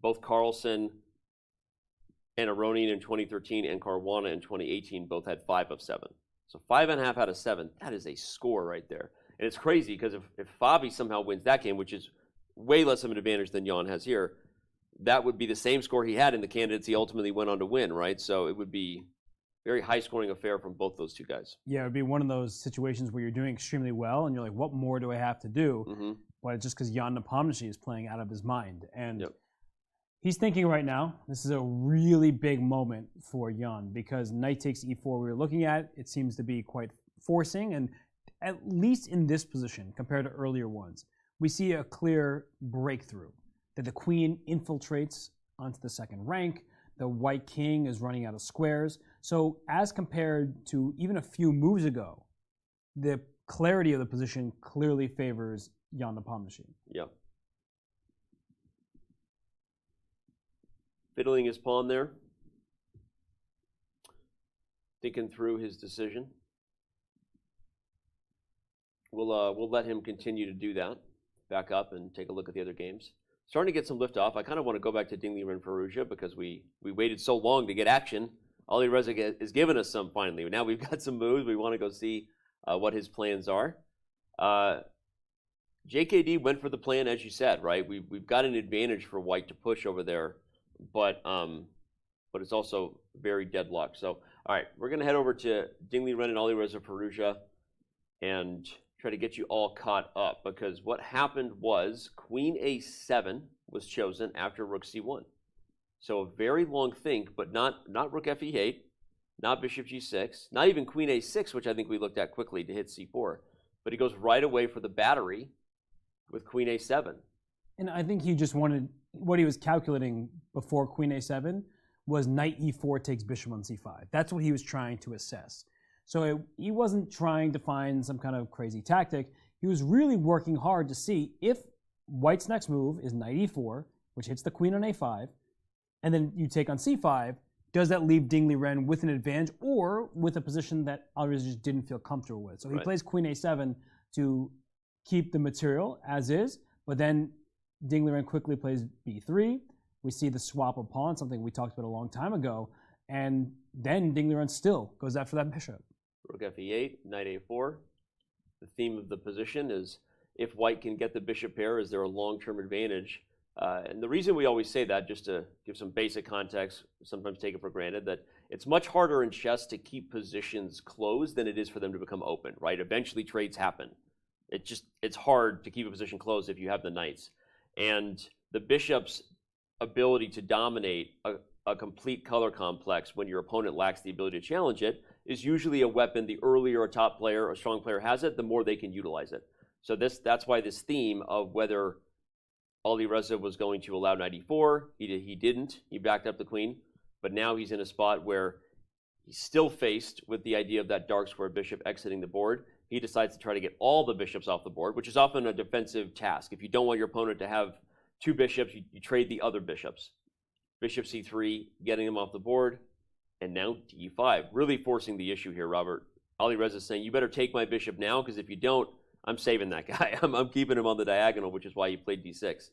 Both Carlsen and Aronian in 2013 and Caruana in 2018 both had 5 of 7. So 5.5 out of 7, that is a score right there. And it's crazy because if Fabi somehow wins that game, which is way less of an advantage than Jan has here, that would be the same score he had in the candidates he ultimately went on to win, right? So it would be a very high-scoring affair from both those two guys. Yeah, it would be one of those situations where you're doing extremely well and you're like, what more do I have to do? Mm-hmm. But it's just because Jan Nepomniachtchi is playing out of his mind. And he's thinking right now, this is a really big moment for Jan because knight takes e4 we were looking at, it seems to be quite forcing, and at least in this position compared to earlier ones, we see a clear breakthrough that the queen infiltrates onto the second rank, the white king is running out of squares. So as compared to even a few moves ago, the clarity of the position clearly favors Jan Nepomniachtchi. Yeah. Fiddling his pawn there, thinking through his decision. We'll let him continue to do that, back up and take a look at the other games. Starting to get some lift off. I kind of want to go back to Liren Firouzja because we waited so long to get action. Alireza has given us some finally. Now we've got some moves. We want to go see what his plans are. JKD went for the plan, as you said, right? We've got an advantage for white to push over there, but it's also very deadlocked. So, all right, we're going to head over to Liren and Alireza Firouzja and try to get you all caught up, because what happened was queen a7 was chosen after rook c1. So a very long think, but not rook fe8, not bishop g6, not even queen a6, which I think we looked at quickly to hit c4. But he goes right away for the battery with queen a7. And I think he just wanted, what he was calculating before queen a7 was knight e4 takes bishop on c5. That's what he was trying to assess. So he wasn't trying to find some kind of crazy tactic. He was really working hard to see if white's next move is knight e4, which hits the queen on a5, and then you take on c5, does that leave Liren with an advantage or with a position that Alireza just didn't feel comfortable with? So he plays queen a7 to keep the material as is, but then Liren quickly plays b3. We see the swap of pawns, something we talked about a long time ago, and then Liren still goes after that bishop. Rook fe8, knight a4. The theme of the position is if white can get the bishop pair, is there a long-term advantage? And the reason we always say that, just to give some basic context, sometimes take it for granted, that it's much harder in chess to keep positions closed than it is for them to become open, right? Eventually trades happen. It's hard to keep a position closed if you have the knights. And the bishop's ability to dominate a complete color complex when your opponent lacks the ability to challenge it is usually a weapon. The earlier a top player, a strong player has it, the more they can utilize it. So that's why this theme of whether Alireza was going to allow knight e4, he didn't. He backed up the queen, but now he's in a spot where he's still faced with the idea of that dark square bishop exiting the board. He decides to try to get all the bishops off the board, which is often a defensive task. If you don't want your opponent to have two bishops, you trade the other bishops. Bishop c3, getting them off the board, and now d5, really forcing the issue here, Robert. Alireza saying, you better take my bishop now, because if you don't, I'm saving that guy. I'm keeping him on the diagonal, which is why he played d6.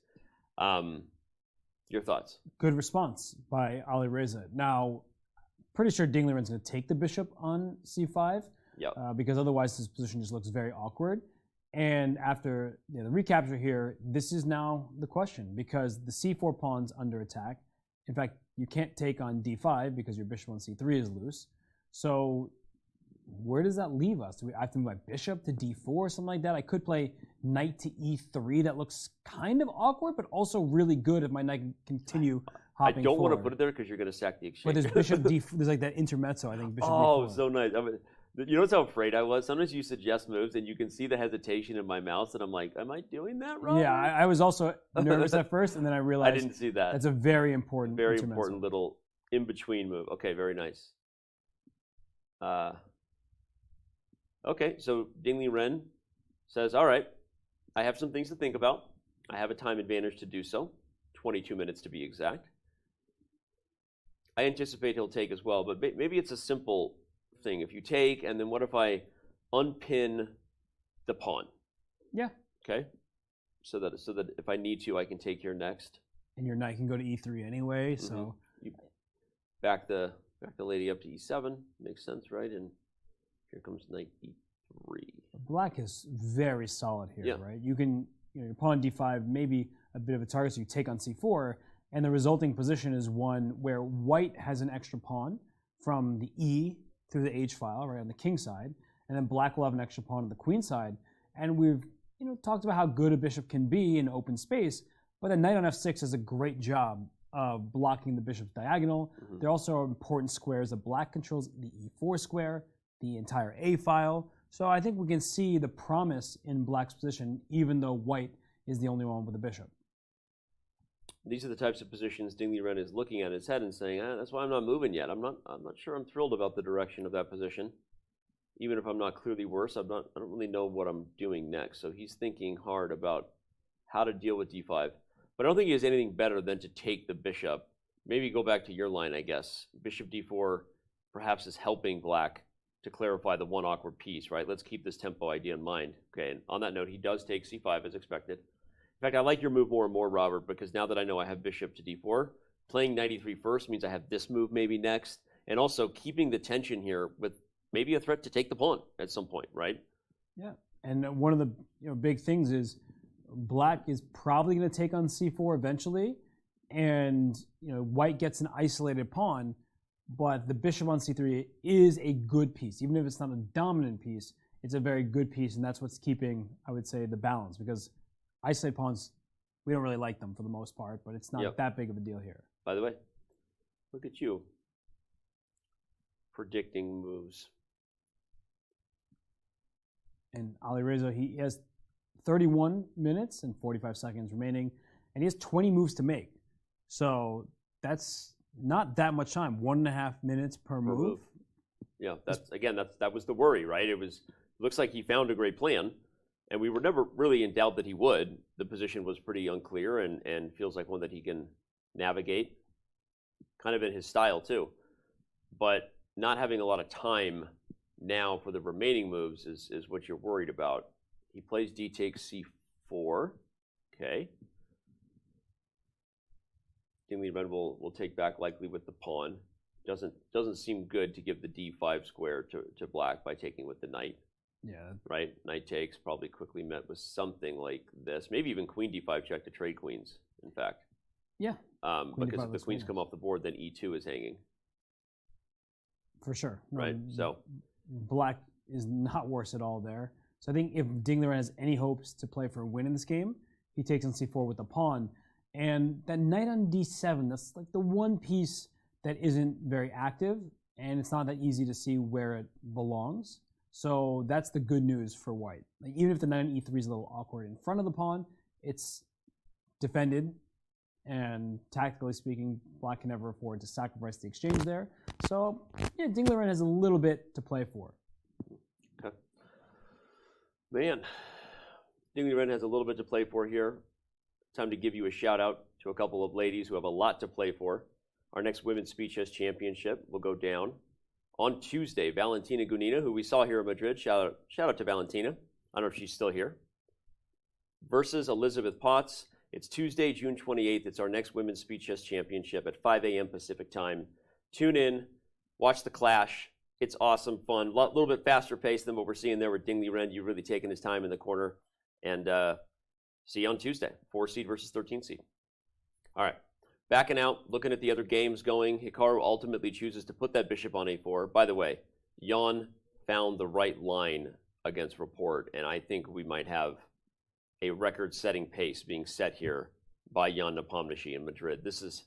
Your thoughts? Good response by Alireza. Now, pretty sure Ding Liren's going to take the bishop on c5, because otherwise his position just looks very awkward. And after the recapture here, this is now the question, because the c4 pawn's under attack. In fact, you can't take on d5 because your bishop on c3 is loose. So where does that leave us? Do I have to move my bishop to d4 or something like that? I could play knight to e3. That looks kind of awkward, but also really good if my knight can continue hopping I don't forward. want to put it there because you're going to sack the exchange. But there's bishop d4. There's like that intermezzo, I think, bishop d4. d4. So nice. You notice how afraid I was? Sometimes you suggest moves and you can see the hesitation in my mouse and I'm like, am I doing that wrong? Yeah, I was also nervous at first, and then I realized I didn't see that. That's a very important Very intermezzo. important little in-between move. Okay, very nice. Okay, so Ding Liren says, all right, I have some things to think about. I have a time advantage to do so, 22 minutes to be exact. I anticipate he'll take as well, but maybe it's a simple thing. If you take, and then what if I unpin the pawn? Yeah. Okay. So that if I need to, I can take here next. And your knight can go to e3 anyway, so you back the lady up to e7. Makes sense, right? And here comes knight e3. Black is very solid here, right? You can, your pawn d5, maybe a bit of a target, so you take on c4, and the resulting position is one where white has an extra pawn from the e through the h file, right, on the king side, and then black will have an extra pawn on the queen side. And we've talked about how good a bishop can be in open space, but the knight on f6 does a great job of blocking the bishop's diagonal. There also are important squares that black controls, the e4 square, the entire a file. So I think we can see the promise in black's position, even though white is the only one with a bishop. These are the types of positions Ding Liren is looking at in his head and saying, that's why I'm not moving yet. I'm not sure I'm thrilled about the direction of that position. Even if I'm not clearly worse, I don't really know what I'm doing next. So he's thinking hard about how to deal with d5. But I don't think he has anything better than to take the bishop. Maybe go back to your line, I guess. Bishop d4 perhaps is helping black to clarify the one awkward piece, right? Let's keep this tempo idea in mind. Okay, and on that note, he does take c5 as expected. In fact, I like your move more and more, Robert, because now that I know I have bishop to d4, playing knight e3 first means I have this move maybe next, and also keeping the tension here with maybe a threat to take the pawn at some point, right? Yeah, and one of the big things is black is probably going to take on c4 eventually, and white gets an isolated pawn, but the bishop on c3 is a good piece. Even if it's not a dominant piece, it's a very good piece, and that's what's keeping, I would say, the balance, because isolated pawns, we don't really like them for the most part, but it's not that big of a deal here. By the way, look at you predicting moves. And Alireza, he has 31 minutes and 45 seconds remaining, and he has 20 moves to make. So that's not that much time, 1.5 minutes per move. Yeah, that was the worry, right? Looks like he found a great plan. And we were never really in doubt that he would. The position was pretty unclear and feels like one that he can navigate, kind of in his style too. But not having a lot of time now for the remaining moves is what you're worried about. He plays d takes c4. Okay. Ding Liren will take back likely with the pawn. Doesn't seem good to give the d5 square to black by taking with the knight. Yeah. Right? Knight takes, probably quickly met with something like this. Maybe even queen d5 check to trade queens, in fact. Yeah. Because if the queens come off the board, then e2 is hanging. For sure. Right, so. Black is not worse at all there. So I think if Liren has any hopes to play for a win in this game, he takes on c4 with the pawn. And that knight on d7, that's like the one piece that isn't very active, and it's not that easy to see where it belongs. So that's the good news for white. Like, even if the knight on e3 is a little awkward in front of the pawn, it's defended, and tactically speaking, black can never afford to sacrifice the exchange there. So yeah, Liren has a little bit to play for. Okay. Man, Liren has a little bit to play for here. Time to give you a shout out to a couple of ladies who have a lot to play for. Our next Women's Speed Chess Championship will go down on Tuesday. Valentina Gunina, who we saw here in Madrid, shout out to Valentina. I don't know if she's still here. Versus Elizabeth Potts. It's Tuesday, June 28th. It's our next Women's Speed Chess Championship at 5 a.m. Pacific time. Tune in, watch the clash. It's awesome, fun, a little bit faster paced than what we're seeing there with Liren. You've really taken his time in the corner. And see you on Tuesday, 4 seed versus 13 seed. All right, backing out, looking at the other games going. Hikaru ultimately chooses to put that bishop on a4. By the way, Jan found the right line against Rapport, and I think we might have a record-setting pace being set here by Jan Nepomniachtchi in Madrid. This is,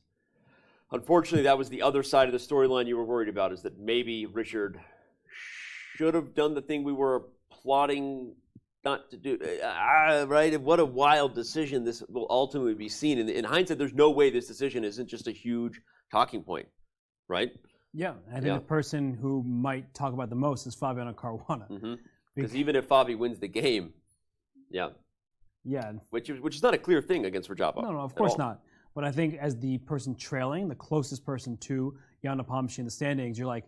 unfortunately, that was the other side of the storyline you were worried about, is that maybe Richard should have done the thing we were plotting not to do, right? What a wild decision this will ultimately be seen. In hindsight, there's no way this decision isn't just a huge talking point, right? Yeah, I think the person who might talk about the most is Fabiano Caruana. Because even if Fabi wins the game, which is not a clear thing against Radjabov. No, of course not. But I think as the person trailing, the closest person to Jan Nepomniachtchi in the standings, you're like,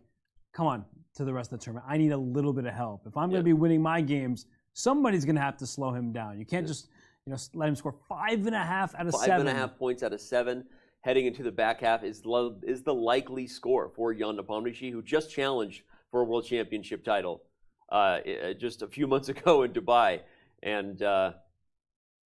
come on to the rest of the tournament. I need a little bit of help. If I'm going to be winning my games, somebody's going to have to slow him down. You can't just let him score 5.5 out of 7. 5.5 points out of 7 heading into the back half is the likely score for Jan Nepomniachtchi, who just challenged for a world championship title just a few months ago in Dubai. And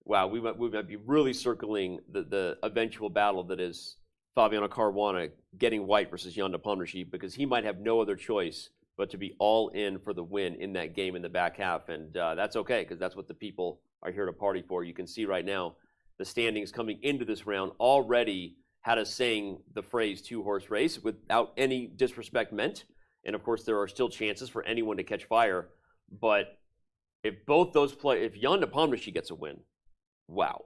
wow, we might be really circling the eventual battle that is Fabiano Caruana getting white versus Jan Nepomniachtchi, because he might have no other choice but to be all in for the win in that game in the back half. And that's okay, because that's what the people are here to party for. You can see right now the standings coming into this round already had us saying the phrase two-horse race without any disrespect meant. And of course, there are still chances for anyone to catch fire. But if both those if Jan Nepomniachtchi gets a win, wow.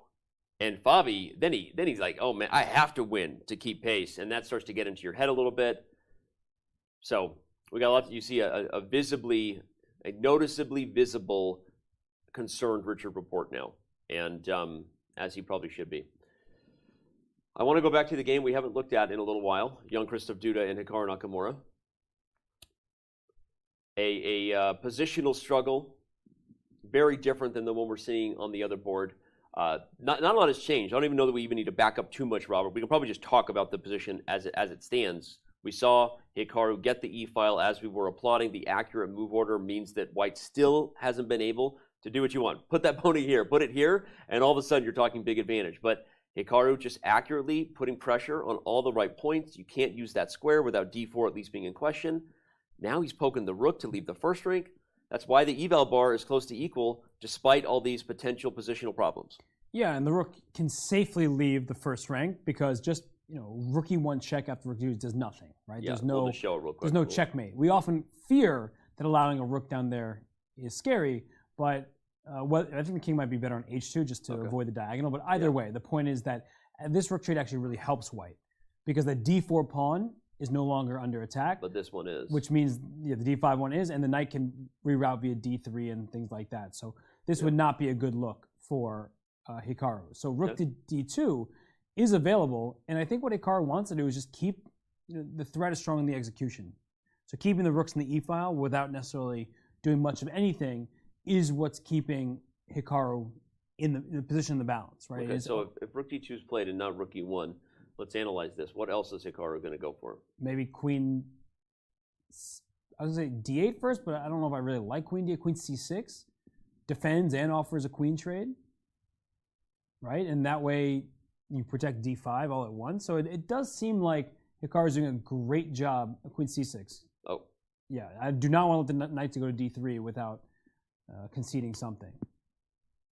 And Fabi, then he's like, oh man, I have to win to keep pace. And that starts to get into your head a little bit. So we got a lot. You see a noticeably visible, concerned Richard Rapport now, and as he probably should be. I want to go back to the game we haven't looked at in a little while: Jan-Krzysztof Duda and Hikaru Nakamura. A positional struggle, very different than the one we're seeing on the other board. Not a lot has changed. I don't even know that we even need to back up too much, Robert. We can probably just talk about the position as it stands. We saw Hikaru get the e-file as we were applauding. The accurate move order means that white still hasn't been able to do what you want. Put that pony here, put it here, and all of a sudden you're talking big advantage. But Hikaru just accurately putting pressure on all the right points. You can't use that square without d4 at least being in question. Now he's poking the rook to leave the first rank. That's why the eval bar is close to equal, despite all these potential positional problems. Yeah, and the rook can safely leave the first rank, because just rook e1 check after rook e2 does nothing, right? Yeah, there's no checkmate. We often fear that allowing a rook down there is scary, but I think the king might be better on h2 just to avoid the diagonal. But either way, the point is that this rook trade actually really helps white, because the d4 pawn is no longer under attack. But this one is. Which means the d5 one is, and the knight can reroute via d3 and things like that. So this would not be a good look for Hikaru. So rook to d2 is available, and I think what Hikaru wants to do is just keep the threat is strong in the execution. So keeping the rooks in the e-file without necessarily doing much of anything is what's keeping Hikaru in the position in the balance, right? Okay, so if rook d2 is played and not rook e1, let's analyze this. What else is Hikaru going to go for? Maybe queen I was going to say D8 first, but I don't know if I really like queen D8. Queen C6 defends and offers a queen trade, right? And that way you protect D5 all at once. So it does seem like Hikaru's doing a great job at queen C6. Oh. Yeah, I do not want to let the knight to go to D3 without conceding something.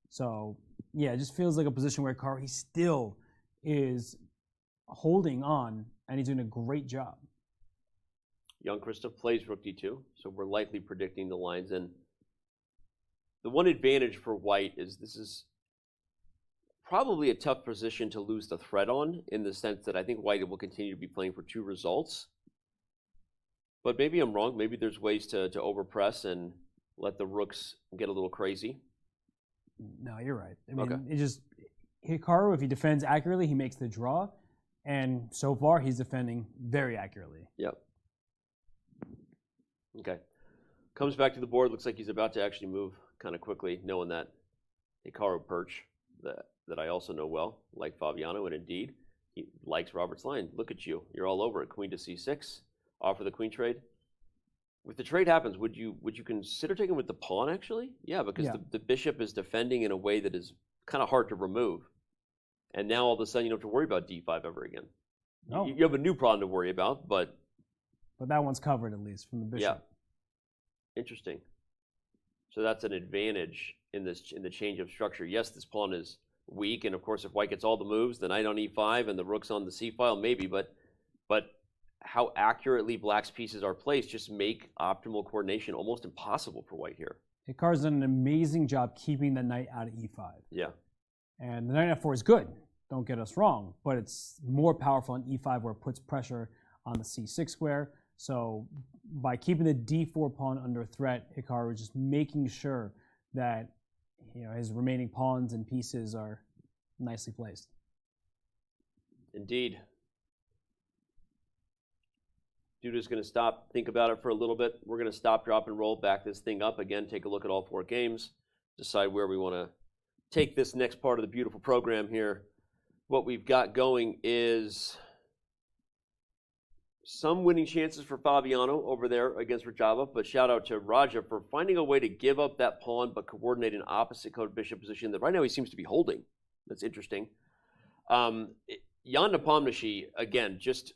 So, yeah, it just feels like a position where Hikaru, he still is holding on, and he's doing a great job. Jan-Krzysztof plays rook d2, so we're likely predicting the lines. And the one advantage for white is this is probably a tough position to lose the thread on, in the sense that I think white will continue to be playing for 2 results. But maybe I'm wrong. Maybe there's ways to overpress and let the rooks get a little crazy. No, you're right. I mean, it just, Hikaru, if he defends accurately, he makes the draw. And so far, he's defending very accurately. Yep. Okay. Comes back to the board. Looks like he's about to actually move kind of quickly, knowing that Hikaru perch that I also know well, like Fabiano, and indeed, he likes Robert's line. Look at you. You're all over it. Queen to c6. Offer the queen trade. If the trade happens, would you consider taking with the pawn, actually? Yeah, because the bishop is defending in a way that is kind of hard to remove. And now all of a sudden you don't have to worry about d5 ever again. No. You have a new problem to worry about, but that one's covered, at least, from the bishop. Yeah. Interesting. So that's an advantage in the change of structure. Yes, this pawn is weak, and of course if white gets all the moves, the knight on e5 and the rook's on the c file, maybe, but how accurately black's pieces are placed just make optimal coordination almost impossible for white here. Hikaru's done an amazing job keeping the knight out of e5. Yeah. And the knight f4 is good, don't get us wrong, but it's more powerful on e5 where it puts pressure on the c6 square. So by keeping the d4 pawn under threat, Hikaru is just making sure that his remaining pawns and pieces are nicely placed. Indeed. Duda's going to stop, think about it for a little bit. We're going to stop, drop, and roll, back this thing up again, take a look at all 4 games, decide where we want to take this next part of the beautiful program here. What we've got going is some winning chances for Fabiano over there against Radjabov, but shout out to Raja for finding a way to give up that pawn but coordinate an opposite code bishop position that right now he seems to be holding. That's interesting. Jan Nepomniachtchi, again, just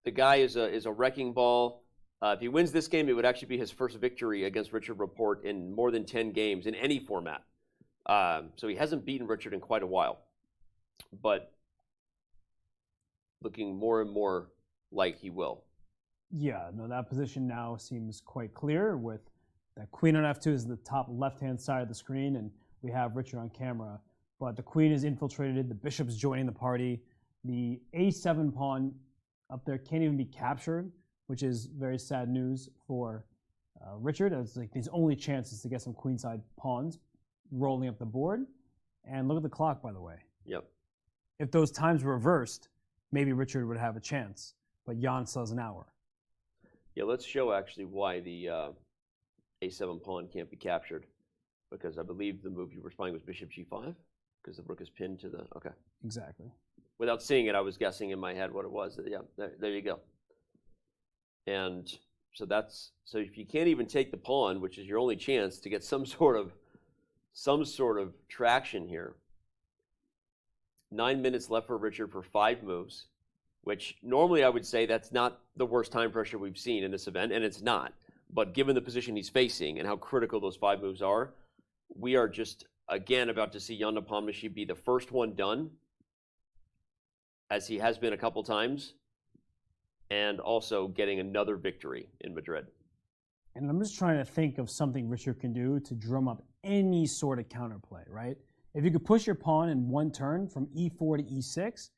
the guy is a wrecking ball. If he wins this game, it would actually be his first victory against Richard Rapport in more than 10 games in any format. So he hasn't beaten Richard in quite a while, but looking more and more like he will. Yeah, no, that position now seems quite clear with that queen on f2 is the top left-hand side of the screen, and we have Richard on camera. But the queen is infiltrated, the bishop's joining the party. The a7 pawn up there can't even be captured, which is very sad news for Richard. It's like his only chance is to get some queenside pawns rolling up the board. And look at the clock, by the way. Yep. If those times were reversed, maybe Richard would have a chance, but Jan still has an hour. Yeah, let's show actually why the a7 pawn can't be captured, because I believe the move you were playing was bishop g5, because the rook is pinned to the, okay. Exactly. Without seeing it, I was guessing in my head what it was. Yeah, there you go. And so so if you can't even take the pawn, which is your only chance to get some sort of traction here. 9 minutes left for Richard for 5 moves, which normally I would say that's not the worst time pressure we've seen in this event, and it's not. But given the position he's facing and how critical those 5 moves are, we are just, again, about to see Jan Nepomniachtchi be the first one done, as he has been a couple times, and also getting another victory in Madrid. And I'm just trying to think of something Richard can do to drum up any sort of counterplay, right? If you could push your pawn in one turn from e4 to e6,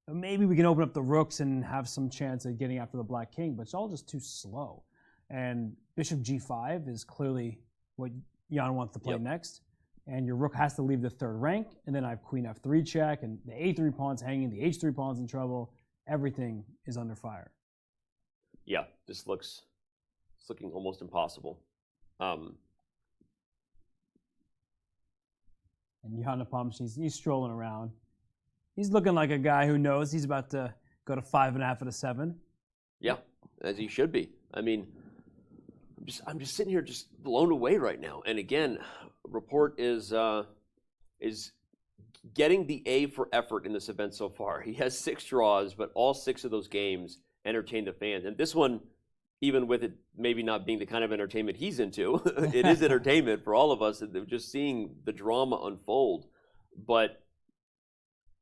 maybe we can open up the rooks and have some chance at getting after the black king, but it's all just too slow. And bishop g5 is clearly what Jan wants to play next. And your rook has to leave the 3rd rank, and then I have queen f3 check, and the a3 pawn's hanging, the h3 pawn's in trouble. Everything is under fire. Yeah, this looks, it's looking almost impossible. And Jan Nepomniachtchi, he's strolling around. He's looking like a guy who knows he's about to go to 5.5 out of 7. Yeah, as he should be. I mean, I'm just sitting here just blown away right now. And again, Rapport is getting the A for effort in this event so far. He has 6 draws, but all 6 of those games entertain the fans. And this one, even with it maybe not being the kind of entertainment he's into, it is entertainment for all of us, just seeing the drama unfold. But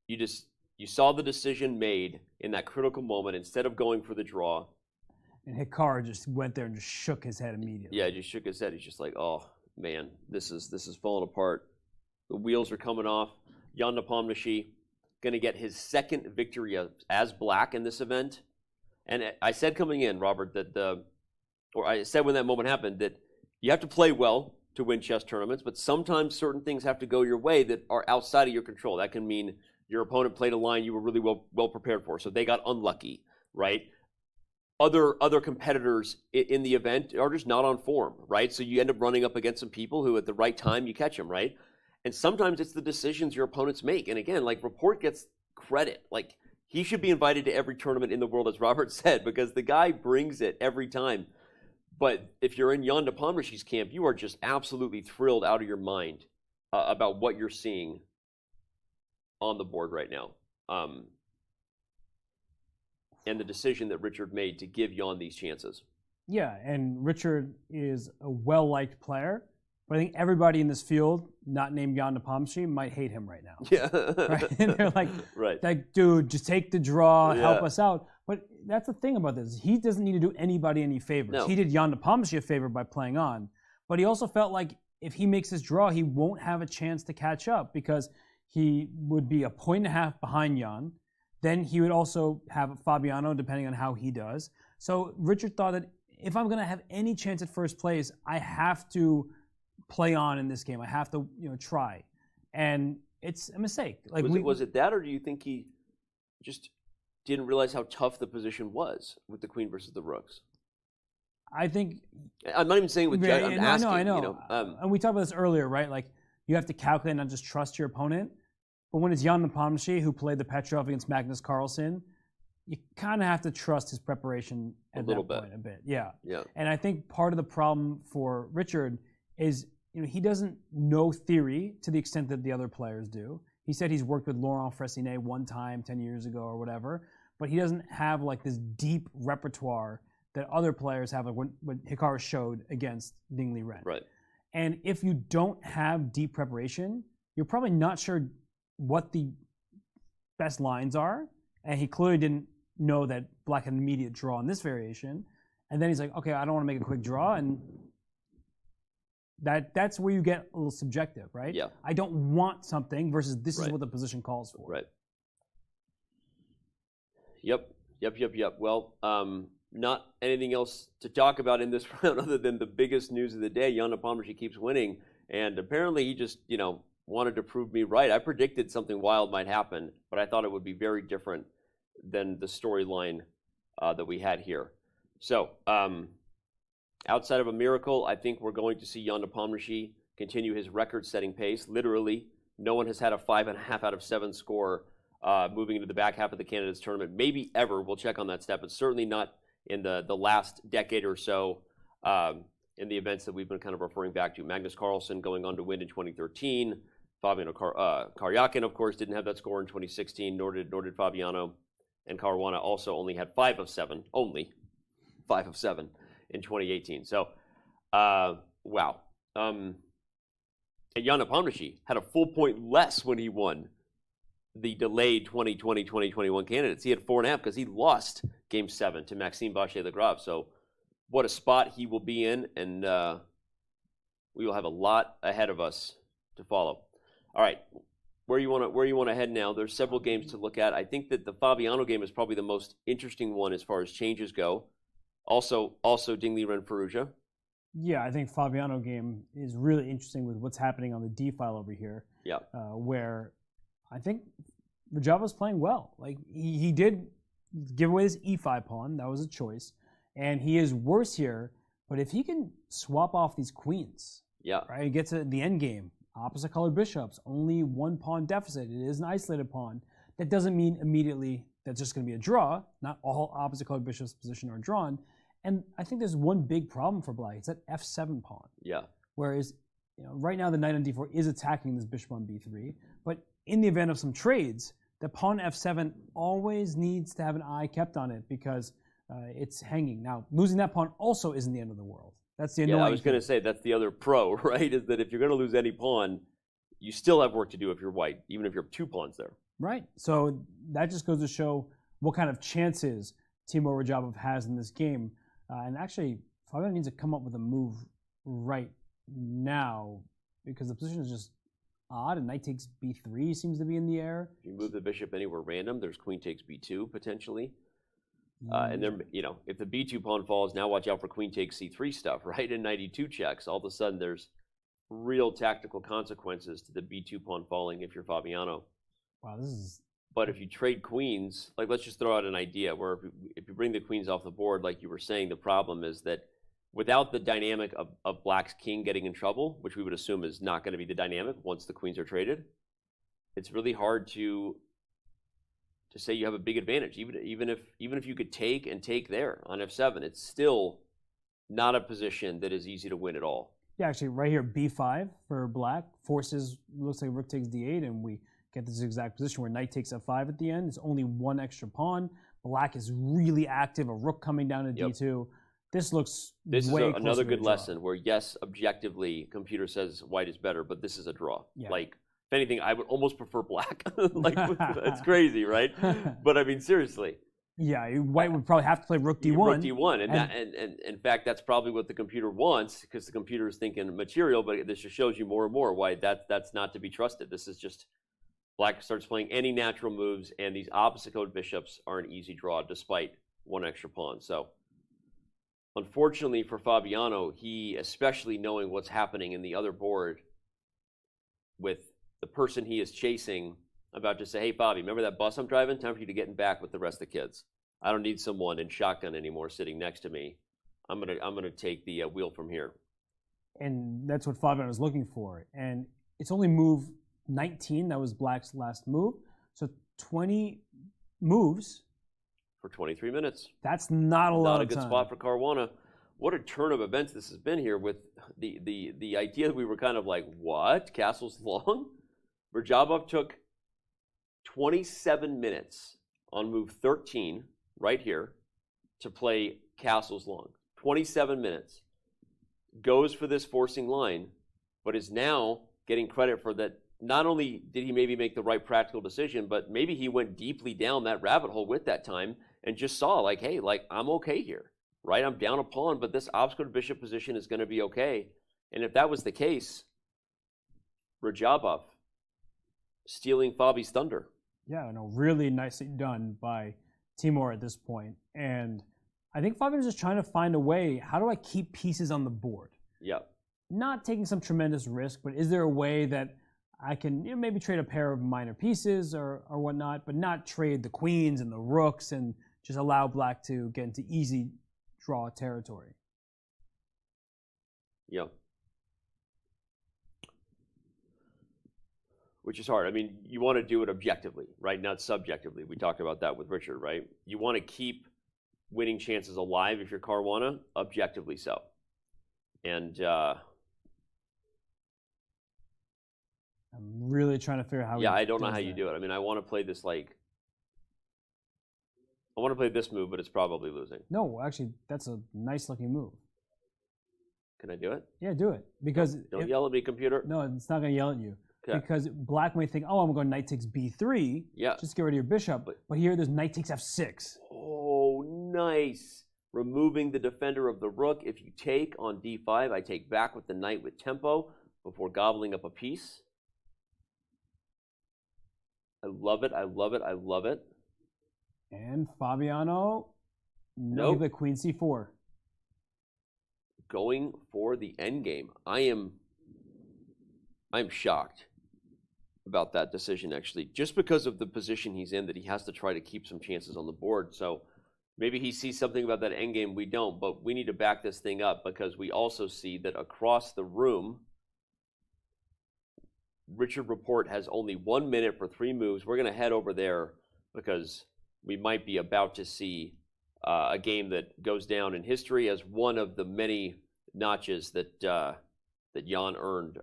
you saw the decision made in that critical moment instead of going for the draw. And Hikaru just went there and just shook his head immediately. Yeah, he just shook his head. He's just like, oh man, this is falling apart. The wheels are coming off. Jan Nepomniachtchi going to get his 2nd victory as black in this event. And I said coming in, Robert, or I said when that moment happened, that you have to play well to win chess tournaments, but sometimes certain things have to go your way that are outside of your control. That can mean your opponent played a line you were really well prepared for, so they got unlucky, right? Other competitors in the event are just not on form, right? So you end up running up against some people who at the right time you catch them, right? And sometimes it's the decisions your opponents make. And again, like Rapport gets credit. Like he should be invited to every tournament in the world, as Robert said, because the guy brings it every time. But if you're in Jan Nepomniachtchi's camp, you are just absolutely thrilled out of your mind about what you're seeing on the board right now. And the decision that Richard made to give Jan these chances. Yeah, and Richard is a well-liked player, but I think everybody in this field, not named Jan Nepomniachtchi, might hate him right now. Yeah. Right? And they're like, right. Dude, just take the draw, Yeah. help us out. But that's the thing about this. He doesn't need to do anybody any favors. No. He did Jan Nepomniachtchi a favor by playing on, but he also felt like if he makes his draw, he won't have a chance to catch up because he would be 1.5 points behind Jan. Then he would also have Fabiano, depending on how he does. So Richard thought that if I'm going to have any chance at first place, I have to play on in this game. I have to, try. And it's a mistake. Like was it that, or do you think he just didn't realize how tough the position was with the queen versus the rooks? I think I'm not even saying with yeah, I'm asking. I know. And we talked about this earlier, right? Like you have to calculate, not just trust your opponent. But when it's Jan Nepomniachtchi who played the Petrov against Magnus Carlsen, you kind of have to trust his preparation at that point a bit. Yeah. Yeah. And I think part of the problem for Richard is he doesn't know theory to the extent that the other players do. He said he's worked with Laurent Fressinet one time 10 years ago or whatever, but he doesn't have like this deep repertoire that other players have, like what Hikaru showed against Liren. Right. And if you don't have deep preparation, you're probably not sure what the best lines are, and he clearly didn't know that black had an immediate draw in this variation, and then he's like, okay, I don't want to make a quick draw, and that's where you get a little subjective, right? Yeah. I don't want something versus this is what the position calls for. Right. Yep. Well, not anything else to talk about in this round other than the biggest news of the day. Jan Nepomniachtchi keeps winning, and apparently he just, wanted to prove me right. I predicted something wild might happen, but I thought it would be very different than the storyline that we had here. So, outside of a miracle, I think we're going to see Jan Nepomniachtchi continue his record-setting pace. Literally, no one has had a 5.5 out of 7 score moving into the back half of the Candidates Tournament. Maybe ever. We'll check on that step, but certainly not in the last decade or so in the events that we've been kind of referring back to. Magnus Carlsen going on to win in 2013. Fabiano Caruana, of course, didn't have that score in 2016, nor did Fabiano. And Caruana also only had 5 of 7, only 5 of 7 in 2018. So, wow. And Jan Nepomniachtchi had a full point less when he won the delayed 2020-2021 candidates. He had 4.5 because he lost Game 7 to Maxime Vachier-Lagrave. So, what a spot he will be in, and we will have a lot ahead of us to follow. All right, where you want to head now? There's several games to look at. I think that the Fabiano game is probably the most interesting one as far as changes go. Also Ding Liren Firouzja. Yeah, I think Fabiano game is really interesting with what's happening on the D file over here. Yeah. Where I think Radjabov's playing well. Like he did give away his E5 pawn. That was a choice. And he is worse here. But if he can swap off these queens, right, he gets to the end game. Opposite colored bishops, only 1 pawn deficit. It is an isolated pawn. That doesn't mean immediately that's just going to be a draw. Not all opposite colored bishops position are drawn. And I think there's one big problem for black. It's that f7 pawn. Yeah. Whereas, right now the knight on d4 is attacking this bishop on b3, but in the event of some trades, the pawn f7 always needs to have an eye kept on it because it's hanging. Now, losing that pawn also isn't the end of the world. That's the annoying I was going to say that's the other pro, right? Is that if you're going to lose any pawn, you still have work to do if you're white, even if you have 2 pawns there. Right. So that just goes to show what kind of chances Timur Radjabov has in this game. And actually, Fabiano needs to come up with a move right now because the position is just odd. And knight takes b3 seems to be in the air. If you move the bishop anywhere random, there's queen takes b2 potentially. And then, if the b2 pawn falls, now watch out for queen takes c3 stuff, right? And knight e2 checks. All of a sudden, there's real tactical consequences to the b2 pawn falling if you're Fabiano. Wow, this is... But if you trade queens, like let's just throw out an idea where if you bring the queens off the board, like you were saying, the problem is that without the dynamic of black's king getting in trouble, which we would assume is not going to be the dynamic once the queens are traded, it's really hard to say you have a big advantage. Even if you could take and take there on f7, it's still not a position that is easy to win at all. Yeah, actually, right here, b5 for black forces, looks like rook takes d8, and we get this exact position where knight takes f5 at the end. It's only 1 extra pawn. Black is really active, a rook coming down to d2. This looks way is another good lesson where, yes, objectively, computer says white is better, but this is a draw. Yeah. Like, if anything, I would almost prefer black. Like, it's crazy, right? But I mean, seriously. Yeah, white would probably have to play rook d1. Rook d1, and in fact, that's probably what the computer wants because the computer is thinking material. But this just shows you more and more why that's not to be trusted. This is just black starts playing any natural moves, and these opposite code bishops are an easy draw despite 1 extra pawn. So, unfortunately for Fabiano, he, especially knowing what's happening in the other board with the person he is chasing, about to say, hey, Fabi, remember that bus I'm driving? Time for you to get in back with the rest of the kids. I don't need someone in shotgun anymore sitting next to me. I'm gonna take the wheel from here. And that's what Fabiano is looking for. And it's only move 19. That was black's last move. So 20 moves. For 23 minutes. That's not a lot of time. Not a good spot for Caruana. What a turn of events this has been here with the idea that we were kind of like, what? Castle's long? Radjabov took 27 minutes on move 13 right here to play castles long. 27 minutes. Goes for this forcing line, but is now getting credit for that. Not only did he maybe make the right practical decision, but maybe he went deeply down that rabbit hole with that time and just saw like, hey, like I'm okay here, right? I'm down a pawn, but this obscure bishop position is going to be okay. And if that was the case, Radjabov stealing Fabi's thunder. Yeah, no, really nicely done by Timur at this point. And I think Fabiano's just trying to find a way, how do I keep pieces on the board? Yeah. Not taking some tremendous risk, but is there a way that I can maybe trade a pair of minor pieces or whatnot, but not trade the queens and the rooks and just allow black to get into easy draw territory? Yeah. Which is hard. I mean, you want to do it objectively, right? Not subjectively. We talked about that with Richard, right? You want to keep winning chances alive if you're Caruana, objectively so. And I'm really trying to figure out how. Yeah, I don't know how you do it. I mean, I want to play this I want to play this move, but it's probably losing. No, actually, that's a nice looking move. Can I do it? Yeah, do it. Because don't yell at me, computer. No, it's not going to yell at you. Okay. Because black may think, oh, I'm going knight takes b3. Yeah. Just get rid of your bishop. But here, there's knight takes f6. Oh, nice. Removing the defender of the rook. If you take on d5, I take back with the knight with tempo before gobbling up a piece. I love it. I love it. I love it. And Fabiano, nope. The queen c4. Going for the endgame. I'm shocked about that decision, actually, just because of the position he's in, that he has to try to keep some chances on the board. So maybe he sees something about that endgame we don't, but we need to back this thing up because we also see that across the room, Richard Rapport has only 1 minute for 3 moves. We're going to head over there because we might be about to see a game that goes down in history as one of the many notches that that Jan earned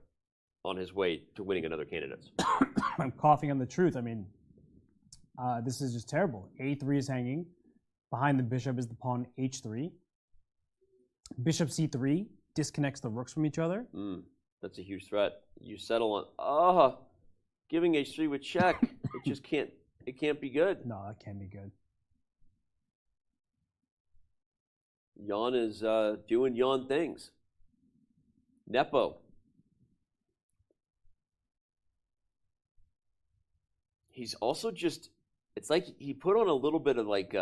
on his way to winning another Candidates. I'm coughing on the truth. I mean, this is just terrible. A3 is hanging. Behind the bishop is the pawn H3. Bishop C3 disconnects the rooks from each other. That's a huge threat. You settle on giving H3 with check. It just can't. It can't be good. No, that can't be good. Jan is doing Jan things. Nepo. He's also just. It's like he put on a little bit of like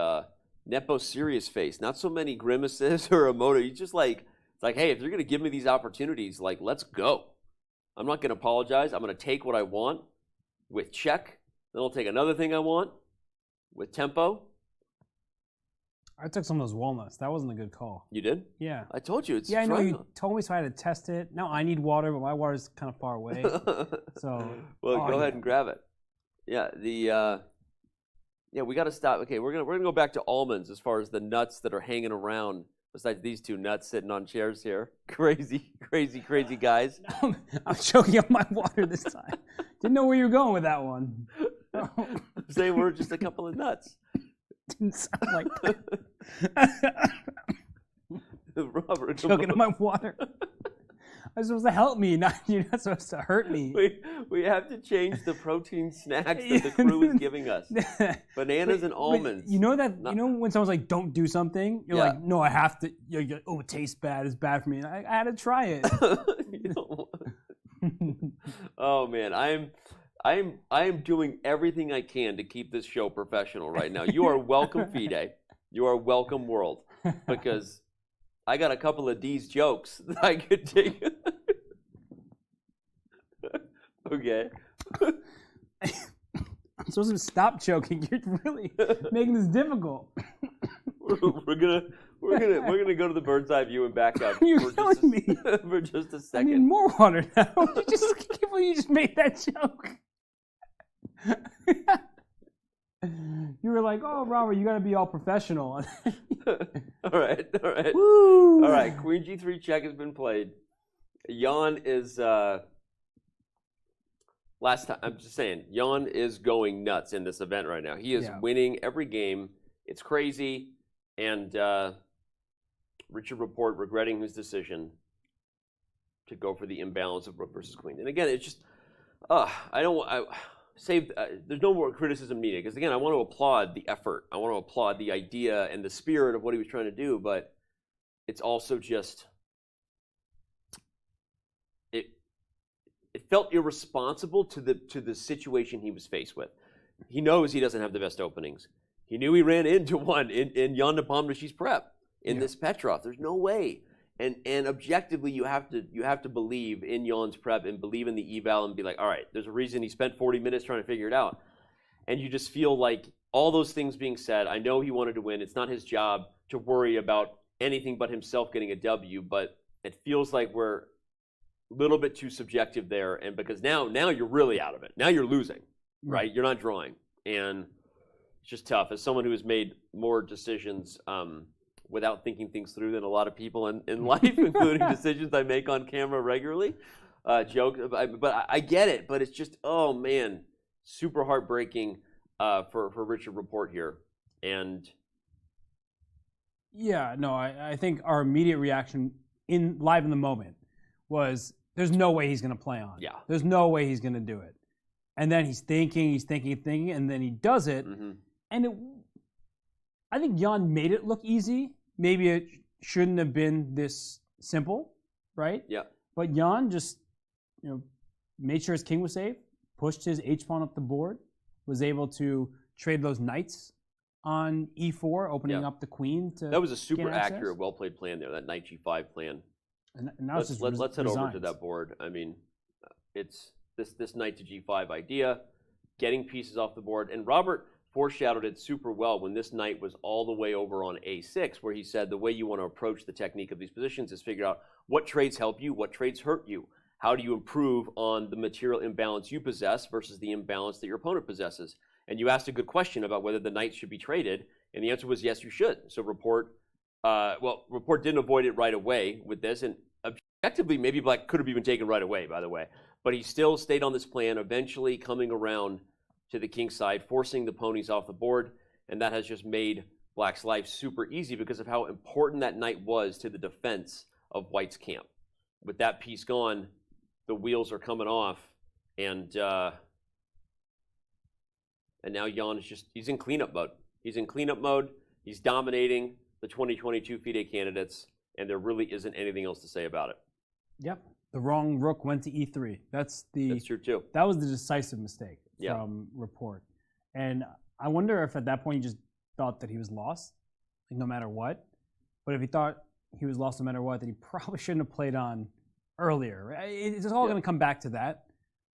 Nepo serious face. Not so many grimaces or emoji. He's just like. It's like, hey, if you're going to give me these opportunities, like, let's go. I'm not going to apologize. I'm going to take what I want with check. Then I'll take another thing I want with tempo. I took some of those walnuts. That wasn't a good call. You did? Yeah. I told you. It's I know you told me, so I had to test it. Now I need water, but my water's kind of far away. So. Well, go ahead and grab it. Yeah. We got to stop. Okay, we're gonna go back to almonds as far as the nuts that are hanging around. Besides these two nuts sitting on chairs here. Crazy, crazy, crazy guys. I'm choking on my water this time. Didn't know where you were going with that one. I'm saying we're just a couple of nuts. Didn't sound like that. Robert, choking on my water. You're supposed to help me, you're not supposed to hurt me. We have to change the protein snacks that the crew is giving us. Bananas and almonds. You know that? You know when someone's like, "Don't do something," you're like, "No, I have to." You're like, "Oh, it tastes bad. It's bad for me." And I had to try it. Oh man, I am doing everything I can to keep this show professional right now. You are welcome, FIDE. You are welcome, world, because I got a couple of D's jokes that I could take. Okay. I'm supposed to stop choking. You're really making this difficult. We're gonna go to the bird's eye view and back up. You're killing me for just a second. I need more water now. You just made that joke. You were like, "Oh, Robert, you got to be all professional." All right. Woo! All right. Queen G3 check has been played. Jan is last time. I'm just saying, Jan is going nuts in this event right now. He is winning every game. It's crazy, and Richard Rapport regretting his decision to go for the imbalance of Rook versus Queen. And again, it's just there's no more criticism needed, because again, I want to applaud the effort. I want to applaud the idea and the spirit of what he was trying to do, but it's also just it felt irresponsible to the situation he was faced with. He knows he doesn't have the best openings. He knew he ran into one in Jan Nepomniachtchi's prep in this Petrov. There's no way. And objectively, you have to believe in Jan's prep and believe in the eval and be like, all right, there's a reason he spent 40 minutes trying to figure it out. And you just feel like all those things being said, I know he wanted to win. It's not his job to worry about anything but himself getting a W, but it feels like we're a little bit too subjective there. And because now you're really out of it. Now you're losing, right? You're not drawing. And it's just tough. As someone who has made more decisions without thinking things through than a lot of people in life, including decisions I make on camera regularly. But I get it. But it's just, oh man, super heartbreaking for Richard Rapport here. And yeah, no, I think our immediate reaction live in the moment was, there's no way he's going to play on. Yeah. There's no way he's going to do it. And then he's thinking, and then he does it. Mm-hmm. And I think Jan made it look easy. Maybe it shouldn't have been this simple, right? Yeah. But Jan just, made sure his king was safe, pushed his H-pawn up the board, was able to trade those knights on E4, opening up the queen to that was a super accurate, well-played plan there, that knight G5 plan. And now let's head over to that board. I mean, it's this knight to G5 idea, getting pieces off the board. And Robert foreshadowed it super well when this knight was all the way over on A6, where he said the way you want to approach the technique of these positions is figure out what trades help you, what trades hurt you. How do you improve on the material imbalance you possess versus the imbalance that your opponent possesses? And you asked a good question about whether the knights should be traded. And the answer was yes, you should. So Rapport didn't avoid it right away with this, and objectively, maybe black could have even taken right away, by the way. But he still stayed on this plan, eventually coming around to the king side, forcing the ponies off the board, and that has just made black's life super easy because of how important that knight was to the defense of white's camp. With that piece gone, the wheels are coming off, and now Jan is he's in cleanup mode. He's in cleanup mode. He's dominating the 2022 FIDE candidates, and there really isn't anything else to say about it. Yep. The wrong rook went to e3. That's true too. That was the decisive mistake from Rapport. And I wonder if at that point he just thought that he was lost, like no matter what. But if he thought he was lost no matter what, then he probably shouldn't have played on earlier. Right? It's all going to come back to that,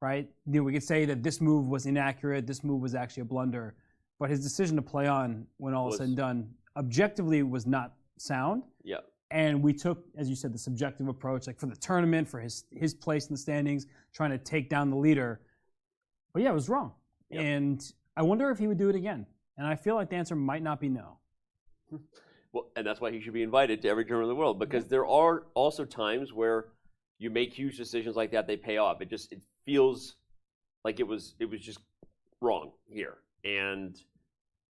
right? You know, we could say that this move was inaccurate, this move was actually a blunder, but his decision to play on when all is said and done objectively was not sound. Yeah. And we took, as you said, the subjective approach, like for the tournament, for his place in the standings, trying to take down the leader. But yeah, it was wrong. Yep. And I wonder if he would do it again. And I feel like the answer might not be no. Well, and that's why he should be invited to every tournament in the world, because there are also times where you make huge decisions like that, they pay off. It feels like it was just wrong here. And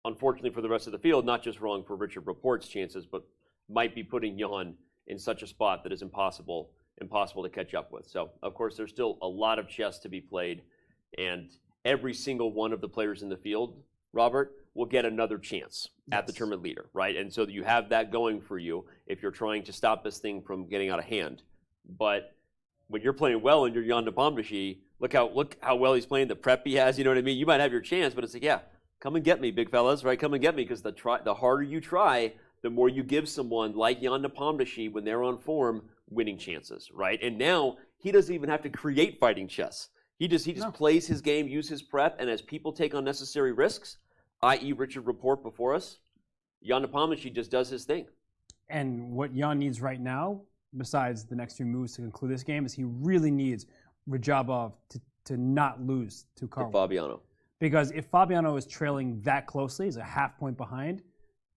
unfortunately for the rest of the field, not just wrong for Richard Rapport's chances, but might be putting Jan in such a spot that is impossible to catch up with. So, of course, there's still a lot of chess to be played, and every single one of the players in the field, Robert, will get another chance at the tournament leader, right? And so you have that going for you if you're trying to stop this thing from getting out of hand. But when you're playing well and you're Jan Nepomniachtchi, look how well he's playing, the prep he has, you know what I mean? You might have your chance, but it's like, yeah, come and get me, big fellas, right? Come and get me, because the harder you try, the more you give someone like Jan Nepomniachtchi when they're on form winning chances, right? And now he doesn't even have to create fighting chess. He just plays his game, use his prep, and as people take unnecessary risks, i.e. Richard Rapport before us, Jan Nepomniachtchi just does his thing. And what Jan needs right now, besides the next few moves to conclude this game, is he really needs Radjabov to not lose to Caruana. Fabiano. Because if Fabiano is trailing that closely, he's a half point behind,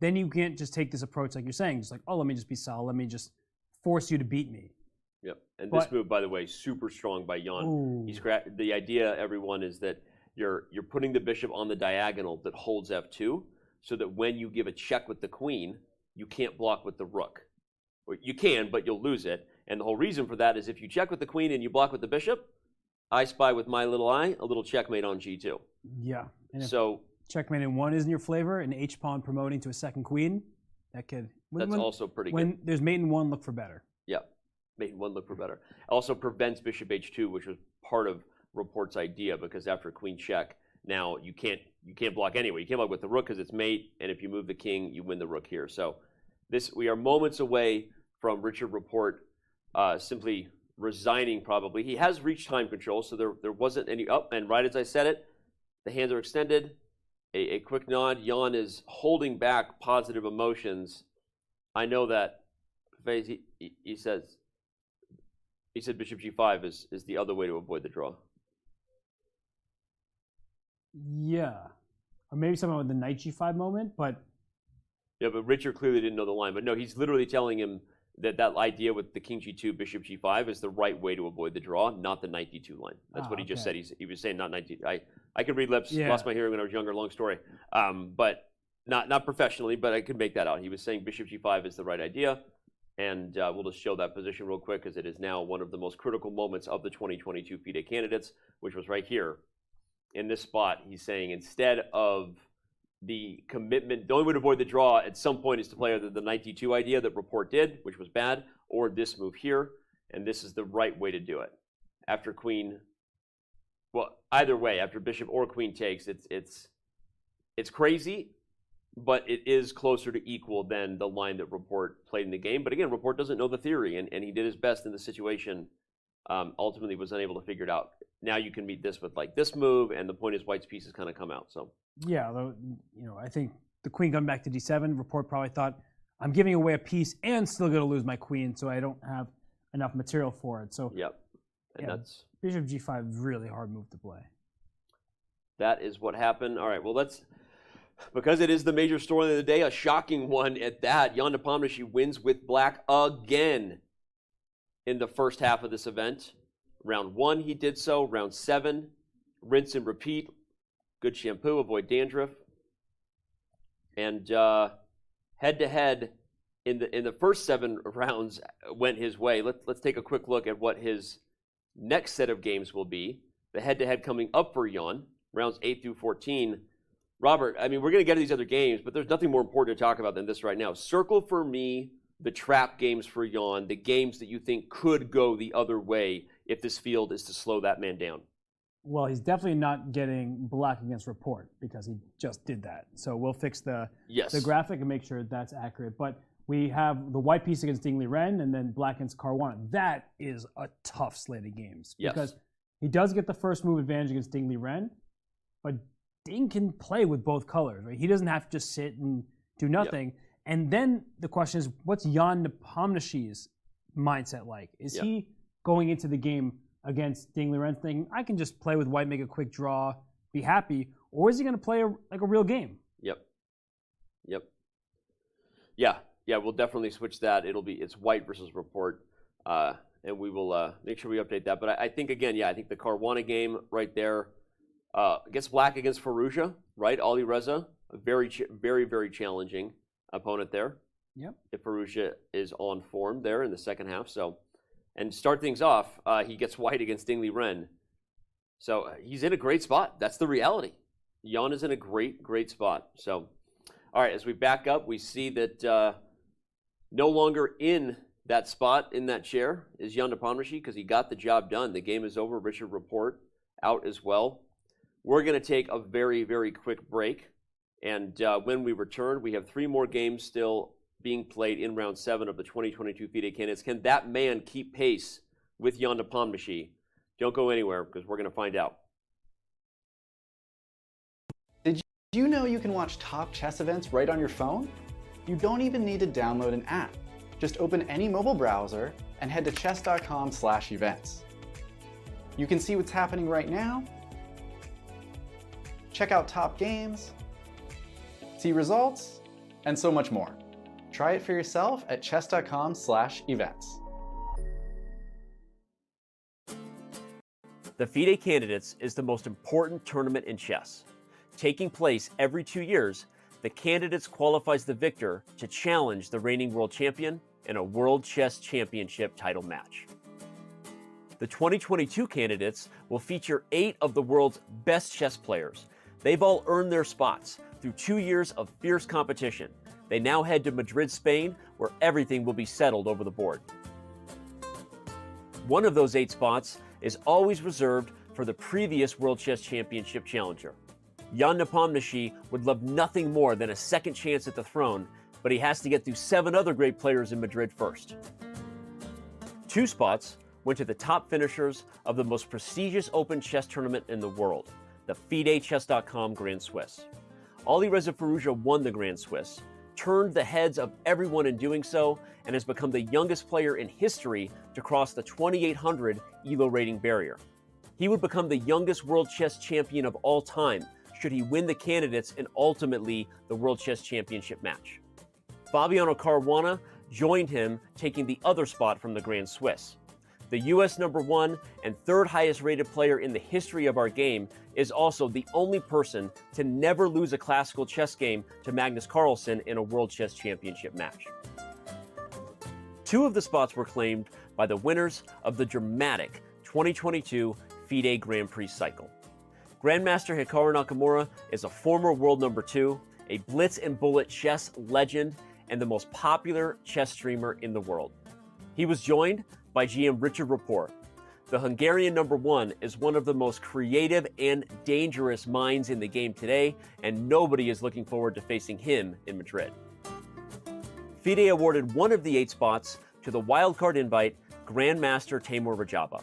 then you can't just take this approach like you're saying, just like, oh, let me just be solid, let me just force you to beat me. Yep. And this move, by the way, super strong by Jan. The idea, everyone, is that you're putting the bishop on the diagonal that holds f2, so that when you give a check with the queen, you can't block with the rook. Or you can, but you'll lose it. And the whole reason for that is if you check with the queen and you block with the bishop, I spy with my little eye a little checkmate on g2. Yeah. And so checkmate in one isn't your flavor, and h-pawn promoting to a second queen, that could... That's also pretty good. When there's mate in one, look for better. Yeah, mate in one, look for better. Also prevents bishop h2, which was part of Rapport's idea, because after queen check, now you can't block anyway. You can't block with the rook because it's mate, and if you move the king, you win the rook here. So we are moments away from Richard Rapport simply resigning probably. He has reached time control, so there wasn't any up, and right as I said it, the hands are extended. A quick nod. Jan is holding back positive emotions. I know that he said bishop g5 is the other way to avoid the draw. Yeah. Or maybe someone with the knight g5 moment, but... Yeah, but Richard clearly didn't know the line. But no, he's literally telling him that idea with the king g2, bishop g5 is the right way to avoid the draw, not the knight d2 line. That's what he just said. He was saying not knight d2. I could read lips. Yeah. Lost my hearing when I was younger. Long story. But not professionally, but I could make that out. He was saying bishop g5 is the right idea. And we'll just show that position real quick, because it is now one of the most critical moments of the 2022 FIDE candidates, which was right here in this spot. He's saying instead of the commitment, the only way to avoid the draw at some point is to play either the knight d2 idea that Rapport did, which was bad, or this move here, and this is the right way to do it. After queen, well, either way, after bishop or queen takes, it's crazy, but it is closer to equal than the line that Rapport played in the game. But again, Rapport doesn't know the theory, and he did his best in the situation. Ultimately was unable to figure it out. Now you can meet this with like this move, and the point is white's pieces kind of come out. So yeah, I think the queen coming back to d7, Rapport probably thought, I'm giving away a piece and still going to lose my queen, so I don't have enough material for it. So yep, and that's bishop g5, really hard move to play. That is what happened. All right, well, let's because it is the major story of the day, a shocking one at that. Jan Nepomniachtchi wins with black again in the first half of this event. Round 1, he did so. Round 7, rinse and repeat. Good shampoo, avoid dandruff. And head-to-head in the first 7 rounds went his way. Let's take a quick look at what his next set of games will be. The head-to-head coming up for Jan, rounds 8 through 14. Robert, I mean, we're going to get to these other games, but there's nothing more important to talk about than this right now. Circle for me the trap games for Jan, the games that you think could go the other way if this field is to slow that man down. Well, he's definitely not getting black against Rapport because he just did that. So we'll fix the graphic and make sure that's accurate. But we have the white piece against Liren and then black against Caruana. That is a tough slate of games because he does get the first move advantage against Liren, but Ding can play with both colors. Right? He doesn't have to just sit and do nothing. And then the question is, what's Jan Nepomniachtchi's mindset like? Is he going into the game against Ding Liren thinking, I can just play with white, make a quick draw, be happy, or is he going to play like a real game? Yeah, we'll definitely switch that. It's white versus Rapport, and we will make sure we update that. But I think, again, I think the Caruana game right there, against black against Firouzja, right? Alireza, a very, very, very challenging opponent there. If Firouzja is on form there in the second half. So, and start things off, he gets white against Ding Liren. So he's in a great spot. That's the reality. Jan is in a great, great spot. So, all right, as we back up, we see that no longer in that spot, in that chair, is Jan Nepomniachtchi because he got the job done. The game is over. Richard Rapport out as well. We're going to take a very, very quick break. And when we return, we have 3 more games still being played in round 7 of the 2022 FIDE Candidates. Can that man keep pace with Jan Nepomniachtchi? Don't go anywhere because we're going to find out. Did you know you can watch top chess events right on your phone? You don't even need to download an app. Just open any mobile browser and head to chess.com/events. You can see what's happening right now, check out top games, see results, and so much more. Try it for yourself at chess.com/events. The FIDE Candidates is the most important tournament in chess. Taking place every 2 years, the Candidates qualifies the victor to challenge the reigning world champion in a World Chess Championship title match. The 2022 Candidates will feature 8 of the world's best chess players. They've all earned their spots through 2 years of fierce competition. They now head to Madrid, Spain, where everything will be settled over the board. One of those 8 spots is always reserved for the previous World Chess Championship challenger. Jan Nepomniachtchi would love nothing more than a second chance at the throne, but he has to get through 7 other great players in Madrid first. 2 spots went to the top finishers of the most prestigious open chess tournament in the world, the FIDE Grand Swiss. Alireza Firouzja won the Grand Swiss, turned the heads of everyone in doing so, and has become the youngest player in history to cross the 2,800 ELO rating barrier. He would become the youngest World Chess Champion of all time should he win the Candidates and ultimately the World Chess Championship match. Fabiano Caruana joined him, taking the other spot from the Grand Swiss. The US #1 and 3rd highest rated player in the history of our game is also the only person to never lose a classical chess game to Magnus Carlsen in a World Chess Championship match. 2 of the spots were claimed by the winners of the dramatic 2022 FIDE Grand Prix cycle. Grandmaster Hikaru Nakamura is a former world #2, a blitz and bullet chess legend, and the most popular chess streamer in the world. He was joined by GM Richard Rapport. The Hungarian #1 is one of the most creative and dangerous minds in the game today, and nobody is looking forward to facing him in Madrid. FIDE awarded one of the 8 spots to the wildcard invite Grandmaster Timur Radjabov.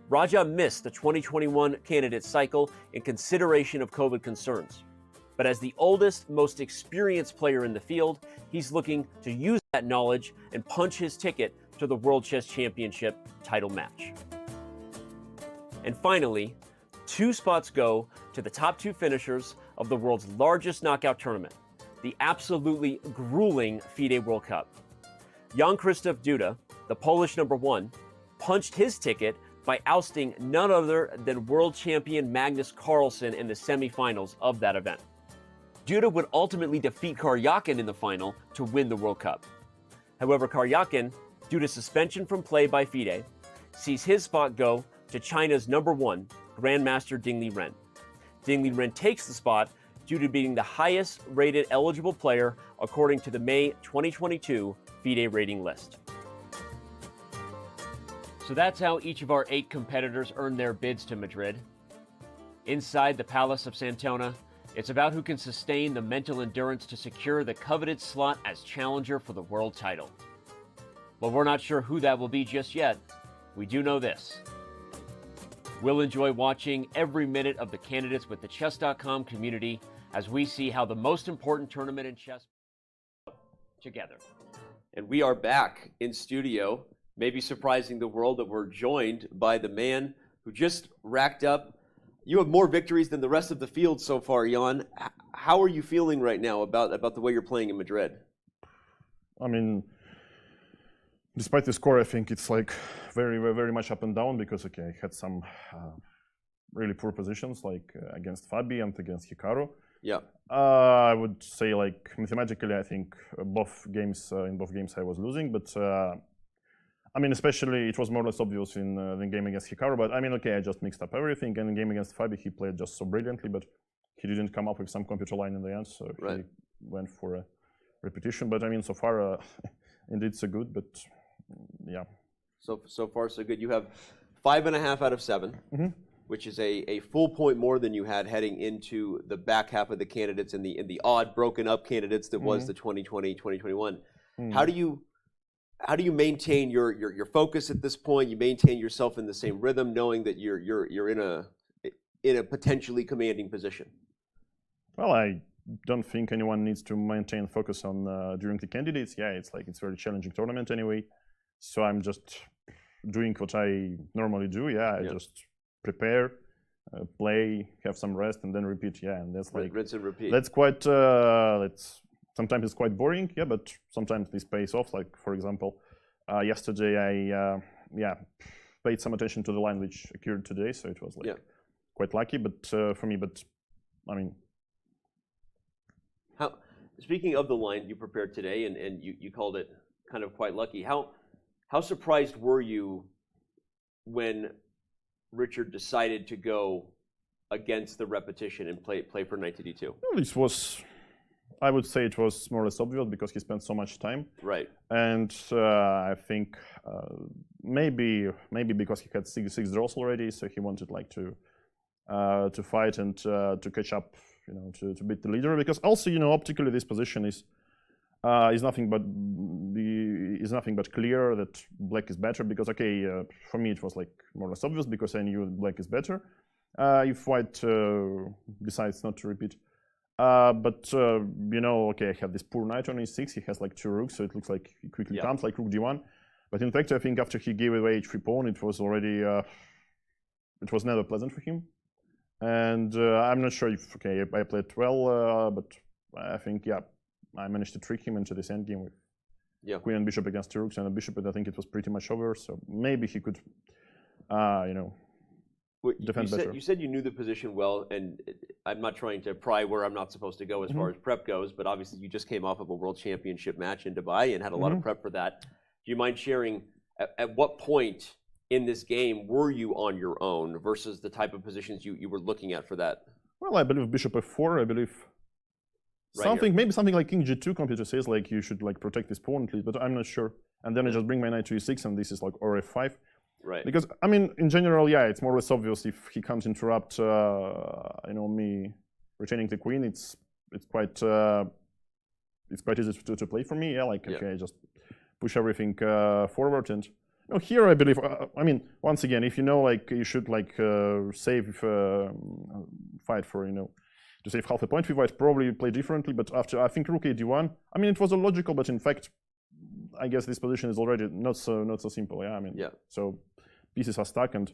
Raja missed the 2021 candidate cycle in consideration of COVID concerns. But as the oldest, most experienced player in the field, he's looking to use that knowledge and punch his ticket to the World Chess Championship title match. And finally, 2 spots go to the top 2 finishers of the world's largest knockout tournament, the absolutely grueling FIDE World Cup. Jan-Krzysztof Duda, the Polish #1, punched his ticket by ousting none other than world champion Magnus Carlsen in the semifinals of that event. Duda would ultimately defeat Karyakin in the final to win the World Cup. However, Karyakin, due to suspension from play by FIDE, sees his spot go to China's #1, Grandmaster Ding Liren. Ding Liren takes the spot due to being the highest rated eligible player according to the May 2022 FIDE rating list. So that's how each of our 8 competitors earned their bids to Madrid. Inside the Palace of Santona, it's about who can sustain the mental endurance to secure the coveted slot as challenger for the world title. But we're not sure who that will be just yet. We do know this. We'll enjoy watching every minute of the Candidates with the Chess.com community as we see how the most important tournament in chess together. And we are back in studio, maybe surprising the world that we're joined by the man who just racked up. You have more victories than the rest of the field so far, Jan. How are you feeling right now about the way you're playing in Madrid? I mean, despite the score, I think it's like very much up and down because, okay, I had some really poor positions like against Fabi and against Hikaru. Yeah. I would say like mathematically, I think in both games I was losing, but I mean, especially it was more or less obvious in the game against Hikaru, but I mean, okay, I just mixed up everything, and in the game against Fabi, he played just so brilliantly, but he didn't come up with some computer line in the end, so he went for a repetition, but I mean, so far, indeed so good, but yeah. So far, so good. You have 5.5 out of 7, which is a full point more than you had heading into the back half of the candidates and the odd broken up candidates that was the 2020, 2021. How do you maintain your focus at this point? You maintain yourself in the same rhythm, knowing that you're in a potentially commanding position. Well, I don't think anyone needs to maintain focus on during the candidates. Yeah, it's a very challenging tournament anyway. So I'm just doing what I normally do. Yeah, I just prepare, play, have some rest, and then repeat. Yeah, and that's like rinse and repeat. That's quite. Sometimes it's quite boring. Yeah, but sometimes this pays off. Like for example, yesterday I paid some attention to the line which occurred today, so it was like quite lucky. But for me, but I mean. Speaking of the line you prepared today, and you called it kind of quite lucky. How surprised were you when Richard decided to go against the repetition and play for knight to d2? Well, this was, I would say, it was more or less obvious because he spent so much time. Right. And I think maybe because he had six draws already, so he wanted like to fight and to catch up, you know, to beat the leader. Because also, you know, optically this position is nothing but clear that black is better. Because okay, for me it was like more or less obvious because I knew black is better. If white decides not to repeat, but you know, okay, I have this poor knight on e6. He has like 2 rooks, so it looks like he quickly comes like rook d1. But in fact, I think after he gave away h3 pawn, it was already it was never pleasant for him. And I'm not sure if I played well, but I think I managed to trick him into this endgame with queen and bishop against 2 rooks and a bishop, and I think it was pretty much over. So maybe he could, you know, defend better. You said you knew the position well, and I'm not trying to pry where I'm not supposed to go as far as prep goes, but obviously you just came off of a world championship match in Dubai and had a lot of prep for that. Do you mind sharing at what point in this game were you on your own versus the type of positions you were looking at for that? Well, I believe bishop f4, I believe maybe something like king g2 computer says like you should like protect this pawn at least, but I'm not sure. And then I just bring my knight to e6 and this is like or f5. Right. Because I mean, in general, it's more or less obvious if he can't interrupt, you know, me retaining the queen. It's quite easy to play for me. Yeah, like okay, I just push everything forward. And you know, here I believe. I mean, once again, if you know, like you should like save fight for, you know, to save half a point. If white probably play differently, but after I think rook a1. I mean, it was illogical, but in fact, I guess this position is already not so simple. Yeah, I mean, so pieces are stuck, and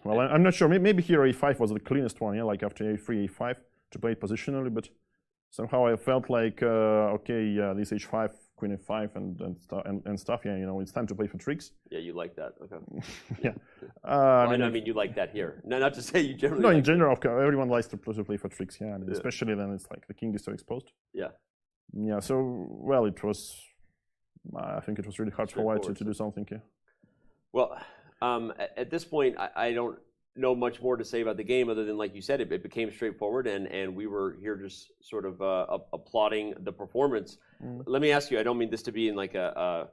Well, I'm not sure. Maybe here a5 was the cleanest one, yeah, like after a3, a5 to play it positionally, but somehow I felt like, okay, this h5, queen f5 and stuff, yeah, you know, it's time to play for tricks. Yeah, you like that, okay. Yeah. I mean, you like that here. No, not to say you generally. No, like in general, of course, everyone likes to play for tricks, yeah, and Yeah. especially then it's like the king is so exposed. Yeah. Yeah, so, well, it was, I think it was really hard for White to do something here. Well, at this point, I don't know much more to say about the game other than, like you said, it became straightforward, and we were here just sort of applauding the performance. Let me ask you, I don't mean this to be in like a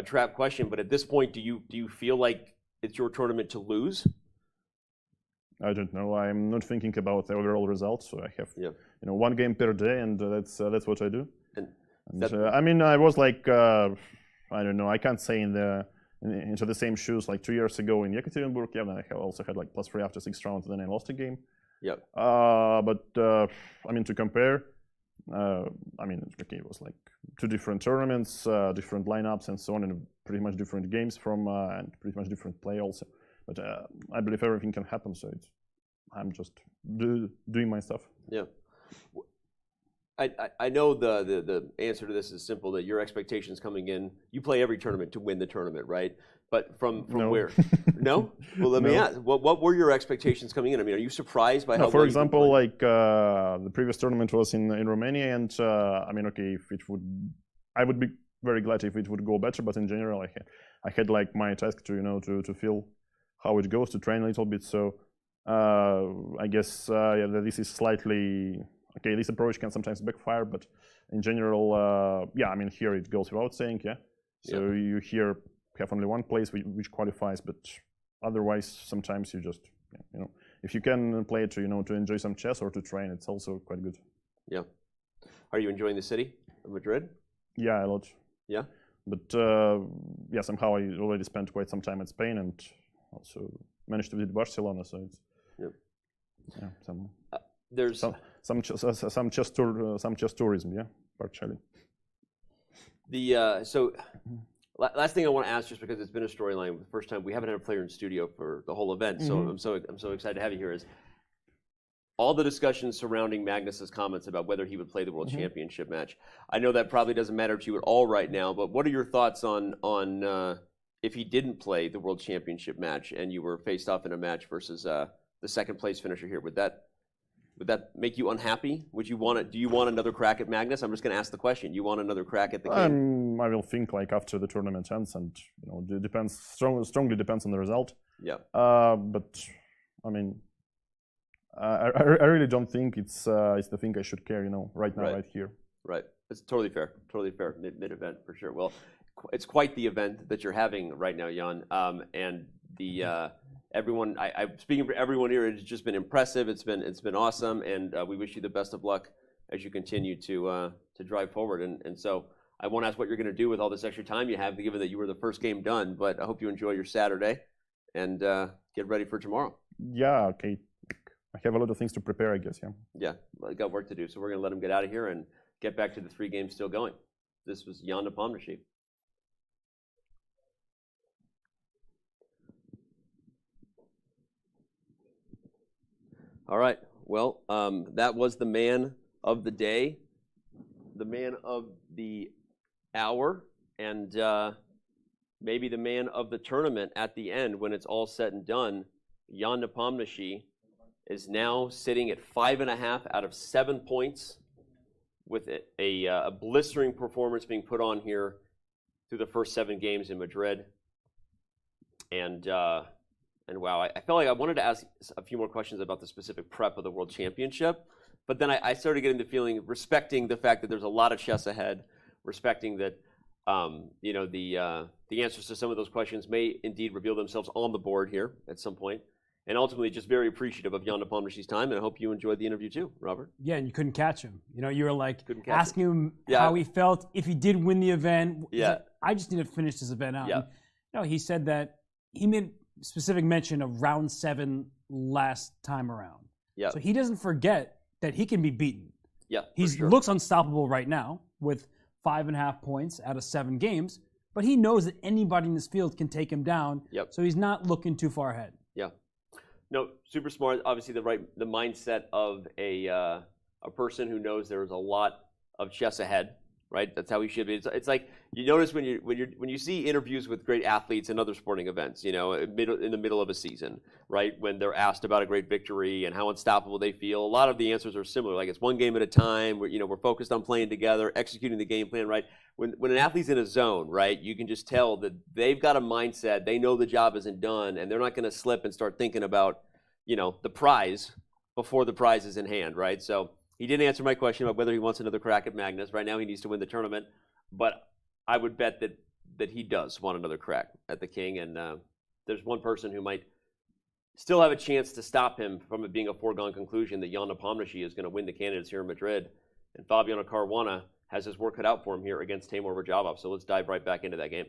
trap question, but at this point, do you feel like it's your tournament to lose? I don't know. I'm not thinking about the overall results, so I have you know, one game per day, and that's what I do. And I mean, I was like, I don't know. I can't say into the same shoes like 2 years ago in Yekaterinburg. Yeah, then I also had like +3 after 6 rounds, and then I lost a game. Yep. But I mean, to compare, I mean, okay, it was like 2 different tournaments, different lineups, and so on, and pretty much different games from and pretty much different play also. But I believe everything can happen, so I'm just doing my stuff. Yeah. I know the answer to this is simple, that your expectations coming in, you play every tournament to win the tournament, right? But from No. where? No? Well, let me ask, what were your expectations coming in? I mean, are you surprised by how for well example, like the previous tournament was in Romania, and I mean, okay, if it would, I would be very glad if it would go better, but in general, I had like my task to, you know, to feel how it goes, to train a little bit. So I guess yeah, this is slightly okay. This approach can sometimes backfire, but in general, yeah, I mean, here it goes without saying, yeah. So you here have only one place which qualifies, but otherwise, sometimes you just, you know, if you can play it to, you know, to enjoy some chess or to train, it's also quite good. Yeah. Are you enjoying the city of Madrid? Yeah, a lot. Yeah. But yeah, somehow I already spent quite some time in Spain, and also managed to visit Barcelona, so it's yeah, there's some chess tourism, yeah, partially. So last thing I want to ask, just because it's been a storyline, the first time we haven't had a player in studio for the whole event, so I'm so excited to have you here. Is all the discussions surrounding Magnus's comments about whether he would play the World Championship match. I know that probably doesn't matter to you at all right now, but what are your thoughts on if he didn't play the World Championship match and you were faced off in a match versus the second place finisher here? Would that make you unhappy? Would you want it? Do you want another crack at Magnus? I'm just going to ask the question. You want another crack at the game? I will think like after the tournament ends, and you know, it depends. Strongly depends on the result. Yeah. But I mean, I really don't think it's the thing I should care. You know, right now, right here. Right. It's totally fair. Totally fair. Mid event for sure. Well, it's quite the event that you're having right now, Jan. And the everyone, I'm speaking for everyone here. It's just been impressive. It's been awesome, and we wish you the best of luck as you continue to drive forward. And so I won't ask what you're going to do with all this extra time you have, given that you were the first game done. But I hope you enjoy your Saturday and get ready for tomorrow. Yeah. Okay. I have a lot of things to prepare, I guess. Yeah. Yeah. Well, I got work to do, so we're going to let him get out of here and get back to the 3 games still going. This was Jan Nepomniachtchi. All right. Well, that was the man of the day, the man of the hour, and maybe the man of the tournament at the end when it's all said and done. Jan Nepomniachtchi is now sitting at 5.5 out of 7 points, with a blistering performance being put on here through the first 7 games in Madrid. And wow, I felt like I wanted to ask a few more questions about the specific prep of the World Championship, but then I started getting the feeling, respecting the fact that there's a lot of chess ahead, respecting that you know, the answers to some of those questions may indeed reveal themselves on the board here at some point. And ultimately, just very appreciative of Jan Nepomniachtchi's time, and I hope you enjoyed the interview too, Robert. Yeah, and you couldn't catch him. You know, you were like asking him how he felt, if he did win the event. Yeah. Like, I just need to finish this event out. Yeah. And, you know, he said that he made specific mention of round 7 last time around. Yeah. So he doesn't forget that he can be beaten. Yeah. He looks unstoppable right now with 5.5 points out of 7 games, but he knows that anybody in this field can take him down. Yep. So he's not looking too far ahead. Yeah. No, super smart. Obviously, the mindset of a person who knows there is a lot of chess ahead, right? That's how he should be. It's like you notice when you see interviews with great athletes in other sporting events, in the middle of a season, right? When they're asked about a great victory and how unstoppable they feel, a lot of the answers are similar. Like it's one game at a time. We're focused on playing together, executing the game plan, right? When an athlete's in a zone, right, you can just tell that they've got a mindset. They know the job isn't done, and they're not going to slip and start thinking about, the prize before the prize is in hand, right? So he didn't answer my question about whether he wants another crack at Magnus. Right now he needs to win the tournament, but I would bet that he does want another crack at the king, and there's one person who might still have a chance to stop him from it being a foregone conclusion that Jan Nepomniachtchi is going to win the candidates here in Madrid, and Fabiano Caruana has his work cut out for him here against Timur Radjabov. So let's dive right back into that game.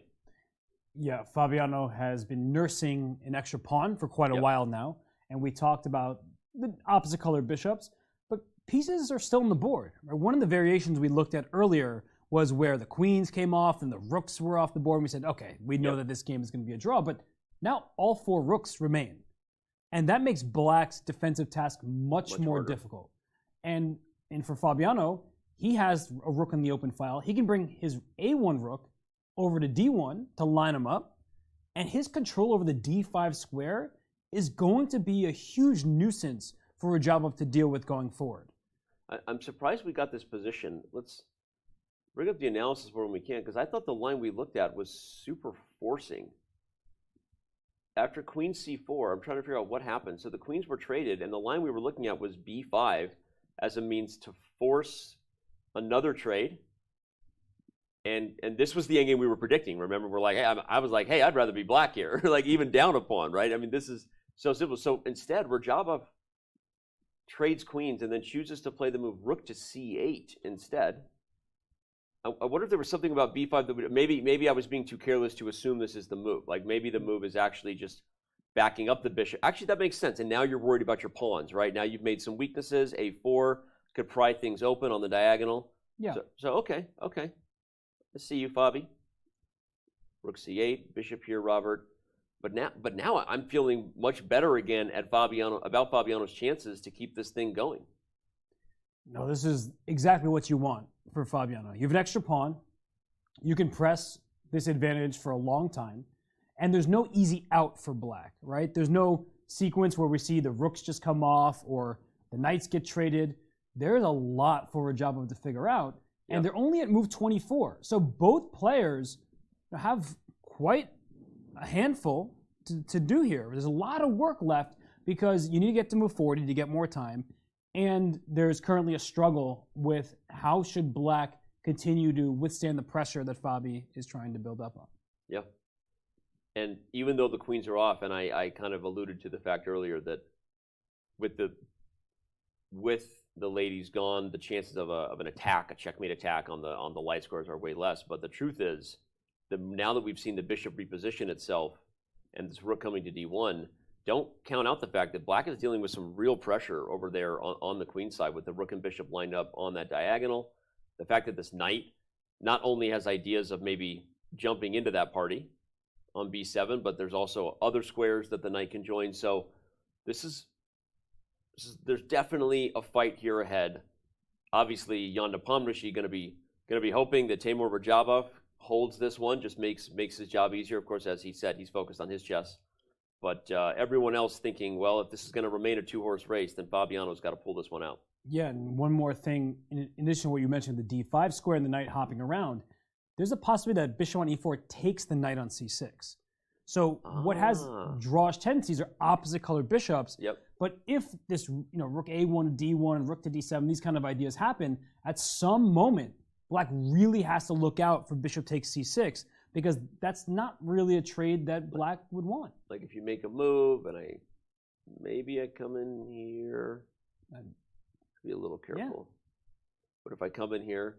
Yeah, Fabiano has been nursing an extra pawn for quite a while now, and we talked about the opposite colored bishops, but pieces are still on the board. One of the variations we looked at earlier was where the queens came off and the rooks were off the board, and we said, okay, we know that this game is going to be a draw, but now all 4 rooks remain. And that makes Black's defensive task much more harder. Difficult. And for Fabiano, he has a rook in the open file. He can bring his A1 rook over to D1 to line him up, and his control over the D5 square is going to be a huge nuisance for Radjabov to deal with going forward. I'm surprised we got this position. Let's bring up the analysis board when we can, because I thought the line we looked at was super forcing. After queen c4, I'm trying to figure out what happened. So the queens were traded, and the line we were looking at was b5 as a means to force another trade. And this was the endgame we were predicting. Remember, we're like, hey, I was like, hey, I'd rather be black here, like even down a pawn, right? I mean, this is so simple. So instead, Radjabov trades queens and then chooses to play the move rook to c8 instead. I wonder if there was something about b5 that maybe I was being too careless to assume this is the move. Like maybe the move is actually just backing up the bishop. Actually, that makes sense. And now you're worried about your pawns, right? Now you've made some weaknesses. A4 could pry things open on the diagonal. Yeah. So okay. I see you, Fabi. Rook c8, bishop here, Robert. But now I'm feeling much better again about Fabiano's chances to keep this thing going. No, this is exactly what you want for Fabiano. You have an extra pawn. You can press this advantage for a long time. And there's no easy out for black, right? There's no sequence where we see the rooks just come off or the knights get traded. There's a lot for Radjabov to figure out. And they're only at move 24. So both players have quite a handful to do here. There's a lot of work left because you need to get to move 40 to get more time. And there's currently a struggle with how should black continue to withstand the pressure that Fabi is trying to build up on. Yeah. And even though the queens are off, and I kind of alluded to the fact earlier that with the ladies gone, the chances of an attack, a checkmate attack on the light squares are way less. But the truth is, now that we've seen the bishop reposition itself and this rook coming to d1, don't count out the fact that black is dealing with some real pressure over there on the queen side with the rook and bishop lined up on that diagonal. The fact that this knight not only has ideas of maybe jumping into that party on b7, but there's also other squares that the knight can join. So there's definitely a fight here ahead. Obviously, Jan Nepomniachtchi going to be hoping that Timur Radjabov holds this one, just makes his job easier. Of course, as he said, he's focused on his chess. But everyone else thinking, well, if this is going to remain a two-horse race, then Fabiano's got to pull this one out. Yeah, and one more thing, in addition to what you mentioned, the d5 square and the knight hopping around, there's a possibility that bishop on e4 takes the knight on c6. So what has drawish tendencies are opposite colored bishops. Yep. But if this, rook a1 to d1, rook to d7, these kind of ideas happen, at some moment, black really has to look out for bishop takes c6 because that's not really a trade that black would want. Like if you make a move and maybe I come in here, be a little careful. Yeah. But if I come in here,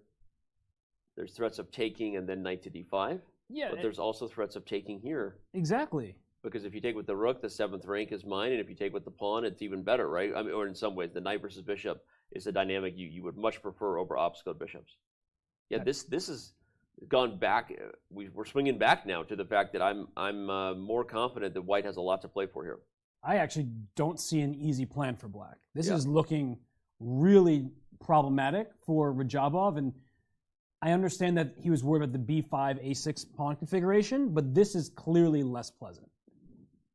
there's threats of taking and then knight to d5. Yeah. But there's also threats of taking here. Exactly. Because if you take with the rook, the 7th rank is mine, and if you take with the pawn, it's even better, right? I mean, or in some ways, the knight versus bishop is a dynamic you would much prefer over opposite bishops. Yeah, this has gone back. We're swinging back now to the fact that I'm more confident that white has a lot to play for here. I actually don't see an easy plan for black. This is looking really problematic for Radjabov, and I understand that he was worried about the b5, a6 pawn configuration, but this is clearly less pleasant,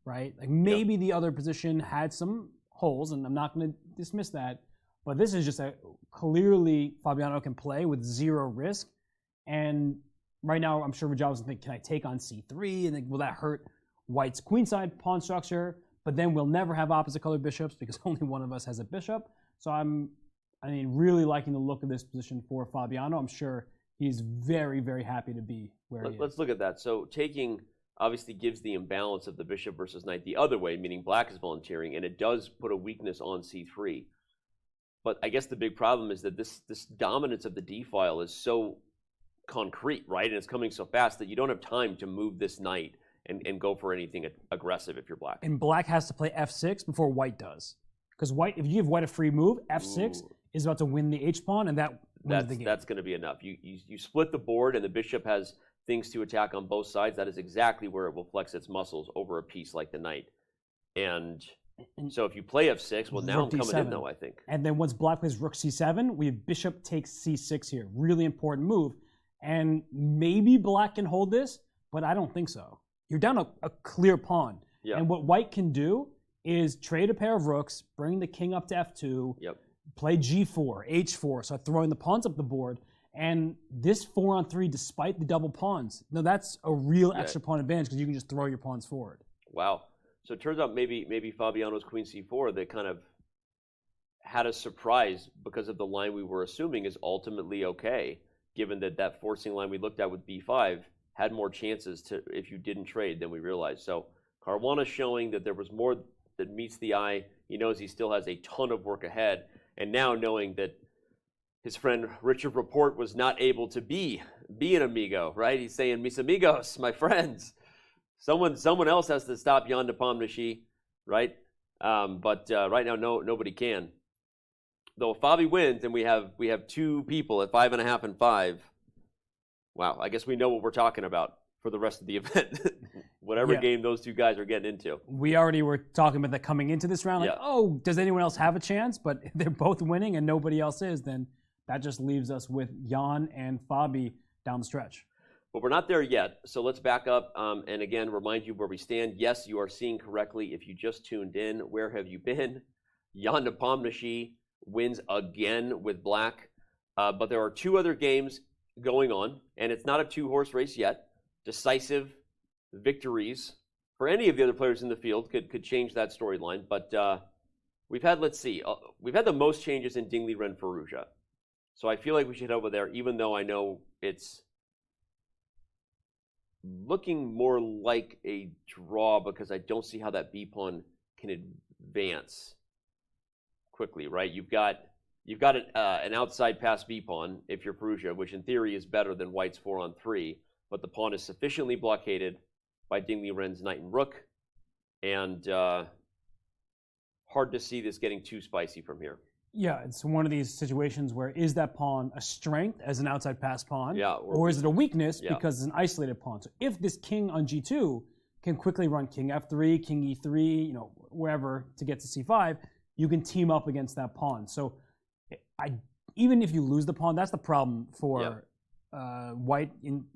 right? Like maybe the other position had some holes, and I'm not going to dismiss that, but this is just a clearly Fabiano can play with zero risk, and right now I'm sure Radjabov's thinking, can I take on c3, and then, will that hurt White's queenside pawn structure? But then we'll never have opposite colored bishops because only one of us has a bishop. So I'm really liking the look of this position for Fabiano. I'm sure he's very, very happy to be where he is. Let's look at that. So taking obviously gives the imbalance of the bishop versus knight the other way, meaning black is volunteering, and it does put a weakness on c3. But I guess the big problem is that this dominance of the d file is so concrete, right? And it's coming so fast that you don't have time to move this knight and go for anything aggressive if you're black. And black has to play f6 before white does. Because white, if you give white a free move, f6 is about to win the h-pawn, and that wins the game. That's going to be enough. You split the board, and the bishop has things to attack on both sides. That is exactly where it will flex its muscles over a piece like the knight. And so if you play f6, well, now I'm coming in, though, I think. And then once black plays rook c7, we have bishop takes c6 here. Really important move. And maybe black can hold this, but I don't think so. You're down a clear pawn. Yeah. And what white can do is trade a pair of rooks, bring the king up to f2, play g4, h4, so throwing the pawns up the board. And this 4-on-3, despite the double pawns, no, that's a real extra pawn advantage because you can just throw your pawns forward. Wow. So it turns out maybe Fabiano's queen c4 that kind of had a surprise because of the line we were assuming is ultimately okay, given that forcing line we looked at with b5 had more chances to if you didn't trade than we realized. So Caruana showing that there was more that meets the eye. He knows he still has a ton of work ahead. And now knowing that his friend Richard Rapport was not able to be an amigo, right? He's saying, mis amigos, my friends. Someone else has to stop Jan Nepomniachtchi, right? But right now, nobody can. Though if Fabi wins, and we have two people at 5.5 and 5. Wow, I guess we know what we're talking about for the rest of the event. Whatever game those two guys are getting into. We already were talking about that coming into this round. Like, oh, does anyone else have a chance? But if they're both winning and nobody else is, then that just leaves us with Jan and Fabi down the stretch. But we're not there yet, so let's back up and again remind you where we stand. Yes, you are seeing correctly. If you just tuned in, where have you been? Jan Nepomniachtchi wins again with black. But there are two other games going on, and it's not a two-horse race yet. Decisive victories for any of the other players in the field could change that storyline. But we've had, let's see, we've had the most changes in Liren Firouzja. So I feel like we should head over there, even though I know it's looking more like a draw because I don't see how that b-pawn can advance quickly, right? You've got an outside pass b-pawn if you're Firouzja, which in theory is better than White's 4-on-3, but the pawn is sufficiently blockaded by Liren's knight and rook, and hard to see this getting too spicy from here. Yeah, it's one of these situations where is that pawn a strength as an outside pass pawn, or is it a weakness because it's an isolated pawn? So if this king on g2 can quickly run king f3, king e3, wherever to get to c5, you can team up against that pawn. So even if you lose the pawn, that's the problem for White.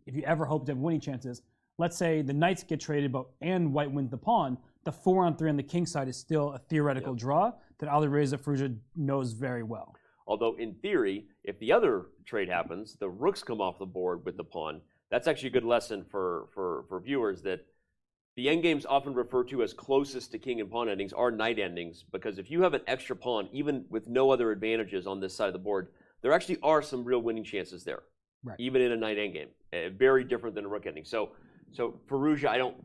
If you ever hope to have winning chances, let's say the knights get traded, and White wins the pawn, the 4-on-3 on the king side is still a theoretical draw that Alireza Firouzja knows very well. Although in theory, if the other trade happens, the rooks come off the board with the pawn. That's actually a good lesson for viewers that the endgames often referred to as closest to king and pawn endings are knight endings, because if you have an extra pawn, even with no other advantages on this side of the board, there actually are some real winning chances there, even in a knight endgame. Very different than a rook ending. So Firouzja, I don't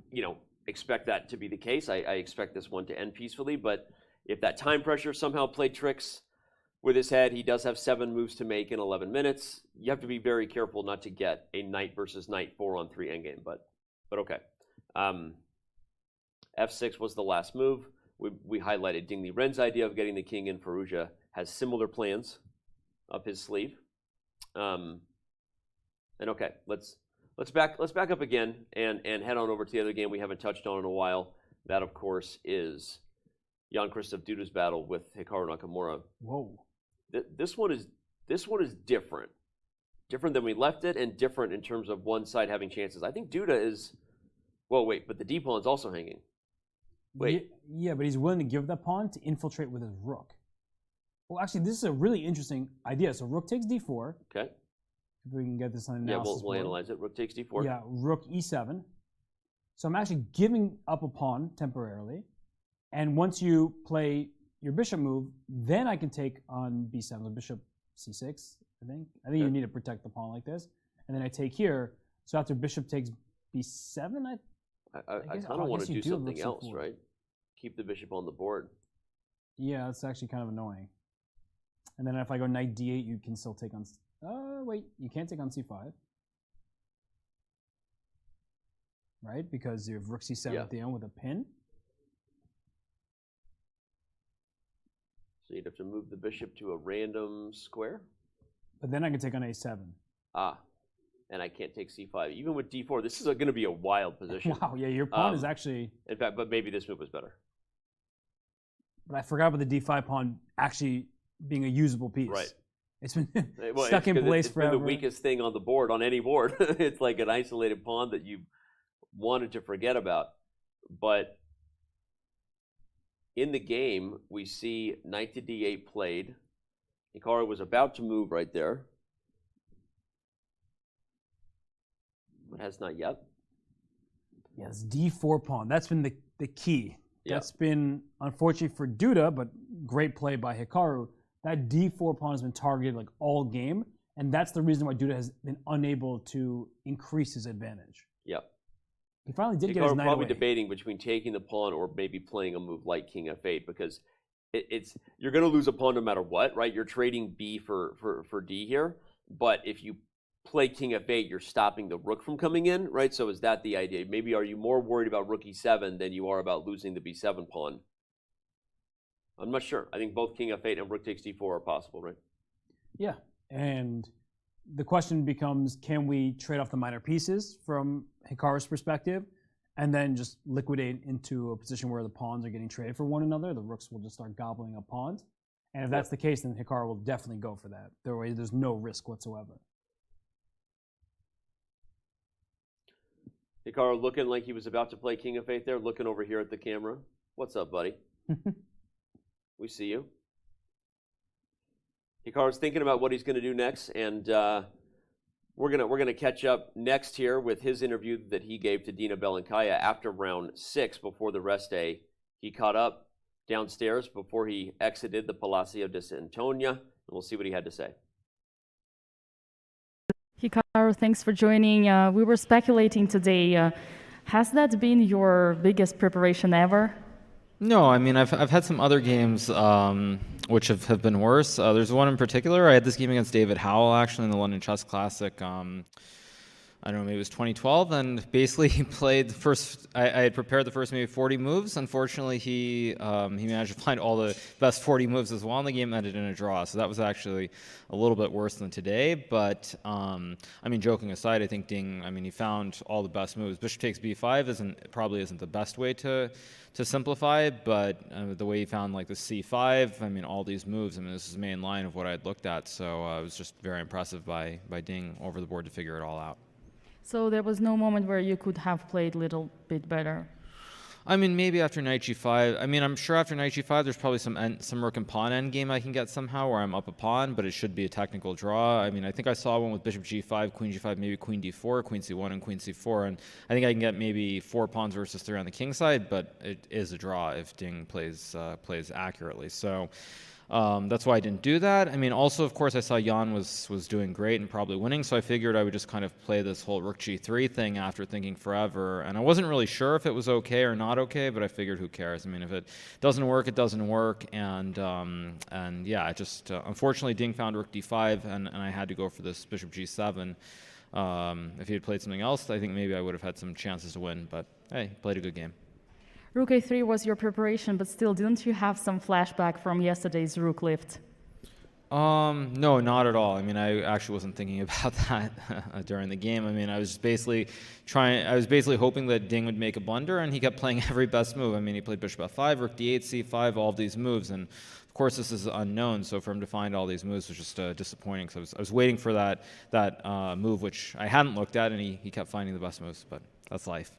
expect that to be the case. I expect this one to end peacefully, but if that time pressure somehow played tricks with his head, he does have 7 moves to make in 11 minutes. You have to be very careful not to get a knight versus knight 4-on-3 endgame, but okay. F6 was the last move. We highlighted Liren's idea of getting the king in. Firouzja has similar plans up his sleeve. And okay, let's back up again and head on over to the other game we haven't touched on in a while. That, of course, is Jan-Krzysztof Duda's battle with Hikaru Nakamura. Whoa. This one is different. Different than we left it, and different in terms of one side having chances. I think Duda is, well, wait, but the D pawn's also hanging. Wait. Yeah, but he's willing to give that pawn to infiltrate with his rook. Well, actually, this is a really interesting idea. So rook takes d4. Okay. If we can get this on Yeah, analysis we'll board. analyze it. Rook takes d4. Yeah, rook e7. So I'm actually giving up a pawn temporarily. And once you play your bishop move, then I can take on b7, the bishop c6, I think. I think you need to protect the pawn like this. And then I take here. So after bishop takes b7, I kind of want to do something else, right? Keep the bishop on the board. Yeah, it's actually kind of annoying. And then if I go knight d8, you can still take on... wait, you can't take on c5. Right? Because you have rook c7 at the end with a pin. So you'd have to move the bishop to a random square. But then I can take on a7. Ah, and I can't take c5. Even with d4, this is going to be a wild position. Wow, yeah, your pawn is actually... In fact, but maybe this move was better. But I forgot about the d5 pawn actually being a usable piece. Right. It's been stuck in place forever. It's been the weakest thing on the board, on any board. It's like an isolated pawn that you wanted to forget about. But in the game, we see knight to d8 played. Hikaru was about to move right there, but has not yet. Yes, d4 pawn. That's been the key. Yeah. That's been, unfortunately for Duda, but great play by Hikaru. That d4 pawn has been targeted like all game, and that's the reason why Duda has been unable to increase his advantage. Yep. He finally did get his knight probably away. debating between taking the pawn or maybe playing a move like King F8, because you're going to lose a pawn no matter what, right? You're trading B for D here, but if you play King F8, you're stopping the rook from coming in, right? So is that the idea? Maybe are you more worried about rook E7 than you are about losing the B7 pawn? I'm not sure. I think both King F8 and rook takes D4 are possible, right? Yeah, and the question becomes, can we trade off the minor pieces from Hikaru's perspective and then just liquidate into a position where the pawns are getting traded for one another? The rooks will just start gobbling up pawns. And if that's the case, then Hikaru will definitely go for that. There's no risk whatsoever. Hikaru looking like he was about to play King F8 there, looking over here at the camera. What's up, buddy? We see you. Hikaru's thinking about what he's going to do next, and we're gonna catch up next here with his interview that he gave to Dina Belenkaya after round 6 before the rest day. He caught up downstairs before he exited the Palacio de Antonia, and we'll see what he had to say. Hikaru, thanks for joining. We were speculating today. Has that been your biggest preparation ever? No, I mean, I've had some other games which have been worse. There's one in particular. I had this game against David Howell, actually, in the London Chess Classic. I don't know, maybe it was 2012, and basically he played the first, I had prepared the first maybe 40 moves. Unfortunately, he managed to find all the best 40 moves as well, and the game ended in a draw. So that was actually a little bit worse than today. But, I mean, joking aside, I think Ding, I mean, he found all the best moves. Bishop takes b5 probably isn't the best way to simplify, but the way he found like the c5, I mean, all these moves, I mean, this is the main line of what I had looked at. So it was just very impressive by Ding over the board to figure it all out. So there was no moment where you could have played a little bit better? I mean, maybe after knight g5. I mean, I'm sure after knight g5, there's probably some rook and pawn endgame I can get somehow where I'm up a pawn, but it should be a technical draw. I mean, I think I saw one with bishop g5, queen g5, maybe queen d4, queen c1, and queen c4, and I think I can get maybe 4 pawns versus 3 on the king side, but it is a draw if Ding plays accurately. So that's why I didn't do that. I mean, also, of course, I saw Jan was doing great and probably winning, so I figured I would just kind of play this whole rook g3 thing after thinking forever. And I wasn't really sure if it was okay or not okay, but I figured who cares? I mean, if it doesn't work, it doesn't work. And yeah, I just unfortunately Ding found rook d5, and I had to go for this bishop g7. If he had played something else, I think maybe I would have had some chances to win. But hey, played a good game. Rook a3 was your preparation, but still, didn't you have some flashback from yesterday's rook lift? No, not at all. I mean, I actually wasn't thinking about that during the game. I mean, I was basically hoping that Ding would make a blunder, and he kept playing every best move. I mean, he played bishop f5, rook d8, c5, all of these moves, and of course this is unknown. So for him to find all these moves was just disappointing. So I was waiting for that move, which I hadn't looked at, and he kept finding the best moves. But that's life.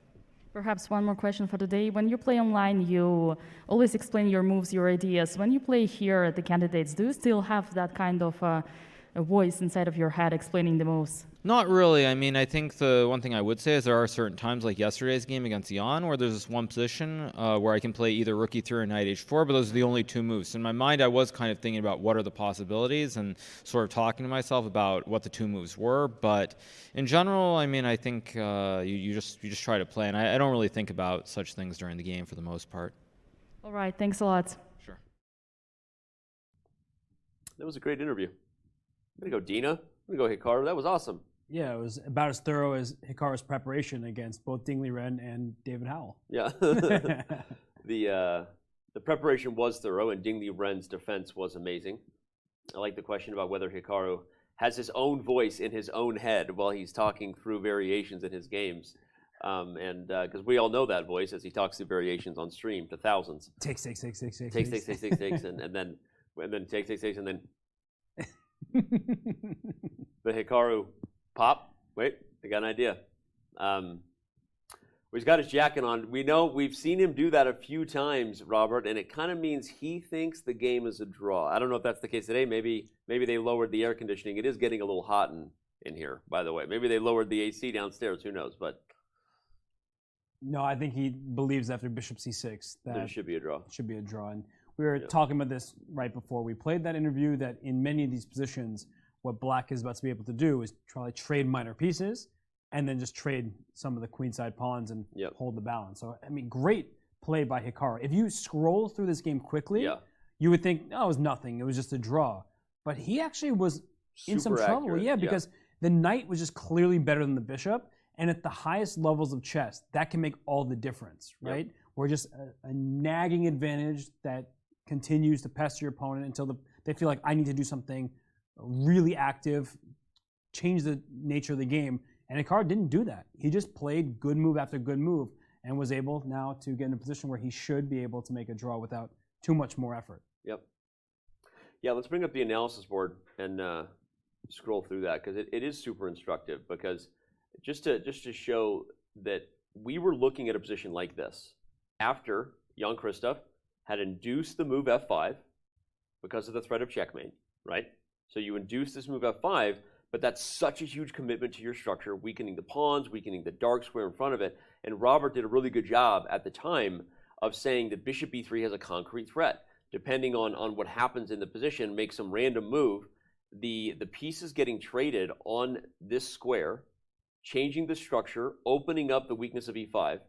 Perhaps one more question for today. When you play online, you always explain your moves, your ideas. When you play here at the candidates, do you still have that kind of a voice inside of your head explaining the moves? Not really. I mean, I think the one thing I would say is there are certain times, like yesterday's game against Jan, where there's this one position where I can play either rook e3 or knight h4, but those are the only two moves. So in my mind, I was kind of thinking about what are the possibilities and sort of talking to myself about what the two moves were. But in general, I mean, I think you just try to play, and I don't really think about such things during the game for the most part. All right. Thanks a lot. Sure. That was a great interview. I'm going to go Dina. I'm going to go Hikaru. That was awesome. Yeah, it was about as thorough as Hikaru's preparation against both Ding Liren and David Howell. Yeah. The preparation was thorough, and Ding Liren's defense was amazing. I like the question about whether Hikaru has his own voice in his own head while he's talking through variations in his games. And because we all know that voice as he talks through variations on stream to thousands. Takes, and then takes, and then the Hikaru pop. Wait, I got an idea. He's got his jacket on. We've seen him do that a few times, Robert, and it kind of means he thinks the game is a draw. I don't know if that's the case today. Maybe they lowered the air conditioning. It is getting a little hot in here, by the way. Maybe they lowered the AC downstairs. Who knows? But no, I think he believes after bishop c6 that it should be a draw. It should be a draw. And we were talking about this right before we played that interview, that in many of these positions, what Black is about to be able to do is try to trade minor pieces and then just trade some of the queenside pawns and hold the balance. So, I mean, great play by Hikaru. If you scroll through this game quickly, you would think, oh, it was nothing. It was just a draw. But he actually was in some trouble. accurate, Yeah, because the knight was just clearly better than the bishop. And at the highest levels of chess, that can make all the difference, right? Where just a nagging advantage that continues to pester your opponent until they feel like, I need to do something really active, change the nature of the game. And Hikaru didn't do that. He just played good move after good move and was able now to get in a position where he should be able to make a draw without too much more effort. Yep. Yeah, let's bring up the analysis board and scroll through that, because it is super instructive, because just to show that we were looking at a position like this after Jan-Krzysztof had induced the move f5 because of the threat of checkmate, right? So you induce this move f5, but that's such a huge commitment to your structure, weakening the pawns, weakening the dark square in front of it. And Robert did a really good job at the time of saying that bishop b3 has a concrete threat. Depending on what happens in the position, make some random move, the pieces getting traded on this square, changing the structure, opening up the weakness of e5,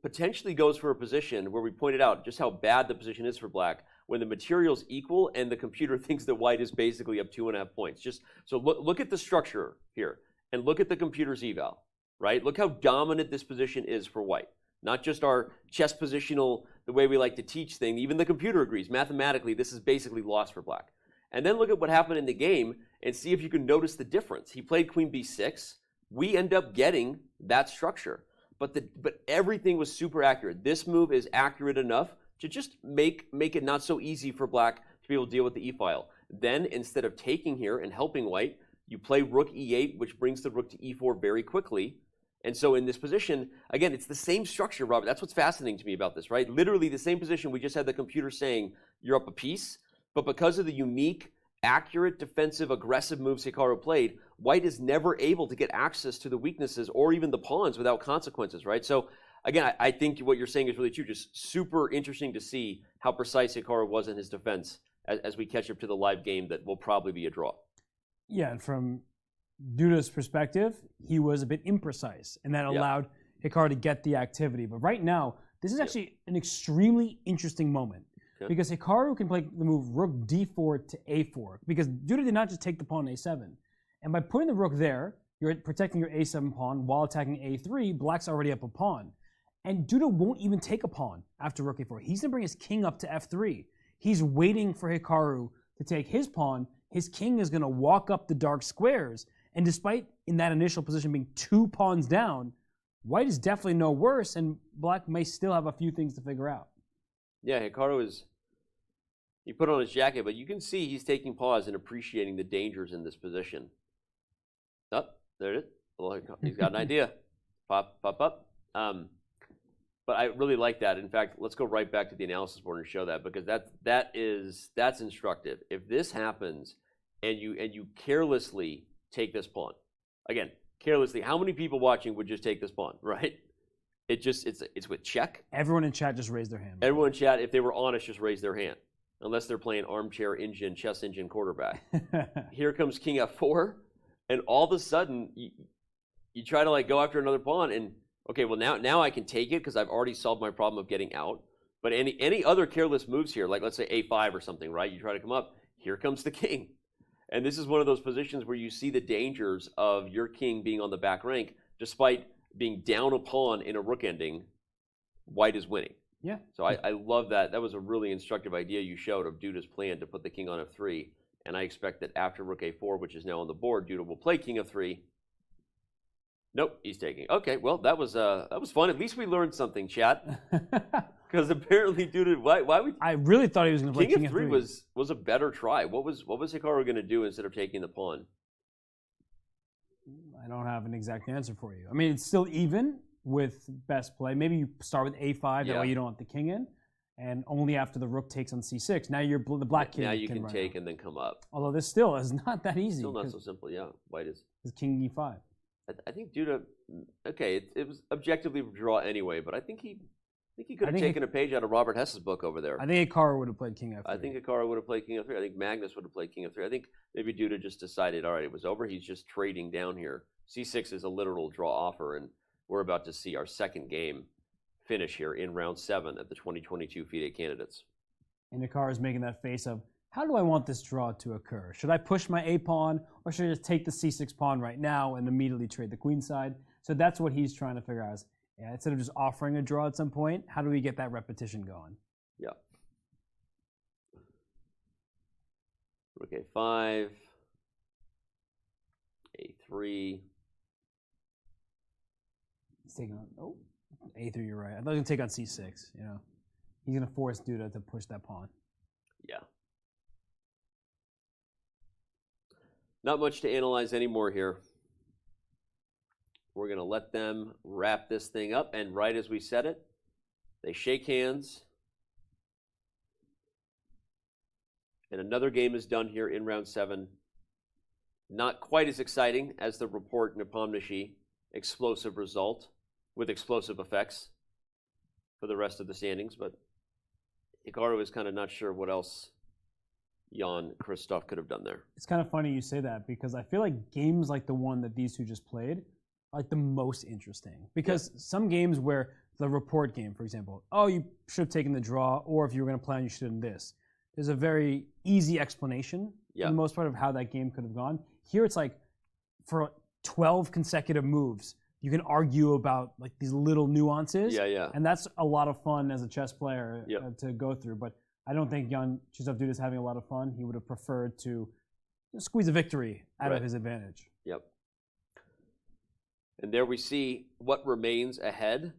potentially goes for a position where we pointed out just how bad the position is for Black when the material's equal and the computer thinks that White is basically up 2.5 points. So look at the structure here and look at the computer's eval, right? Look how dominant this position is for White. Not just our chess positional, the way we like to teach thing, even the computer agrees. Mathematically, this is basically lost for Black. And then look at what happened in the game and see if you can notice the difference. He played queen b6. We end up getting that structure. But everything was super accurate. This move is accurate enough to just make it not so easy for Black to be able to deal with the e-file. Then, instead of taking here and helping White, you play rook e8, which brings the rook to e4 very quickly. And so in this position, again, it's the same structure, Robert. That's what's fascinating to me about this, right? Literally the same position. We just had the computer saying, you're up a piece. But because of the unique, accurate, defensive, aggressive moves Hikaru played, White is never able to get access to the weaknesses or even the pawns without consequences, right? So again, I think what you're saying is really true. Just super interesting to see how precise Hikaru was in his defense as we catch up to the live game that will probably be a draw. Yeah, and from Duda's perspective, he was a bit imprecise, and that allowed Hikaru to get the activity. But right now, this is actually an extremely interesting moment, because Hikaru can play the move rook d4 to a4, because Duda did not just take the pawn a7. And by putting the rook there, you're protecting your a7 pawn while attacking a3. Black's already up a pawn. And Duda won't even take a pawn after rook a4. He's going to bring his king up to f3. He's waiting for Hikaru to take his pawn, his king is going to walk up the dark squares. And despite in that initial position being 2 pawns down, white is definitely no worse, and black may still have a few things to figure out. Yeah, Hikaru he put on his jacket, but you can see he's taking pause and appreciating the dangers in this position. Oh, there it is. Well, he's got an idea. Pop, pop, up. But I really like that. In fact, let's go right back to the analysis board and show that, because that's instructive. If this happens and you carelessly take this pawn, again, carelessly, how many people watching would just take this pawn, right? It's with check. Everyone in chat just raised their hand. Everyone in chat, if they were honest, just raise their hand, unless they're playing armchair engine, chess engine quarterback. Here comes king f4, and all of a sudden you try to like go after another pawn, and okay, well now I can take it because I've already solved my problem of getting out. But any other careless moves here, like let's say a5 or something, right? You try to come up, here comes the king. And this is one of those positions where you see the dangers of your king being on the back rank, despite being down a pawn in a rook ending, white is winning. Yeah. So I love that. That was a really instructive idea you showed of Duda's plan to put the king on f3. And I expect that after rook a4, which is now on the board, Duda will play king f3. Nope, he's taking. Okay, well, that was fun. At least we learned something, chat. Because apparently Duda, why would... I really thought he was going to play king f3 f3. was a better try. What was Hikaru going to do instead of taking the pawn? I don't have an exact answer for you. I mean, it's still even with best play. Maybe you start with a5, that way you don't want the king in, and only after the rook takes on c6. Now you're the black king. Now you can take and then come up. Although this still is not that easy. Still not so simple, yeah. White is king e5. I think Duda, okay, it was objectively a draw anyway, but I think he could have taken a page out of Robert Hess's book over there. I think Hikaru would have played king f3. I think Hikaru would have played king f3. I think Magnus would have played king f3. I think maybe Duda just decided, all right, it was over. He's just trading down here. c6 is a literal draw offer, and we're about to see our second game finish here in round 7 at the 2022 FIDE Candidates. And Hikaru is making that face of, how do I want this draw to occur? Should I push my a pawn, or should I just take the c6 pawn right now and immediately trade the queen side? So that's what he's trying to figure out. Yeah, instead of just offering a draw at some point, how do we get that repetition going? Yeah. Rook a5, a3. He's taking on, a3, you're right. I thought he was going to take on c6, you know. He's going to force Duda to push that pawn. Yeah. Not much to analyze anymore here. We're going to let them wrap this thing up, and right as we said it, they shake hands. And another game is done here in round 7. Not quite as exciting as the Rapport Nepomniachtchi explosive result with explosive effects for the rest of the standings, but Hikaru is kind of not sure what else Jan-Krzysztof could have done there. It's kind of funny you say that, because I feel like games like the one that these two just played are like the most interesting. Because some games where the Rapport game, for example, you should have taken the draw, or if you were going to plan, you should have done this. There's a very easy explanation for the most part of how that game could have gone. Here it's like for 12 consecutive moves, you can argue about like these little nuances. And that's a lot of fun as a chess player to go through. But I don't think Jan-Krzysztof Duda is having a lot of fun. He would have preferred to squeeze a victory out of his advantage. Yep. And there we see what remains ahead.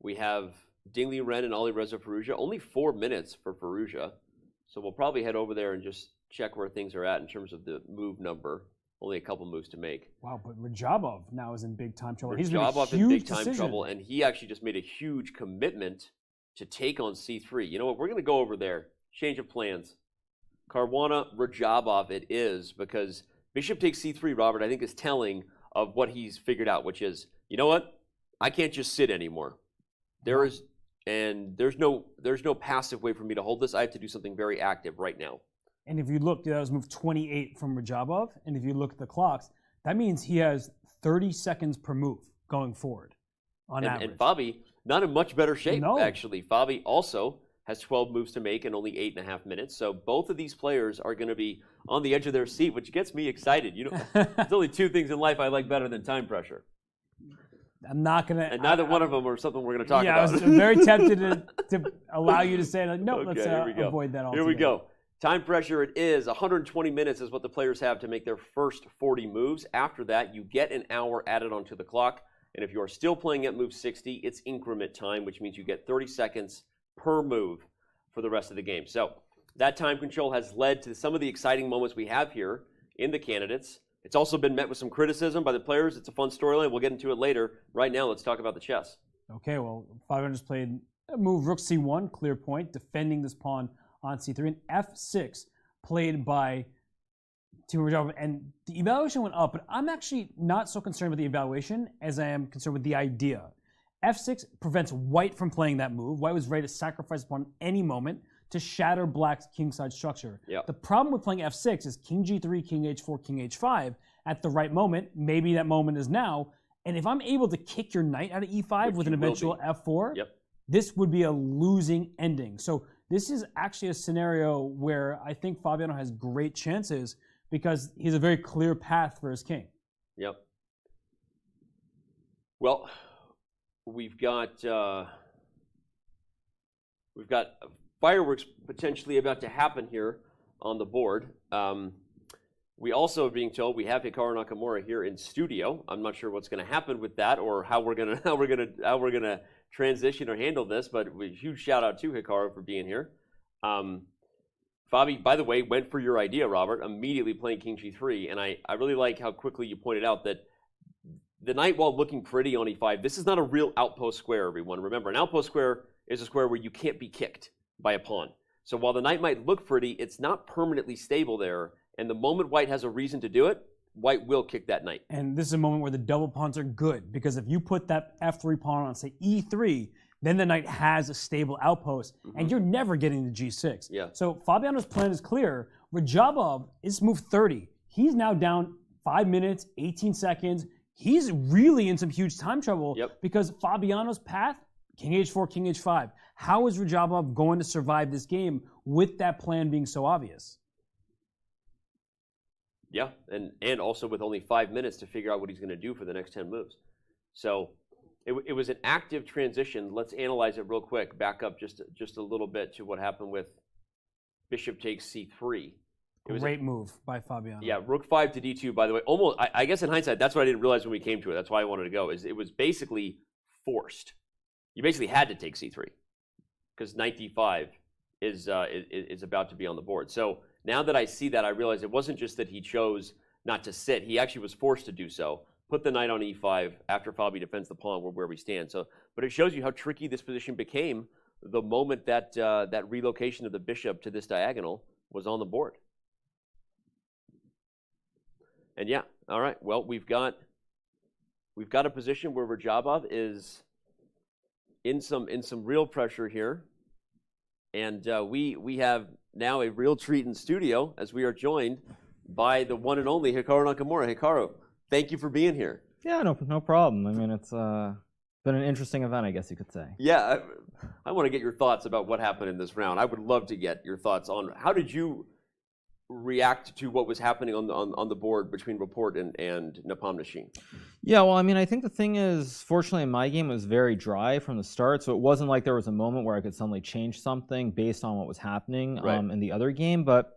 We have Liren and Alireza Firouzja. Only 4 minutes for Firouzja. So we'll probably head over there and just check where things are at in terms of the move number. Only a couple moves to make. Wow, but Radjabov now is in big time trouble. Radjabov in big time trouble, and he actually just made a huge commitment to take on c3. You know what? We're going to go over there. Change of plans. Caruana, Radjabov it is, because bishop takes c3, Robert, I think is telling of what he's figured out, which is, you know what? I can't just sit anymore. There's no passive way for me to hold this. I have to do something very active right now. And if you look, that was move 28 from Radjabov, and if you look at the clocks, that means he has 30 seconds per move going forward on average. And Fabi, not in much better shape, actually. Fabi also has 12 moves to make in only 8.5 minutes. So both of these players are going to be on the edge of their seat, which gets me excited. You know, there's only 2 things in life I like better than time pressure. I'm not going to... And neither one of them are something we're going to talk about. Yeah, I was very tempted to allow you to say, like, no, let's avoid that altogether. Here we go. Time pressure it is. 120 minutes is what the players have to make their first 40 moves. After that, you get an hour added onto the clock. And if you are still playing at move 60, it's increment time, which means you get 30 seconds per move for the rest of the game. So that time control has led to some of the exciting moments we have here in the candidates. It's also been met with some criticism by the players. It's a fun storyline. We'll get into it later. Right now, let's talk about the chess. Okay, well, Fabiano just played a move rook c1, clear point, defending this pawn on c3, and f6 played by Timur Radjabov, and the evaluation went up, but I'm actually not so concerned with the evaluation as I am concerned with the idea. f6 prevents white from playing that move. White was ready to sacrifice the pawn any moment to shatter black's kingside structure. Yep. The problem with playing f6 is king g3, king h4, king h5 at the right moment. Maybe that moment is now. And if I'm able to kick your knight out of e5 with an eventual f4, this would be a losing ending. So this is actually a scenario where I think Fabiano has great chances because he has a very clear path for his king. Yep. Well, we've got fireworks potentially about to happen here on the board. We also are being told we have Hikaru Nakamura here in studio. I'm not sure what's going to happen with that or how we're gonna transition or handle this, but a huge shout out to Hikaru for being here. Fabi, by the way, went for your idea, Robert, immediately playing king g3, and I really like how quickly you pointed out that the knight, while looking pretty on e5, this is not a real outpost square, everyone. Remember, an outpost square is a square where you can't be kicked by a pawn. So while the knight might look pretty, it's not permanently stable there, and the moment white has a reason to do it, white will kick that knight. And this is a moment where the double pawns are good, because if you put that f3 pawn on, say, e3, then the knight has a stable outpost, and you're never getting the g6. Yeah. So Fabiano's plan is clear. Radjabov is move 30. He's now down 5 minutes, 18 seconds. He's really in some huge time trouble because Fabiano's path, king h4, king h5. How is Radjabov going to survive this game with that plan being so obvious? Yeah, and also with only 5 minutes to figure out what he's going to do for the next 10 moves. So it was an active transition. Let's analyze it real quick. Back up just a little bit to what happened with bishop takes c3. Great move by Fabiano. Yeah, rook 5 to d2, by the way. Almost, I guess in hindsight, that's what I didn't realize when we came to it. That's why I wanted to go, is it was basically forced. You basically had to take c3 because knight d5 is about to be on the board. So now that I see that, I realize it wasn't just that he chose not to sit. He actually was forced to do so. Put the knight on e5 after Fabi defends the pawn where we stand. So, but it shows you how tricky this position became the moment that that relocation of the bishop to this diagonal was on the board. And yeah, all right. Well, we've got a position where Radjabov is in some real pressure here, and we have now a real treat in studio as we are joined by the one and only Hikaru Nakamura. Hikaru, thank you for being here. Yeah, no problem. I mean, it's been an interesting event, I guess you could say. Yeah, I want to get your thoughts about what happened in this round. I would love to get your thoughts on how did you react to what was happening on the board between Rapport and Nepomniachtchi? Yeah, well, I mean, I think the thing is, fortunately, in my game, it was very dry from the start, so it wasn't like there was a moment where I could suddenly change something based on what was happening in the other game. But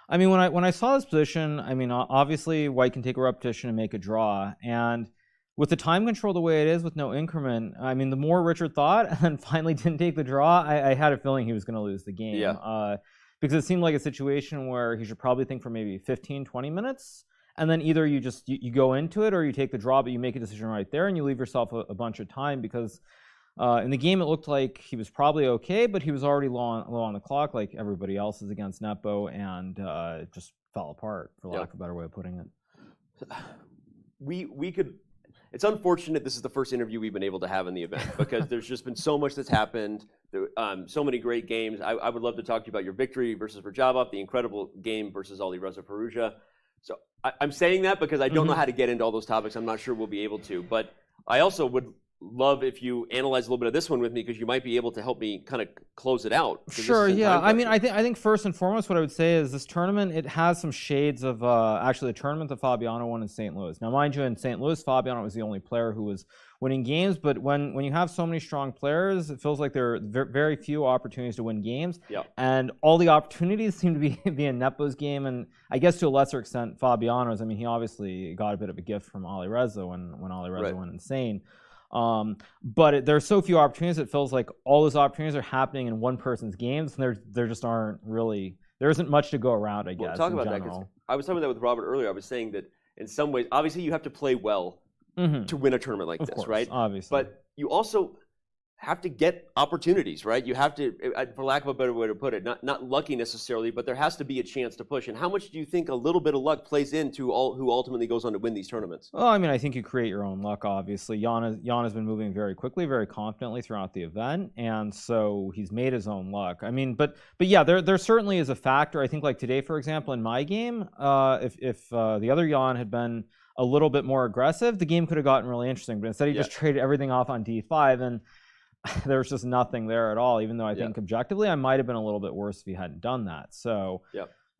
I mean, when I saw this position, I mean, obviously, white can take a repetition and make a draw, and with the time control the way it is with no increment, I mean, the more Richard thought and finally didn't take the draw, I had a feeling he was going to lose the game. Yeah. Because it seemed like a situation where he should probably think for maybe 15, 20 minutes, and then either you go into it or you take the draw, but you make a decision right there and you leave yourself a bunch of time because in the game it looked like he was probably okay, but he was already low on the clock like everybody else is against Nepo, and it just fell apart, for lack of a better way of putting it. We could... It's unfortunate this is the first interview we've been able to have in the event because there's just been so much that's happened, so many great games. I would love to talk to you about your victory versus Radjabov, the incredible game versus Alireza Firouzja. So I'm saying that because I don't know how to get into all those topics. I'm not sure we'll be able to. But I also would love if you analyze a little bit of this one with me, because you might be able to help me kind of close it out. Sure, yeah. I mean, I think first and foremost, what I would say is this tournament, it has some shades of actually the tournament that Fabiano won in St. Louis. Now, mind you, in St. Louis, Fabiano was the only player who was winning games, but when you have so many strong players, it feels like there are very few opportunities to win games. Yeah. And all the opportunities seem to be in Nepo's game, and I guess to a lesser extent, Fabiano's. I mean, he obviously got a bit of a gift from Alireza when Alireza went insane. But there are so few opportunities, it feels like all those opportunities are happening in one person's games, and there just aren't really, there isn't much to go around, I guess. Well, talk about that, because I was talking about that with Robert earlier. I was saying that in some ways, obviously you have to play well to win a tournament like this, right? Obviously. But you also have to get opportunities, right? You have to, for lack of a better way to put it, not lucky necessarily, but there has to be a chance to push. And how much do you think a little bit of luck plays into who ultimately goes on to win these tournaments? Well, I mean, I think you create your own luck, obviously. Jan has been moving very quickly, very confidently throughout the event, and so he's made his own luck. I mean, but yeah, there certainly is a factor. I think like today, for example, in my game, if the other Jan had been a little bit more aggressive, the game could have gotten really interesting. But instead, he just traded everything off on d5, and there was just nothing there at all, even though I think objectively I might have been a little bit worse if he hadn't done that. So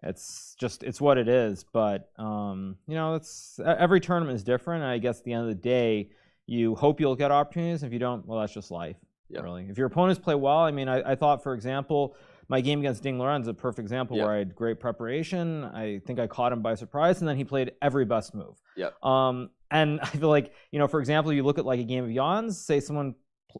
it's what it is. But you know, every tournament is different. And I guess at the end of the day, you hope you'll get opportunities. If you don't, well, that's just life, really. If your opponents play well, I mean, I thought, for example, my game against Ding Liren is a perfect example where I had great preparation. I think I caught him by surprise, and then he played every best move. And I feel like, you know, for example, you look at like a game of Jan's, say someone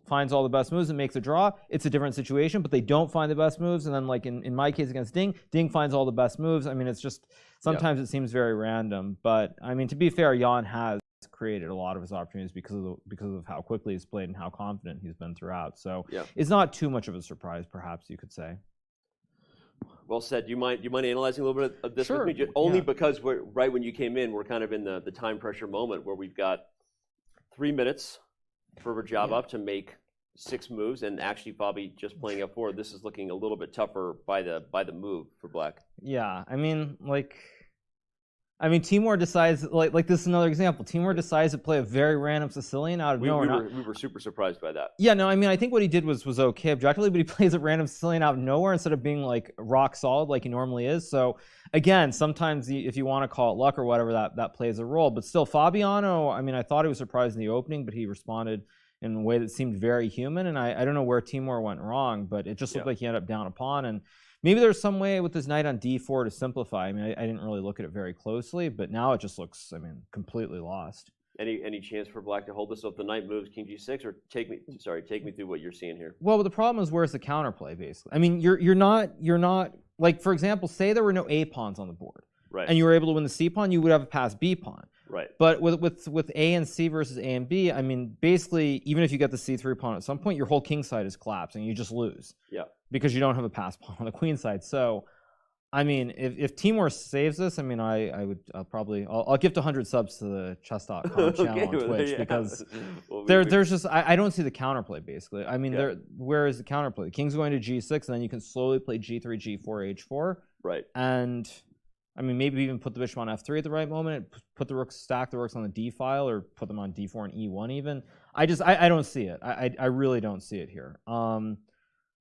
finds all the best moves and makes a draw, it's a different situation, but they don't find the best moves. And then like in my case against Ding finds all the best moves. I mean, it's just, sometimes it seems very random. But I mean, to be fair, Jan has created a lot of his opportunities because of how quickly he's played and how confident he's been throughout. So it's not too much of a surprise, perhaps you could say. Well said. Do you mind analyzing a little bit of this with me? Only because we're right when you came in, we're kind of in the time pressure moment where we've got 3 minutes for Radjabov to make 6 moves, and actually Fabi just playing F4. This is looking a little bit tougher by the move for Black. Yeah, I mean, Timur decides, like this is another example. Timur decides to play a very random Sicilian out of nowhere. We were super surprised by that. Yeah, no, I mean, I think what he did was okay objectively, but he plays a random Sicilian out of nowhere instead of being like rock solid like he normally is. So again, sometimes if you want to call it luck or whatever, that plays a role. But still, Fabiano, I mean, I thought he was surprised in the opening, but he responded in a way that seemed very human. And I don't know where Timur went wrong, but it just looked like he ended up down a pawn. And maybe there's some way with his knight on d4 to simplify. I mean, I didn't really look at it very closely, but now it just looks, I mean, completely lost. Any chance for Black to hold this? So if the knight moves King G6, or take me through what you're seeing here. Well, the problem is, where's the counterplay, basically? I mean, you're not like, for example, say there were no A pawns on the board, and you were able to win the C pawn, you would have a passed B pawn. But with A and C versus A and B, I mean, basically, even if you get the C3 pawn at some point, your whole king side is collapsing. You just lose. Because you don't have a pass pawn on the queen side. So, I mean, if Timur saves this, I mean, I'll gift 100 subs to the chess.com channel on Twitch, because there's just, I don't see the counterplay, basically. I mean, where is the counterplay? The king's going to G6, and then you can slowly play G3, G4, H4. And I mean, maybe even put the bishop on F3 at the right moment, put the rooks, stack the rooks on the D file, or put them on D4 and E1 even. I don't see it. I really don't see it here.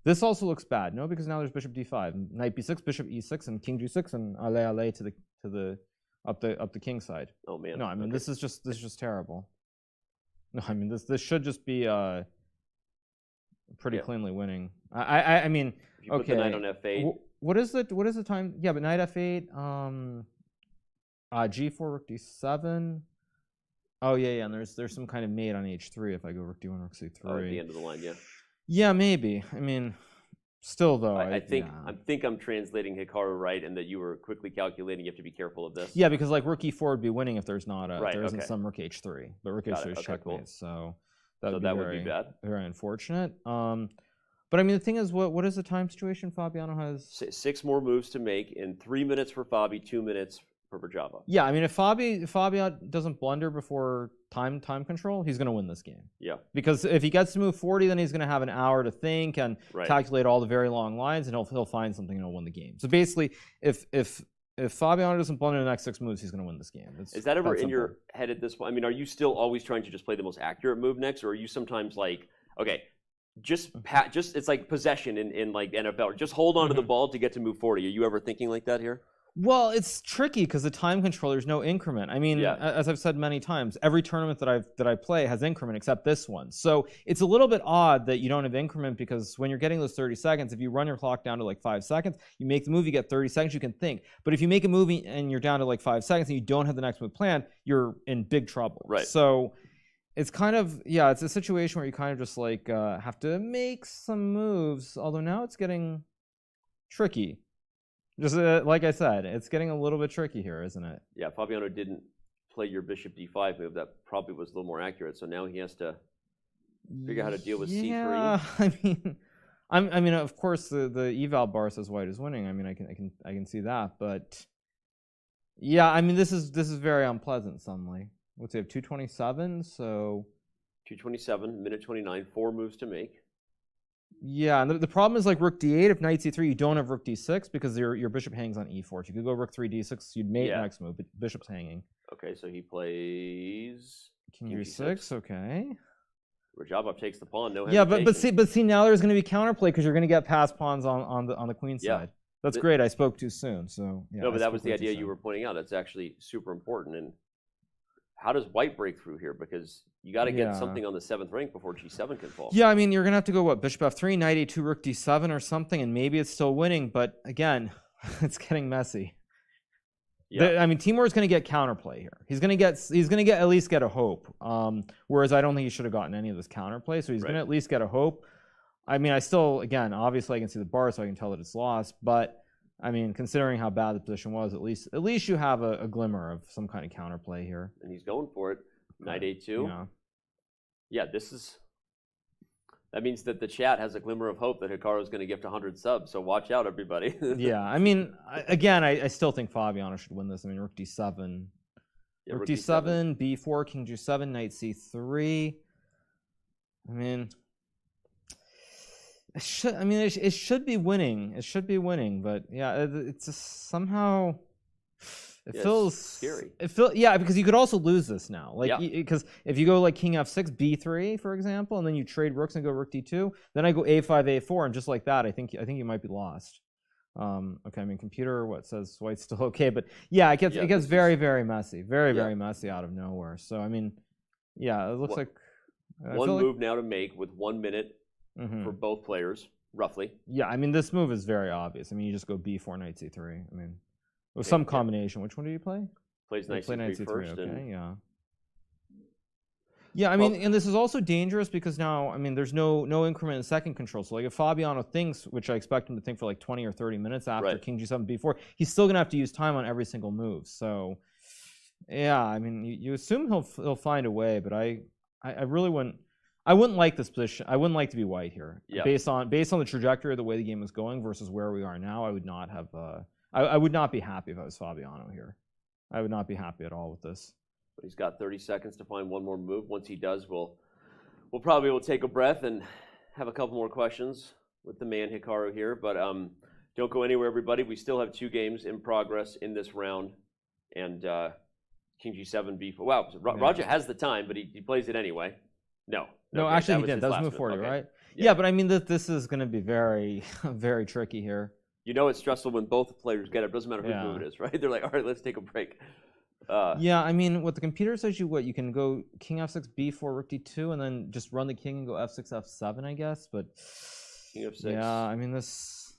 This also looks bad, no? Because now there's bishop D5, knight B6, bishop E6, and king G6, and allez to the up the king side. Oh man. No, I mean this is just terrible. No, I mean this should just be pretty cleanly winning. I mean, if you put the knight on F8. What is the time? Yeah, but knight F8, G4, rook D7. Oh yeah, and there's some kind of mate on H3 if I go rook D1, rook C3. Oh, at the end of the line, yeah. Yeah, maybe. I mean, still though, I think I'm translating Hikaru right, and that you were quickly calculating. You have to be careful of this. Yeah, because like rook E4 would be winning if there's not there isn't some rook H3, but rook H3 is checkmate. Cool. So that would be bad. Very unfortunate. But I mean, the thing is, what is the time situation? Fabiano has 6 more moves to make in 3 minutes for Fabi, 2 minutes for Radjabov. Yeah, I mean, if Fabiano doesn't blunder before time control, he's going to win this game. Yeah. Because if he gets to move 40, then he's going to have an hour to think and calculate all the very long lines, and he'll find something and he'll win the game. So basically, if if Fabiano doesn't blunder the next 6 moves, he's going to win this game. Is that ever in your head at this point? I mean, are you still always trying to just play the most accurate move next, or are you sometimes like, okay, just it's like possession in like NFL, just hold on to the ball to get to move 40? Are you ever thinking like that here? Well, it's tricky because the time control, there's no increment. I mean, as I've said many times, every tournament that I play has increment except this one. So it's a little bit odd that you don't have increment, because when you're getting those 30 seconds, if you run your clock down to like 5 seconds, you make the move, you get 30 seconds, you can think. But if you make a move and you're down to like 5 seconds and you don't have the next move planned, you're in big trouble. Right. So it's kind of, it's a situation where you kind of just like have to make some moves, although now it's getting tricky. Just like I said, it's getting a little bit tricky here, isn't it? Yeah, Fabiano didn't play your bishop d5 move. That probably was a little more accurate. So now he has to figure out how to deal with c3. Yeah, I mean, of course, the eval bar says white is winning. I mean, I can see that, but yeah, I mean, this is very unpleasant. Suddenly, let's say I have 227, so 227, minute 29, 4 moves to make. Yeah, and the problem is like rook d8. If knight c3, you don't have rook d6 because your bishop hangs on e4. If you could go rook 3 d6, you'd mate next move, but bishop's hanging. Okay, so he plays king g6. Okay. Radjabov takes the pawn. No hesitation. Yeah, but see now there's going to be counterplay because you're going to get passed pawns on the queen side. That's great. I spoke too soon. So yeah, no, but that was the idea you were pointing out. That's actually super important. And how does white break through here? Because you got to get something on the 7th rank before g7 can fall. Yeah, I mean, you're going to have to go, what, bishop f3, knight a2, rook d7 or something, and maybe it's still winning. But again, it's getting messy. Yeah. I mean, Timur's going to get counterplay here. He's going to get at least get a hope. Whereas I don't think he should have gotten any of this counterplay. So he's going to at least get a hope. I mean, I still, again, obviously I can see the bar, so I can tell that it's lost. But I mean, considering how bad the position was, at least you have a glimmer of some kind of counterplay here. And he's going for it. Knight a2. Yeah, that means that the chat has a glimmer of hope that Hikaru is going to gift 100 subs. So watch out, everybody. Yeah, I mean, again, I still think Fabiano should win this. I mean, rook d7, rook d7, b4, king g7, knight c3. I mean, it should be winning. It should be winning, but yeah, it's just somehow. It feels scary. Because you could also lose this now. Because if you go like king f6, b3, for example, and then you trade rooks and go rook d2, then I go a5, a4, and just like that, I think you might be lost. Okay, I mean, computer says white's still okay, but yeah, it gets very, very messy, very messy out of nowhere. So I mean, yeah, it looks like one move now to make with 1 minute for both players, roughly. Yeah, I mean, this move is very obvious. I mean, you just go b4, knight c3. I mean. With some combination. Which one do you play? Plays knight c3 first. Okay, yeah, I mean, and this is also dangerous because now, I mean, there's no increment in second control. So like if Fabiano thinks, which I expect him to think for like 20 or 30 minutes after king g7, b4, he's still going to have to use time on every single move. So yeah, I mean, you assume he'll find a way, but I really wouldn't like this position. I wouldn't like to be white here. Yeah. Based on the trajectory of the way the game is going versus where we are now, I would not have I would not be happy if I was Fabiano here. I would not be happy at all with this. But he's got 30 seconds to find one more move. Once he does, we'll probably take a breath and have a couple more questions with the man Hikaru here. But don't go anywhere, everybody. We still have 2 games in progress in this round. And king g7, b4. Wow, Raja has the time, but he plays it anyway. No, actually he did. That was move 40, right? Yeah, but I mean, this is going to be very, very tricky here. You know it's stressful when both players get it. It doesn't matter whose move it is, right? They're like, all right, let's take a break. Yeah, I mean, what the computer says you can go king f6, b4, rook d2, and then just run the king and go f6, f7, I guess. But king f6. Yeah, I mean, this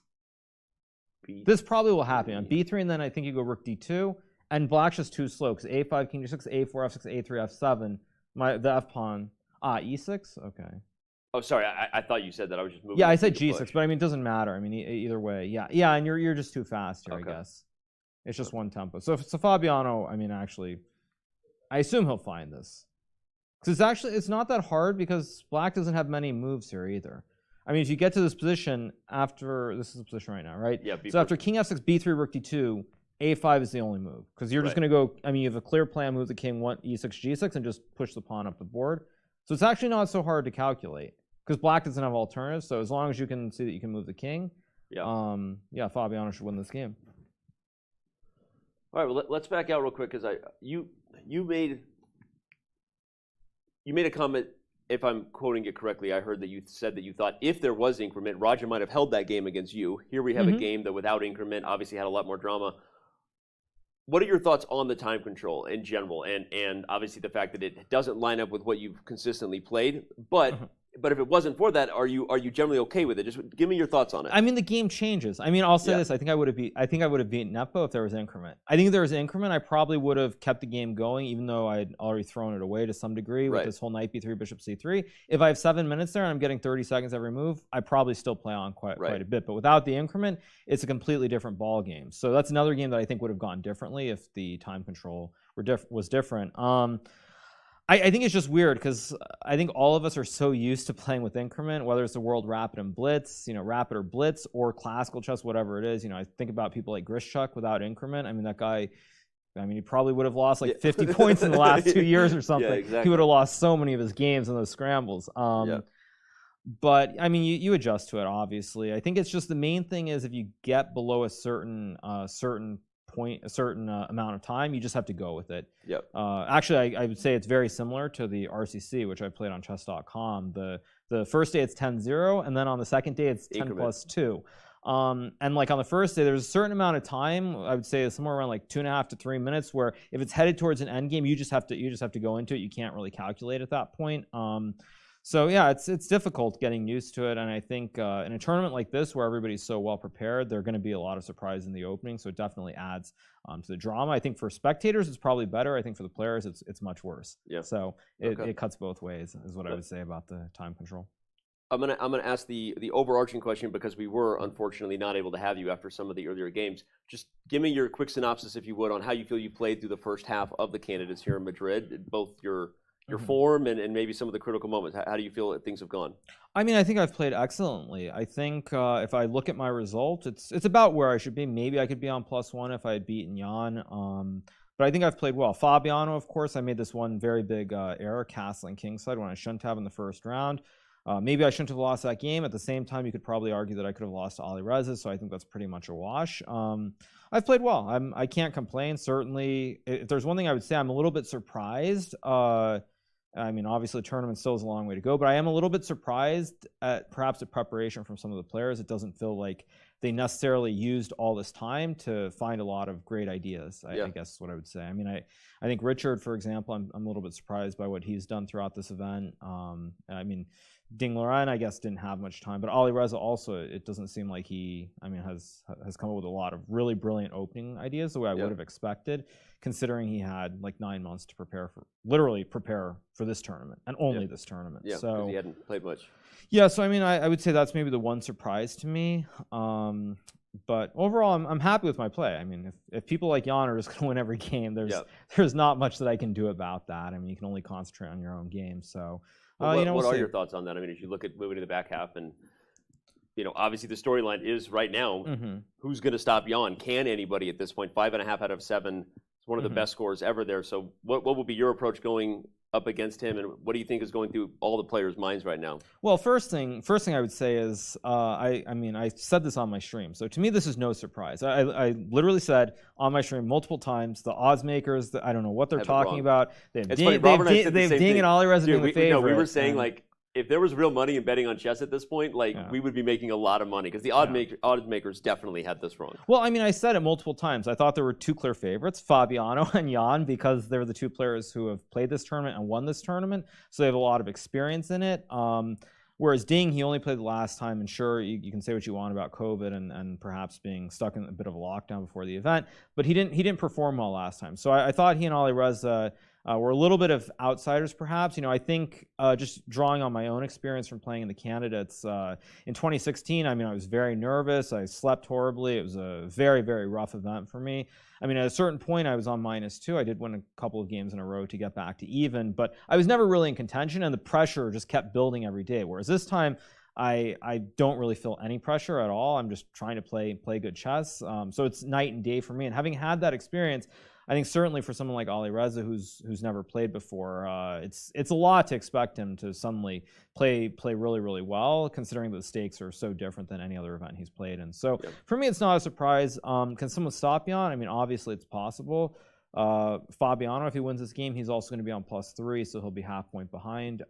probably will happen. On b3, and then I think you go rook d2, and black's just too slow, because a5, king g6, a4, f6, a3, f7, the f pawn. E6? Okay. Oh, sorry. I thought you said that. I was just moving. Yeah, I said g6, but I mean, it doesn't matter. I mean, either way. Yeah, and you're just too fast here, I guess. It's just one tempo. So Fabiano, I mean, actually, I assume he'll find this. Because it's not that hard because black doesn't have many moves here either. I mean, if you get to this position after, this is the position right now, right? Yeah. So after king f6, b3, rook d2, a5 is the only move. Because you're just going to go, I mean, you have a clear plan, move the king, e6, g6, and just push the pawn up the board. So it's actually not so hard to calculate. Because black doesn't have alternatives, so as long as you can see that you can move the king, Fabiano should win this game. All right, well, let's back out real quick because you made a comment. If I'm quoting it correctly, I heard that you said that you thought if there was increment, Radja might have held that game against you. Here we have a game that without increment obviously had a lot more drama. What are your thoughts on the time control in general, and obviously the fact that it doesn't line up with what you've consistently played, but if it wasn't for that, are you generally okay with it? Just give me your thoughts on it. I mean, the game changes. I mean, I'll say this: I think I would have beaten Nepo if there was increment. I think if there was increment, I probably would have kept the game going, even though I'd already thrown it away to some degree with this whole knight b3, bishop c3. If I have 7 minutes there and I'm getting 30 seconds every move, I probably still play on quite a bit. But without the increment, it's a completely different ball game. So that's another game that I think would have gone differently if the time control was different. I think it's just weird because I think all of us are so used to playing with increment, whether it's the World Rapid and Blitz, Rapid or Blitz, or classical chess, whatever it is. I think about people like Grishchuk without increment. I mean, that guy, he probably would have lost like 50 points in the last 2 years or something. Yeah, exactly. He would have lost so many of his games in those scrambles. But I mean, you adjust to it, obviously. I think it's just the main thing is if you get below a certain point, a certain amount of time, you just have to go with it. Actually, I would say it's very similar to the RCC, which I played on chess.com. The first day it's 10-0, and then on the second day it's 10+2. And like on the first day, there's a certain amount of time. I would say somewhere around like 2.5 to 3 minutes, where if it's headed towards an end game, you just have to go into it. You can't really calculate at that point. So yeah, it's difficult getting used to it, and I think in a tournament like this where everybody's so well prepared, there are going to be a lot of surprise in the opening, so it definitely adds to the drama. I think for spectators it's probably better. I think for the players it's much worse. So it cuts both ways, is what I would say about the time control. I'm gonna ask the overarching question because we were unfortunately not able to have you after some of the earlier games. Just give me your quick synopsis, if you would, on how you feel you played through the first half of the candidates here in Madrid, both your form and maybe some of the critical moments. How do you feel that things have gone? I mean, I think I've played excellently. I think if I look at my result, it's about where I should be. Maybe I could be on +1 if I had beaten Jan. But I think I've played well. Fabiano, of course, I made this one very big error, castling kingside when I shouldn't have in the first round. Maybe I shouldn't have lost that game. At the same time, you could probably argue that I could have lost to Alireza, so I think that's pretty much a wash. I've played well. I can't complain. Certainly, if there's one thing I would say, I'm a little bit surprised. I mean, obviously, the tournament still has a long way to go, but I am a little bit surprised at perhaps the preparation from some of the players. It doesn't feel like they necessarily used all this time to find a lot of great ideas, I guess is what I would say. I mean, I think Richard, for example, I'm a little bit surprised by what he's done throughout this event. I mean, Liren, I guess, didn't have much time, but Alireza also, it doesn't seem like he, has come up with a lot of really brilliant opening ideas the way I would have expected, considering he had like 9 months to literally prepare for this tournament and only this tournament. Yeah, because he hadn't played much. Yeah, so I mean, I would say that's maybe the one surprise to me. But overall, I'm happy with my play. I mean, if people like Jan are just going to win every game, there's not much that I can do about that. I mean, you can only concentrate on your own game. So. What are your thoughts on that? I mean, as you look at moving to the back half, and obviously the storyline is right now, who's going to stop Jan? Can anybody at this point? 5.5 out of 7. It's one of the best scores ever there. So, what will be your approach going up against him, and what do you think is going through all the players' minds right now? Well, first thing I would say is, I said this on my stream. So to me, this is no surprise. I literally said on my stream multiple times, the odds makers, I don't know what they're talking about. They've Ding and Alireza being the favorite. We were saying like, if there was real money in betting on chess at this point, we would be making a lot of money because the odds makers definitely had this wrong. Well, I mean, I said it multiple times. I thought there were two clear favorites, Fabiano and Jan, because they're the two players who have played this tournament and won this tournament, so they have a lot of experience in it. Whereas Ding, he only played the last time, and sure, you can say what you want about COVID and perhaps being stuck in a bit of a lockdown before the event, but he didn't perform well last time. So I thought he and Alireza were a little bit of outsiders, perhaps. I think just drawing on my own experience from playing in the candidates in 2016, I mean, I was very nervous. I slept horribly. It was a very, very rough event for me. I mean, at a certain point, I was on -2. I did win a couple of games in a row to get back to even, but I was never really in contention, and the pressure just kept building every day. Whereas this time, I don't really feel any pressure at all. I'm just trying to play good chess. So it's night and day for me. And having had that experience, I think certainly for someone like Alireza, who's never played before, it's a lot to expect him to suddenly play really, really well, considering that the stakes are so different than any other event he's played in. So for me, it's not a surprise. Can someone stop Jan? I mean, obviously it's possible. Fabiano, if he wins this game, he's also going to be on +3, so he'll be half point behind.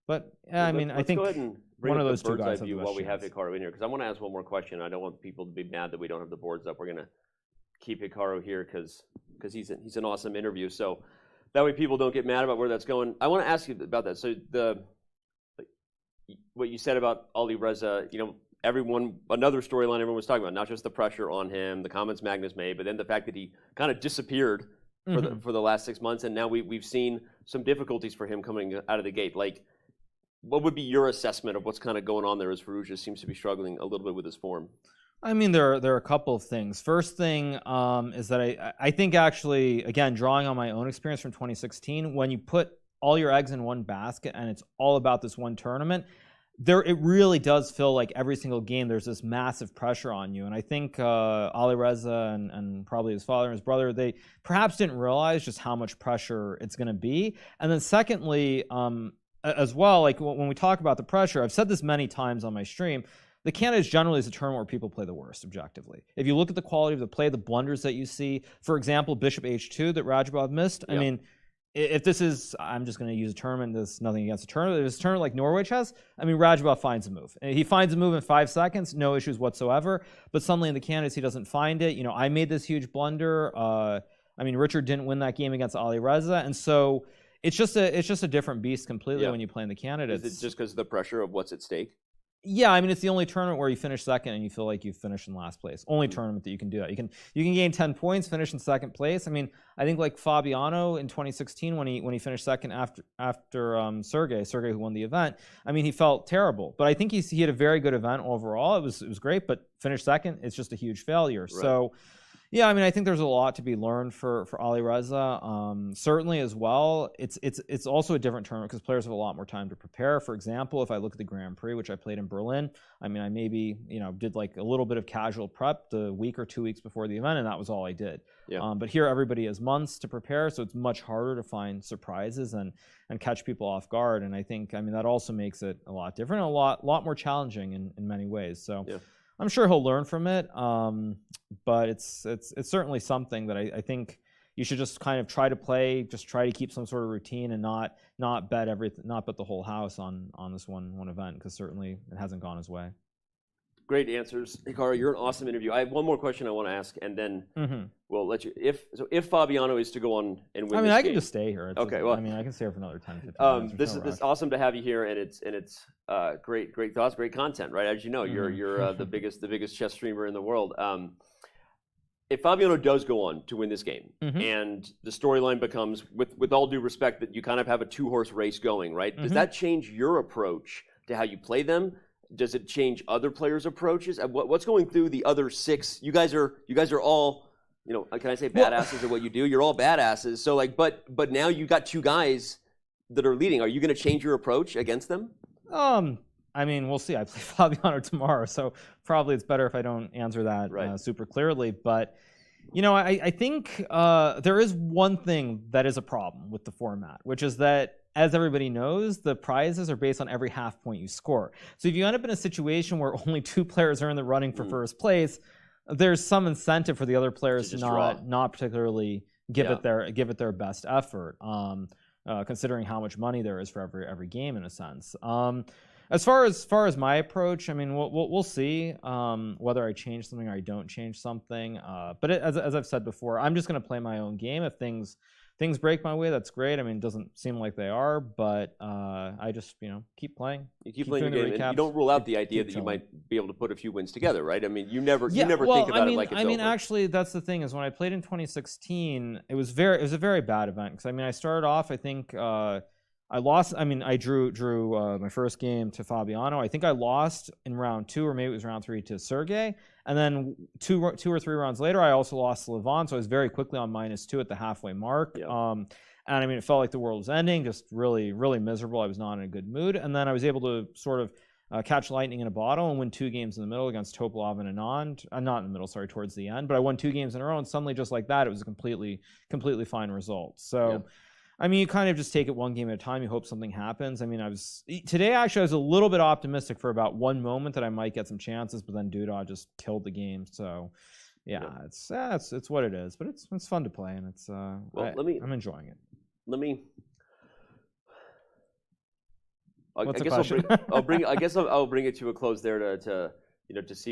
But yeah, I mean, I think go ahead and bring one up of those the two bird's guys eye have the view best while we have chance. Hikaru in here, because I want to ask one more question. I don't want people to be mad that we don't have the boards up. We're going to keep Hikaru here because he's an awesome interview. So that way people don't get mad about where that's going. I want to ask you about that. So what you said about Alireza, you know, another storyline everyone was talking about, not just the pressure on him, the comments Magnus made, but then the fact that he kind of disappeared for the last 6 months, and now we've seen some difficulties for him coming out of the gate. Like, what would be your assessment of what's kind of going on there as Firouzja seems to be struggling a little bit with his form? I mean, there are a couple of things. First thing is that I think actually, again, drawing on my own experience from 2016, when you put all your eggs in one basket and it's all about this one tournament, it really does feel like every single game there's this massive pressure on you. And I think Alireza and probably his father and his brother, they perhaps didn't realize just how much pressure it's going to be. And then secondly, as well, like when we talk about the pressure, I've said this many times on my stream, the Candidates generally is a tournament where people play the worst objectively. If you look at the quality of the play, the blunders that you see, for example, Bishop H2 that Radjabov missed, I mean, if this is, I'm just going to use a tournament, there's nothing against a tournament, if it's a tournament like Norwich has, I mean, Radjabov finds a move. He finds a move in 5 seconds, no issues whatsoever, but suddenly in the Candidates, he doesn't find it. You know, I made this huge blunder. I mean, Richard didn't win that game against Alireza, and so it's just a different beast completely when you play in the Candidates. Is it just because of the pressure of what's at stake? Yeah, I mean, it's the only tournament where you finish second and you feel like you finished in last place. Only tournament that you can do that. You can gain 10 points, finish in second place. I mean, I think like Fabiano in 2016 when he finished second after Sergey who won the event. I mean, he felt terrible, but I think he had a very good event overall. It was great, but finished second, it's just a huge failure. Right. So. Yeah, I mean, I think there's a lot to be learned for Alireza. Certainly as well, it's also a different tournament because players have a lot more time to prepare. For example, if I look at the Grand Prix, which I played in Berlin, I mean, I maybe did like a little bit of casual prep the week or 2 weeks before the event, and that was all I did. Yeah. But here, everybody has months to prepare, so it's much harder to find surprises and catch people off guard. And I think, I mean, that also makes it a lot different, a lot more challenging in many ways. So. Yeah. I'm sure he'll learn from it, but it's certainly something that I think you should just kind of try to play, just try to keep some sort of routine and not bet everything, not bet the whole house on this one event, because certainly it hasn't gone his way. Great answers, Hikaru. You're an awesome interview. I have one more question I want to ask, and then we'll let you. If Fabiano is to go on and win, I mean, this I can game, just stay here. Okay, well, I mean, I can stay here for another 10, 15 minutes. This is awesome to have you here, and it's great thoughts, great content, right? As you know, you're the biggest chess streamer in the world. If Fabiano does go on to win this game, and the storyline becomes, with all due respect, that you kind of have a 2-horse race going, right? Does that change your approach to how you play them? Does it change other players' approaches? What's going through the other 6? You guys are all, can I say badasses at what you do? You're all badasses. So like, but now you got 2 guys that are leading. Are you going to change your approach against them? I mean, we'll see. I play Fabiano tomorrow, so probably it's better if I don't answer that super clearly. But I think there is one thing that is a problem with the format, which is that, as everybody knows, the prizes are based on every half point you score. So if you end up in a situation where only 2 players are in the running for first place, there's some incentive for the other players to not particularly give it their best effort, considering how much money there is for every game in a sense. As far as my approach, I mean, we'll see whether I change something or I don't change something. But as I've said before, I'm just going to play my own game. If things break my way, that's great. I mean, it doesn't seem like they are, but I just keep playing. You keep playing your game, and you don't rule out the idea that you might be able to put a few wins together, right? I mean, you never think about it like it's over. Actually, that's the thing is when I played in 2016, it was a very bad event because I started off, I think. I lost. I mean, I drew my first game to Fabiano. I think I lost in round 2, or maybe it was round 3 to Sergey. And then two or three rounds later, I also lost to Levon. So I was very quickly on -2 at the halfway mark. Yep. And I mean, it felt like the world was ending. Just really, really miserable. I was not in a good mood. And then I was able to sort of catch lightning in a bottle and win 2 games in the middle against Topalov and Anand. Not in the middle, sorry, towards the end. But I won 2 games in a row, and suddenly, just like that, it was a completely fine result. So, I mean, you kind of just take it one game at a time. You hope something happens. I mean, today actually I was a little bit optimistic for about one moment that I might get some chances, but then Duda just killed the game. So, it's what it is. But it's fun to play, and it's I'm enjoying it. I guess I'll bring it to a close there to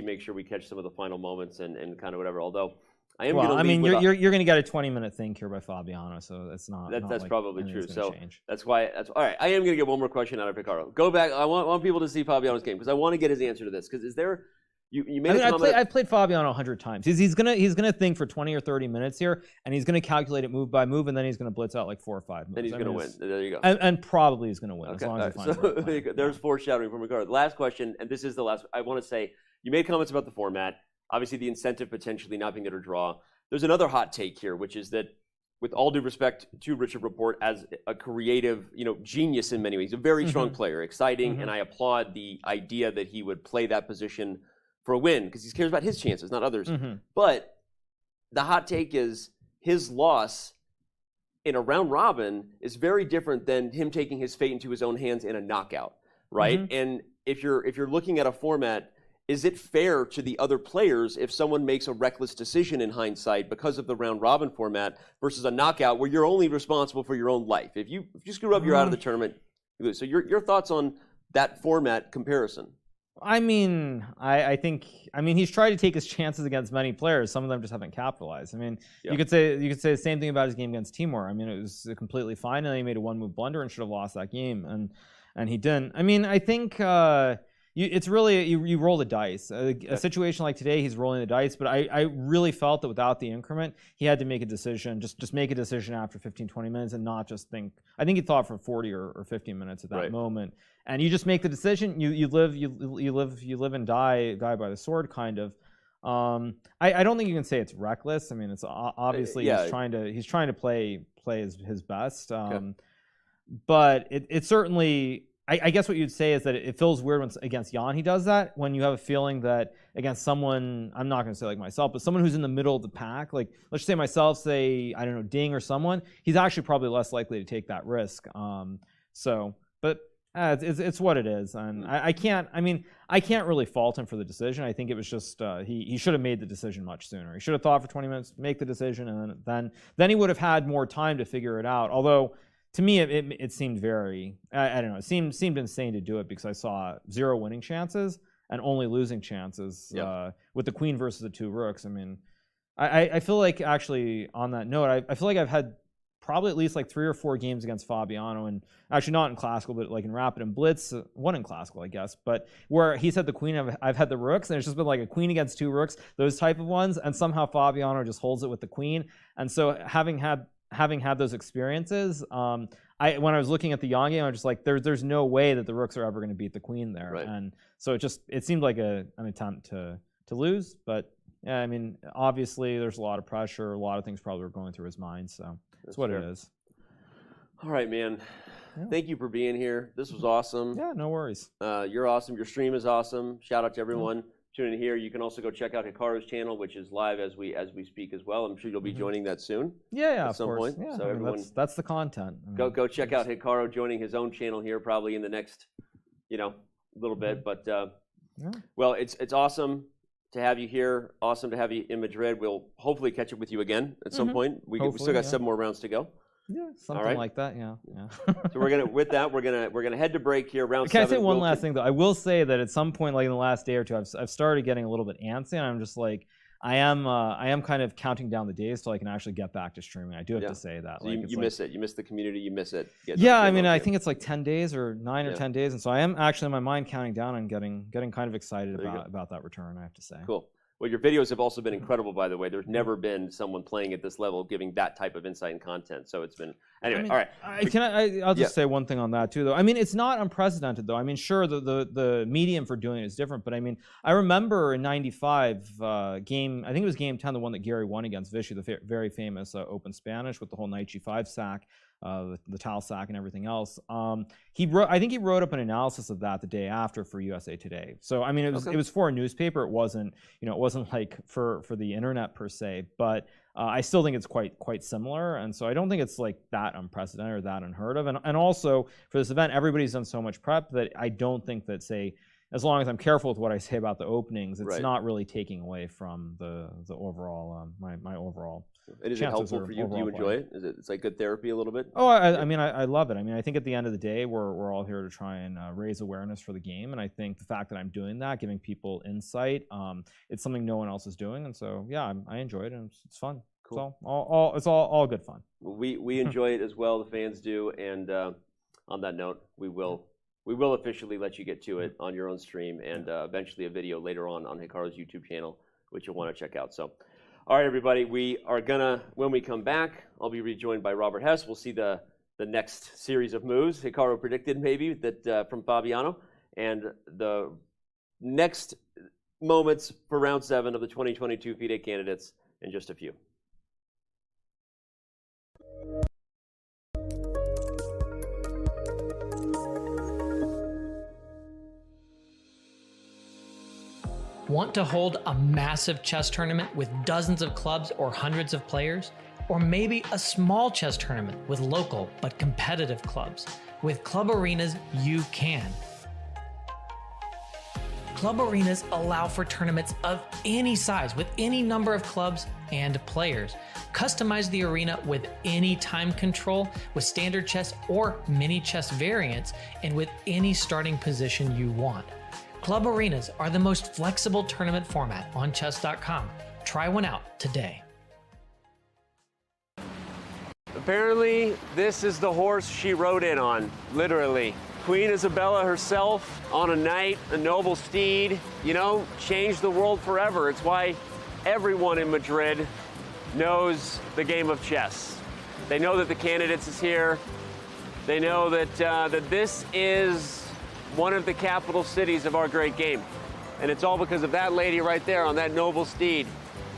make sure we catch some of the final moments and kind of whatever. Although I am you're going to get a 20-minute think here by Fabiano, so it's not. That's like probably true. So change. that's all right. I am going to get one more question out of Hikaru. Go back. I want people to see Fabiano's game because I want to get his answer to this. Because is there? You made a comment. I've played Fabiano 100 times. He's gonna think for 20 or 30 minutes here, and he's gonna calculate it move by move, and then he's gonna blitz out like 4 or 5 moves. And he's gonna win. There you go. And probably he's gonna win as long as he finds the right play. There's foreshadowing from Hikaru. Last question, and this is the last. I want to say you made comments about the format. Obviously, the incentive potentially not being able to draw. There's another hot take here, which is that, with all due respect to Richard Rapport as a creative, genius in many ways, a very strong player, exciting, and I applaud the idea that he would play that position for a win because he cares about his chances, not others. But the hot take is his loss in a round robin is very different than him taking his fate into his own hands in a knockout, right? And if you're looking at a format, is it fair to the other players if someone makes a reckless decision in hindsight because of the round robin format versus a knockout where you're only responsible for your own life? If you screw up, you're out of the tournament. So your thoughts on that format comparison? I think he's tried to take his chances against many players. Some of them just haven't capitalized. I mean, you could say the same thing about his game against Timur. I mean, it was completely fine, and then he made a 1-move blunder and should have lost that game, and he didn't. I mean, I think it's really you roll the dice. A situation like today, he's rolling the dice, but I really felt that without the increment, he had to make a decision. Just make a decision after 15, 20 minutes, and not just think. I think he thought for 40 or 50 minutes at that moment. And you just make the decision. You live and die by the sword, kind of. I don't think you can say it's reckless. I mean, it's obviously he's trying to play his best. But it certainly. I guess what you'd say is that it feels weird when against Jan he does that. When you have a feeling that against someone, I'm not going to say like myself, but someone who's in the middle of the pack, like let's say myself, say I don't know Ding or someone, he's actually probably less likely to take that risk. But. It's what it is, and I can't really fault him for the decision. I think it was just he should have made the decision much sooner. He should have thought for 20 minutes, make the decision, and then he would have had more time to figure it out. Although to me it seemed very I don't know, it seemed insane to do it because I saw 0 winning chances and only losing chances with the queen versus the 2 rooks. I mean, I feel like actually on that note, I feel like I've had probably at least like 3 or 4 games against Fabiano, and actually not in classical, but like in rapid and blitz, one in classical, I guess, but where he's had the queen, I've had the rooks, and it's just been like a queen against 2 rooks, those type of ones, and somehow Fabiano just holds it with the queen. And so having had those experiences, when I was looking at the Jan game, I was just like, there's no way that the rooks are ever going to beat the queen there, and so it seemed like an attempt to lose, but yeah, I mean, obviously there's a lot of pressure, a lot of things probably were going through his mind, so. That's what it is. All right, man. Thank you for being here. This was awesome. Yeah, no worries. You're awesome. Your stream is awesome. Shout out to everyone tuning in here. You can also go check out Hikaru's channel, which is live as we speak as well. I'm sure you'll be joining that soon. Yeah, at some point. Yeah, so everyone, that's the content. Go check out Hikaru joining his own channel here, probably in the next, little bit. But well, it's awesome to have you here. Awesome to have you in Madrid. We'll hopefully catch up with you again at some point. We still got 7 more rounds to go. Yeah, something like that. Yeah. So we're gonna head to break here. Round 7. Can I say one last thing though? I will say that at some point, like in the last day or two, I've started getting a little bit antsy, and I'm just like, I am kind of counting down the days till I can actually get back to streaming. I do have to say that. So you miss it. You miss the community. You miss it. I think it's like 10 days or 9 or 10 days, and so I am actually in my mind counting down and getting kind of excited about that return. I have to say. Cool. Well, your videos have also been incredible, by the way. There's never been someone playing at this level giving that type of insight and content. So it's been anyway. All right. I'll just say one thing on that too, though. I mean, it's not unprecedented, though. I mean, sure, the medium for doing it is different, but I mean, I remember in '95 game. I think it was game 10, the one that Gary won against Vichy, the very famous Open Spanish with the whole knight g5 sack. the towel sack and everything else. I think he wrote up an analysis of that the day after for USA Today. So I mean, it was for a newspaper. It wasn't, it wasn't like for the internet per se. But I still think it's quite similar, and so I don't think it's like that unprecedented or that unheard of. And also for this event, everybody's done so much prep that I don't think that, say, as long as I'm careful with what I say about the openings, it's not really taking away from the overall my overall. And is it helpful for you? Do you enjoy it? It's like good therapy a little bit? Oh, I mean, I love it. I mean, I think at the end of the day, we're all here to try and raise awareness for the game, and I think the fact that I'm doing that, giving people insight, it's something no one else is doing, and so yeah, I enjoy it, and it's fun. Cool. So it's all good fun. We enjoy it as well. The fans do, and on that note, we will officially let you get to it on your own stream, and eventually a video later on Hikaru's YouTube channel, which you'll want to check out. So. All right, everybody, we are gonna, when we come back, I'll be rejoined by Robert Hess. We'll see the next series of moves Hikaru predicted maybe that from Fabiano, and the next moments for round 7 of the 2022 FIDE candidates in just a few. Want to hold a massive chess tournament with dozens of clubs or hundreds of players? Or maybe a small chess tournament with local but competitive clubs? With Club Arenas, you can. Club Arenas allow for tournaments of any size with any number of clubs and players. Customize the arena with any time control, with standard chess or mini chess variants, and with any starting position you want. Club Arenas are the most flexible tournament format on chess.com. Try one out today. Apparently, this is the horse she rode in on, literally. Queen Isabella herself on a knight, a noble steed, changed the world forever. It's why everyone in Madrid knows the game of chess. They know that the candidates is here. They know that that this is one of the capital cities of our great game. And it's all because of that lady right there on that noble steed.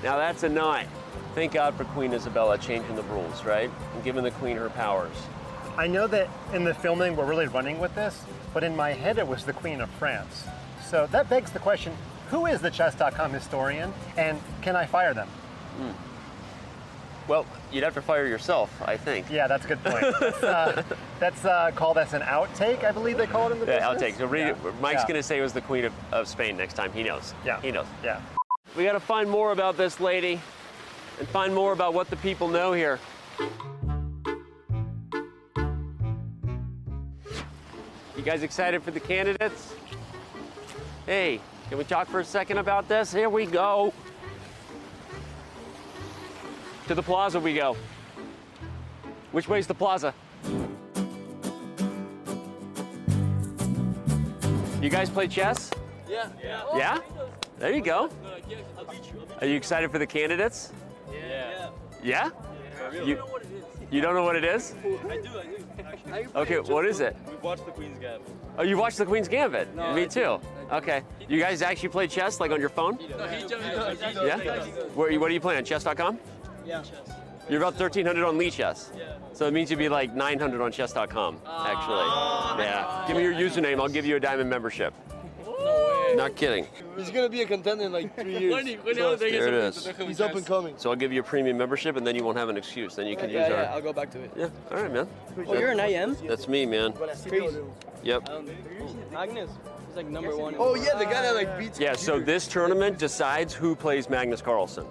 Now that's a 9. Thank God for Queen Isabella changing the rules, right? And giving the queen her powers. I know that in the filming we're really running with this, but in my head it was the Queen of France. So that begs the question, who is the chess.com historian, and can I fire them? Well, you'd have to fire yourself, I think. Yeah, that's a good point. That's called as an outtake, I believe they call it in the business. Outtake. So Mike's going to say it was the Queen of Spain next time. He knows. Yeah. He knows. Yeah. We got to find more about this lady and find more about what the people know here. You guys excited for the candidates? Hey, can we talk for a second about this? Here we go. To the plaza we go. Which way's the plaza? You guys play chess? Yeah. Yeah? There you go. Are you excited for the candidates? Yeah. Yeah? You don't know what it is? I do. Actually. Okay, what is it? We watched the Queen's Gambit. Oh, you watched the Queen's Gambit? No, Me too. Okay. You guys actually play chess, like on your phone? No, he does. Yeah? What are you playing on, chess.com? Yeah. You're about 1,300 on Lee Chess. Yeah. So it means you'd be like 900 on chess.com, actually. Yeah. Give me your username, I'll give you a diamond membership. No way. Not kidding. He's gonna be a contender in like 3 years. There it is. He's up and coming. So I'll give you a premium membership, and then you won't have an excuse. Then you can use our... Yeah, I'll go back to it. Yeah, all right, man. Oh, you're an IM? That's me, man. Crazy. Yep. Magnus, he's like #1. Oh yeah, the guy that like beats. Yeah, so this tournament decides who plays Magnus Carlsen.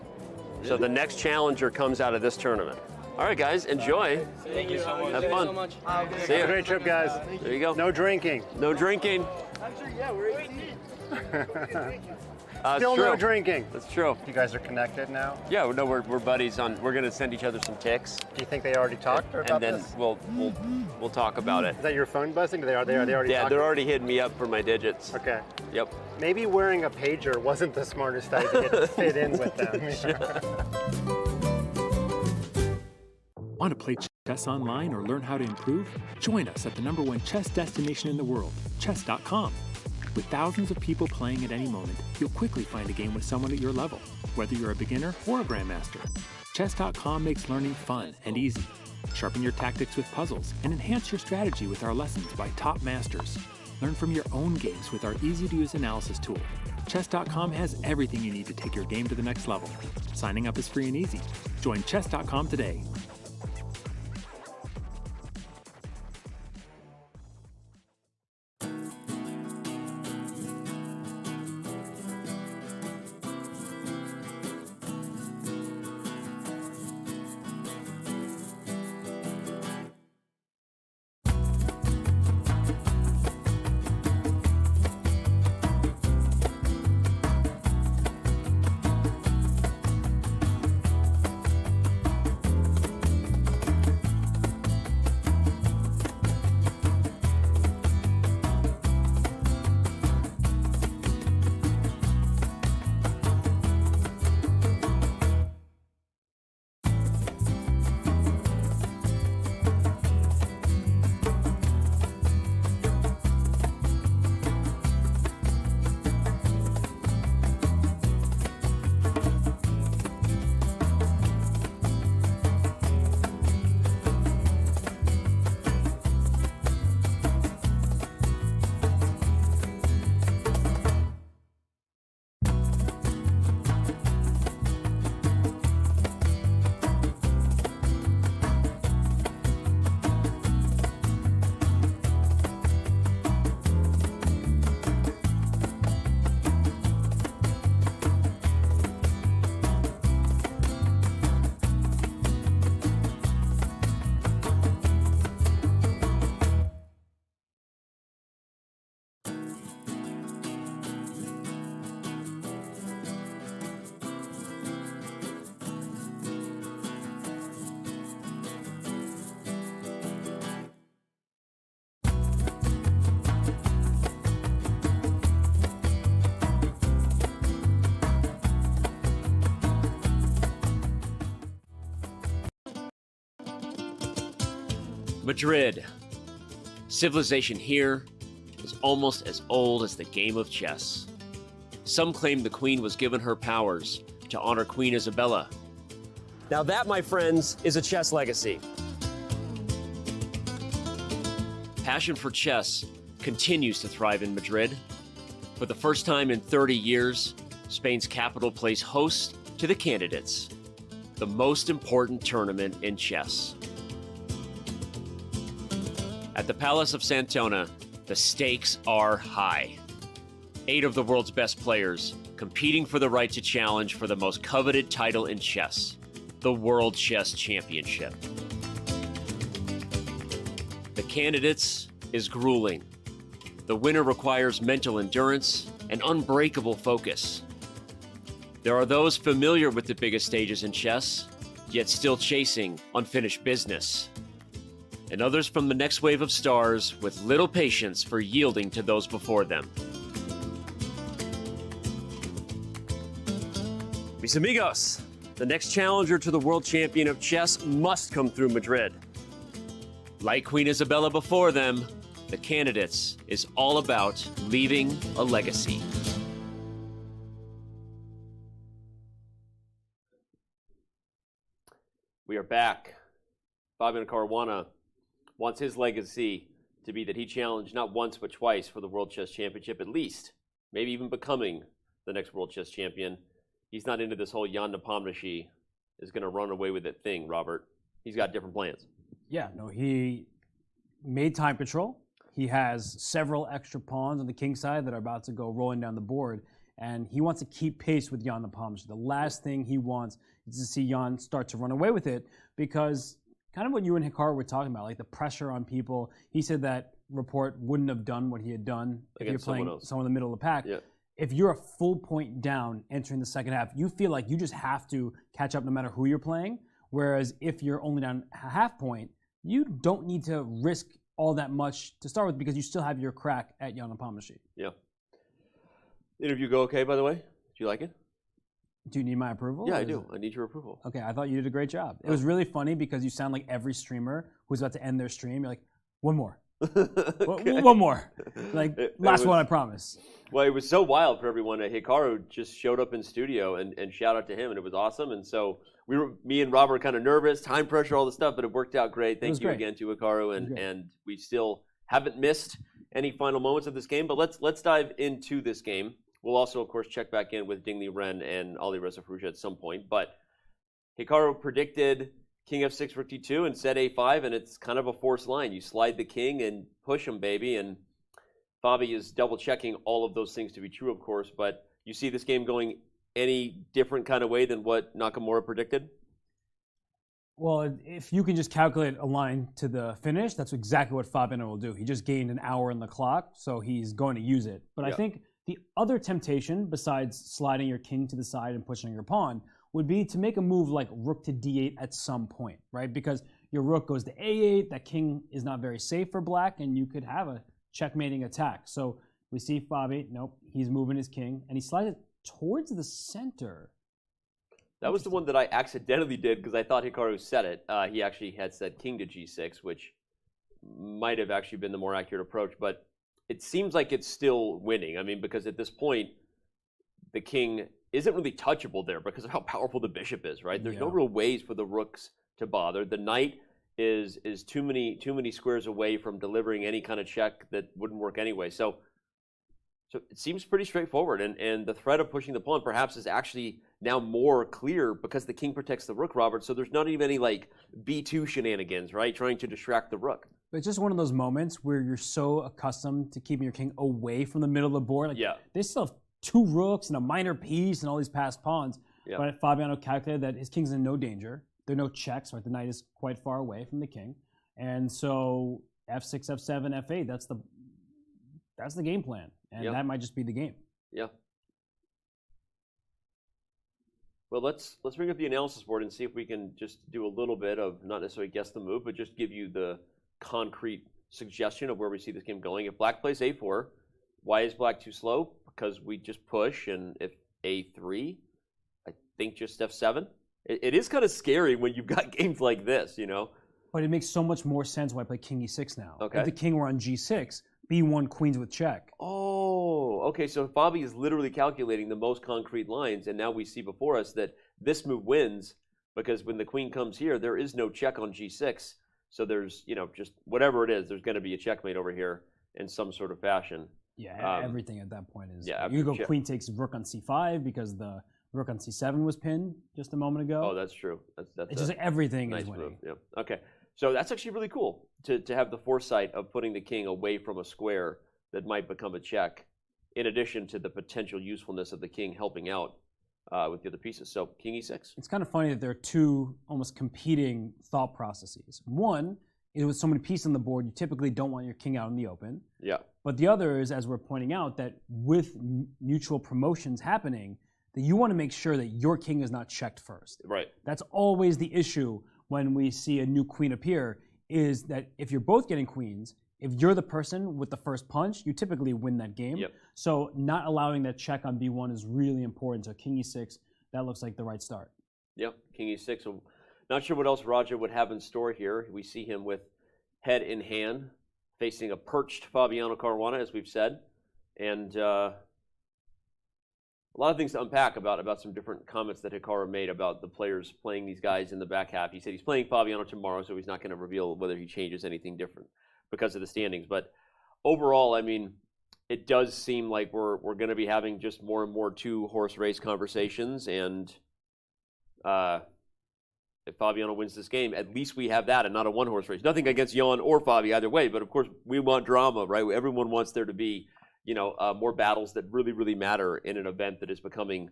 So the next challenger comes out of this tournament. All right, guys, enjoy. Thank you so much. Have fun. Thank you so much. See ya. Great trip, guys. There you go. No drinking. No drinking. Actually, yeah, we're 18. Still true. no drinking. That's true. You guys are connected now? Yeah, no, we're buddies on. We're gonna send each other some ticks. Do you think they already talked about and then this? we'll talk about it. Is that your phone buzzing? Are they already Yeah, talking? they're already hitting me up for my digits. Okay. Yep. Maybe wearing a pager wasn't the smartest idea to fit in with them. Want to play chess online or learn how to improve? Join us at the #1 chess destination in the world, chess.com. With thousands of people playing at any moment, you'll quickly find a game with someone at your level, whether you're a beginner or a grandmaster. Chess.com makes learning fun and easy. Sharpen your tactics with puzzles and enhance your strategy with our lessons by top masters. Learn from your own games with our easy-to-use analysis tool. Chess.com has everything you need to take your game to the next level. Signing up is free and easy. Join Chess.com today. Madrid. Civilization here is almost as old as the game of chess. Some claim the queen was given her powers to honor Queen Isabella. Now that, my friends, is a chess legacy. Passion for chess continues to thrive in Madrid. For the first time in 30 years, Spain's capital plays host to the Candidates, the most important tournament in chess. At the Palace of Santona, the stakes are high. 8 of the world's best players competing for the right to challenge for the most coveted title in chess, the World Chess Championship. The Candidates is grueling. The winner requires mental endurance and unbreakable focus. There are those familiar with the biggest stages in chess, yet still chasing unfinished business. And others from the next wave of stars with little patience for yielding to those before them. Mis amigos, the next challenger to the world champion of chess must come through Madrid. Like Queen Isabella before them, the Candidates is all about leaving a legacy. We are back. Fabiano Caruana wants his legacy to be that he challenged not once but twice for the World Chess Championship at least, maybe even becoming the next World Chess Champion. He's not into this whole Jan Nepomniachtchi is going to run away with it thing, Robert. He's got different plans. Yeah, no, he made time control. He has several extra pawns on the king side that are about to go rolling down the board, and he wants to keep pace with Jan Nepomniachtchi. The last thing he wants is to see Jan start to run away with it, because kind of what you and Hikaru were talking about, like the pressure on people. He said that Rapport wouldn't have done what he had done if you're playing someone in the middle of the pack. Yeah. If you're a full point down entering the second half, you feel like you just have to catch up no matter who you're playing. Whereas if you're only down a half point, you don't need to risk all that much to start with because you still have your crack at Jan Nepomniachtchi. Yeah. Interview go okay, by the way? Do you like it? Do you need my approval? Yeah, I do. I need your approval. Okay, I thought you did a great job. It was really funny because you sound like every streamer who's about to end their stream. You're like, one more. Okay. One more. Like, last one, I promise. Well, it was so wild for everyone. Hikaru just showed up in studio and shout out to him, and it was awesome. And so me and Robert were kind of nervous, time pressure, all the stuff, but it worked out great. Thank you again to Hikaru, and we still haven't missed any final moments of this game. But let's dive into this game. We'll also, of course, check back in with Liren and Alireza Firouzja at some point. But Hikaru predicted King F6, Rook D2, and said A5, and it's kind of a forced line. You slide the king and push him, baby. And Fabi is double checking all of those things to be true, of course. But you see this game going any different kind of way than what Nakamura predicted? Well, if you can just calculate a line to the finish, that's exactly what Fabiano will do. He just gained an hour in the clock, so he's going to use it. But I think the other temptation, besides sliding your king to the side and pushing your pawn, would be to make a move like rook to d8 at some point, right? Because your rook goes to a8, that king is not very safe for black, and you could have a checkmating attack. So we see Fabi, nope, he's moving his king, and he slides it towards the center. That was the one that I accidentally did because I thought Hikaru said it. He actually had said king to g6, which might have actually been the more accurate approach, but it seems like it's still winning. I mean, because at this point, the king isn't really touchable there because of how powerful the bishop is, right? There's no real ways for the rooks to bother. The knight is too many squares away from delivering any kind of check that wouldn't work anyway. So it seems pretty straightforward, and the threat of pushing the pawn perhaps is actually now more clear because the king protects the rook, Robert, so there's not even any like b2 shenanigans, right, trying to distract the rook. But it's just one of those moments where you're so accustomed to keeping your king away from the middle of the board. Like, they still have 2 rooks and a minor piece and all these passed pawns. But Fabiano calculated that his king's in no danger. There are no checks, right? The knight is quite far away from the king. And so f6, f7, f8, that's the game plan. And that might just be the game. Yeah. Well, let's bring up the analysis board and see if we can just do a little bit of, not necessarily guess the move, but just give you the concrete suggestion of where we see this game going. If black plays a4, why is black too slow? Because we just push, and if a3, I think just f7. It is kind of scary when you've got games like this, you know? But it makes so much more sense why I play king e6 now. Okay. If the king were on g6, b1 queens with check. Oh, okay. So Fabi is literally calculating the most concrete lines, and now we see before us that this move wins because when the queen comes here, there is no check on g6. So there's, just whatever it is, there's going to be a checkmate over here in some sort of fashion. Yeah, everything at that point is. You go queen takes rook on c5 because the rook on c7 was pinned just a moment ago. Oh, that's true. That's it's just everything nice is winning. Move. Yeah. Okay. So that's actually really cool to have the foresight of putting the king away from a square that might become a check, in addition to the potential usefulness of the king helping out with the other pieces. So king e6. It's kind of funny that there are 2 almost competing thought processes. One is with so many pieces on the board, you typically don't want your king out in the open. Yeah. But the other is, as we're pointing out, that with mutual promotions happening, that you want to make sure that your king is not checked first. Right. That's always the issue when we see a new queen appear, is that if you're both getting queens, if you're the person with the first punch, you typically win that game. Yep. So not allowing that check on b1 is really important. So king e6, that looks like the right start. Yep, king e6. So not sure what else Radja would have in store here. We see him with head in hand, facing a perched Fabiano Caruana, as we've said. And a lot of things to unpack about some different comments that Hikaru made about the players playing these guys in the back half. He said he's playing Fabiano tomorrow, so he's not going to reveal whether he changes anything different because of the standings. But overall, I mean, it does seem like we're going to be having just more and more 2-horse race conversations. And if Fabiano wins this game, at least we have that and not a 1-horse race. Nothing against Jan or Fabi either way, but of course we want drama, right? Everyone wants there to be more battles that really, really matter in an event that is becoming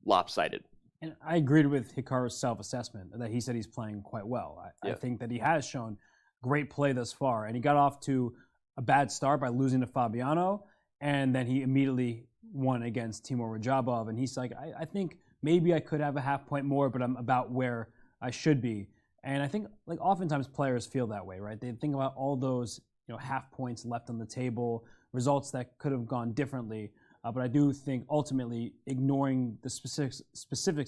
lopsided. And I agreed with Hikaru's self-assessment that he said he's playing quite well. I think that he has shown great play thus far. And he got off to a bad start by losing to Fabiano, and then he immediately won against Timur Radjabov. And he's like, I think maybe I could have a half point more, but I'm about where I should be. And I think oftentimes players feel that way, right? They think about all those half points left on the table, results that could have gone differently. But I do think ultimately ignoring the specifics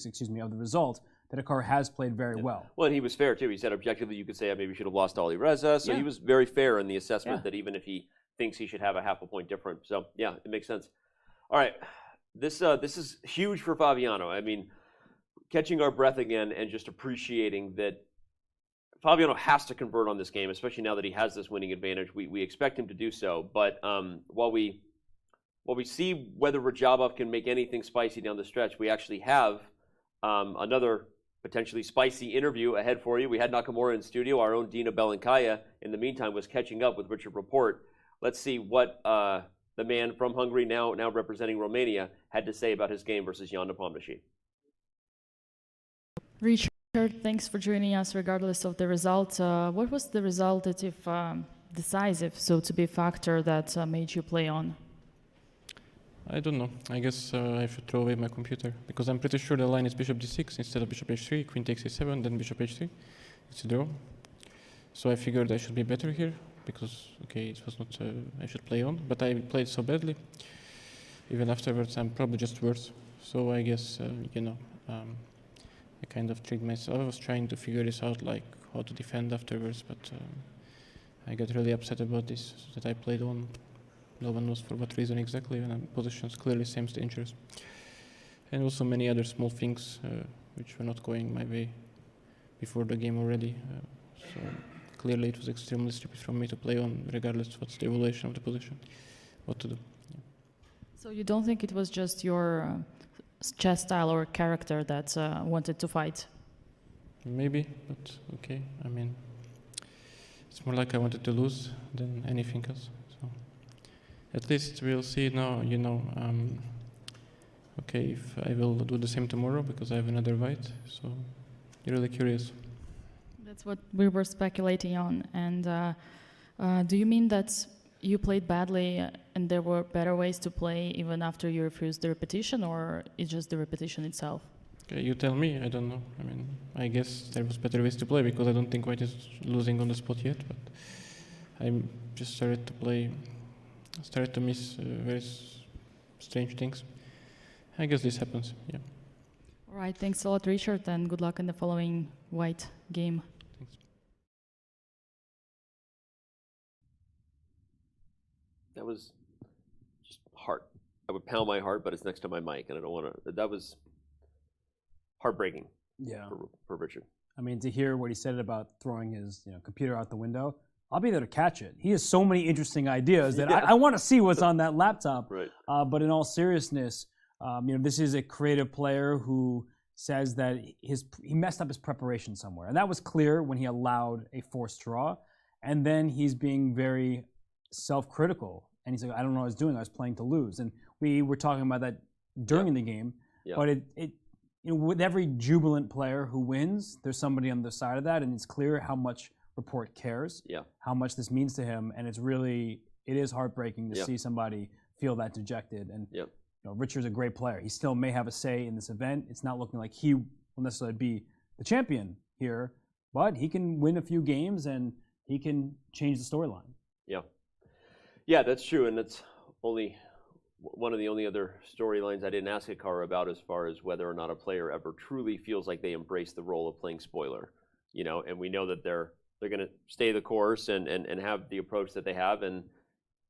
of the result, that Hikaru has played very well. Well, and he was fair too. He said objectively you could say I maybe should have lost Alireza. So he was very fair in the assessment that even if he thinks he should have a half a point different. So yeah, it makes sense. All right, this is huge for Fabiano. I mean, catching our breath again and just appreciating that Fabiano has to convert on this game, especially now that he has this winning advantage. We expect him to do so, but while we see whether Radjabov can make anything spicy down the stretch, we actually have another potentially spicy interview ahead for you. We had Nakamura in studio. Our own Dina Belenkaya, in the meantime, was catching up with Richard Rapport. Let's see what the man from Hungary, now representing Romania, had to say about his game versus Jan Nepomniachtchi. Richard, thanks for joining us regardless of the result. What was the resultative decisive, so to be, factor that made you play on? I don't know. I guess I should throw away my computer, because I'm pretty sure the line is bishop d6 instead of bishop h3, queen takes a7, then bishop h3. It's a draw. So I figured I should be better here, because, okay, it was not, I should play on, but I played so badly. Even afterwards, I'm probably just worse. So I guess, you know, I kind of tricked myself. I was trying to figure this out, like how to defend afterwards, but I got really upset about this, that I played on. No one knows for what reason exactly, and positions clearly seems to interest. And also many other small things which were not going my way before the game already. So clearly it was extremely stupid from me to play on, regardless of what's the evaluation of the position, what to do. Yeah. So you don't think it was just your chess style or character that wanted to fight? Maybe, but okay. I mean, it's more like I wanted to lose than anything else. So at least we'll see now, you know, okay, if I will do the same tomorrow, because I have another fight. So you're really curious. That's what we were speculating on. And do you mean that you played badly and there were better ways to play even after you refused the repetition, or it's just the repetition itself? Okay, you tell me. I don't know. I mean, I guess there was better ways to play, because I don't think White is losing on the spot yet, but I just started to miss very strange things. I guess this happens, yeah. All right, thanks a lot, Richard, and good luck in the following White game. Thanks. That was just heart. I would pound my heart, but it's next to my mic, and I don't want to. That was heartbreaking. Yeah. For Richard. I mean, to hear what he said about throwing his computer out the window, I'll be there to catch it. He has so many interesting ideas that I want to see what's on that laptop. Right. But in all seriousness, this is a creative player who says that he messed up his preparation somewhere, and that was clear when he allowed a forced draw. And then he's being very self-critical, and he's like, "I don't know what I was doing. I was playing to lose." And we were talking about that during the game. Yeah. But with every jubilant player who wins, there's somebody on the side of that, and it's clear how much Rapport cares, how much this means to him, and it is heartbreaking to see somebody feel that dejected. And Richard's a great player. He still may have a say in this event. It's not looking like he will necessarily be the champion here, but he can win a few games and he can change the storyline. Yeah, that's true, and that's only one of the only other storylines I didn't ask Hikaru about, as far as whether or not a player ever truly feels like they embrace the role of playing spoiler. And we know that they're going to stay the course and have the approach that they have. And,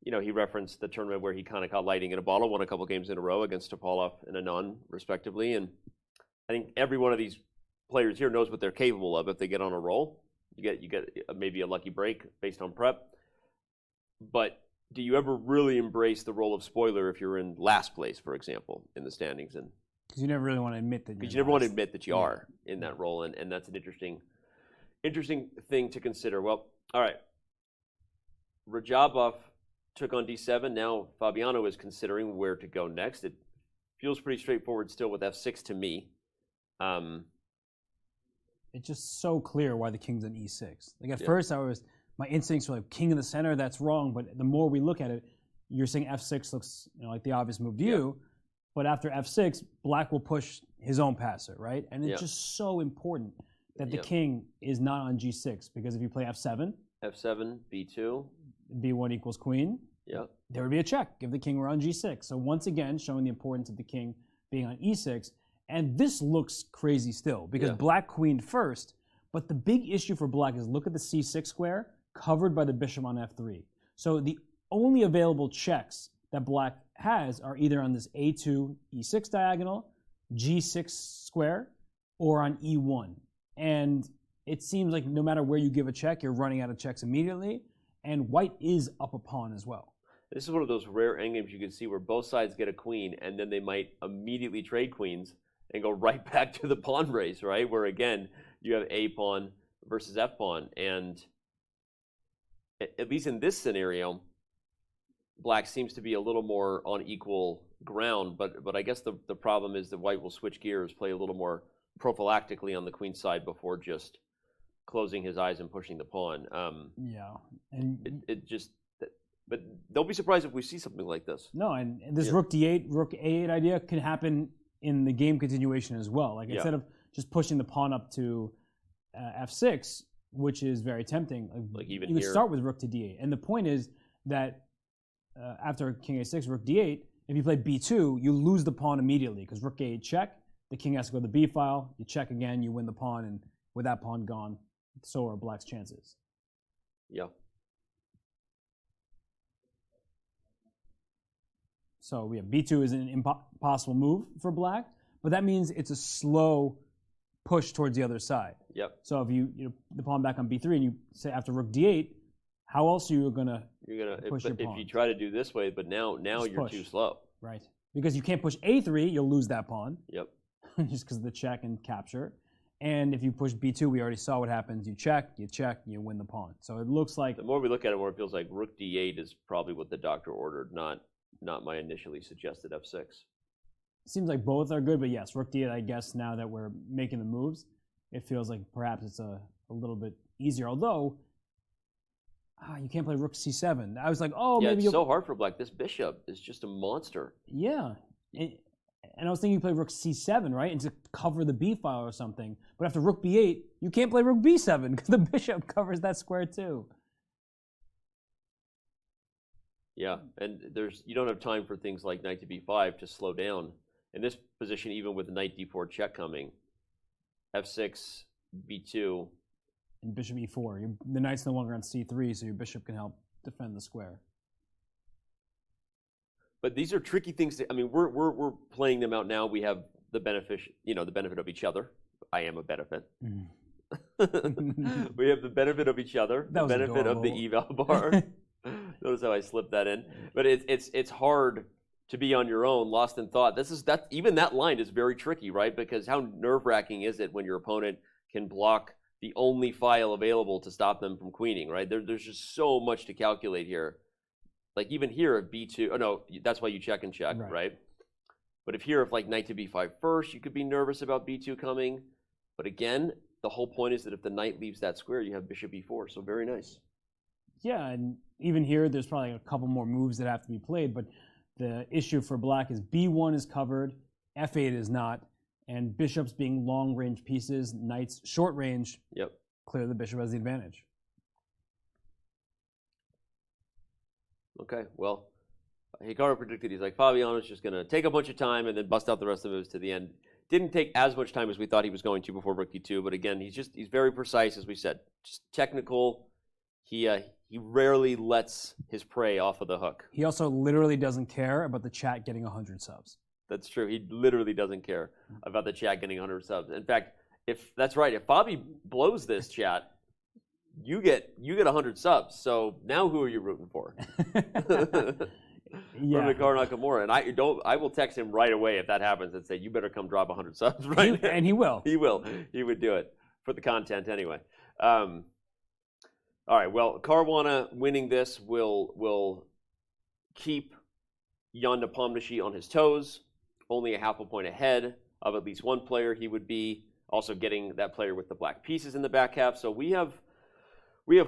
he referenced the tournament where he kind of caught lightning in a bottle, won a couple games in a row against Topalov and Anand, respectively. And I think every one of these players here knows what they're capable of if they get on a roll. You get maybe a lucky break based on prep. But do you ever really embrace the role of spoiler if you're in last place, for example, in the standings? And because you never really want to admit that. Because you never want to admit that you are in that role, and that's an interesting thing to consider. Well, all right. Radjabov took on d7. Now Fabiano is considering where to go next. It feels pretty straightforward still with f6 to me. It's just so clear why the king's on e6. Like at first, my instincts were like king in the center. That's wrong. But the more we look at it, you're saying f6 looks like the obvious move to you. But after f6, black will push his own passer, right? And it's just so important that the king is not on g6, because if you play f7, b2, b1 equals queen, there would be a check if the king were on g6. So once again, showing the importance of the king being on e6. And this looks crazy still, because black queened first, but the big issue for black is look at the c6 square covered by the bishop on f3. So the only available checks that black has are either on this a2 e6 diagonal, g6 square, or on E1. And it seems like no matter where you give a check, you're running out of checks immediately. And white is up a pawn as well. This is one of those rare endgames you can see where both sides get a queen, and then they might immediately trade queens and go right back to the pawn race, right? Where again, you have A pawn versus F pawn. And at least in this scenario, black seems to be a little more on equal ground, but I guess the problem is that white will switch gears, play a little more prophylactically on the queen side before just closing his eyes and pushing the pawn. Yeah, and it just, but don't be surprised if we see something like this. No, and this rook d8, rook a8 idea can happen in the game continuation as well. Like instead of just pushing the pawn up to f6, which is very tempting, like even you would here, start with rook to d8. And the point is that after king a6, rook d8, if you play b2, you lose the pawn immediately because rook a8 check, the king has to go to the b file, you check again, you win the pawn, and with that pawn gone, so are black's chances. Yeah. So yeah, b2 is an impossible move for black, but that means it's a slow push towards the other side. Yep. So if you the pawn back on b3 and you say after rook d8, how else are you gonna push your pawn? If you try to do this way, but now you're too slow. Right. Because you can't push a3, you'll lose that pawn. Yep. Just because of the check and capture. And if you push b2, we already saw what happens. You check, you win the pawn. So it looks like the more we look at it, the more it feels like rook d8 is probably what the doctor ordered, not my initially suggested f6. It seems like both are good, but yes, rook d8, I guess now that we're making the moves, it feels like perhaps it's a little bit easier. Although, you can't play rook c7. I was like, oh, yeah, maybe it's so hard for black. This bishop is just a monster. Yeah. And I was thinking you play rook c7, right? And to cover the b file or something. But after rook b8, you can't play rook b7 because the bishop covers that square too. Yeah, and you don't have time for things like knight to b5 to slow down. In this position, even with knight d4 check coming, f6, b2. And bishop e4. The knight's no longer on c3, so your bishop can help defend the square. But these are tricky things. We're playing them out now. We have the benefit, the benefit of each other. I am a benefit. We have the benefit of each other. The benefit of the eval bar. Notice how I slipped that in. But it's hard to be on your own, lost in thought. Even that line is very tricky, right? Because how nerve-wracking is it when your opponent can block the only file available to stop them from queening, right? There's just so much to calculate here. Like even here at b2, oh no, that's why you check and check, right? But if like knight to b5 first, you could be nervous about b2 coming. But again, the whole point is that if the knight leaves that square, you have bishop e4, so very nice. Yeah, and even here, there's probably a couple more moves that have to be played, but the issue for black is b1 is covered, f8 is not, and bishops being long-range pieces, knights short range, clearly the bishop has the advantage. Okay, well, Hikaru predicted he's like, Fabiano's just going to take a bunch of time and then bust out the rest of the moves to the end. Didn't take as much time as we thought he was going to before rook e2, but again, he's very precise, as we said. Just technical. He rarely lets his prey off of the hook. He also literally doesn't care about the chat getting 100 subs. That's true. He literally doesn't care about the chat getting 100 subs. In fact, that's right. If Fabi blows this chat, you get 100 subs. So now who are you rooting for? Yeah. Hikaru Nakamura. And I will text him right away if that happens and say, you better come drop 100 subs right now. And he will. He will. He would do it for the content anyway. All right, well, Caruana winning this will keep Jan Nepomniachtchi on his toes, only a half a point ahead of at least one player. He would be also getting that player with the black pieces in the back half. So we have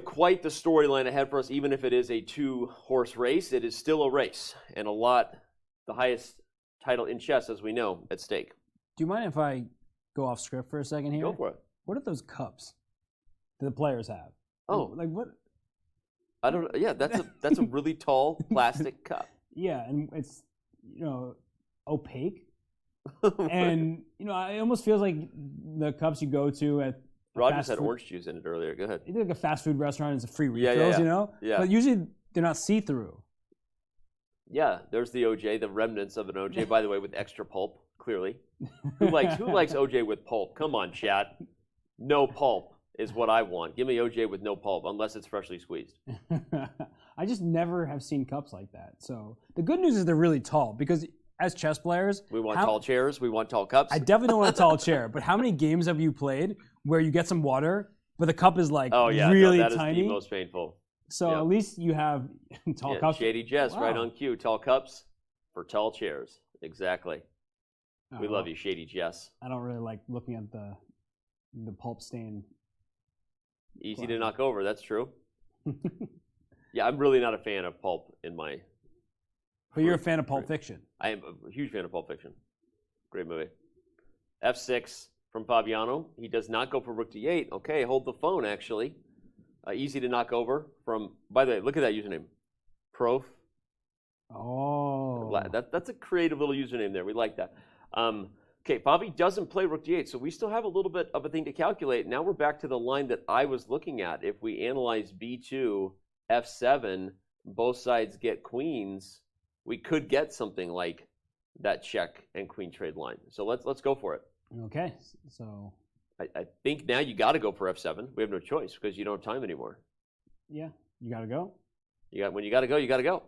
quite the storyline ahead for us. Even if it is a two-horse race, it is still a race, and the highest title in chess, as we know, at stake. Do you mind if I go off script for a second here? Go for it. What are those cups that the players have? Oh, like what? I don't know. Yeah, that's a really tall plastic cup. Yeah, and it's opaque, and it almost feels like the cups you go to at. Rogers had orange juice in it earlier. Go ahead. It's like a fast food restaurant. It's a free refills, Yeah. But usually they're not see through. Yeah, there's the OJ, the remnants of an OJ, by the way, with extra pulp. clearly. Who likes OJ with pulp? Come on, chat. No pulp is what I want. Give me OJ with no pulp, unless it's freshly squeezed. I just never have seen cups like that. So the good news is they're really tall, because as chess players, we want tall chairs, we want tall cups. I definitely don't want a tall chair, but how many games have you played where you get some water, but the cup is like really that tiny? Is the most painful. So at least you have tall cups. Shady Jess, right on cue. Tall cups for tall chairs. Exactly. We love you, Shady Jess. I don't really like looking at the pulp stain. Easy to knock over, that's true. Yeah, I'm really not a fan of pulp in my... But you're a fan of Pulp Fiction. I am a huge fan of Pulp Fiction. Great movie. F6 from Fabiano. He does not go for rook d8. Okay, hold the phone, actually. Easy to knock over from... By the way, look at that username. Prof. Oh. That's a creative little username there. We like that. Okay, Fabi doesn't play rook d8, so we still have a little bit of a thing to calculate. Now we're back to the line that I was looking at. If we analyze b2, f7, both sides get queens, we could get something like that check and queen trade line. So let's go for it. Okay, so I think now you got to go for f7. We have no choice because you don't have time anymore. Yeah, you got to go. When you got to go, you got to go.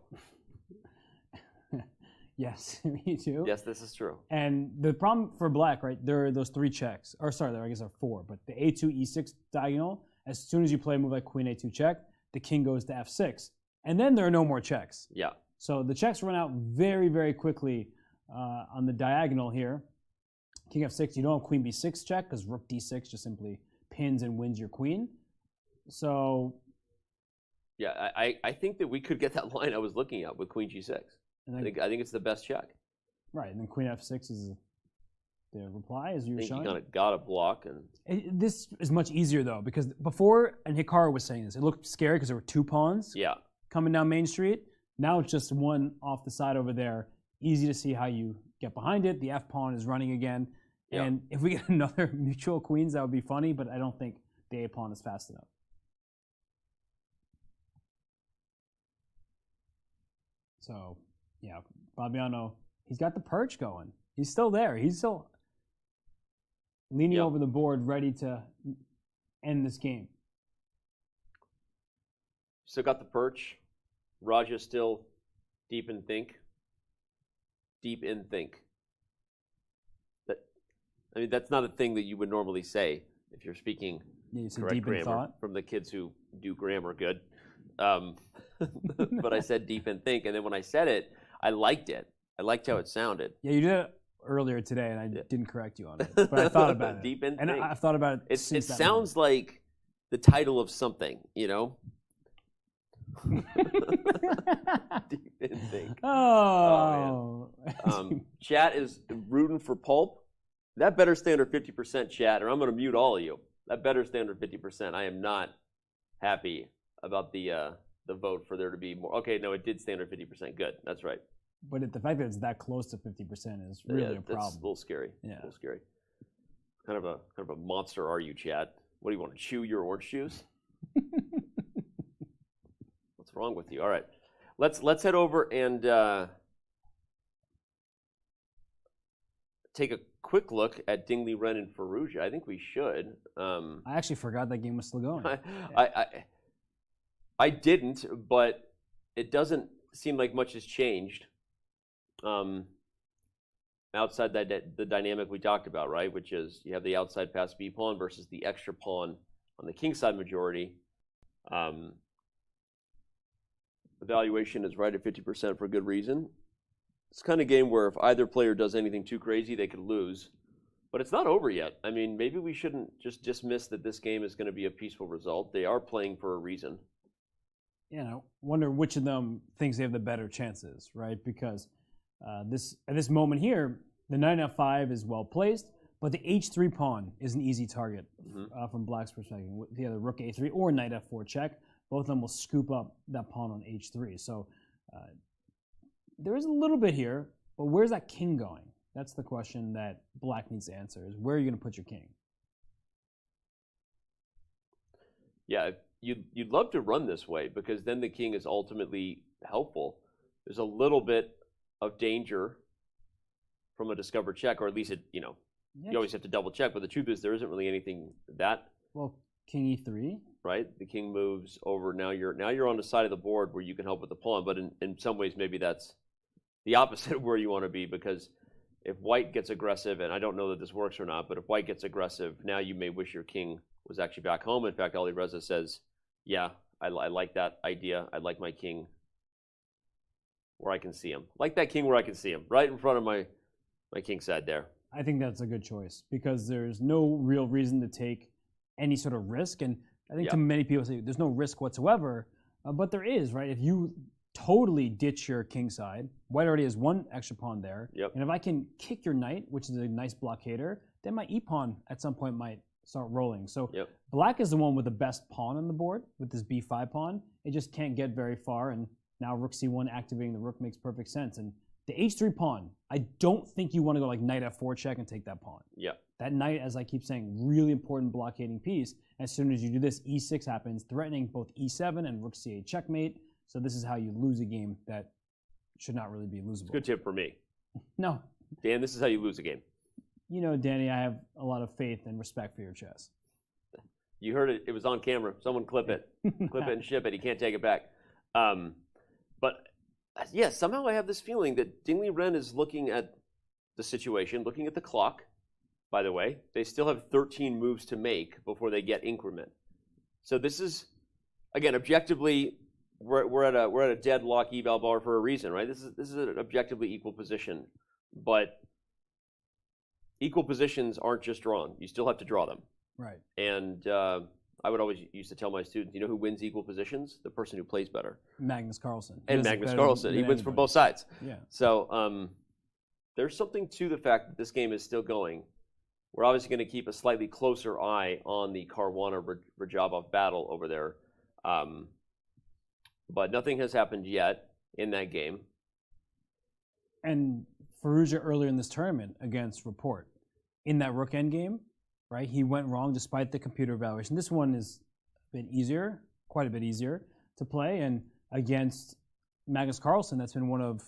Yes, me too. Yes, this is true. And the problem for black, right, there are those 3 checks. Or sorry, there I guess are 4. But the a2, e6 diagonal, as soon as you play a move like queen a2 check, the king goes to f6. And then there are no more checks. Yeah. So the checks run out very, very quickly on the diagonal here. King f6, you don't have queen b6 check because rook d6 just simply pins and wins your queen. So... Yeah, I think that we could get that line I was looking at with queen g6. I think it's the best check. Right, and then queen f6 is the reply, as you were showing. I think you got to block. And this is much easier, though, because before, and Hikaru was saying this, it looked scary because there were 2 pawns coming down Main Street. Now it's just one off the side over there. Easy to see how you get behind it. The f-pawn is running again. Yeah. And if we get another mutual queens, that would be funny, but I don't think the a-pawn is fast enough. So... yeah, Fabiano, he's got the perch going. He's still there. He's still leaning over the board, ready to end this game. Still got the perch. Raja still deep in think. Deep in think. That's not a thing that you would normally say if you're speaking correct grammar from the kids who do grammar good. But I said deep in think, and then when I said it, I liked it. I liked how it sounded. Yeah, you did it earlier today, and I didn't correct you on it. But I thought about it. Deep in and think. I've thought about it It sounds like the title of something, you know? Deep in think. Oh. Chat is rooting for Pulp. That better stay under 50%, chat, or I'm going to mute all of you. That better stay under 50%. I am not happy about the vote for there to be more. Okay, no, it did stay under 50%. Good, that's right. But the fact that it's that close to 50% is really a problem. That's a little scary. Yeah, a little scary. Kind of a monster, are you, chat? What do you want to chew your orange juice? What's wrong with you? All right, let's head over and take a quick look at Dingley, Liren, and Firouzja. I think we should. I actually forgot that game was still going. I didn't, but it doesn't seem like much has changed outside the dynamic we talked about, right? Which is you have the outside pass B pawn versus the extra pawn on the king side majority. Evaluation is right at 50% for a good reason. It's the kind of game where if either player does anything too crazy, they could lose. But it's not over yet. I mean, maybe we shouldn't just dismiss that this game is going to be a peaceful result. They are playing for a reason. You know, wonder which of them thinks they have the better chances, right? Because at this moment here, the knight f5 is well placed, but the h3 pawn is an easy target from Black's perspective. The other rook a3 or knight f4 check, both of them will scoop up that pawn on h3. So there is a little bit here, but where's that king going? That's the question that Black needs to answer, is where are you going to put your king? Yeah, you'd love to run this way because then the king is ultimately helpful. There's a little bit of danger from a discovered check, or at least you always have to double check. But the truth is, there isn't really anything that. Well, king e3. Right, the king moves over. Now you're on the side of the board where you can help with the pawn. But in some ways, maybe that's the opposite of where you want to be, because if white gets aggressive, and I don't know that this works or not, but if white gets aggressive, now you may wish your king was actually back home. In fact, Alireza says, yeah, I like that idea. I'd like my king where I can see him. Like that king where I can see him, right in front of my king side there. I think that's a good choice, because there's no real reason to take any sort of risk. And I think to many people say there's no risk whatsoever, but there is, right? If you totally ditch your king side, white already has one extra pawn there. And if I can kick your knight, which is a nice blockader, then my e-pawn at some point might start rolling. So black is the one with the best pawn on the board with this b5 pawn. It just can't get very far, and now rook c1 activating the rook makes perfect sense. And the h3 pawn, I don't think you want to go like knight f4 check and take that pawn. That knight, as I keep saying, really important blockading piece. As soon as you do this, e6 happens, threatening both e7 and rook c8 checkmate. So this is how you lose a game that should not really be losable. Good tip for me. No. Dan, this is how you lose a game. You know, Danny, I have a lot of faith and respect for your chess. You heard it. It was on camera. Someone clip it. Clip it and ship it. He can't take it back. But, yeah, somehow I have this feeling that Liren is looking at the situation, looking at the clock. By the way, they still have 13 moves to make before they get increment. So this is, again, objectively, we're at a deadlock eval bar for a reason, right? This is an objectively equal position, but equal positions aren't just drawn. You still have to draw them. Right. And I would always used to tell my students, you know who wins equal positions? The person who plays better. Magnus Carlsen. And Magnus Carlsen. He wins from both sides. Yeah. So there's something to the fact that this game is still going. We're obviously going to keep a slightly closer eye on the Caruana-Radjabov battle over there. But nothing has happened yet in that game. And Firouzja earlier in this tournament against Rapport, in that rook endgame, right? He went wrong despite the computer evaluation. This one is a bit easier, quite a bit easier to play. And against Magnus Carlsen, that's been one of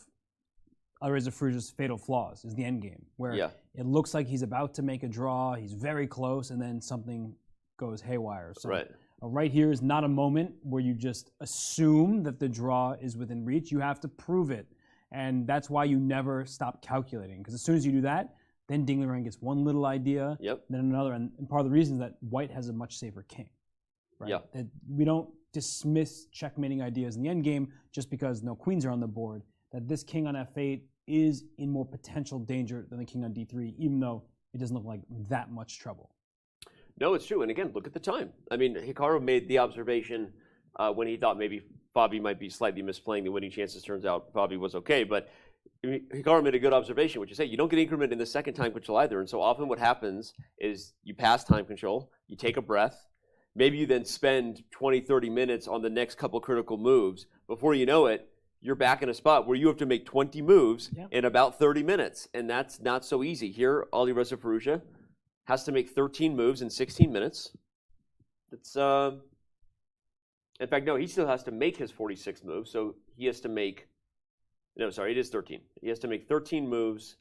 Alireza Firouzja's fatal flaws, is the endgame, where it looks like he's about to make a draw, he's very close, and then something goes haywire. So right here is not a moment where you just assume that the draw is within reach. You have to prove it. And that's why you never stop calculating. Because as soon as you do that, then Liren gets one little idea, then another. And part of the reason is that white has a much safer king. Right? That we don't dismiss checkmating ideas in the endgame just because no queens are on the board. That this king on f8 is in more potential danger than the king on d3, even though it doesn't look like that much trouble. No, it's true. And again, look at the time. I mean, Hikaru made the observation when he thought maybe Fabi might be slightly misplaying the winning chances. Turns out Fabi was okay. But Hikaru made a good observation, which is, hey, you don't get increment in the second time control either. And so often what happens is you pass time control, you take a breath, maybe you then spend 20, 30 minutes on the next couple critical moves. Before you know it, you're back in a spot where you have to make 20 moves in about 30 minutes. And that's not so easy. Here, Alireza Firouzja has to make 13 moves in 16 minutes. It's in fact, no, he still has to make his 46th move, so he has to make, no, sorry, it is 13. He has to make 13 moves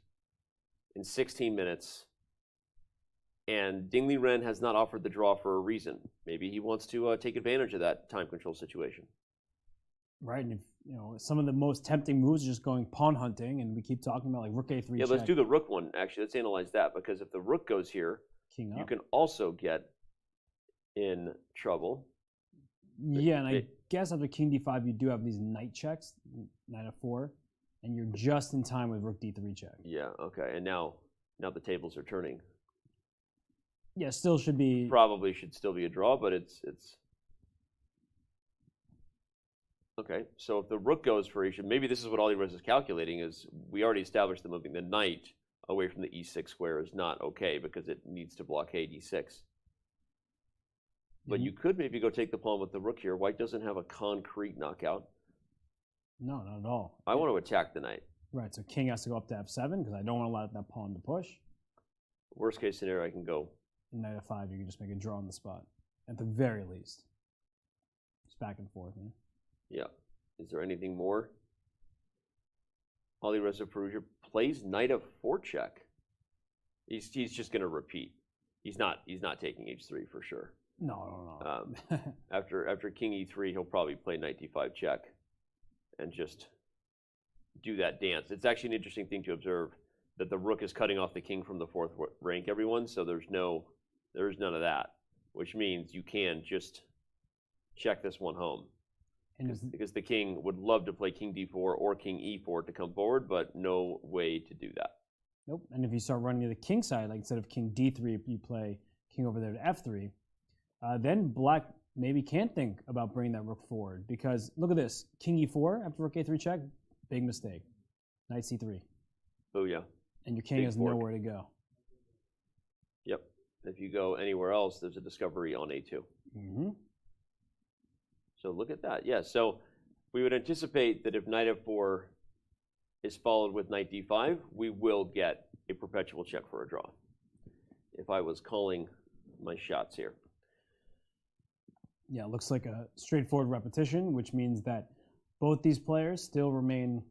in 16 minutes, and Liren has not offered the draw for a reason. Maybe he wants to take advantage of that time control situation. Right, and if, you know, some of the most tempting moves are just going pawn hunting, and we keep talking about like rook a3 Yeah, check. let's do the rook one, actually. Let's analyze that, because if the rook goes here, king up, you can also get in trouble. Yeah, and I guess after king d5, you do have these knight checks, knight f4, and you're just in time with rook d3 check. Yeah, okay, and now the tables are turning. Yeah, still should be... Probably should still be a draw, but it's... Okay, so if the rook goes for e6, maybe this is what Alireza is calculating, is we already established that moving the knight away from the e6 square is not okay because it needs to blockade e6. But you could maybe go take the pawn with the rook here. White doesn't have a concrete knockout. No, not at all. I want to attack the knight. Right, so king has to go up to f7 because I don't want to allow that pawn to push. Worst case scenario, I can go. Knight f5, you can just make a draw on the spot, at the very least. It's back and forth. Man. Yeah. Is there anything more? Alireza Firouzja plays knight f4 check. He's just going to repeat. He's not taking h3 for sure. No. After king e3, he'll probably play knight d5 check and just do that dance. It's actually an interesting thing to observe that the rook is cutting off the king from the 4th rank, everyone. So there's none of that, which means you can just check this one home. Because the king would love to play king d4 or king e4 to come forward, but no way to do that. Nope. And if you start running to the king side, like instead of king d3, you play king over there to f3, then black maybe can think about bringing that rook forward. Because look at this, king e4 after rook a3 check, big mistake. Knight c3. Booyah. And your king has nowhere to go. Yep. If you go anywhere else, there's a discovery on a2. Mm-hmm. So look at that. Yeah, so we would anticipate that if knight f4 is followed with knight d5, we will get a perpetual check for a draw. If I was calling my shots here. Yeah, it looks like a straightforward repetition, which means that both these players still remain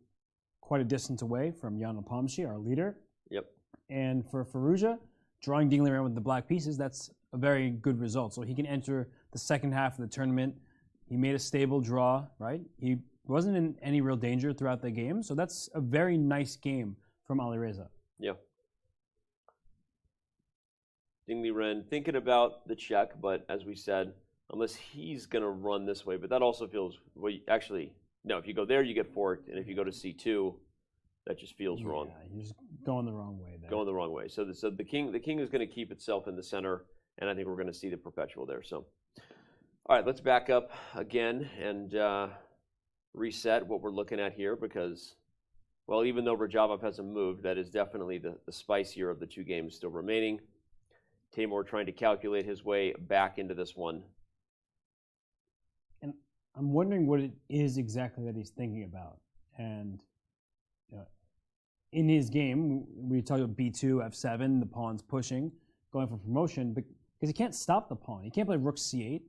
quite a distance away from Jan Nepomniachtchi, our leader. Yep. And for Firouzja, drawing Dina Liren with the black pieces, that's a very good result. So he can enter the second half of the tournament. He made a stable draw, right? He wasn't in any real danger throughout the game, so that's a very nice game from Alireza. Yeah. Dina Liren thinking about the check, but as we said, unless he's going to run this way, but that also feels, well, actually, no, if you go there, you get forked, and if you go to c2, that just feels wrong. Yeah, you're just going the wrong way there. Going the wrong way. So the king is going to keep itself in the center, and I think we're going to see the perpetual there. So, all right, let's back up again and reset what we're looking at here because, well, even though Radjabov hasn't moved, that is definitely the spicier of the two games still remaining. Timur trying to calculate his way back into this one. And I'm wondering what it is exactly that he's thinking about. And in his game, we talked about b2, f7, the pawn's pushing, going for promotion, because he can't stop the pawn. He can't play rook c8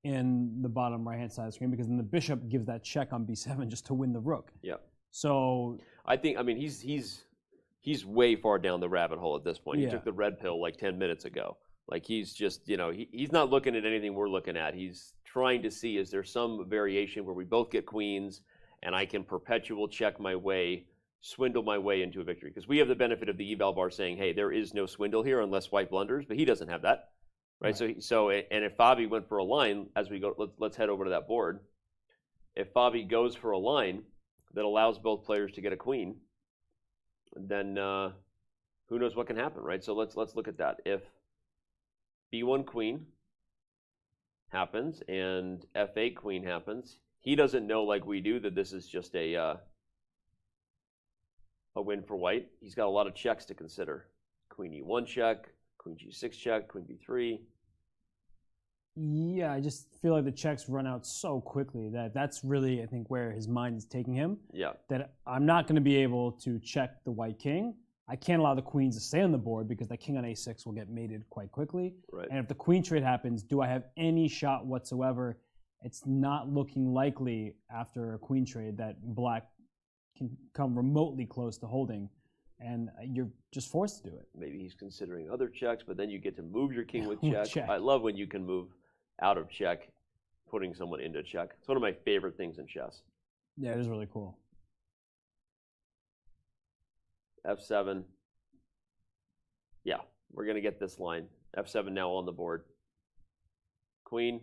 in the bottom right-hand side of the screen because then the bishop gives that check on b7 just to win the rook. Yeah. So I mean, he's way far down the rabbit hole at this point. Yeah. He took the red pill like 10 minutes ago. Like he's just, he's not looking at anything we're looking at. He's trying to see, is there some variation where we both get queens and I can perpetual check my way, swindle my way into a victory? Because we have the benefit of the eval bar saying, hey, there is no swindle here unless white blunders, but he doesn't have that. Right? So and if Fabi went for a line, as we go, let's head over to that board. If Fabi goes for a line that allows both players to get a queen, then who knows what can happen, right? So let's look at that. If b1 queen happens and f8 queen happens, he doesn't know like we do that this is just a win for white. He's got a lot of checks to consider. Queen e1 check, queen g6 check, queen b3. Yeah, I just feel like the checks run out so quickly that's really, I think, where his mind is taking him. Yeah. That I'm not going to be able to check the white king. I can't allow the queens to stay on the board because the king on a6 will get mated quite quickly. Right. And if the queen trade happens, do I have any shot whatsoever? It's not looking likely after a queen trade that black can come remotely close to holding. And you're just forced to do it. Maybe he's considering other checks, but then you get to move your king with check. Check. I love when you can move out of check, putting someone into check. It's one of my favorite things in chess. Yeah, it is really cool. f7. Yeah, we're going to get this line. f7 now on the board. Queen,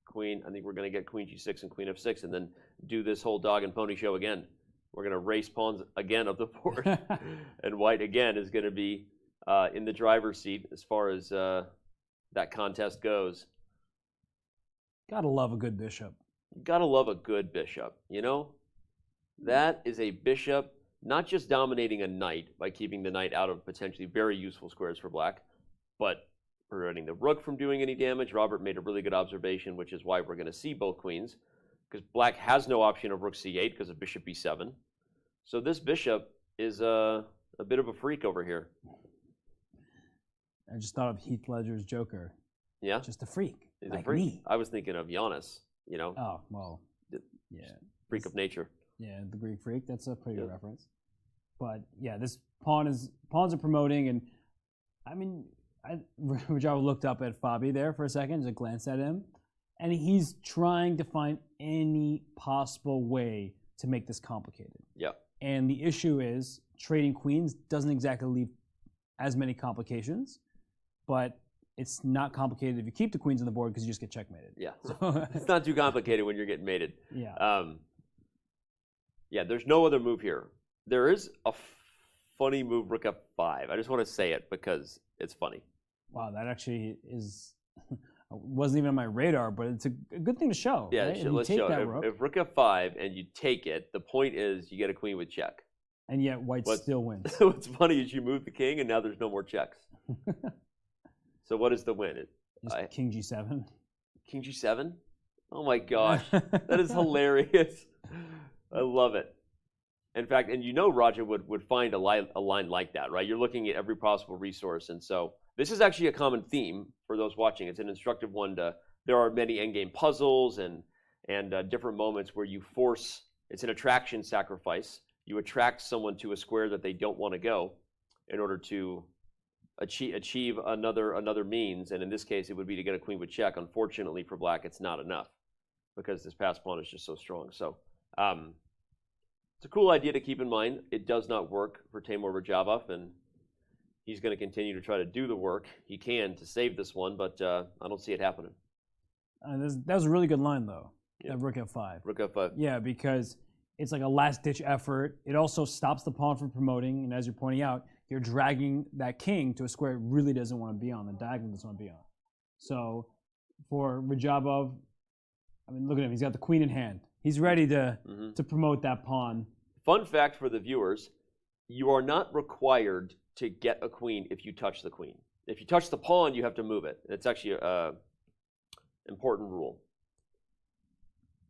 queen. I think we're going to get queen g6 and queen f6 and then do this whole dog and pony show again. We're going to race pawns again up the board. And white, again, is going to be in the driver's seat as far as that contest goes. Gotta love a good bishop. Gotta love a good bishop, That is a bishop not just dominating a knight by keeping the knight out of potentially very useful squares for black, but preventing the rook from doing any damage. Robert made a really good observation, which is why we're going to see both queens, because black has no option of rook c8 because of bishop b7. So this bishop is a bit of a freak over here. I just thought of Heath Ledger's Joker. Yeah? Just a freak. He's like a freak. me. I was thinking of Giannis, Oh, well, yeah. Freak of nature. Yeah, the Greek Freak. That's a pretty good reference. But yeah, this pawns are promoting, and I mean, Radjabov looked up at Fabi there for a second, just glanced at him, and he's trying to find any possible way to make this complicated. Yeah. And the issue is trading queens doesn't exactly leave as many complications, but it's not complicated if you keep the queens on the board because you just get checkmated. Yeah. So It's not too complicated when you're getting mated. Yeah. Yeah, there's no other move here. There is a funny move, rook f5. I just want to say it because it's funny. Wow, that actually is wasn't even on my radar, but it's a good thing to show. Yeah, right? let's show it. If rook f5 and you take it, the point is you get a queen with check. And yet white still wins. What's funny is you move the king and now there's no more checks. So what is the win? Just king g7. King g7? Oh my gosh, that is hilarious. I love it. In fact, and you know Raja would find a line like that, right? You're looking at every possible resource, and so this is actually a common theme for those watching. It's an instructive one. There are many endgame puzzles and different moments where you force. It's an attraction sacrifice. You attract someone to a square that they don't want to go, in order to achieve another means. And in this case, it would be to get a queen with check. Unfortunately for Black, it's not enough because this pass pawn is just so strong. So. It's a cool idea to keep in mind. It does not work for Timur Radjabov, and he's going to continue to try to do the work he can to save this one, but I don't see it happening. That was a really good line, though, that rook f5. Rook f5. Yeah, because it's like a last-ditch effort. It also stops the pawn from promoting, and as you're pointing out, you're dragging that king to a square it really doesn't want to be on, the diagonal doesn't want to be on. So for Radjabov, I mean, look at him. He's got the queen in hand. He's ready to promote that pawn. Fun fact for the viewers, you are not required to get a queen if you touch the queen. If you touch the pawn, you have to move it. It's actually an important rule.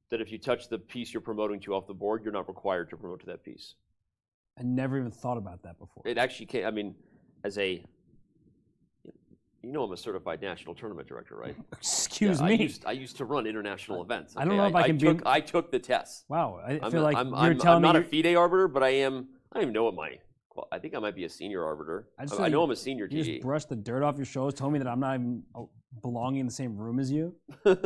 That if you touch the piece you're promoting to off the board, you're not required to promote to that piece. I never even thought about that before. It actually came, I mean, as a, you know, I'm a certified national tournament director, right? Excuse me. I used to run international events. Okay? I don't know if I can I took the test. Wow, I feel like I'm you're telling me not a FIDE arbiter, but I don't even know what I think I might be a senior arbiter. I know I'm a senior TD. You just brushed the dirt off your shoulders, told me that I'm not even belonging in the same room as you. In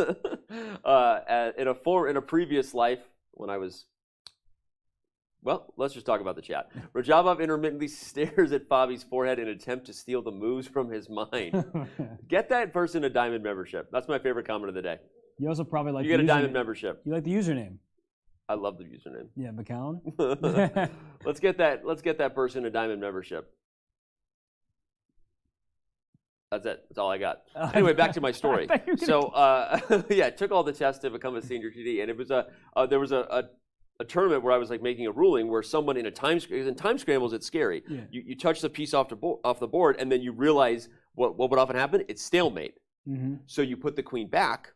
a previous life, when I was, well, let's just talk about the chat. Radjabov intermittently stares at Fabi's forehead in an attempt to steal the moves from his mind. Get that person a diamond membership. That's my favorite comment of the day. You also probably like you get a diamond membership. You like the username. I love the username. Yeah, McCown. Let's get that person a diamond membership. That's it. That's all I got. Anyway, back to my story. So, yeah, I took all the tests to become a senior TD, and it was there was a tournament where I was like making a ruling where someone in time scrambles, it's scary. Yeah. You touch the piece off the board, and then you realize what would often happen? It's stalemate. Mm-hmm. So you put the queen back,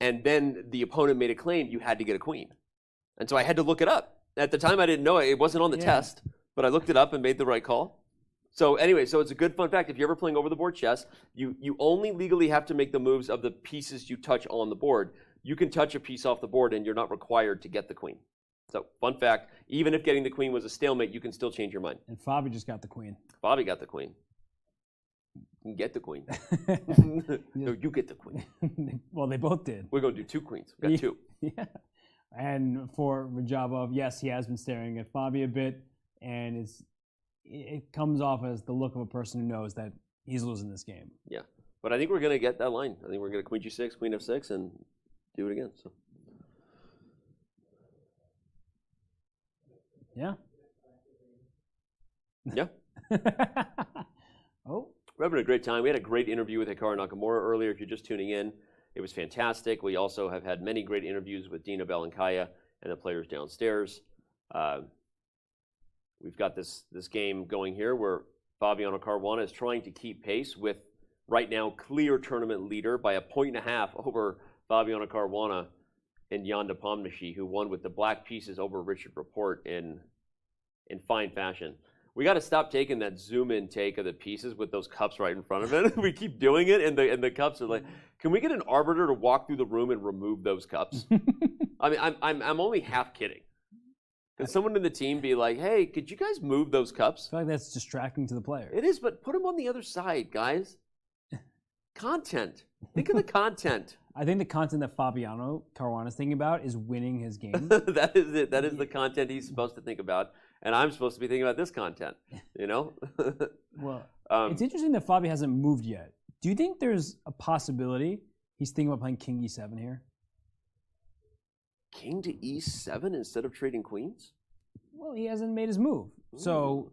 and then the opponent made a claim you had to get a queen. And so I had to look it up. At the time, I didn't know it. It wasn't on the test, but I looked it up and made the right call. So anyway, so it's a good fun fact. If you're ever playing over the board chess, you only legally have to make the moves of the pieces you touch on the board. You can touch a piece off the board and you're not required to get the queen. So fun fact, even if getting the queen was a stalemate, you can still change your mind. And Fabi just got the queen. Fabi got the queen. You can get the queen. No, you get the queen. Well, they both did. We're going to do two queens. We got two. Yeah. And for Radjabov, yes, he has been staring at Fabi a bit, and it comes off as the look of a person who knows that he's losing this game. Yeah, but I think we're going to get that line. I think we're going to queen g6, queen f6, and do it again. So. Yeah. Yeah. Oh. We're having a great time. We had a great interview with Hikaru Nakamura earlier. If you're just tuning in, it was fantastic. We also have had many great interviews with Dina and the players downstairs. We've got this game going here where Fabiano Caruana is trying to keep pace with, right now, clear tournament leader by 1.5 points over Fabiano Caruana and Jan Nepomniachtchi, who won with the black pieces over Richard Rapport in fine fashion. We got to stop taking that zoom-in take of the pieces with those cups right in front of it. We keep doing it, and the cups are like, can we get an arbiter to walk through the room and remove those cups? I mean, I'm only half kidding. Can someone in the team be like, hey, could you guys move those cups? I feel like that's distracting to the player. It is, but put them on the other side, guys. Content. Think of the content. I think the content that Fabiano Caruana is thinking about is winning his game. That is it. That is the content he's supposed to think about. And I'm supposed to be thinking about this content, you know? Well, it's interesting that Fabi hasn't moved yet. Do you think there's a possibility he's thinking about playing King E7 here? King to E7 instead of trading queens? Well, he hasn't made his move. So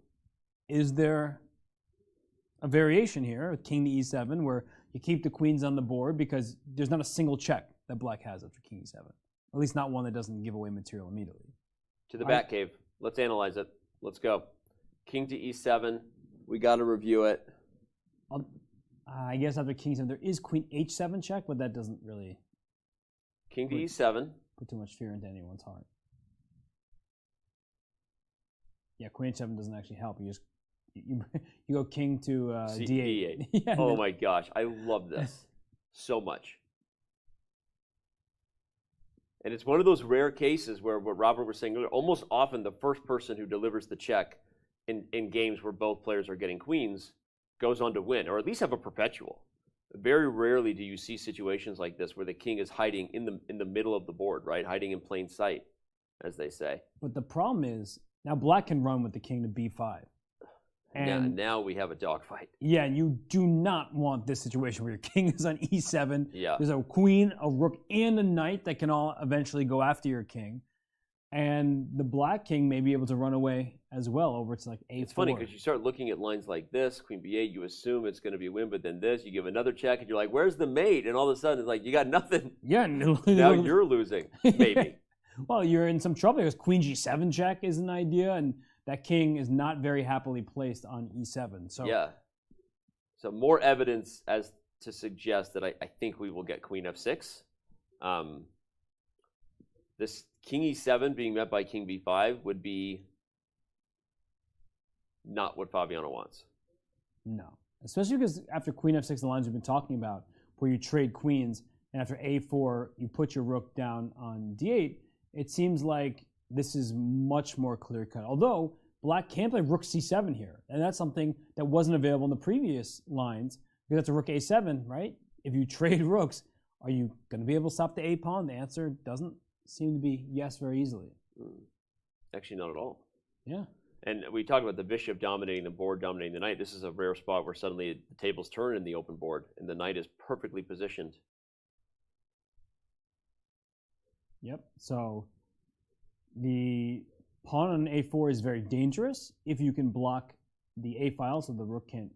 is there a variation here, King to E7, where you keep the queens on the board because there's not a single check that black has after King E7? At least not one that doesn't give away material immediately. To the Batcave. Let's analyze it. Let's go. King to E7. We got to review it. I guess after King 7, there is Queen H7 check, but that doesn't really King to E7. Put too much fear into anyone's heart. Yeah, Queen H7 doesn't actually help. You just you go King to D8. D8. Oh my gosh, I love this so much. And it's one of those rare cases where what Robert was saying earlier, almost often the first person who delivers the check in games where both players are getting queens goes on to win, or at least have a perpetual. Very rarely do you see situations like this where the king is hiding in the middle of the board, right? Hiding in plain sight, as they say. But the problem is, now black can run with the king to B5. And now we have a dogfight. Yeah, you do not want this situation where your king is on E7. Yeah. There's a queen, a rook, and a knight that can all eventually go after your king. And the black king may be able to run away as well over to like A4. It's funny because you start looking at lines like this, Queen B8, you assume it's going to be a win, but then this, you give another check, and you're like, where's the mate? And all of a sudden, it's like, you got nothing. Yeah. Now you're losing, maybe. Well, you're in some trouble because Queen G7 check is an idea, and that king is not very happily placed on E7. So yeah. So more evidence as to suggest that I think we will get Queen F6. This King E7 being met by King B5 would be not what Fabiano wants. No. Especially because after Queen F6, the lines we've been talking about, where you trade queens, and after A4, you put your rook down on D8, it seems like this is much more clear-cut. Although, black can play rook C7 here, and that's something that wasn't available in the previous lines, because that's a rook A7, right? If you trade rooks, are you going to be able to stop the A pawn? The answer doesn't seem to be yes very easily. Actually, not at all. Yeah. And we talked about the bishop dominating the board, dominating the knight. This is a rare spot where suddenly the tables turn in the open board, and the knight is perfectly positioned. Yep. So the pawn on A4 is very dangerous if you can block the A file so the rook can't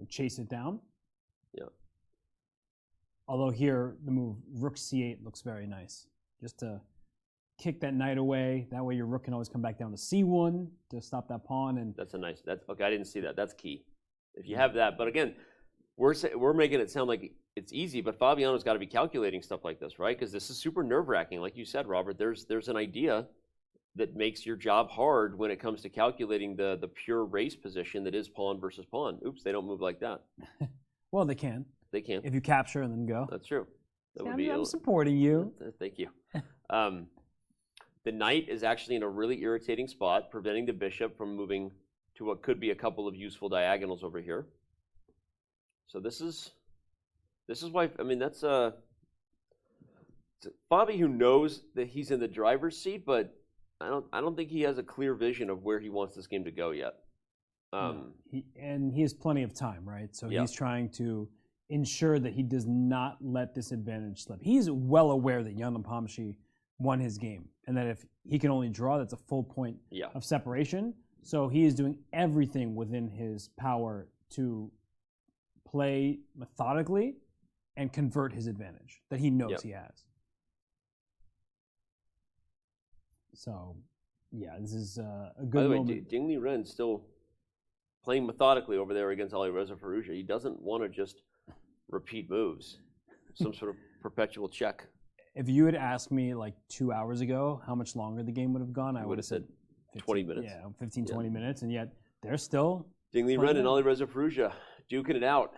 chase it down. Yeah. Although here the move rook C8 looks very nice. Just to kick that knight away. That way your rook can always come back down to C1 to stop that pawn. And that's a nice. That's okay. I didn't see that. That's key. If you have that, but again, we're making it sound like it's easy, but Fabiano's got to be calculating stuff like this, right? Because this is super nerve-wracking, like you said, Robert. There's an idea that makes your job hard when it comes to calculating the pure race position that is pawn versus pawn. Oops, they don't move like that. Well, they can. They can. If you capture and then go. That's true. That would I'm supporting you. Thank you. The knight is actually in a really irritating spot, preventing the bishop from moving to what could be a couple of useful diagonals over here. So this is why, I mean, that's Fabi who knows that he's in the driver's seat, but I don't think he has a clear vision of where he wants this game to go yet. And he has plenty of time, right? So he's trying to ensure that he does not let this advantage slip. He's well aware that Jan-Nepomniachtchi won his game, and that if he can only draw, that's a full point of separation. So he is doing everything within his power to play methodically and convert his advantage that he knows he has. So, yeah, this is a good moment. By the way, Ding Liren still playing methodically over there against Alireza Firouzja. He doesn't want to just repeat moves, some sort of perpetual check. If you had asked me like 2 hours ago how much longer the game would have gone, I would have said 20 minutes. Yeah, 15, 20 minutes, and yet they're still Ding Liren and Alireza Firouzja duking it out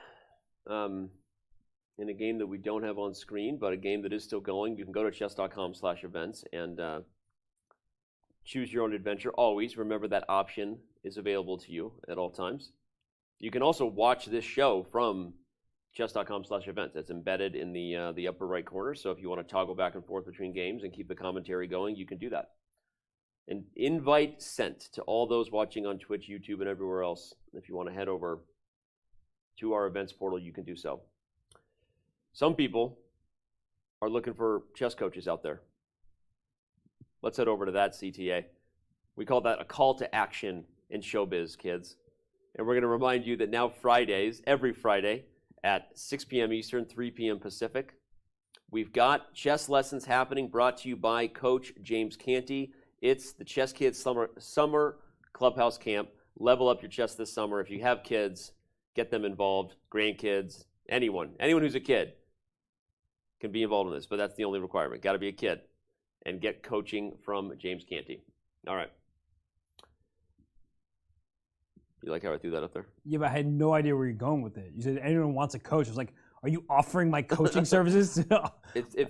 in a game that we don't have on screen, but a game that is still going. You can go to chess.com/events and choose your own adventure. Always remember that option is available to you at all times. You can also watch this show from chess.com/events. It's embedded in the upper right corner. So if you want to toggle back and forth between games and keep the commentary going, you can do that. An invite sent to all those watching on Twitch, YouTube, and everywhere else. If you want to head over to our events portal, you can do so. Some people are looking for chess coaches out there. Let's head over to that, CTA. We call that a call to action in showbiz, kids. And we're going to remind you that now Fridays, every Friday at 6 p.m. Eastern, 3 p.m. Pacific, we've got chess lessons happening brought to you by Coach James Canty. It's the Chess Kids Summer Clubhouse Camp. Level up your chess this summer. If you have kids, get them involved. Grandkids, anyone who's a kid can be involved in this, but that's the only requirement. Got to be a kid and get coaching from James Canty. All right. You like how I threw that up there? Yeah, but I had no idea where you're going with it. You said anyone wants a coach. I was like, are you offering my coaching services? If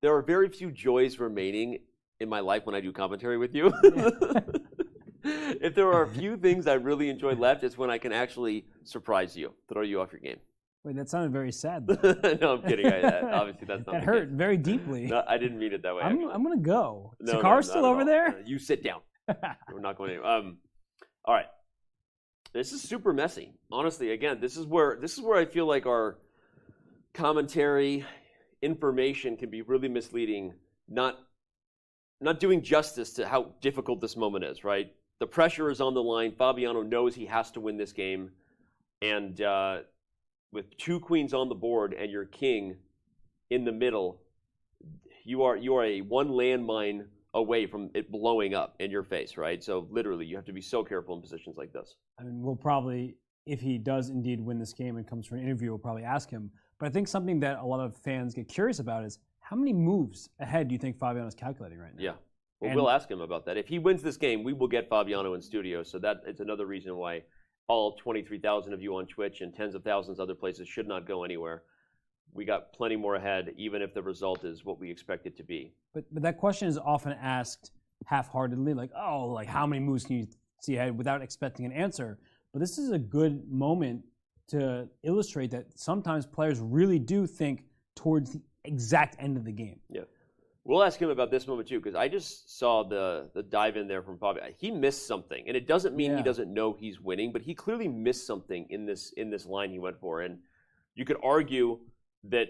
there are very few joys remaining in my life when I do commentary with you. If there are a few things I really enjoy left, it's when I can actually surprise you, throw you off your game. Wait, that sounded very sad. No, I'm kidding. Obviously, that's not. That hurt very deeply. No, I didn't mean it that way. I'm going to go. No, Hikaru's still over there? You sit down. We're not going anywhere. All right. This is super messy. Honestly, again, this is where I feel like our commentary information can be really misleading, not doing justice to how difficult this moment is, right? The pressure is on the line. Fabiano knows he has to win this game. And with two queens on the board and your king in the middle, you are a one landmine away from it blowing up in your face, right? So literally, you have to be so careful in positions like this. I mean, we'll probably, if he does indeed win this game and comes for an interview, we'll probably ask him. But I think something that a lot of fans get curious about is how many moves ahead do you think Fabiano's calculating right now? Yeah. Well, we'll ask him about that. If he wins this game, we will get Fabiano in studio. So that is another reason why all 23,000 of you on Twitch and tens of thousands other places should not go anywhere. We got plenty more ahead, even if the result is what we expect it to be. But that question is often asked half-heartedly, like, oh, like how many moves can you see ahead, without expecting an answer. But this is a good moment to illustrate that sometimes players really do think towards the exact end of the game. Yeah. We'll ask him about this moment too, because I just saw the dive in there from Fabio. He missed something, and it doesn't mean he doesn't know he's winning, but he clearly missed something in this line he went for. And you could argue that,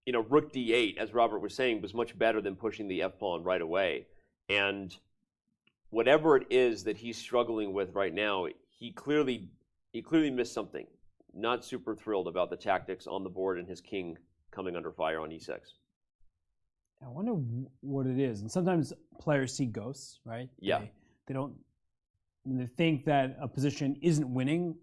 you know, rook d8, as Robert was saying, was much better than pushing the f-pawn right away. And whatever it is that he's struggling with right now, he clearly missed something. Not super thrilled about the tactics on the board and his king coming under fire on e6. I wonder what it is. And sometimes players see ghosts, right? Yeah. They think that a position isn't winning,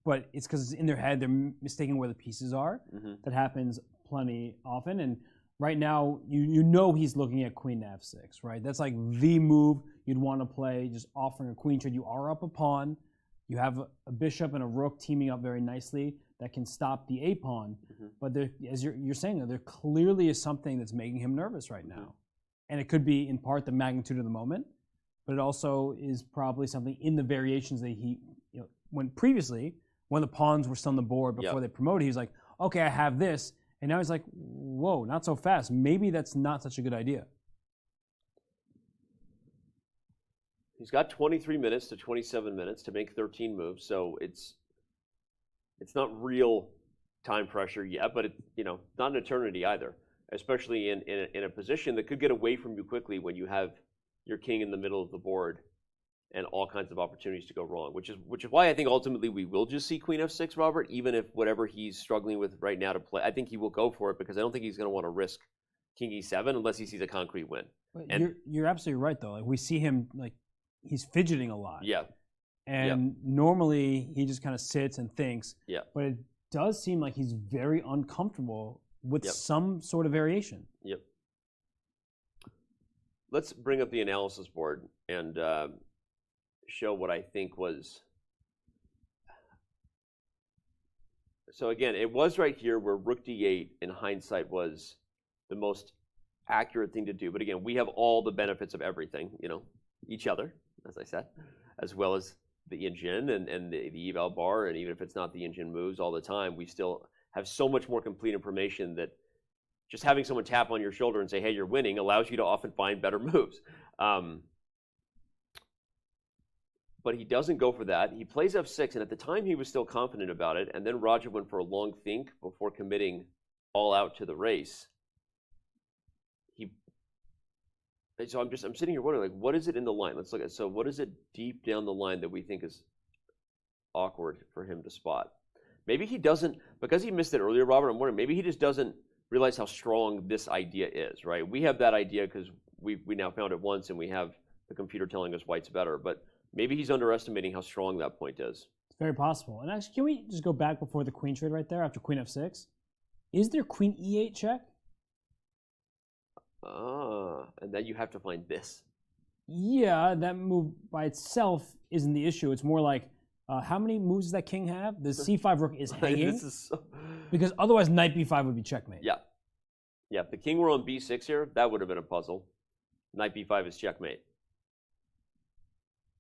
but it's because in their head they're mistaking where the pieces are. Mm-hmm. That happens plenty often. And right now, you know he's looking at queen to f6, right? That's like the move you'd want to play, just offering a queen trade. You are up a pawn. You have a bishop and a rook teaming up very nicely that can stop the a pawn. Mm-hmm. But there, as you're saying, there clearly is something that's making him nervous right now. Mm-hmm. And it could be in part the magnitude of the moment, but it also is probably something in the variations that he, you know, when the pawns were still on the board before they promoted, he was like, okay, I have this. And now he's like, whoa, not so fast. Maybe that's not such a good idea. He's got 23 minutes to 27 minutes to make 13 moves, so it's not real time pressure yet, but not an eternity either, especially in a position that could get away from you quickly when you have your king in the middle of the board and all kinds of opportunities to go wrong, which is why I think ultimately we will just see queen f6, Robert, even if whatever he's struggling with right now to play, I think he will go for it because I don't think he's going to want to risk king e7 unless he sees a concrete win. But you're absolutely right, though. Like, we see him, like, he's fidgeting a lot. Yeah. And normally he just kind of sits and thinks. Yeah. But it does seem like he's very uncomfortable with some sort of variation. Yep. Let's bring up the analysis board and show what I think was. So again, it was right here where rook d8 in hindsight was the most accurate thing to do. But again, we have all the benefits of everything, you know, each other, as I said, as well as the engine and the eval bar. And even if it's not the engine moves all the time, we still have so much more complete information that just having someone tap on your shoulder and say, hey, you're winning, allows you to often find better moves. But he doesn't go for that. He plays f6, and at the time he was still confident about it, and then Radja went for a long think before committing all out to the race. So I'm sitting here wondering, like, what is it in the line? Let's look at, so what is it deep down the line that we think is awkward for him to spot? Maybe he doesn't, because he missed it earlier, Robert, I'm wondering, maybe he just doesn't realize how strong this idea is, right? We have that idea because we now found it once, and we have the computer telling us white's better, but maybe he's underestimating how strong that point is. It's very possible. And actually, can we just go back before the queen trade right there, after queen f6? Is there queen e8 check? And then you have to find this. Yeah, that move by itself isn't the issue. It's more like, how many moves does that king have? The c5 rook is hanging. This is so... Because otherwise, knight b5 would be checkmate. Yeah. Yeah, if the king were on b6 here, that would have been a puzzle. Knight b5 is checkmate.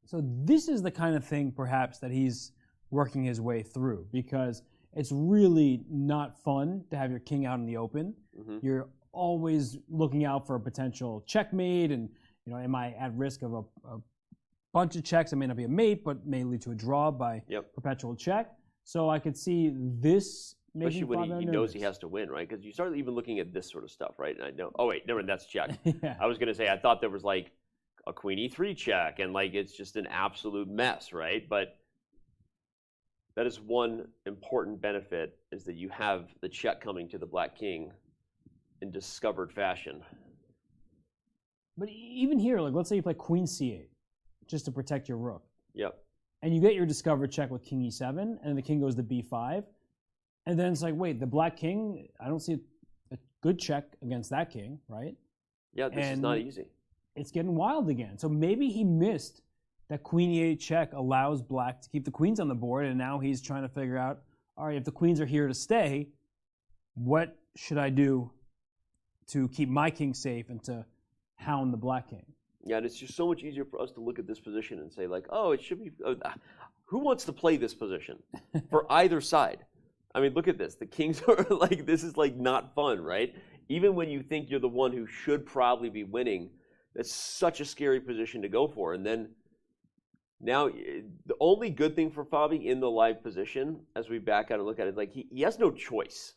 So this is the kind of thing, perhaps, that he's working his way through, because it's really not fun to have your king out in the open. You're always looking out for a potential checkmate, and you know, am I at risk of a bunch of checks? It may not be a mate, but may lead to a draw by perpetual check. So I could see this making Especially when he knows he has to win, right? Because you start even looking at this sort of stuff, right? And I know, oh wait, never mind, that's check. Yeah. I was going to say, I thought there was like a queen e3 check, and like it's just an absolute mess, right? But that is one important benefit, is that you have the check coming to the black king in discovered fashion. But even here, like let's say you play queen c8 just to protect your rook. Yep. And you get your discovered check with king e7, and the king goes to b5. And then it's like, wait, the black king, I don't see a good check against that king, right? Yeah, this is not easy. It's getting wild again. So maybe he missed that queen e8 check allows black to keep the queens on the board, and now he's trying to figure out, all right, if the queens are here to stay, what should I do to keep my king safe and to hound the black king? Yeah, and it's just so much easier for us to look at this position and say like, oh, it should be, who wants to play this position for either side? I mean, look at this. The kings are like, this is like not fun, right? Even when you think you're the one who should probably be winning, that's such a scary position to go for. And then now the only good thing for Fabi in the live position, as we back out and look at it, like he has no choice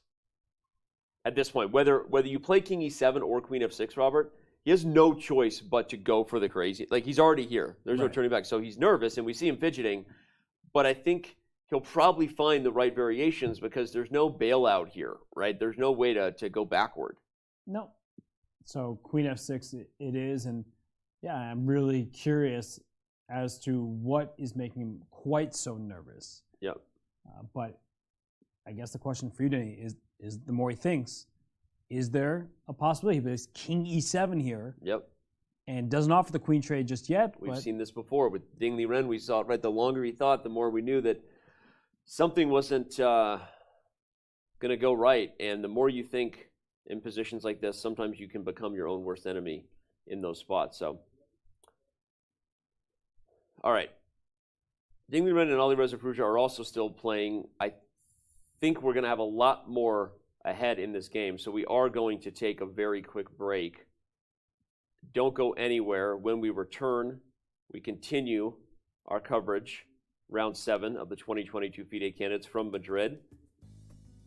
at this point. Whether you play king e7 or queen f6, Robert, he has no choice but to go for the crazy. Like he's already here. There's no turning back. So he's nervous, and we see him fidgeting. But I think he'll probably find the right variations because there's no bailout here, right? There's no way to go backward. No. So queen f6 it is, and yeah, I'm really curious as to what is making him quite so nervous. Yep. But I guess the question for you, Dina, is the more he thinks, is there a possibility? Because king e7 here. Yep. And doesn't offer the queen trade just yet. We've seen this before with Ding Liren. We saw it, right? The longer he thought, the more we knew that something wasn't going to go right. And the more you think in positions like this, sometimes you can become your own worst enemy in those spots. So, all right. Ding Liren and Alireza Firouzja are also still playing. I think we're going to have a lot more ahead in this game. So we are going to take a very quick break. Don't go anywhere. When we return, we continue our coverage, round 7 of the 2022 FIDE Candidates from Madrid.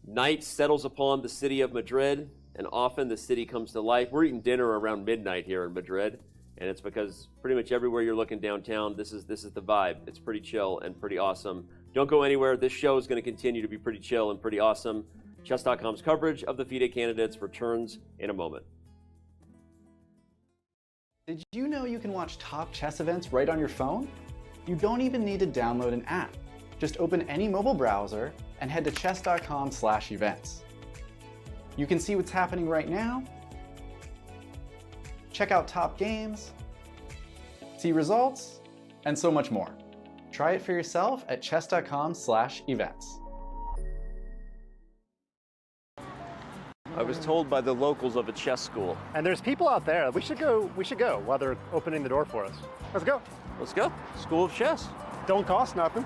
Night settles upon the city of Madrid, and often the city comes to life. We're eating dinner around midnight here in Madrid, and it's because pretty much everywhere you're looking downtown, this is the vibe. It's pretty chill and pretty awesome. Don't go anywhere. This show is going to continue to be pretty chill and pretty awesome. Chess.com's coverage of the FIDE Candidates returns in a moment. Did you know you can watch top chess events right on your phone? You don't even need to download an app. Just open any mobile browser and head to chess.com/events. You can see what's happening right now, check out top games, see results, and so much more. Try it for yourself at chess.com/events. I was told by the locals of a chess school. And there's people out there. We should go while they're opening the door for us. Let's go. Let's go. School of Chess. Don't cost nothing.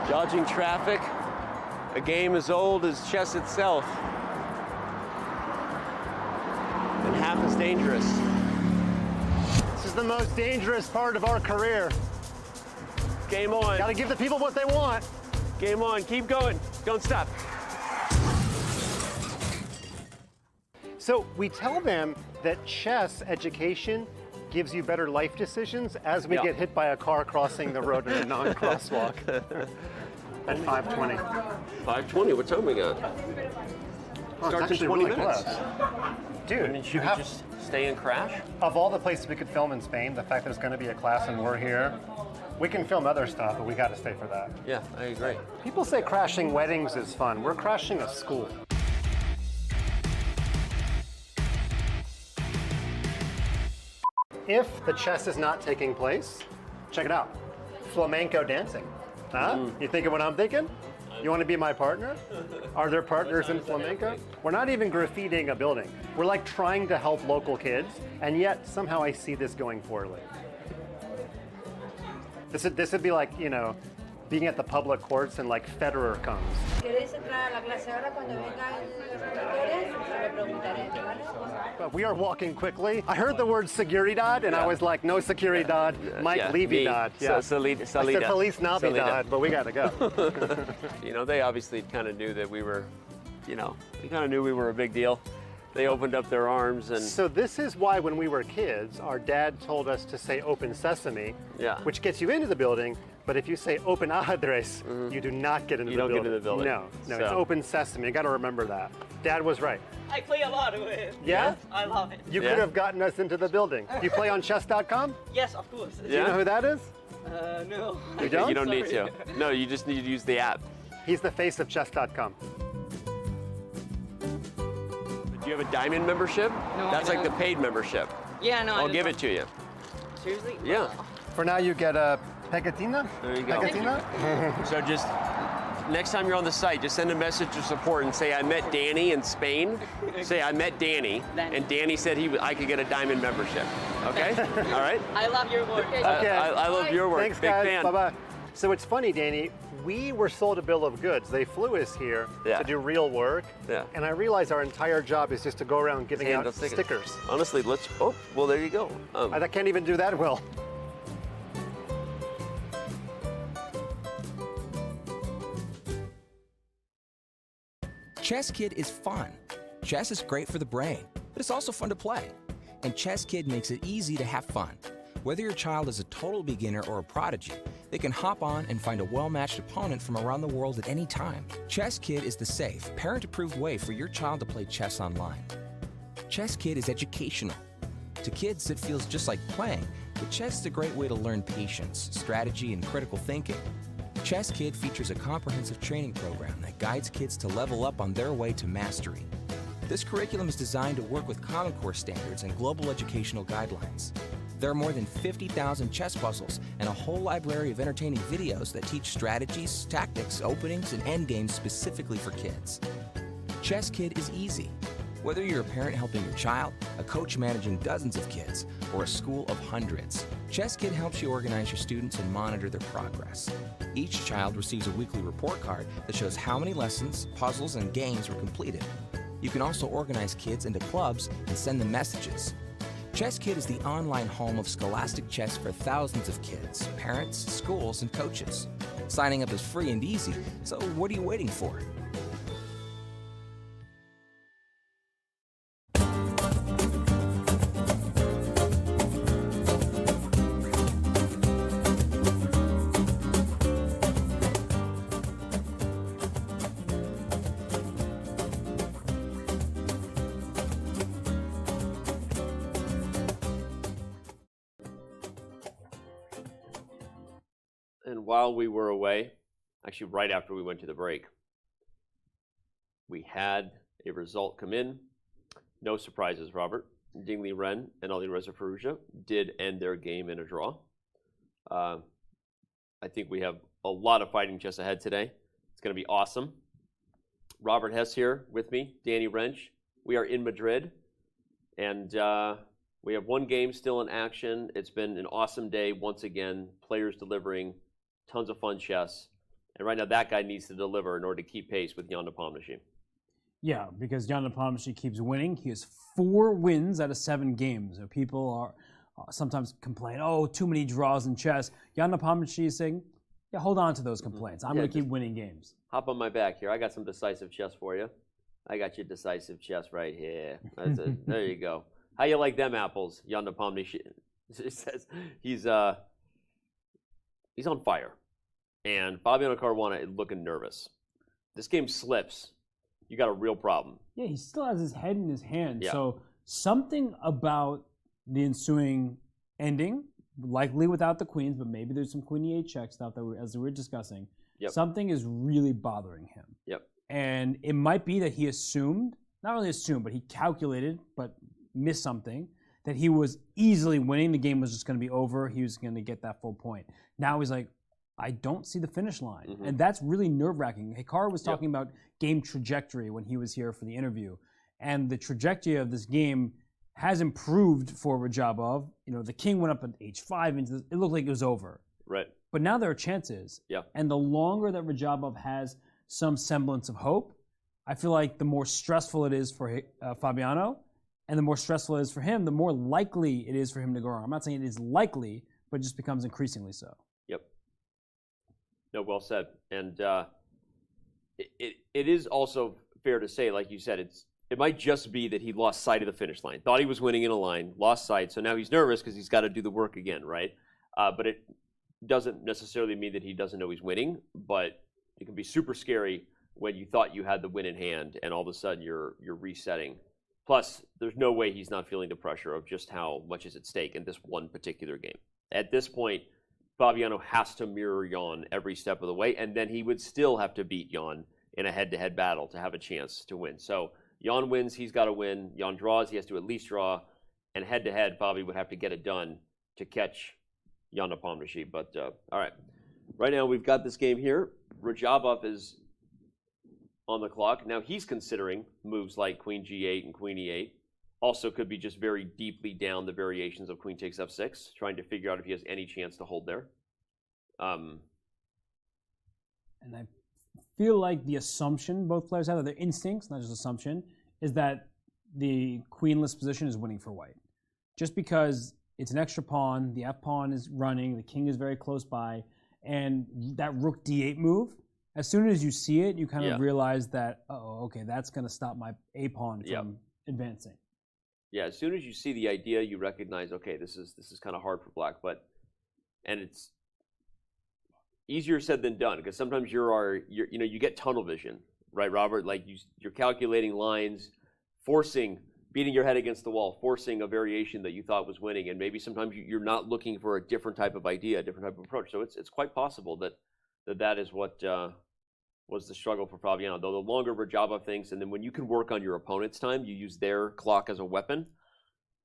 Dodging traffic. A game as old as chess itself. And half as dangerous. This is the most dangerous part of our career. Game on. Gotta give the people what they want. Game on. Keep going. Don't stop. So we tell them that chess education gives you better life decisions as we get hit by a car crossing the road in a non-crosswalk at 5:20. 5:20, what time we got? Starts in 20 minutes. Dude, Should we just stay and crash? Of all the places we could film in Spain, the fact that there's going to be a class and we're here, we can film other stuff, but we got to stay for that. Yeah, I agree. People say crashing weddings is fun. We're crashing a school. If the chess is not taking place, check it out. Flamenco dancing. Huh? You thinking what I'm thinking? You want to be my partner? Are there partners in flamenco? We're not even graffitiing a building. We're like trying to help local kids, and yet somehow I see this going poorly. This would be like, you know, being at the public courts and like Federer comes. But we are walking quickly. I heard the word seguridad and I was like, no seguridad, Mike Levidad. Yeah. I said Feliz Navidad, but we gotta go. You know, they obviously kind of knew that we were, you know, they kind of knew we were a big deal. They opened up their arms and... So this is why when we were kids, our dad told us to say open sesame, which gets you into the building, but if you say open address, you do not get into the building. You don't get into the building. No, it's open sesame. You got to remember that. Dad was right. I play a lot of it. Yeah? I love it. You could have gotten us into the building. You play on chess.com? Yes, of course. Do you know who that is? No. You don't? You don't need to. No, you just need to use the app. He's the face of chess.com. Do you have a diamond membership? No, That's I like the don't. paid membership. Yeah, no, I'll give it to you. Seriously? Yeah. For now, you get a pegatina. There you go. Pegatina? So just next time you're on the site, just send a message to support and say, I met Danny in Spain. Say, I met Danny, and Danny said I could get a diamond membership. Okay? All right? I love your work. Okay. I love your work. Thanks, Big guys. fan. Bye-bye. So it's funny, Danny, we were sold a bill of goods. They flew us here to do real work. Yeah. And I realized our entire job is just to go around giving out stickers. Honestly, well, there you go. I can't even do that well. Chess Kid is fun. Chess is great for the brain, but it's also fun to play. And Chess Kid makes it easy to have fun. Whether your child is a total beginner or a prodigy, they can hop on and find a well-matched opponent from around the world at any time. Chess Kid is the safe, parent-approved way for your child to play chess online. Chess Kid is educational. To kids, it feels just like playing, but chess is a great way to learn patience, strategy, and critical thinking. Chess Kid features a comprehensive training program that guides kids to level up on their way to mastery. This curriculum is designed to work with Common Core standards and global educational guidelines. There are more than 50,000 chess puzzles and a whole library of entertaining videos that teach strategies, tactics, openings, and endgames specifically for kids. Chess Kid is easy. Whether you're a parent helping your child, a coach managing dozens of kids, or a school of hundreds, Chess Kid helps you organize your students and monitor their progress. Each child receives a weekly report card that shows how many lessons, puzzles, and games were completed. You can also organize kids into clubs and send them messages. Chess Kid is the online home of scholastic chess for thousands of kids, parents, schools, and coaches. Signing up is free and easy, so what are you waiting for? And while we were away, actually right after we went to the break, we had a result come in. No surprises, Robert. Liren and Alireza Firouzja did end their game in a draw. I think we have a lot of fighting chess ahead today. It's going to be awesome. Robert Hess here with me, Danny Wrench. We are in Madrid, and we have one game still in action. It's been an awesome day once again. Players delivering tons of fun chess. And right now that guy needs to deliver in order to keep pace with Jan Nepomniachtchi. Yeah, because Jan Nepomniachtchi keeps winning. He has 4 wins out of 7 games. So people are sometimes complain, oh, too many draws in chess. Jan Nepomniachtchi is saying, yeah, hold on to those complaints. I'm going to keep winning games. Hop on my back here. I got some decisive chess for you. I got your decisive chess right here. There you go. How you like them apples, Jan Nepomniachtchi? Says he's on fire. And Fabiano Caruana is looking nervous. This game slips. You got a real problem. Yeah, he still has his head in his hand. Yeah. So something about the ensuing ending, likely without the queens, but maybe there's some queen e8 check stuff that as we were discussing. Yep. Something is really bothering him. Yep. And it might be that he assumed, not really assumed, but he calculated, but missed something, that he was easily winning. The game was just going to be over. He was going to get that full point. Now he's like, I don't see the finish line. Mm-hmm. And that's really nerve-wracking. Hikaru was talking about game trajectory when he was here for the interview. And the trajectory of this game has improved for Radjabov. You know, the king went up at h5, and it looked like it was over. Right. But now there are chances. Yeah. And the longer that Radjabov has some semblance of hope, I feel like the more stressful it is for Fabiano, and the more stressful it is for him, the more likely it is for him to go wrong. I'm not saying it is likely, but it just becomes increasingly so. Yep. No, well said. And it is also fair to say, like you said, it might just be that he lost sight of the finish line. Thought he was winning in a line, lost sight, so now he's nervous because he's got to do the work again, right? But it doesn't necessarily mean that he doesn't know he's winning, but it can be super scary when you thought you had the win in hand and all of a sudden you're resetting. Plus, there's no way he's not feeling the pressure of just how much is at stake in this one particular game. At this point, Fabiano has to mirror Jan every step of the way, and then he would still have to beat Jan in a head-to-head battle to have a chance to win. So Jan wins, he's got to win. Jan draws, he has to at least draw. And head-to-head, Fabi would have to get it done to catch Jan Nepomniachtchi. But, all right. Right now, we've got this game here. Radjabov is on the clock. Now, he's considering moves like queen g8 and queen e8. Also could be just very deeply down the variations of queen takes f6, trying to figure out if he has any chance to hold there. And I feel like the assumption both players have, their instincts, not just assumption, is that the queenless position is winning for white. Just because it's an extra pawn, the f pawn is running, the king is very close by, and that rook d8 move, as soon as you see it, you kind of realize that, oh, okay, that's going to stop my a pawn from advancing. Yeah, as soon as you see the idea, you recognize, okay, this is kind of hard for black, and it's easier said than done because sometimes you get tunnel vision, right, Robert? Like you're calculating lines, beating your head against the wall, forcing a variation that you thought was winning, and maybe sometimes you're not looking for a different type of idea, a different type of approach. So it's quite possible that is what was the struggle for Fabiano. Though the longer Radjabov thinks, and then when you can work on your opponent's time, you use their clock as a weapon,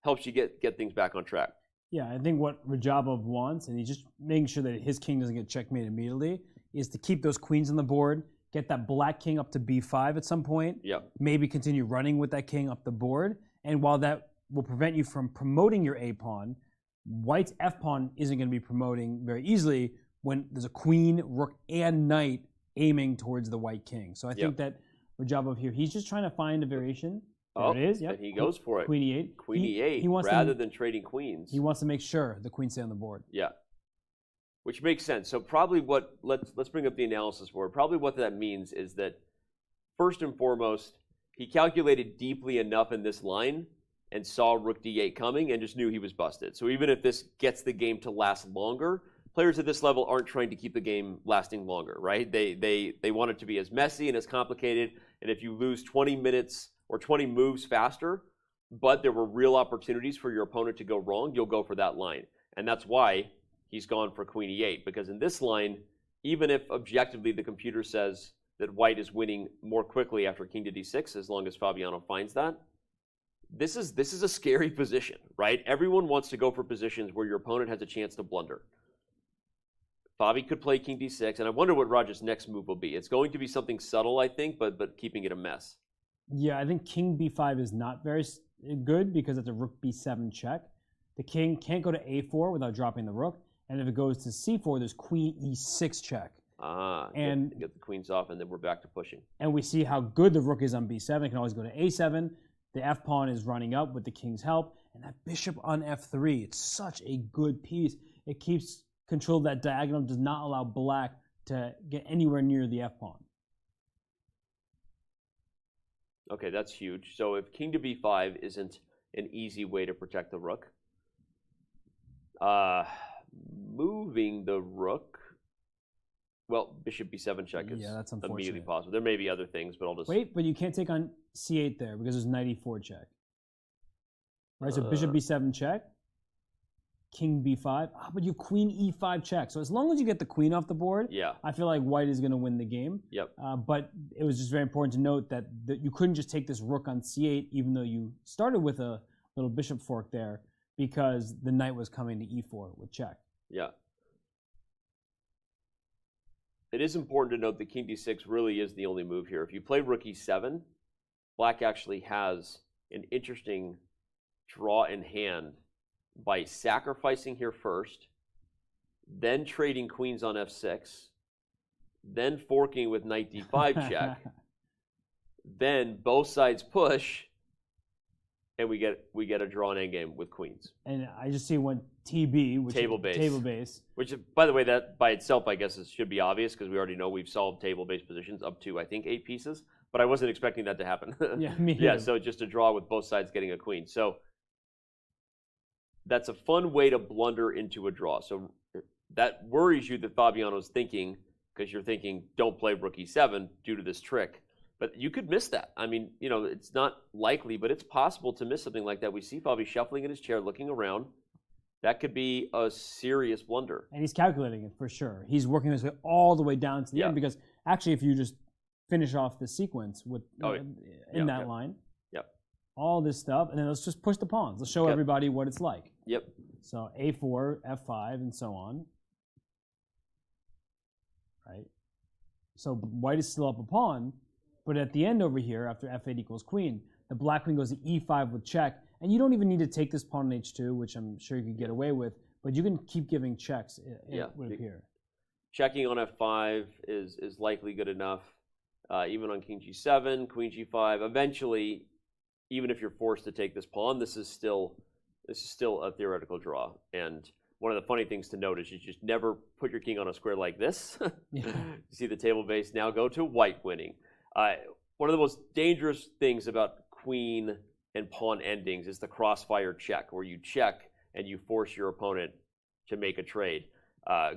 helps you get things back on track. Yeah, I think what Radjabov wants, and he's just making sure that his king doesn't get checkmated immediately, is to keep those queens on the board, get that black king up to b5 at some point, maybe continue running with that king up the board, and while that will prevent you from promoting your a pawn, white's f pawn isn't going to be promoting very easily when there's a queen, rook, and knight aiming towards the white king. So I think that Radjabov here, he's just trying to find a variation. There it is. And he goes for it. Queen e8. Queen e8 he wants rather than trading queens. He wants to make sure the queens stay on the board. Yeah, which makes sense. So probably let's bring up the analysis for it. Probably what that means is that first and foremost, he calculated deeply enough in this line and saw rook d8 coming and just knew he was busted. So even if this gets the game to last longer, players at this level aren't trying to keep the game lasting longer, right? They want it to be as messy and as complicated. And if you lose 20 minutes or 20 moves faster, but there were real opportunities for your opponent to go wrong, you'll go for that line. And that's why he's gone for queen e8, because in this line, even if objectively the computer says that white is winning more quickly after king to d6, as long as Fabiano finds that, this is a scary position, right? Everyone wants to go for positions where your opponent has a chance to blunder. Fabi could play king d6, and I wonder what Raj's next move will be. It's going to be something subtle, I think, but keeping it a mess. Yeah, I think king b5 is not very good because it's a rook b7 check. The king can't go to a4 without dropping the rook, and if it goes to c4, there's queen e6 check. And get the queens off, and then we're back to pushing. And we see how good the rook is on b7. It can always go to a7. The f pawn is running up with the king's help, and that bishop on f3. It's such a good piece. It keeps control of that diagonal, does not allow black to get anywhere near the f pawn. Okay, that's huge. So if king to b5 isn't an easy way to protect the rook, moving the rook, well, bishop b7 check is that's immediately possible. There may be other things, but I'll just... Wait, but you can't take on c8 there because there's knight e4 check. Right, so bishop b7 check, king b5, but you have queen e5 check. So as long as you get the queen off the board, I feel like white is going to win the game. But it was just very important to note that you couldn't just take this rook on c8, even though you started with a little bishop fork there, because the knight was coming to e4 with check. It is important to note that king d6 really is the only move here. If you play rook e7, black actually has an interesting draw in hand by sacrificing here first, then trading queens on f6, then forking with knight d5 check, then both sides push, and we get a drawn endgame with queens. And I just see one TB, which table base. Which, by the way, that by itself, I guess, should be obvious because we already know we've solved table-based positions up to, I think, 8 pieces. But I wasn't expecting that to happen. So just a draw with both sides getting a queen. So that's a fun way to blunder into a draw. So that worries you that Fabiano's thinking, because you're thinking, don't play rook e7 due to this trick. But you could miss that. I mean, you know, it's not likely, but it's possible to miss something like that. We see Fabi shuffling in his chair, looking around. That could be a serious blunder. And he's calculating it for sure. He's working his way all the way down to the end because actually if you just finish off the sequence with in that line, all this stuff, and then let's just push the pawns. Let's show everybody what it's like. So a4, f5, and so on. Right? So white is still up a pawn, but at the end over here, after f8 equals queen, the black queen goes to e5 with check, and you don't even need to take this pawn on h2, which I'm sure you could get away with, but you can keep giving checks, it would appear. Checking on f5 is likely good enough, even on king g7, queen g5. Eventually, even if you're forced to take this pawn, this is still a theoretical draw. And one of the funny things to note is you just never put your king on a square like this. You see the table base now go to white winning. One of the most dangerous things about queen and pawn endings is the crossfire check, where you check and you force your opponent to make a trade.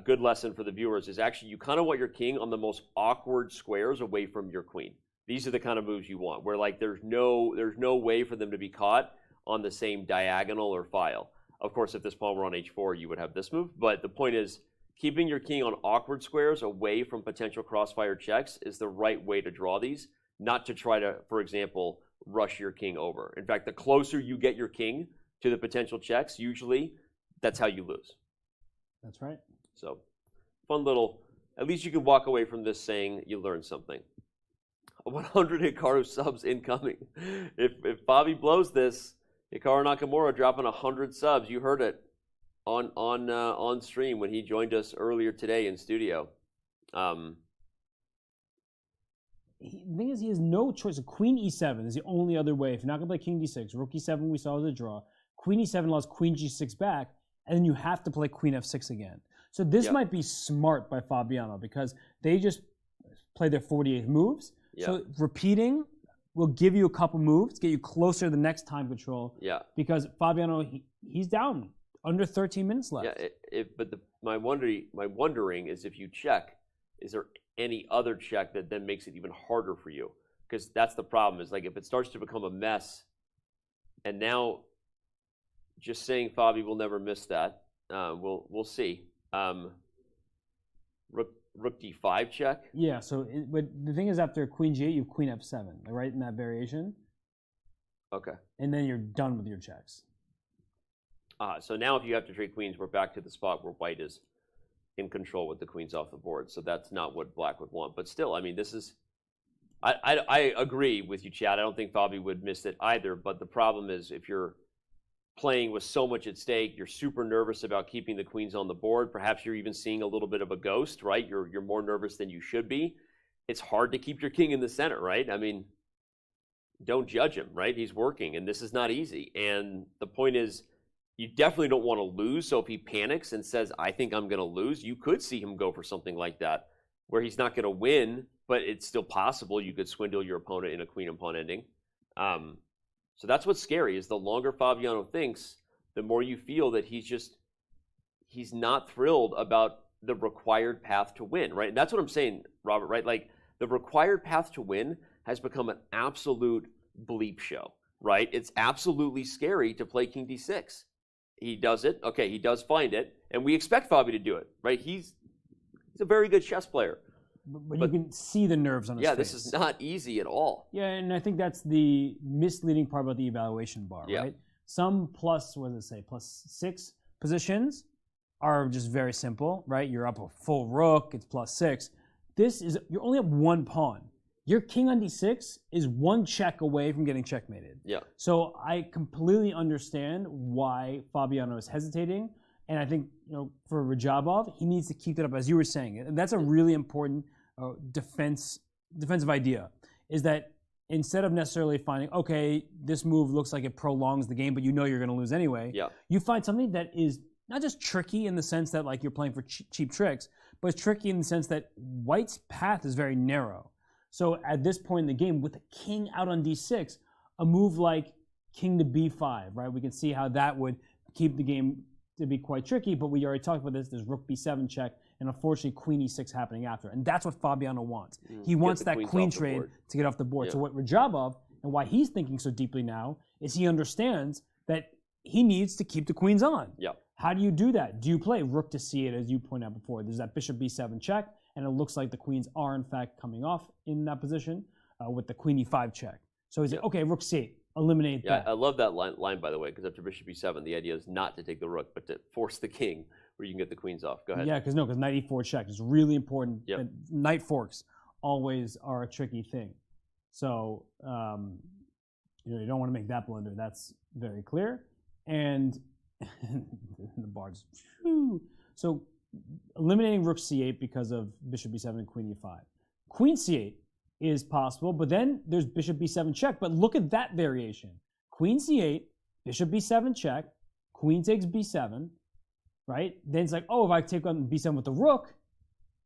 Good lesson for the viewers is actually you kind of want your king on the most awkward squares away from your queen. These are the kind of moves you want, where like there's no way for them to be caught on the same diagonal or file. Of course, if this pawn were on h4, you would have this move. But the point is, keeping your king on awkward squares away from potential crossfire checks is the right way to draw these, not to try to, for example, rush your king over. In fact, the closer you get your king to the potential checks, usually that's how you lose. That's right. So, fun little, at least you can walk away from this saying you learned something. 100 Hikaru subs incoming. If Fabi blows this, Hikaru Nakamura dropping 100 subs. You heard it on stream when he joined us earlier today in studio. The thing is, he has no choice. So queen e7 is the only other way. If you're not going to play king d6, rook e7 we saw as a draw. Queen e7 allows queen g6 back, and then you have to play queen f6 again. So this might be smart by Fabiano because they just play their 48 moves. So repeating will give you a couple moves, get you closer to the next time control. Because Fabiano, he's down under 13 minutes left. But my wondering is if you check, is there any other check that then makes it even harder for you? Because that's the problem. Is like if it starts to become a mess, and now just saying Fabi will never miss that. We'll see. Rook d5 check. Yeah. So, but the thing is, after queen g8, you have queen f7, right? In that variation. Okay. And then you're done with your checks. So now, if you have to trade queens, we're back to the spot where white is in control with the queens off the board. So that's not what black would want. But still, I mean, this is, I agree with you, Chad. I don't think Fabi would miss it either. But the problem is if you're playing with so much at stake, you're super nervous about keeping the queens on the board. Perhaps you're even seeing a little bit of a ghost, right? You're more nervous than you should be. It's hard to keep your king in the center, right? I mean, don't judge him, right? He's working, and this is not easy. And the point is, you definitely don't want to lose. So if he panics and says, I think I'm going to lose, you could see him go for something like that, where he's not going to win, but it's still possible you could swindle your opponent in a queen and pawn ending. So that's what's scary, is the longer Fabiano thinks, the more you feel that he's not thrilled about the required path to win, right? And that's what I'm saying, Robert, right? Like, the required path to win has become an absolute bleep show, right? It's absolutely scary to play king d6. He does it. Okay, he does find it. And we expect Fabi to do it, right? He's a very good chess player. But you can see the nerves on his face. Yeah, this is not easy at all. Yeah, and I think that's the misleading part about the evaluation bar, right? Some plus, what does it say, +6 positions are just very simple, right? You're up a full rook, it's +6. This is, you're only up one pawn. Your king on d6 is one check away from getting checkmated. Yeah. So I completely understand why Fabiano is hesitating. And I think, for Radjabov, he needs to keep that up, as you were saying. And that's a really important defensive idea, is that instead of necessarily finding, okay, this move looks like it prolongs the game, but you know you're going to lose anyway, you find something that is not just tricky in the sense that like you're playing for cheap tricks, but it's tricky in the sense that white's path is very narrow. So at this point in the game, with the king out on d6, a move like king to b5, right? We can see how that would keep the game to be quite tricky, but we already talked about this. There's rook b7 check, and unfortunately queen e6 happening after. And that's what Fabiano wants. He wants that queen trade to get off the board. So what Radjabov, and why he's thinking so deeply now, is he understands that he needs to keep the queens on. How do you do that? Do you play rook to c8, as you pointed out before? There's that bishop b7 check, and it looks like the queens are in fact coming off in that position with the queen e5 check. So he's like, okay, rook c8, eliminate that. I love that line, by the way, because after bishop b7, the idea is not to take the rook, but to force the king where you can get the queens off. Go ahead. Yeah, because knight e4 check is really important. Knight forks always are a tricky thing. So you don't want to make that blunder. That's very clear. And the bars. So eliminating rook c8 because of bishop b7 and queen e5. Queen c8 is possible, but then there's bishop b7 check. But look at that variation. Queen c8, bishop b7 check, queen takes b7, right? Then it's like, oh, if I take on b7 with the rook,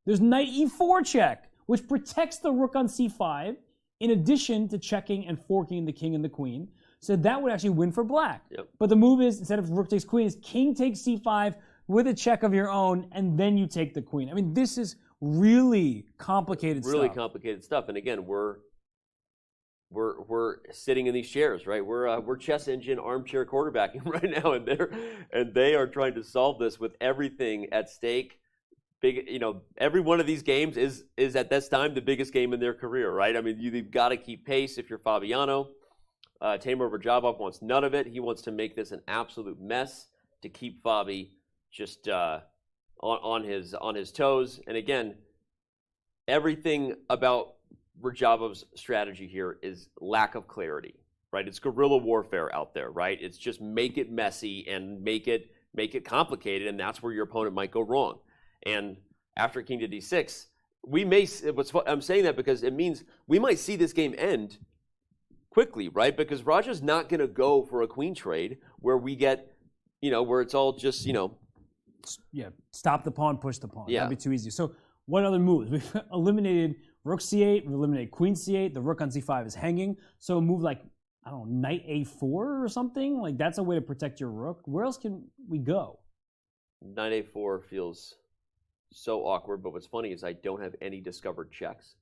there's knight e4 check, which protects the rook on c5, in addition to checking and forking the king and the queen. So that would actually win for black. But the move is, instead of rook takes queen, is king takes c5 with a check of your own, and then you take the queen. I mean, this is really complicated stuff. Really complicated stuff. And again, we're sitting in these chairs, right? We're chess engine armchair quarterbacking right now, and they are trying to solve this with everything at stake. Big, every one of these games is at this time the biggest game in their career, right? I mean, you've got to keep pace if you're Fabiano. Timur Radjabov wants none of it. He wants to make this an absolute mess to keep Fabi just on his toes. And again, everything about Radjabov's strategy here is lack of clarity, right? It's guerrilla warfare out there, right? It's just make it messy and make it complicated, and that's where your opponent might go wrong. And after king to d6, I'm saying that because it means we might see this game end quickly, right? Because Raja's not going to go for a queen trade where we get, where it's all just, stop the pawn, push the pawn. That'd be too easy. So what other moves? We've eliminated rook c8, we've eliminated queen c8, the rook on c5 is hanging. So a move like, I don't know, knight a4 or something, like that's a way to protect your rook. Where else can we go? Knight a4 feels so awkward, but what's funny is I don't have any discovered checks.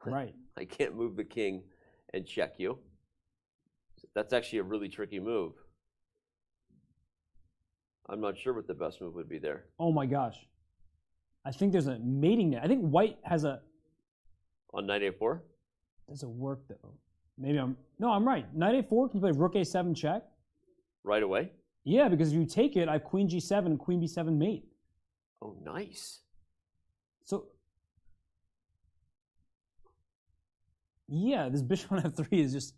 Right. I can't move the king and check you. That's actually a really tricky move. I'm not sure what the best move would be there. Oh my gosh. I think there's a mating net. I think white has a... On knight a4? Does it work though? Maybe I'm right. Knight a4, can you play rook a7 check? Right away? Yeah, because if you take it, I have queen g7 and queen b7 mate. Oh, nice. So, yeah, this bishop on f3 is just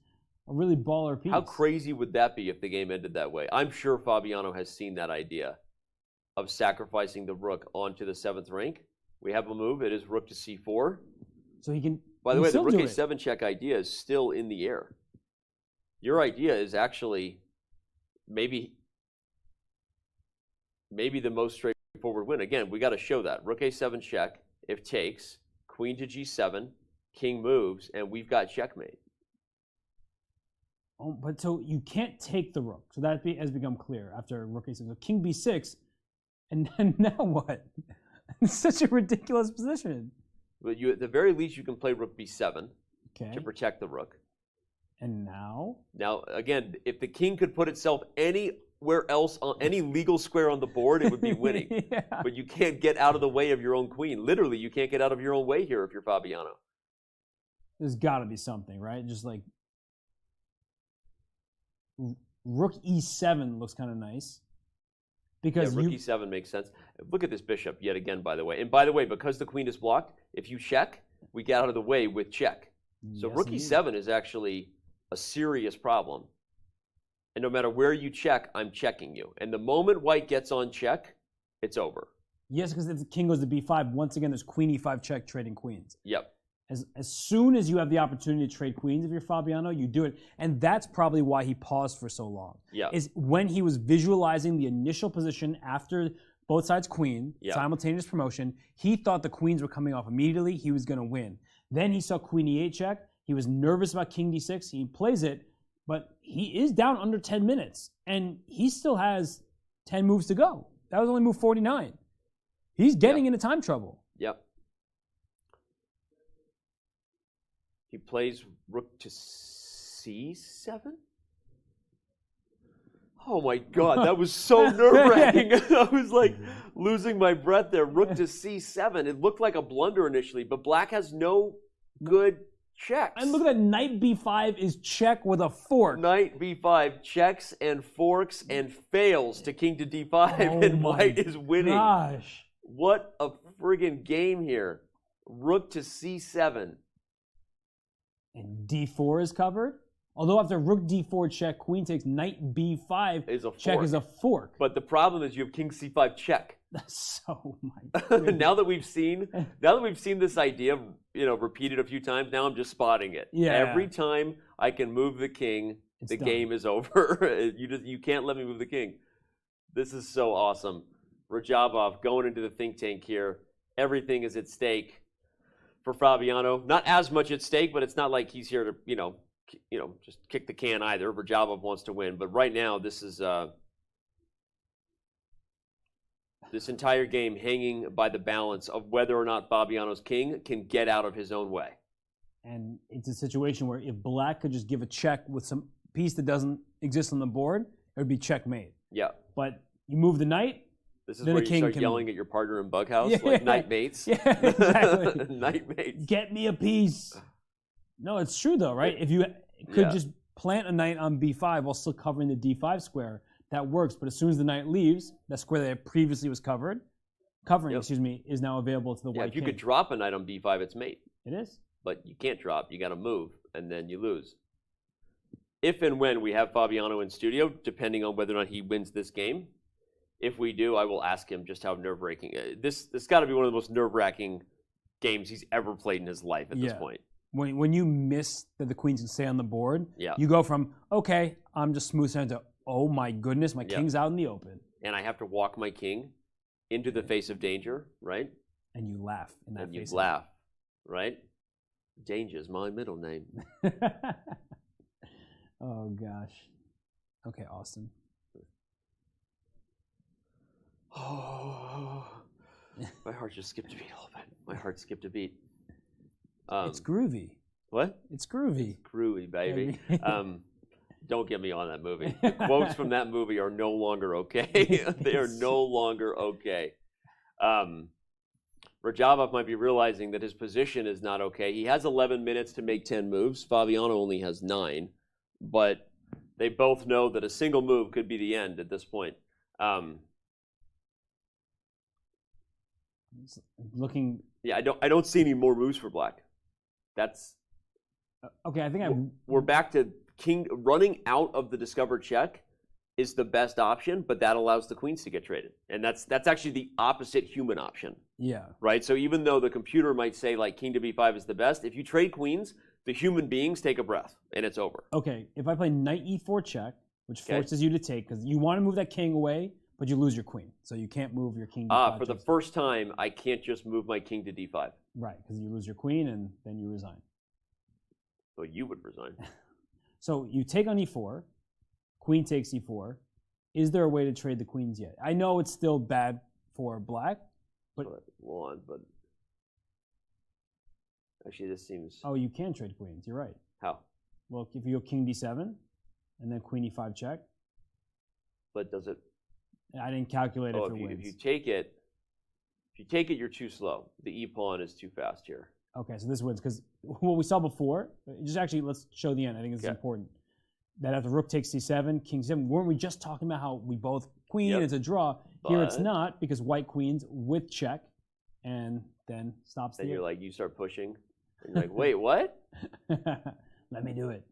a really baller piece. How crazy would that be if the game ended that way? I'm sure Fabiano has seen that idea of sacrificing the rook onto the 7th rank. We have a move. It is rook to c4. So he can. By the way, the rook do a7 check idea is still in the air. Your idea is actually maybe the most straightforward win. Again, we got to show that. Rook a7 check, if takes, queen to g7, king moves, and we've got checkmate. Oh, but so you can't take the rook. So that has become clear after rook a6. So king b6, and then now what? It's such a ridiculous position. But you, at the very least, you can play rook b7 to protect the rook. And now? Now, again, if the king could put itself anywhere else on any legal square on the board, it would be winning. Yeah. But you can't get out of the way of your own queen. Literally, you can't get out of your own way here if you're Fabiano. There's got to be something, right? Just like rook e7 looks kind of nice. Because rook e7 makes sense. Look at this bishop yet again, by the way. And by the way, because the queen is blocked, if you check, we get out of the way with check. So rook e7 is actually a serious problem. And no matter where you check, I'm checking you. And the moment white gets on check, it's over. Yes, because if the king goes to b5, once again, there's queen e5 check trading queens. Yep. As soon as you have the opportunity to trade queens, if you're Fabiano, you do it. And that's probably why he paused for so long. Yeah. Is when he was visualizing the initial position after both sides queen, simultaneous promotion, he thought the queens were coming off immediately. He was going to win. Then he saw queen e8 check. He was nervous about king d6. He plays it, but he is down under 10 minutes. And he still has 10 moves to go. That was only move 49. He's getting into time trouble. Yep. He plays rook to c7? Oh my God, that was so nerve-wracking. I was like losing my breath there. Rook to c7. It looked like a blunder initially, but black has no good checks. And look at that, knight b5 is check with a fork. Knight b5 checks and forks and fails to king to d5, and white is winning. Gosh. What a friggin' game here. Rook to c7. And d4 is covered. Although after rook d4 check, queen takes knight b5 is a check fork. is a fork. But the problem is you have king c5 check. That's so my goodness. now that we've seen this idea, repeated a few times, now I'm just spotting it. Yeah. Every time I can move the king, the game is over. You can't let me move the king. This is so awesome. Radjabov going into the think tank here. Everything is at stake for Fabiano. Not as much at stake, but it's not like he's here to, just kick the can either. Radjabov wants to win, but right now this is this entire game hanging by the balance of whether or not Fabiano's king can get out of his own way. And it's a situation where if black could just give a check with some piece that doesn't exist on the board, it would be checkmate. Yeah. But you move the knight. This is where you start yelling at your partner in Bughouse, like knight mates. Yeah, exactly. Knight mates. Get me a piece. No, it's true though, right? If you could just plant a knight on b5 while still covering the d5 square, that works. But as soon as the knight leaves, that square that previously was covering, is now available to the white if you king. could drop a knight on b5, it's mate. It is. But you can't drop. You got to move, and then you lose. If and when we have Fabiano in studio, depending on whether or not he wins this game, if we do, I will ask him just how nerve-wracking. This got to be one of the most nerve-wracking games he's ever played in his life at this point. When you miss that the queens can stay on the board, Yeah. you go from, okay, I'm just smooth sailing to, oh my goodness, my king's out in the open. And I have to walk my king into the face of danger, right? And you laugh in that face. And you laugh, right? Danger's my middle name. Oh, gosh. Okay, Austin. Oh, my heart just skipped a beat a little bit. My heart skipped a beat. It's groovy. What? It's groovy. Groovy, baby. Don't get me on that movie. The quotes from that movie are no longer okay. They are no longer okay. Radjabov might be realizing that his position is not okay. He has 11 minutes to make 10 moves. Fabiano only has 9. But they both know that a single move could be the end at this point. looking. Yeah, I don't see any more moves for black. That's okay. I think we're back to king running out of the discovered check is the best option, but that allows the queens to get traded, and that's actually the opposite human option. Yeah. Right. So even though the computer might say like king to b5 is the best, if you trade queens, the human beings take a breath and it's over. Okay. If I play knight e4 check, which forces you to take because you want to move that king away, but you lose your queen, so you can't move your king. For the first time, I can't just move my king to d5. Right, because you lose your queen and then you resign. Well, you would resign. So you take on e4, queen takes e4. Is there a way to trade the queens yet? I know it's still bad for black, but but actually this seems. Oh, you can trade queens. You're right. How? Well, if you go king d7 and then queen e5 check. But does it? I didn't calculate if it wins. If you take it, you're too slow. The e pawn is too fast here. Okay, so this wins because what we saw before. Just actually, let's show the end. I think it's important. That after rook takes c7, king c7. Weren't we just talking about how we both queen? It's a draw. Here it's not because white queens with check, and then stops. Then you're like you start pushing, and you're like, wait, what? Let me do it.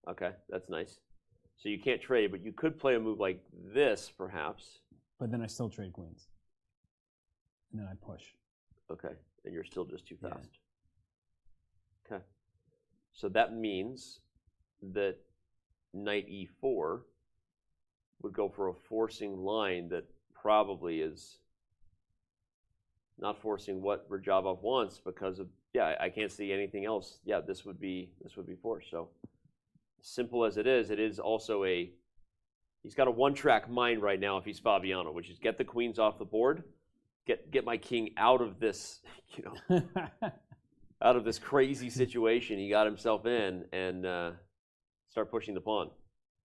Okay, that's nice. So you can't trade, but you could play a move like this, perhaps. But then I still trade queens. And then I push. Okay, and you're still just too fast. Okay. So that means that knight e4 would go for a forcing line that probably is not forcing what Radjabov wants because of, I can't see anything else. Yeah, this would be forced. So simple as it is also he's got a one-track mind right now if he's Fabiano, which is get the queens off the board, get my king out of this, out of this crazy situation he got himself in, and start pushing the pawn.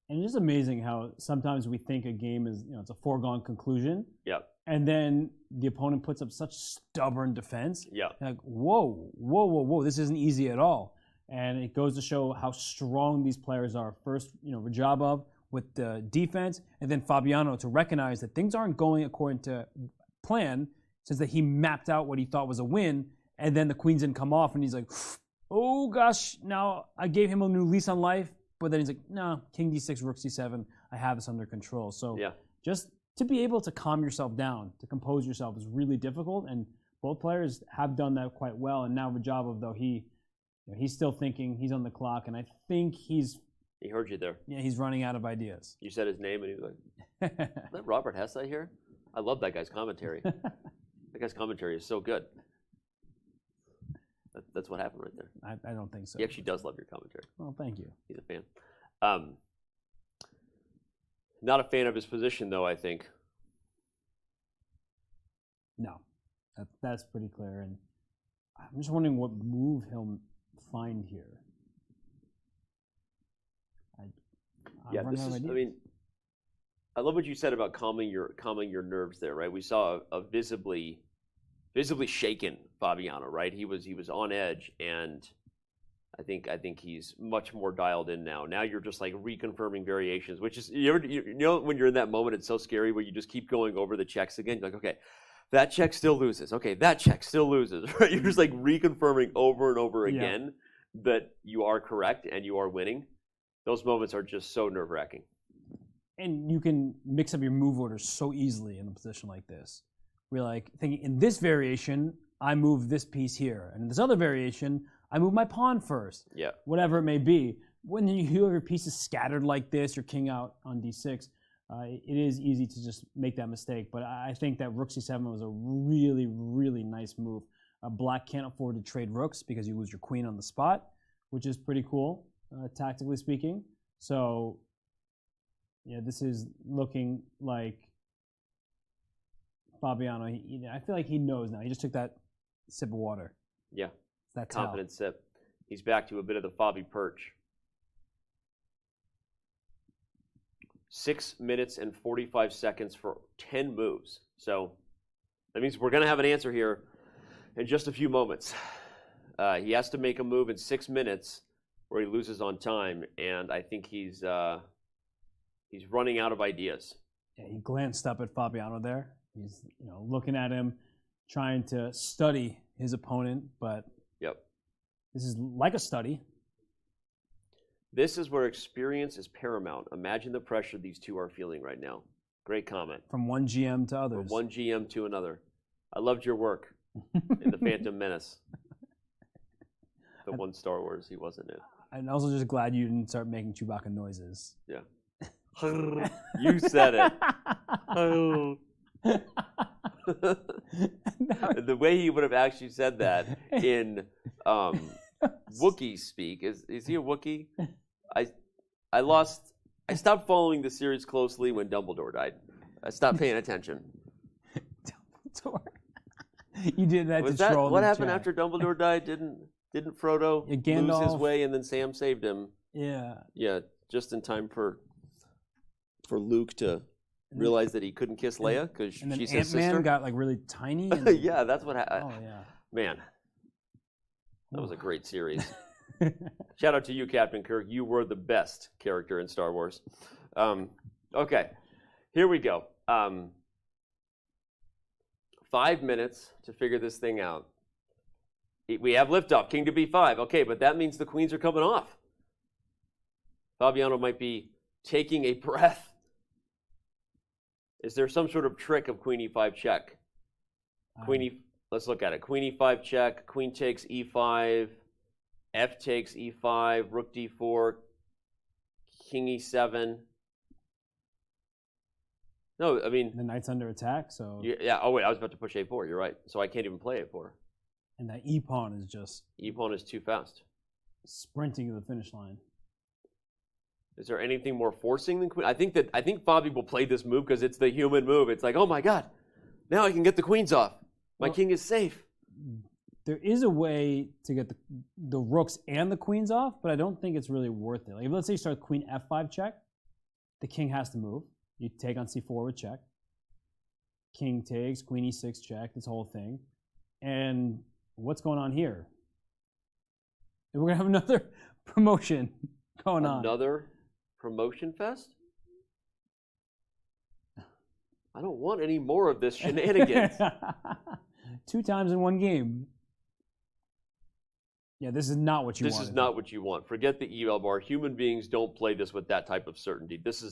And it's just amazing how sometimes we think a game is, it's a foregone conclusion. Yeah. And then the opponent puts up such stubborn defense. Yeah. Like, whoa, this isn't easy at all. And it goes to show how strong these players are. First, Radjabov with the defense, and then Fabiano to recognize that things aren't going according to plan, since that he mapped out what he thought was a win, and then the queens didn't come off, and he's like, oh gosh, now I gave him a new lease on life, but then he's like, no, king d6, rook c7, I have this under control. So just to be able to calm yourself down, to compose yourself is really difficult, and both players have done that quite well, and now Radjabov, though, he's still thinking, he's on the clock, and I think he heard you there. Yeah, he's running out of ideas. You said his name, and he was like, is that Robert Hesse here? I love that guy's commentary. That guy's commentary is so good. That's what happened right there. I don't think so. He actually does love your commentary. Well, thank you. He's a fan. Not a fan of his position, though, I think. No, that's pretty clear. And I'm just wondering what move he'll find here. I love what you said about calming your nerves there, right? We saw a visibly shaken Fabiano, right? He was on edge, and I think he's much more dialed in now. Now you're just like reconfirming variations, which is you know when you're in that moment, it's so scary where you just keep going over the checks again. You're like, okay, that check still loses. Okay, that check still loses. Right? You're just like reconfirming over and over again that you are correct and you are winning. Those moments are just so nerve-wracking. And you can mix up your move orders so easily in a position like this. We're like thinking, in this variation, I move this piece here. And in this other variation, I move my pawn first. Yeah. Whatever it may be. When you have your pieces scattered like this, your king out on d6, it is easy to just make that mistake. But I think that rook c7 was a really, really nice move. Black can't afford to trade rooks because you lose your queen on the spot, which is pretty cool, tactically speaking. So, yeah, this is looking like Fabiano. I feel like he knows now. He just took that sip of water. Yeah, that confident sip. He's back to a bit of the Fabi perch. 6 minutes and 45 seconds for 10 moves. So that means we're going to have an answer here in just a few moments. He has to make a move in 6 minutes where he loses on time, and I think he's running out of ideas. Yeah, he glanced up at Fabiano there, He's looking at him, trying to study his opponent, but this is like a study. This is where experience is paramount. Imagine the pressure these two are feeling right now. Great comment. From one GM to others. From one GM to another. I loved your work in The Phantom Menace. The one Star Wars he wasn't in. I'm also just glad you didn't start making Chewbacca noises. Yeah. You said it. The way he would have actually said that in Wookiee speak, is he a Wookiee? I stopped following the series closely when Dumbledore died. I stopped paying attention. Dumbledore. You did that Was to troll what the happened chat. after Dumbledore died? Didn't Frodo lose his Gandalf. way and then Sam saved him? Yeah. Yeah, just in time for Luke to realize that he couldn't kiss Leia because And then she's his Ant-Man sister. got like really tiny. And, Yeah, that's what happened. Oh yeah. Man, that was a great series. Shout out to you, Captain Kirk. You were the best character in Star Wars. Okay, here we go. 5 minutes to figure this thing out. We have liftoff, king to b5. Okay, but that means the queens are coming off. Fabiano might be taking a breath. Is there some sort of trick of queen e5 check? Let's look at it. Queen e5 check, queen takes e5, f takes e5, rook d4, king e7. No, I mean... The knight's under attack, so... Yeah, oh wait, I was about to push a4, you're right. So I can't even play a4. And that e-pawn is just... E-pawn is too fast. Sprinting to the finish line. Is there anything more forcing than queen? I think Fabi will play this move because it's the human move. It's like, oh my god, now I can get the queens off. My king is safe. There is a way to get the rooks and the queens off, but I don't think it's really worth it. Like, let's say you start queen f5 check, the king has to move. You take on c4 with check. King takes, queen e6 check, this whole thing. And what's going on here? We're going to have another promotion going on. Another promotion fest? I don't want any more of this shenanigans. 2 times in one game. Yeah, this is not what you want. This is not what you want. Forget the eval bar. Human beings don't play this with that type of certainty. This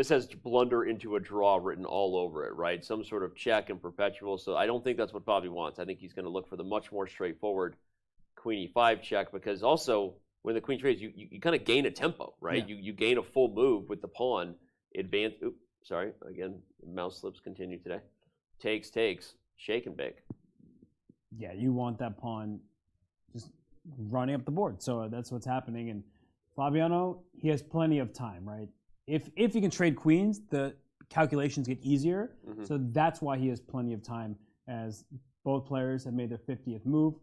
has blunder into a draw written all over it, right? Some sort of check and perpetual. So I don't think that's what Fabi wants. I think he's going to look for the much more straightforward queen e5 check, because also when the queen trades, you kind of gain a tempo, right? Yeah. You gain a full move with the pawn. Advance. Oops, sorry. Again, mouse slips continue today. Takes, shake and bake. Yeah, you want that pawn just running up the board. So that's what's happening. And Fabiano, he has plenty of time, right? If he can trade queens, the calculations get easier. Mm-hmm. So that's why he has plenty of time, as both players have made their 50th move.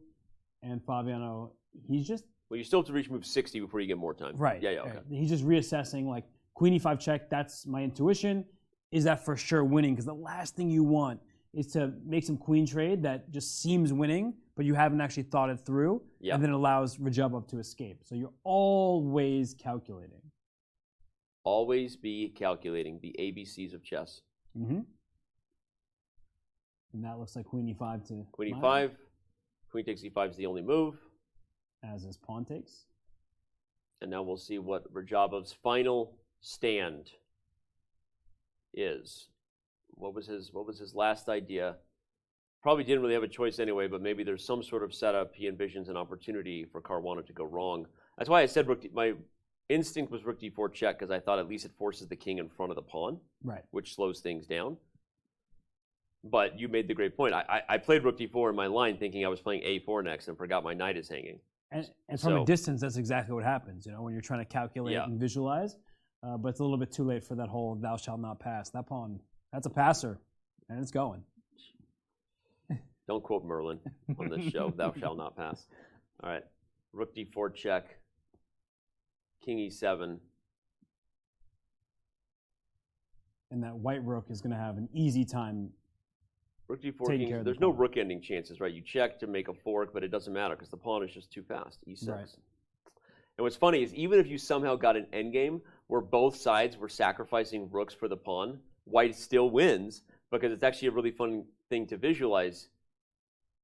And Fabiano, he's just... Well, you still have to reach move 60 before you get more time. Right. Yeah, okay. Right. He's just reassessing, like, queen e5 check, that's my intuition. Is that for sure winning? Because the last thing you want is to make some queen trade that just seems winning, but you haven't actually thought it through, and then allows Radjabov to escape. So you're always calculating. Always be calculating the ABCs of chess. Mm-hmm. And that looks like queen e5 to... Queen e5. Queen takes e5 is the only move. As is pawn takes. And now we'll see what Radjabov's final stand is. What was his last idea? Probably didn't really have a choice anyway, but maybe there's some sort of setup. He envisions an opportunity for Caruana to go wrong. That's why I said my instinct was rook d4 check, because I thought at least it forces the king in front of the pawn, right, which slows things down. But you made the great point. I played rook d4 in my line thinking I was playing a4 next and forgot my knight is hanging. And from a distance, that's exactly what happens, when you're trying to calculate and visualize. But it's a little bit too late for that whole thou shalt not pass. That pawn, that's a passer, and it's going. Don't quote Merlin on this show. Thou shalt not pass. All right. Rook d4 check. King e7. And that white rook is going to have an easy time. Rook d4 king. There's no rook ending chances, right? You check to make a fork, but it doesn't matter because the pawn is just too fast. E6. Right. And what's funny is even if you somehow got an endgame where both sides were sacrificing rooks for the pawn, white still wins because it's actually a really fun thing to visualize.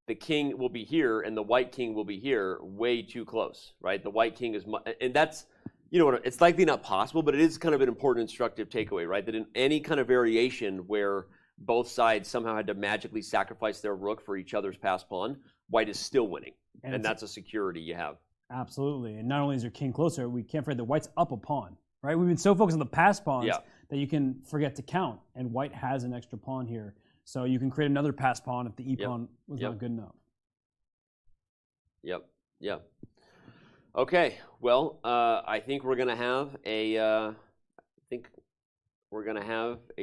The king will be here and the white king will be here, way too close, right? The white king is, and that's, you know, it's likely not possible, but it is kind of an important instructive takeaway, right? That in any kind of variation where both sides somehow had to magically sacrifice their rook for each other's passed pawn, white is still winning, and that's a security you have. Absolutely, and not only is your king closer, we can't forget that white's up a pawn, right? We've been so focused on the passed pawns that you can forget to count, and white has an extra pawn here. So you can create another pass pawn if the e-pawn was not good enough. Yep. Okay, well, I think we're gonna have a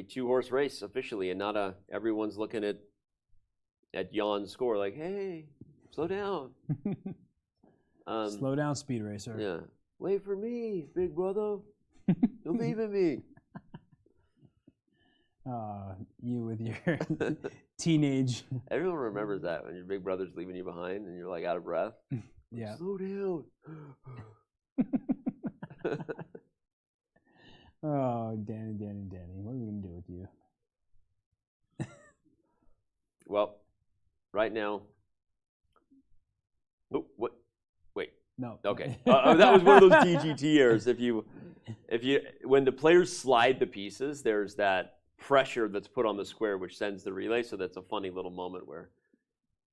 two-horse race officially, and not a everyone's looking at Jan's score like, hey, slow down. Slow down, Speed Racer. Yeah, wait for me, big brother. Believe in me. You with your teenage. Everyone remembers that when your big brother's leaving you behind and you're like out of breath. Yeah. Slow down. Oh, Danny, what are we gonna do with you? Well, right now. Oh, what? Wait. No. Okay. That was one of those DGT errors. When the players slide the pieces, there's that pressure that's put on the square which sends the relay, so that's a funny little moment where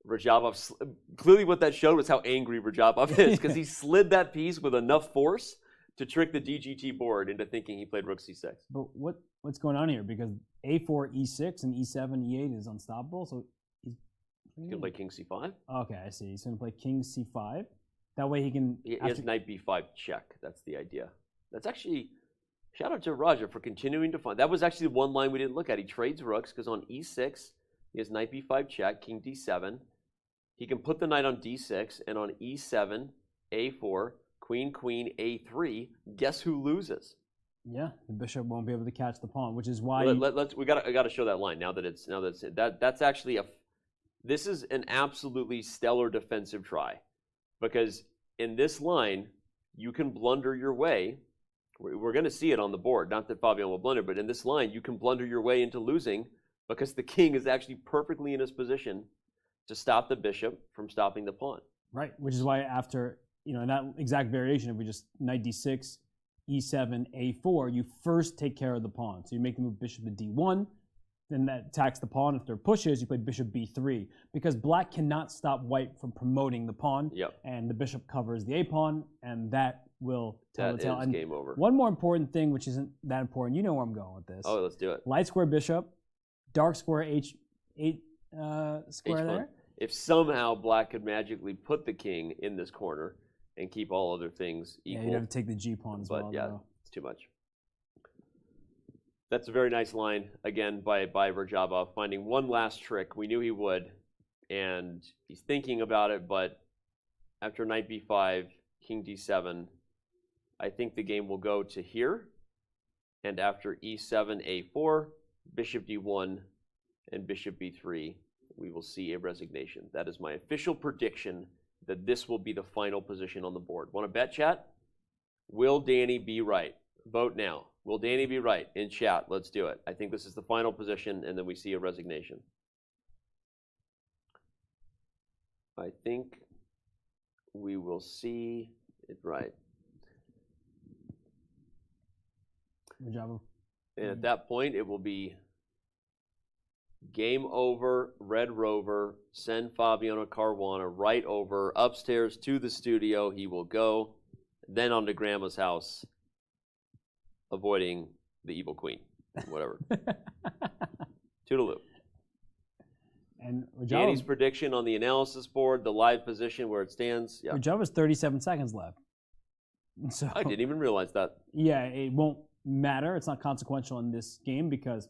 Radjabov, clearly what that showed was how angry Radjabov is, because he slid that piece with enough force to trick the DGT board into thinking he played rook c6. But what's going on here? Because a4, e6, and e7, e8 is unstoppable, so he's going to play king c5. Okay, I see. He's going to play king c5. That way he can... He has knight b5 check. That's the idea. That's actually... Shout out to Raja for continuing to find. That was actually the one line we didn't look at. He trades rooks because on e6, he has knight b5 check, king d7. He can put the knight on d6, and on e7, a4, queen, a3. Guess who loses? Yeah, the bishop won't be able to catch the pawn, which is why. I got to show that line now that it's that's actually this is an absolutely stellar defensive try, because in this line you can blunder your way. We're going to see it on the board. Not that Fabiano will blunder, but in this line, you can blunder your way into losing because the king is actually perfectly in his position to stop the bishop from stopping the pawn. Right, which is why after, in that exact variation, if we just knight d6, e7, a4, you first take care of the pawn. So you make the move bishop to d1, then that attacks the pawn. If there are pushes, you play bishop b3, because black cannot stop white from promoting the pawn, and the bishop covers the a-pawn, and that will tell the tale. That is game over. One more important thing, which isn't that important, you know where I'm going with this. Oh, let's do it. Light square bishop, dark square h8 square there. If somehow black could magically put the king in this corner and keep all other things equal. Yeah, you'd have to take the g-pawn as well. But yeah, it's too much. That's a very nice line, again, by Radjabov, finding one last trick. We knew he would, and he's thinking about it, but after knight b5, king d7, I think the game will go to here, and after e7, a4, bishop d1, and bishop b3, we will see a resignation. That is my official prediction that this will be the final position on the board. Want to bet, chat? Will Danny be right? Vote now. Will Danny be right? In chat, let's do it. I think this is the final position, and then we see a resignation. I think we will see it right. Radjabov. And at that point, it will be game over, Red Rover, send Fabiano Caruana right over, upstairs to the studio. He will go, then on to Grandma's house, avoiding the evil queen, whatever. Toodaloo. And Danny's prediction on the analysis board, the live position where it stands. Yeah. Radjabov has 37 seconds left. So I didn't even realize that. Yeah, it won't matter. It's not consequential in this game because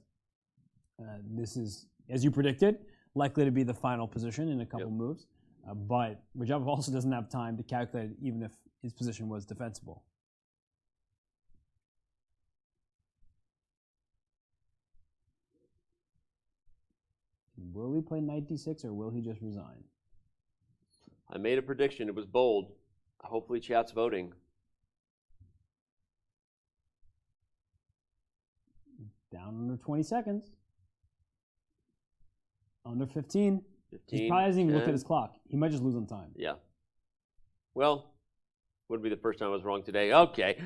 this is, as you predicted, likely to be the final position in a couple moves. But Radjabov also doesn't have time to calculate even if his position was defensible. Will he play knight d6 or will he just resign? I made a prediction. It was bold. Hopefully chat's voting. Down under 20 seconds. Under 15. 15. He probably hasn't even looked at 10. his clock. He might just lose on time. Yeah. Well, wouldn't be the first time I was wrong today. Okay.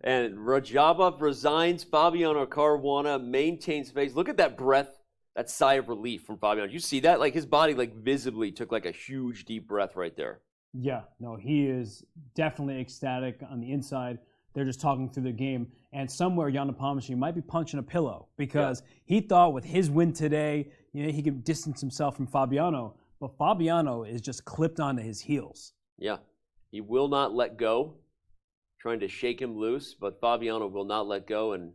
And Radjabov resigns. Fabiano Caruana maintains pace. Look at that breath, that sigh of relief from Fabiano. You see that? Like his body like visibly took like a huge deep breath right there. Yeah, no, he is definitely ecstatic on the inside. They're just talking through the game. And somewhere Jan Nepomniachtchi might be punching a pillow because he thought with his win today, he could distance himself from Fabiano. But Fabiano is just clipped onto his heels. Yeah. He will not let go. Trying to shake him loose, but Fabiano will not let go, and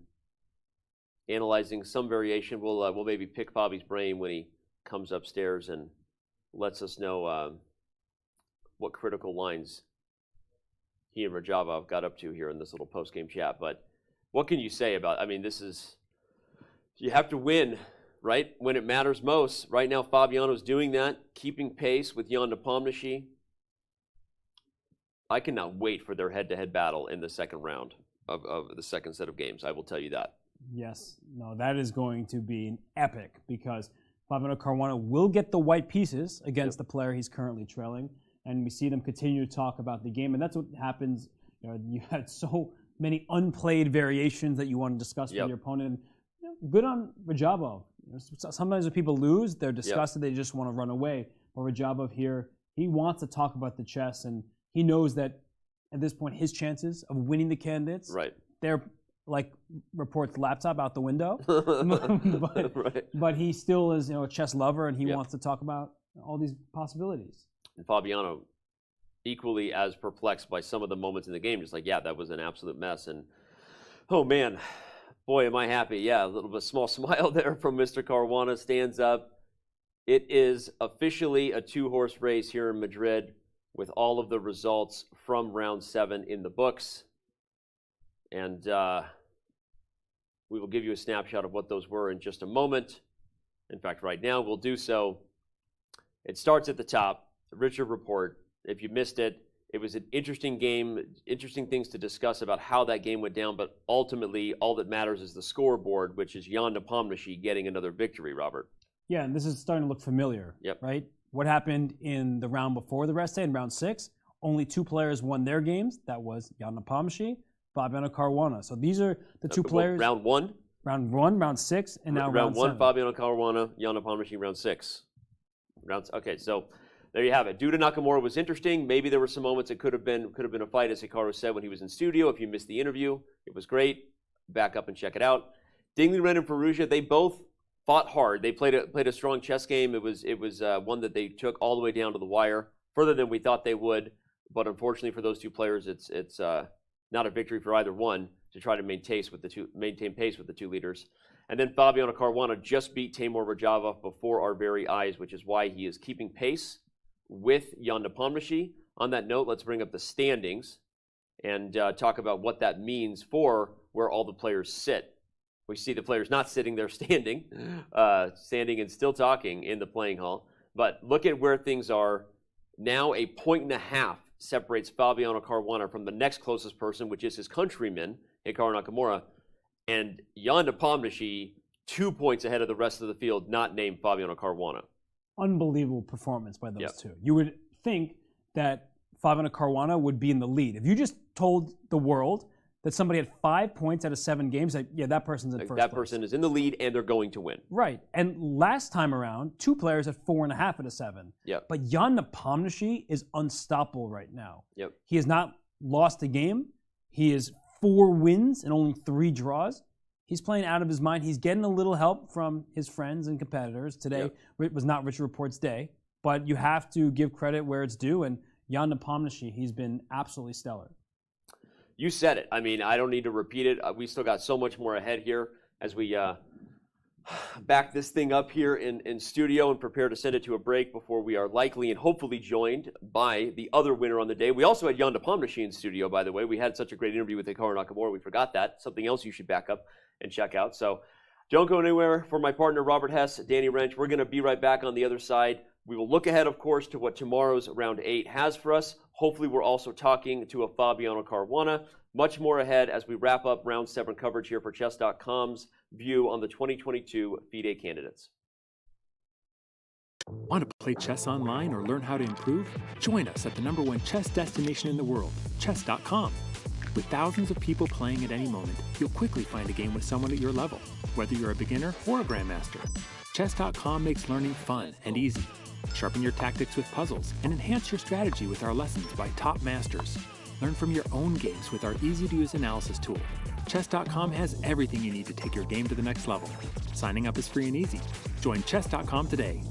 analyzing some variation. We'll maybe pick Fabi's brain when he comes upstairs and lets us know what critical lines he and Radjabov got up to here in this little post-game chat. But what can you say about, you have to win, right? When it matters most. Right now, Fabiano's doing that, keeping pace with Jan Nepomniachtchi. I cannot wait for their head-to-head battle in the second round of the second set of games. I will tell you that. Yes. No, that is going to be epic because Fabiano Caruana will get the white pieces against the player he's currently trailing. And we see them continue to talk about the game. And that's what happens. You had so many unplayed variations that you want to discuss with your opponent. Good on Radjabov. Sometimes when people lose, they're disgusted. They just want to run away. But Radjabov here, he wants to talk about the chess, and he knows that at this point his chances of winning the candidates, they're like Rapport's laptop out the window. but he still is a chess lover, and he wants to talk about all these possibilities. And Fabiano equally as perplexed by some of the moments in the game, just like, that was an absolute mess. And oh man, boy, am I happy. Yeah, a little bit small smile there from Mr. Caruana. Stands up. It is officially a two-horse race here in Madrid, with all of the results from round 7 in the books. And we will give you a snapshot of what those were in just a moment. In fact, right now we'll do so. It starts at the top, the Richard Report. If you missed it, it was an interesting game, interesting things to discuss about how that game went down, but ultimately all that matters is the scoreboard, which is Jan Nepomniachtchi getting another victory, Robert. Yeah, and this is starting to look familiar, right? What happened in the round before the rest day, in round 6? Only 2 players won their games. That was Jan Nepomniachtchi, Fabiano Caruana. So these are the 2 players. Round 1? Round 1, round 6, and now round 7. Round 1, Fabiano Caruana, Jan Nepomniachtchi, round 6. Okay, so there you have it. Duda Nakamura was interesting. Maybe there were some moments it could have been a fight, as Hikaru said when he was in studio. If you missed the interview, it was great. Back up and check it out. Liren and Firouzja, they both fought hard. They played a strong chess game. It was one that they took all the way down to the wire, further than we thought they would. But unfortunately for those 2 players, it's not a victory for either one to try to maintain pace with the 2 leaders. And then Fabiano Caruana just beat Timur Radjabov before our very eyes, which is why he is keeping pace with Jan Nepomniachtchi. On that note, let's bring up the standings and talk about what that means for where all the players sit. We see the players not sitting there standing and still talking in the playing hall. But look at where things are. Now 1.5 points separates Fabiano Caruana from the next closest person, which is his countryman, Hikaru Nakamura. And Jan Nepomniachtchi, 2 points ahead of the rest of the field, not named Fabiano Caruana. Unbelievable performance by those 2. You would think that Fabiano Caruana would be in the lead. If you just told the world that somebody had 5 points out of 7 games, that person's in first place. That person is in the lead, and they're going to win. Right. And last time around, 2 players had 4.5 out of 7. But Jan Nepomniachtchi is unstoppable right now. He has not lost a game. He is 4 wins and only 3 draws. He's playing out of his mind. He's getting a little help from his friends and competitors. Today was not Richard Rapport's day, but you have to give credit where it's due. And Jan Nepomniachtchi, he's been absolutely stellar. You said it. I don't need to repeat it. We still got so much more ahead here as we back this thing up here in studio and prepare to send it to a break before we are likely and hopefully joined by the other winner on the day. We also had Jan Nepomniachtchi in studio, by the way. We had such a great interview with Hikaru Nakamura. We forgot that. Something else you should back up and check out. So don't go anywhere. For my partner, Robert Hess, Danny Wrench, we're going to be right back on the other side. We will look ahead, of course, to what tomorrow's round 8 has for us. Hopefully, we're also talking to a Fabiano Caruana. Much more ahead as we wrap up round 7 coverage here for Chess.com's view on the 2022 FIDE candidates. Want to play chess online or learn how to improve? Join us at the #1 chess destination in the world, chess.com. With thousands of people playing at any moment, you'll quickly find a game with someone at your level, whether you're a beginner or a grandmaster. Chess.com makes learning fun and easy. Sharpen your tactics with puzzles and enhance your strategy with our lessons by top masters. Learn from your own games with our easy-to-use analysis tool. Chess.com has everything you need to take your game to the next level. Signing up is free and easy. Join Chess.com today.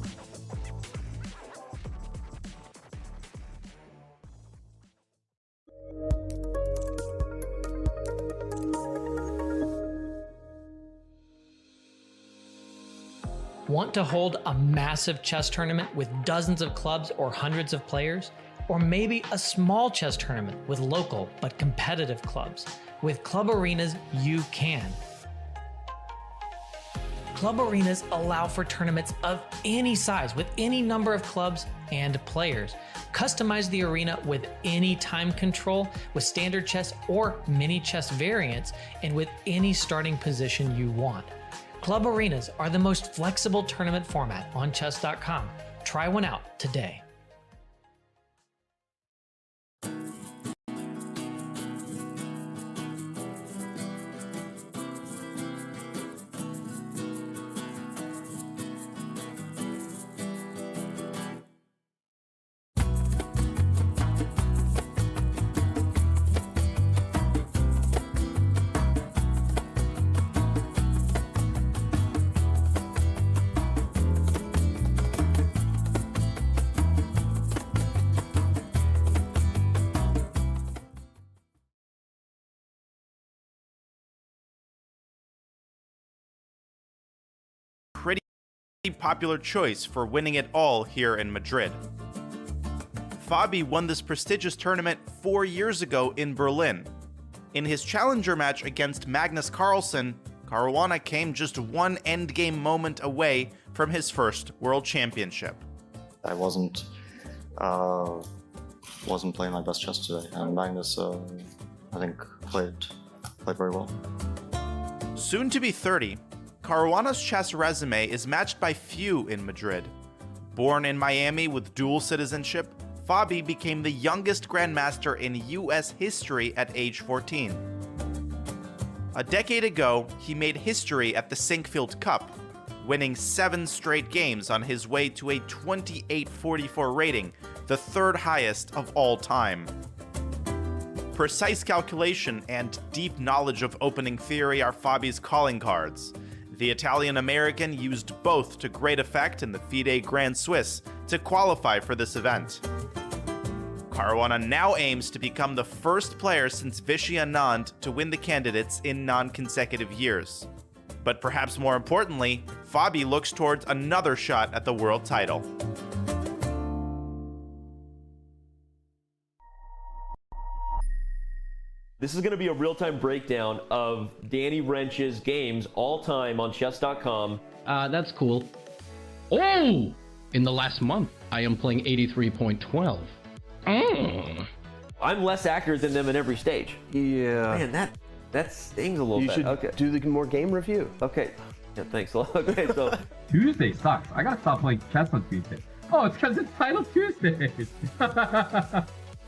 Want to hold a massive chess tournament with dozens of clubs or hundreds of players? Or maybe a small chess tournament with local but competitive clubs? With Club Arenas, you can. Club Arenas allow for tournaments of any size with any number of clubs and players. Customize the arena with any time control, with standard chess or mini chess variants, and with any starting position you want. Club Arenas are the most flexible tournament format on chess.com. Try one out today. Pretty popular choice for winning it all here in Madrid. Fabi won this prestigious tournament 4 years ago in Berlin. In his challenger match against Magnus Carlsen, Caruana came just one endgame moment away from his first world championship. I wasn't playing my best chess today, and Magnus, I think, played very well. Soon to be 30, Caruana's chess resume is matched by few in Madrid. Born in Miami with dual citizenship, Fabi became the youngest grandmaster in US history at age 14. A decade ago, he made history at the Sinkfield Cup, winning 7 straight games on his way to a 2844 rating, the third highest of all time. Precise calculation and deep knowledge of opening theory are Fabi's calling cards. The Italian-American used both to great effect in the FIDE Grand Swiss to qualify for this event. Caruana now aims to become the first player since Vichy Anand to win the candidates in non-consecutive years. But perhaps more importantly, Fabi looks towards another shot at the world title. This is going to be a real-time breakdown of Danny Wrench's games all-time on chess.com. That's cool. Oh! In the last month, I am playing 83.12. I'm less accurate than them in every stage. Yeah. Man, that stings a little You bit. should Okay. do the more game review. Okay. Yeah, thanks a lot. Okay, so Tuesday sucks. I gotta stop playing chess on Tuesday. Oh, it's because it's Title Tuesday.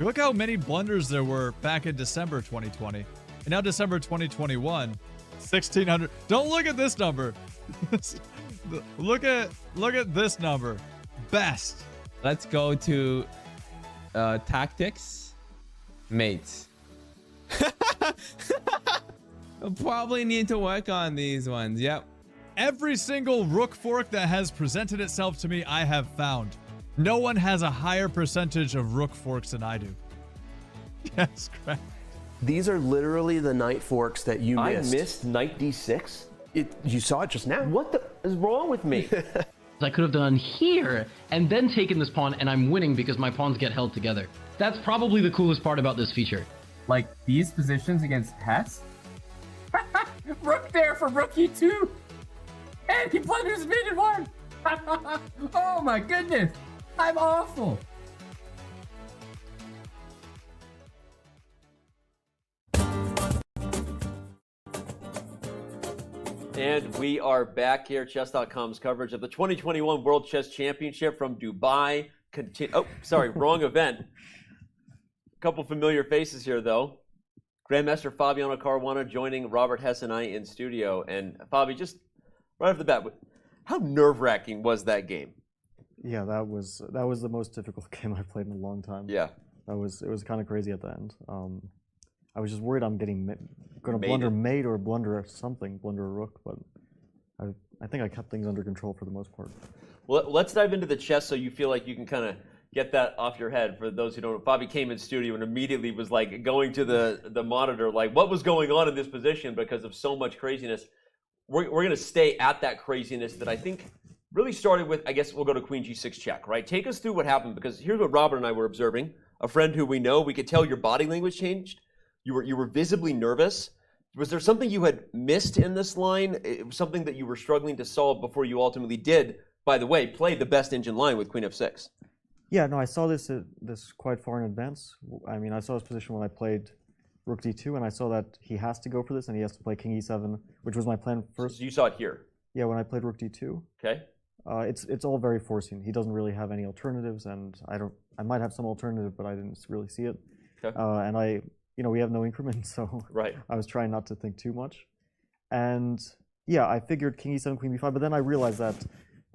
Look how many blunders there were back in December 2020. And now December 2021, 1,600. Don't look at this number. look at this number. Best. Let's go to tactics. Mates. I'll probably need to work on these ones. Yep. Every single rook fork that has presented itself to me, I have found. No one has a higher percentage of rook forks than I do. Yes, correct. These are literally the knight forks that you missed. I missed knight d6? You saw it just now. What the is wrong with me? I could have done here and then taken this pawn, and I'm winning because my pawns get held together. That's probably the coolest part about this feature. Like these positions against Hess? Rook there for rook e2. And he blunders mate in one. Oh my goodness. I'm awful. And we are back here, Chess.com's coverage of the 2021 World Chess Championship from Dubai. Oh, sorry, wrong event. A couple familiar faces here, though. Grandmaster Fabiano Caruana joining Robert Hess and I in studio. And Fabi, just right off the bat, how nerve-wracking was that game? Yeah, that was the most difficult game I've played in a long time. Yeah, it was kind of crazy at the end. I was just worried I'm going to blunder mate or blunder something, blunder a rook, but I think I kept things under control for the most part. Well, let's dive into the chess so you feel like you can kind of get that off your head. For those who don't know, Fabi came in studio and immediately was like going to the monitor, like what was going on in this position because of so much craziness. We're going to stay at that craziness that I think really started with, I guess we'll go to Queen G6 check, right? Take us through what happened, because here's what Robert and I were observing. A friend who we know, we could tell your body language changed. You were visibly nervous. Was there something you had missed in this line? It was something that you were struggling to solve before you ultimately did, by the way, play the best engine line with Queen F6? Yeah, no, I saw this quite far in advance. I mean, I saw this position when I played Rook D2, and I saw that he has to go for this, and he has to play King E7, which was my plan first. So you saw it here? Yeah, when I played Rook D2. Okay. It's all very forcing. He doesn't really have any alternatives, and I might have some alternative, but I didn't really see it. Okay. And we have no increment, so right. I was trying not to think too much. And yeah, I figured King E7, Queen B5, but then I realized that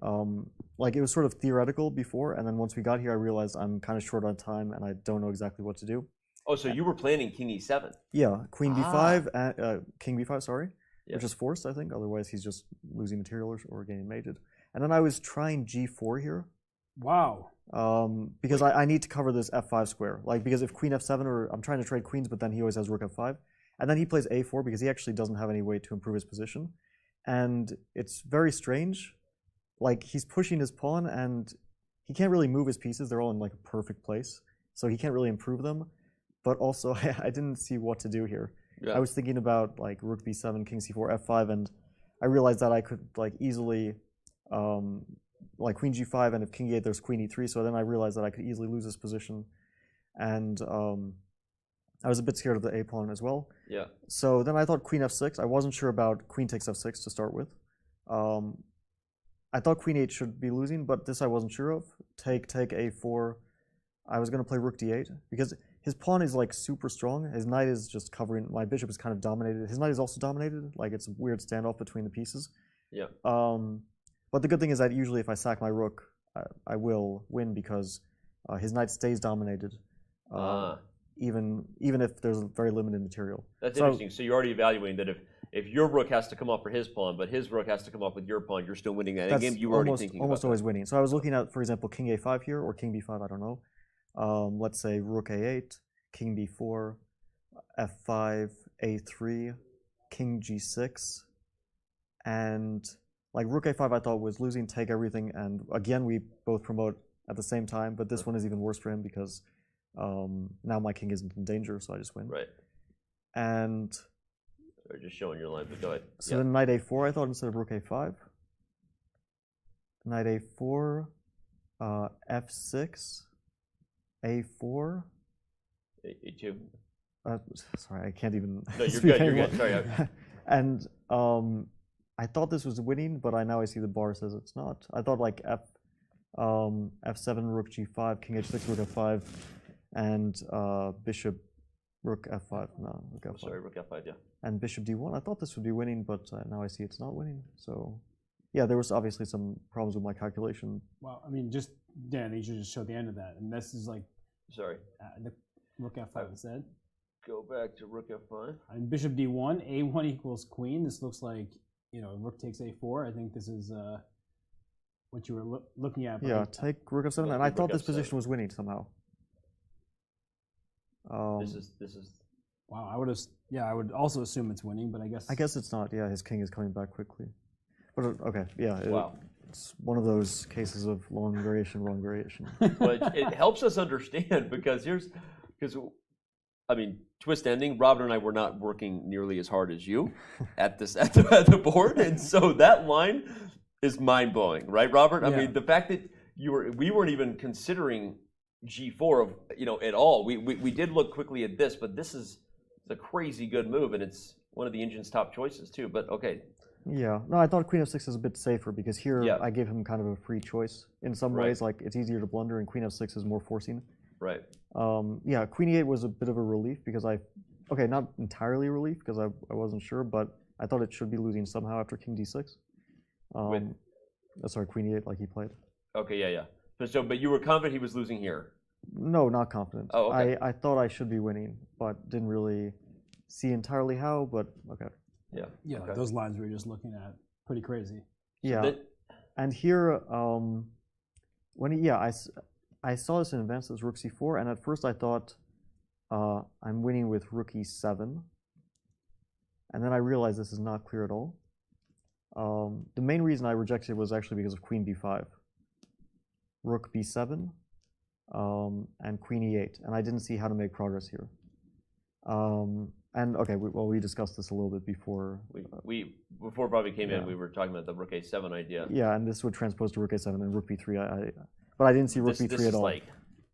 it was sort of theoretical before, and then once we got here, I realized I'm kind of short on time, and I don't know exactly what to do. Oh, so you were planning King E7? Yeah, Queen B5, King B5, sorry, yeah. Which is forced, I think. Otherwise, he's just losing material or getting mated. And then I was trying G4 here. Wow. Because I need to cover this F5 square. Because if Queen F7, or I'm trying to trade queens, but then he always has Rook F5. And then he plays A4 because he actually doesn't have any way to improve his position. And it's very strange. He's pushing his pawn and he can't really move his pieces. They're all in a perfect place. So he can't really improve them. But also, I didn't see what to do here. Yeah. I was thinking about Rook B7, King C4, F5, and I realized that I could easily Queen G5, and if King E8, there's Queen E3. So then I realized that I could easily lose this position, and I was a bit scared of the A pawn as well. Yeah. So then I thought Queen F6. I wasn't sure about Queen takes F6 to start with. I thought Queen 8 should be losing, but this I wasn't sure of. Take A4. I was going to play Rook D8 because his pawn is super strong. His knight is just covering. My bishop is kind of dominated. His knight is also dominated. It's a weird standoff between the pieces. Yeah. But the good thing is that usually if I sack my rook, I will win because his knight stays dominated, even if there's very limited material. That's interesting. So you're already evaluating that if your rook has to come up for his pawn, but his rook has to come up with your pawn, you're still winning that game. You were already thinking almost always winning. So I was looking at, for example, King A5 here or King B5. I don't know. Let's say Rook A8, King B4, F5, A3, King G6, and Rook A5 I thought was losing, take everything, and again we both promote at the same time, but this one is even worse for him because now my king isn't in danger, so I just win. Right. And sorry, just showing your line, but go ahead. So then Knight A4 I thought instead of Rook A5. Knight A4, F6, A4. A2. Sorry, I can't even. No, you're good. You're good. Sorry. And I thought this was winning, but now I see the bar says it's not. I thought F7, Rook G5, King H6, Rook F5, and Bishop Rook F5. No, Rook F5. Sorry, Rook F5, yeah. And Bishop D1. I thought this would be winning, but now I see it's not winning. So, yeah, there was obviously some problems with my calculation. Well, I mean, you should just show the end of that. And this is sorry. The Rook F5 instead. Go back to Rook F5. And Bishop D1, A1 equals Queen. This looks like, Rook takes A4. I think this is what you were looking at. Yeah, take Rook F7, and I thought this position was winning somehow. This is. Wow, I would also assume it's winning, but I guess. I guess it's not. Yeah, his king is coming back quickly. But okay, yeah. Wow. It's one of those cases of long variation, wrong variation. But it helps us understand because twist ending, Robert and I were not working nearly as hard as you at the board, and so that line is mind blowing, right, Robert? I mean, the fact that we weren't even considering G4 at all. We did look quickly at this, but this is a crazy good move, and it's one of the engine's top choices too. But okay, Yeah, no, I thought queen f6 is a bit safer because here Yeah. I gave him kind of a free choice. In some Right. ways, like it's easier to blunder, and queen f6 is more forcing. Right. Yeah, queen e8 was a bit of a relief because okay, not entirely a relief because I wasn't sure, but I thought it should be losing somehow after king d6. Sorry, queen e8 like he played. Okay, yeah. But you were confident he was losing here. No, not confident. Oh, okay. I thought I should be winning, but didn't really see entirely how, but okay. Yeah. Yeah, Okay. those lines we were just looking at, pretty crazy. Yeah, and here, I saw this in advance as rook c4, and at first I thought I'm winning with rook e7, and then I realized this is not clear at all. The main reason I rejected it was actually because of queen b5, rook b7, and queen e8, and I didn't see how to make progress here. And okay, we discussed this a little bit before. Before Bobby came in, we were talking about the rook a7 idea. Yeah, and this would transpose to rook a7 and rook b3. But I didn't see rook b3 this at all. Like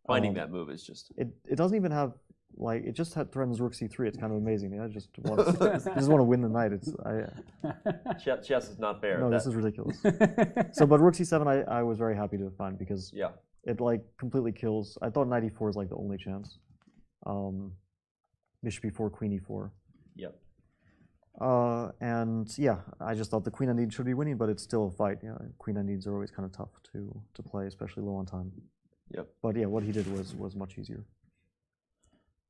finding that move is just. It doesn't even have like it just threatens rook c3. It's kind of amazing. Yeah, I just want to win the knight. Chess is not fair. No, this is ridiculous. But rook c7, I was very happy to find because it like completely kills. I thought knight e4 is like the only chance. Bishop e4, queen e4. Yep. And yeah, I just thought the queen n should be winning, but it's still a fight. Yeah, queen n are always kind of tough to play, especially low on time. Yep. But yeah, what he did was much easier.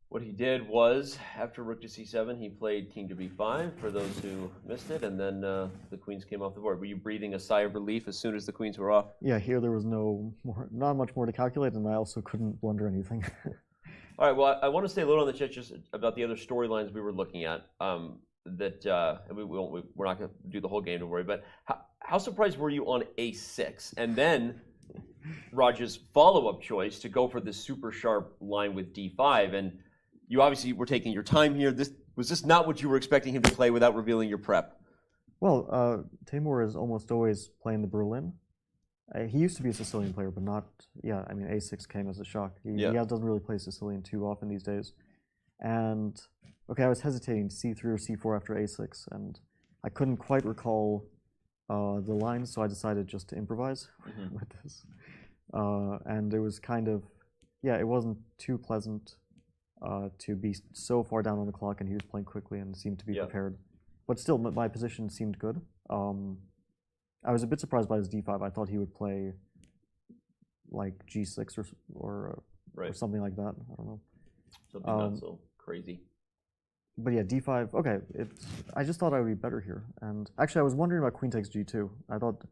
What he did was, after rook to c7, he played king to b5, for those who missed it, and then the queens came off the board. Were you breathing a sigh of relief as soon as the queens were off? Yeah, here there was not much more to calculate, and I also couldn't blunder anything. All right, well, I want to stay a little on the chat just about the other storylines we were looking at. We're not going to do the whole game, don't worry, but how surprised were you on a6? And then Raj's follow-up choice to go for this super sharp line with d5, and you obviously were taking your time here. Was this not what you were expecting him to play without revealing your prep? Well, Timur is almost always playing the Berlin. He used to be a Sicilian player, but not. Yeah, I mean, a6 came as a shock. He doesn't really play Sicilian too often these days. And okay, I was hesitating c3 or c4 after a6, and I couldn't quite recall the lines, so I decided just to improvise with this. And it was kind of, it wasn't too pleasant to be so far down on the clock, and he was playing quickly and seemed to be prepared. But still, my position seemed good. I was a bit surprised by his d5. I thought he would play like g6 or something like that. I don't know. Something not so crazy. But yeah, d5. Okay, I just thought I would be better here. And actually, I was wondering about queen takes g2. I thought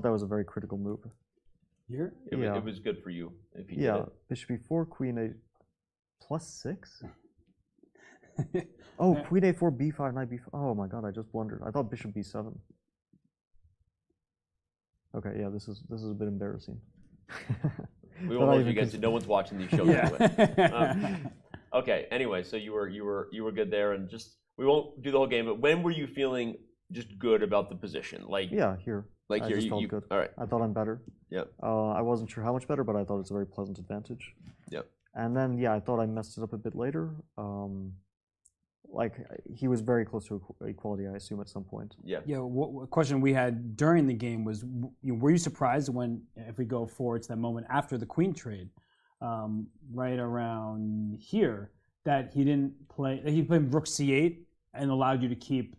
that was a very critical move. Here? It was good for you if you did it. Bishop e4, queen a +6. Oh, queen a4, b5, knight b5. Oh my god, I just blundered. I thought bishop b7. Okay, yeah, this is a bit embarrassing. We won't hold you guys. No one's watching these shows anyway. Okay. Anyway, so you were good there, and just we won't do the whole game. But when were you feeling just good about the position? Like here. Like I here, just felt good. All right. I thought I'm better. Yep. I wasn't sure how much better, but I thought it's a very pleasant advantage. Yep. And then I thought I messed it up a bit later. Like he was very close to equality, I assume, at some point. Yeah. What question we had during the game was, were you surprised when, if we go forward to that moment after the queen trade, right around here, that he didn't play? That he played rook c8 and allowed you to keep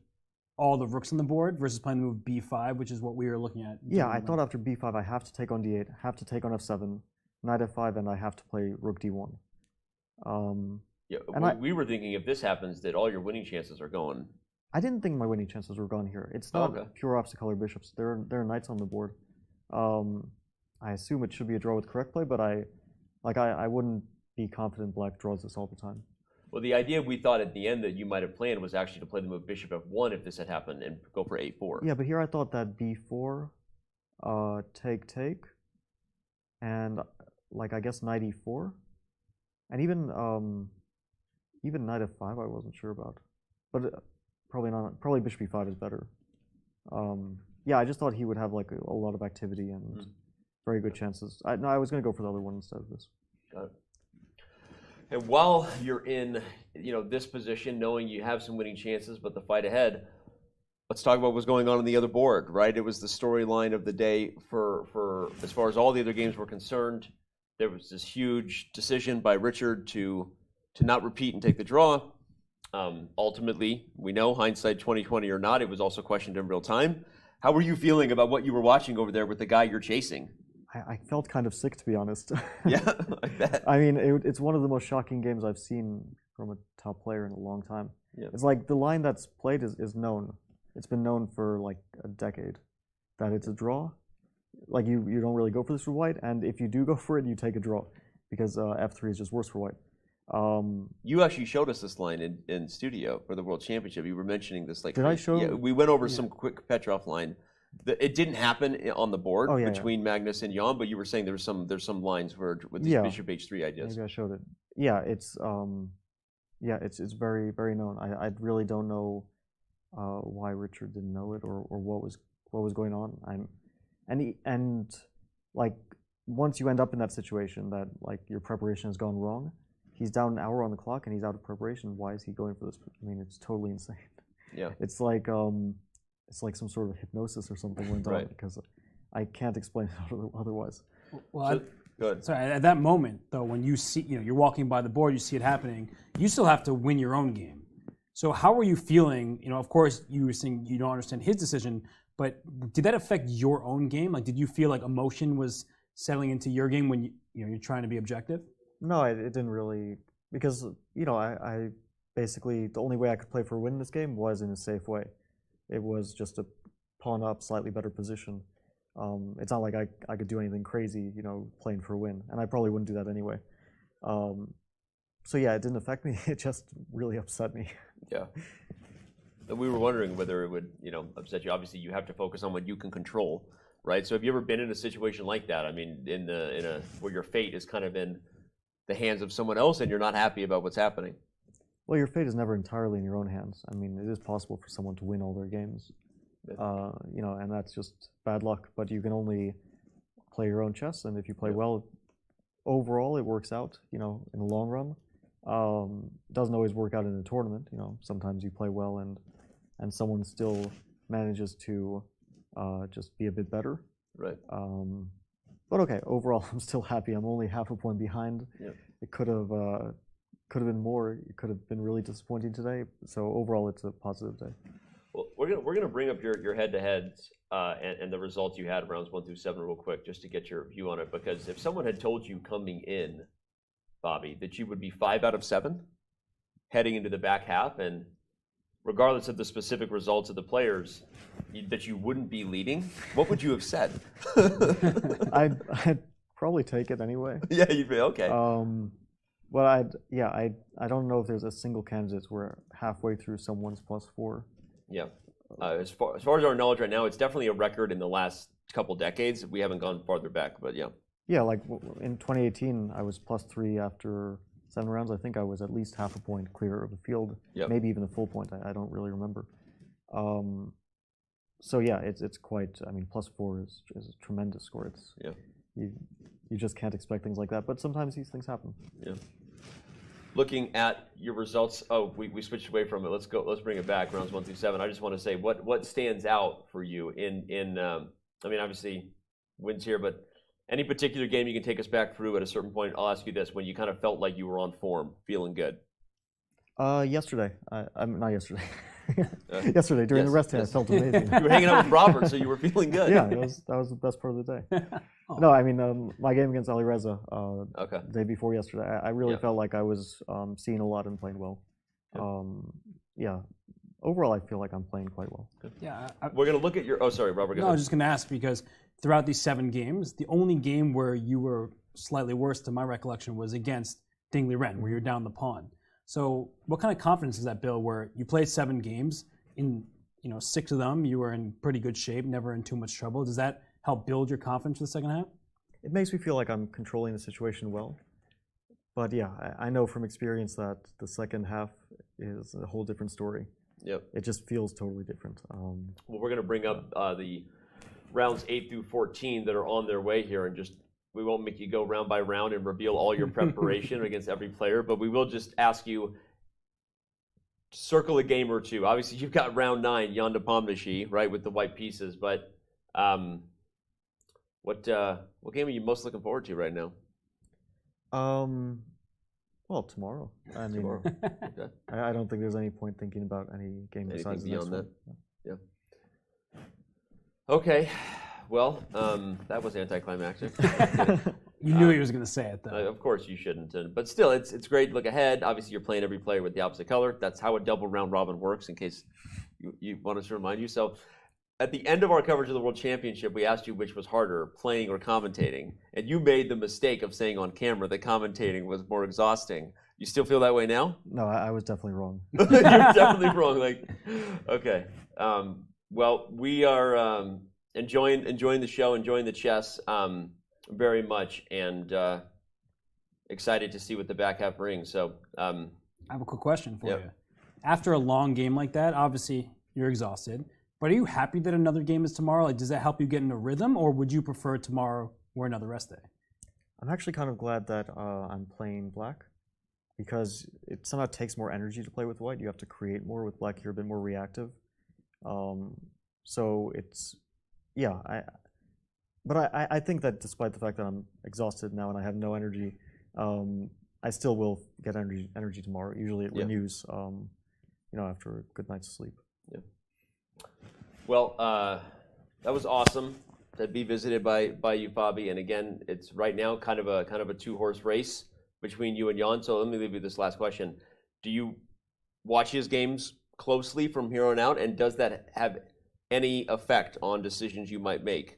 all the rooks on the board versus playing the move b5, which is what we were looking at. Yeah, I thought after b5 I have to take on d8, have to take on f7, knight f5, and I have to play rook d1. We were thinking if this happens that all your winning chances are going. I didn't think my winning chances were gone here. It's not pure opposite color bishops. There are knights on the board. I assume it should be a draw with correct play, but I wouldn't be confident black draws this all the time. Well, the idea we thought at the end that you might have planned was actually to play the move bishop f1 if this had happened and go for a4. Yeah, but here I thought that b4, take, and I guess knight e4, and even knight f5 I wasn't sure about, but probably not. Probably bishop e5 is better. Yeah, I just thought he would have a lot of activity and very good chances. I was going to go for the other one instead of this. Got it. And while you're in, this position, knowing you have some winning chances, but the fight ahead, let's talk about what's going on the other board, right? It was the storyline of the day for as far as all the other games were concerned. There was this huge decision by Richard to not repeat and take the draw. Ultimately, we know, hindsight 2020 or not, it was also questioned in real time. How were you feeling about what you were watching over there with the guy you're chasing? I felt kind of sick, to be honest. Yeah, I bet. I mean, it's one of the most shocking games I've seen from a top player in a long time. Yeah. It's like the line that's played is known. It's been known for like a decade that it's a draw. Like you don't really go for this for white, and if you do go for it, you take a draw because F3 is just worse for white. You actually showed us this line in studio for the World Championship. You were mentioning this like. Did I show? Yeah, we went over some quick Petrov line. It didn't happen on the board between Magnus and Jan, but you were saying there's some lines where with these Bishop H3 ideas. Maybe I showed it. Yeah, it's very very known. I really don't know why Richard didn't know it or what was going on. And like once you end up in that situation that like your preparation has gone wrong, he's down an hour on the clock and he's out of preparation. Why is he going for this? I mean, it's totally insane. Yeah, it's like some sort of hypnosis or something went on because I can't explain it otherwise. Well, sorry. At that moment, though, when you see, you're walking by the board, you see it happening. You still have to win your own game. So how were you feeling? Of course, you were saying you don't understand his decision, but did that affect your own game? Like, did you feel like emotion was settling into your game when you're trying to be objective? No, it didn't really, because I basically the only way I could play for a win in this game was in a safe way. It was just a pawn up, slightly better position. It's not like I could do anything crazy, playing for a win, and I probably wouldn't do that anyway. So yeah, it didn't affect me. It just really upset me. Yeah. And we were wondering whether it would, upset you. Obviously, you have to focus on what you can control, right? So have you ever been in a situation like that? I mean, where your fate is kind of in the hands of someone else, and you're not happy about what's happening? Well, your fate is never entirely in your own hands. I mean, it is possible for someone to win all their games, and that's just bad luck. But you can only play your own chess, and if you play well, overall it works out. In the long run, it doesn't always work out in a tournament. Sometimes you play well, and someone still manages to just be a bit better. Right. But okay, overall, I'm still happy. I'm only half a point behind. Yep. It could have been more. It could have been really disappointing today. So overall, it's a positive day. Well, we're gonna bring up your head-to-heads and the results you had rounds 1 through 7 real quick, just to get your view on it. Because if someone had told you coming in, Bobby, that you would be 5 out of 7 heading into the back half, and regardless of the specific results of the players, that you wouldn't be leading, what would you have said? I'd probably take it anyway. Yeah, you'd be okay. But I don't know if there's a single candidate where halfway through someone's +4. Yeah, as far as our knowledge right now, it's definitely a record in the last couple decades. We haven't gone farther back, but yeah. Yeah, like in 2018, I was +3 after 7 rounds. I think I was at least half a point clear of the field, maybe even a full point. I don't really remember. So yeah, it's quite. I mean, +4 is a tremendous score. You just can't expect things like that, but sometimes these things happen. Yeah. Looking at your results, we switched away from it. Let's bring it back, rounds 1 through 7. I just want to say what stands out for you in I mean, obviously wins here, but any particular game you can take us back through at a certain point. I'll ask you this: when you kind of felt like you were on form, feeling good. Yesterday. I'm not yesterday. Yesterday during the rest day, I felt amazing. You were hanging out with Robert, so you were feeling good. Yeah, that was the best part of the day. No, I mean my game against Alireza the day before yesterday, I really felt like I was seeing a lot and playing well. Yeah, overall I feel like I'm playing quite well. Yeah, we're gonna look at your. Oh, sorry, Robert. No, I was just gonna ask because throughout these 7 games, the only game where you were slightly worse, to my recollection, was against Ding Liren, where you're down the pawn. So what kind of confidence does that build where you played 7 games, in 6 of them you were in pretty good shape, never in too much trouble? Does that help build your confidence for the second half? It makes me feel like I'm controlling the situation well. But yeah, I know from experience that the second half is a whole different story. Yep. It just feels totally different. Well, we're going to bring up the rounds 8 through 14 that are on their way here, and just we won't make you go round by round and reveal all your preparation against every player, but we will just ask you, circle a game or two. Obviously, you've got round 9, Jan Nepomniachtchi, right, with the white pieces. But what game are you most looking forward to right now? Well, tomorrow. I mean, Tomorrow. Okay. I don't think there's any point thinking about any game besides the next beyond one. that? Yeah. Okay. Well, that was anticlimactic. You knew he was going to say it, though. Of course you shouldn't. But still, it's great to look ahead. Obviously, you're playing every player with the opposite color. That's how a double round robin works, in case you want us to remind you. So at the end of our coverage of the World Championship, we asked you which was harder, playing or commentating. And you made the mistake of saying on camera that commentating was more exhausting. You still feel that way now? No, I was definitely wrong. You're definitely wrong. Okay. Well, we are enjoying the show, enjoying the chess very much, and excited to see what the back half brings. So I have a quick question for you. After a long game like that, obviously you're exhausted, but are you happy that another game is tomorrow? Like, does that help you get in a rhythm, or would you prefer tomorrow or another rest day? I'm actually kind of glad that I'm playing black, because it somehow takes more energy to play with white. You have to create more. With black, you're a bit more reactive. So it's, yeah. But I think that despite the fact that I'm exhausted now and I have no energy, I still will get energy tomorrow. Usually it renews, after a good night's sleep. Yeah. Well, that was awesome to be visited by you, Fabi. And again, it's right now kind of a two-horse race between you and Jan. So let me leave you this last question: do you watch his games closely from here on out, and does that have any effect on decisions you might make?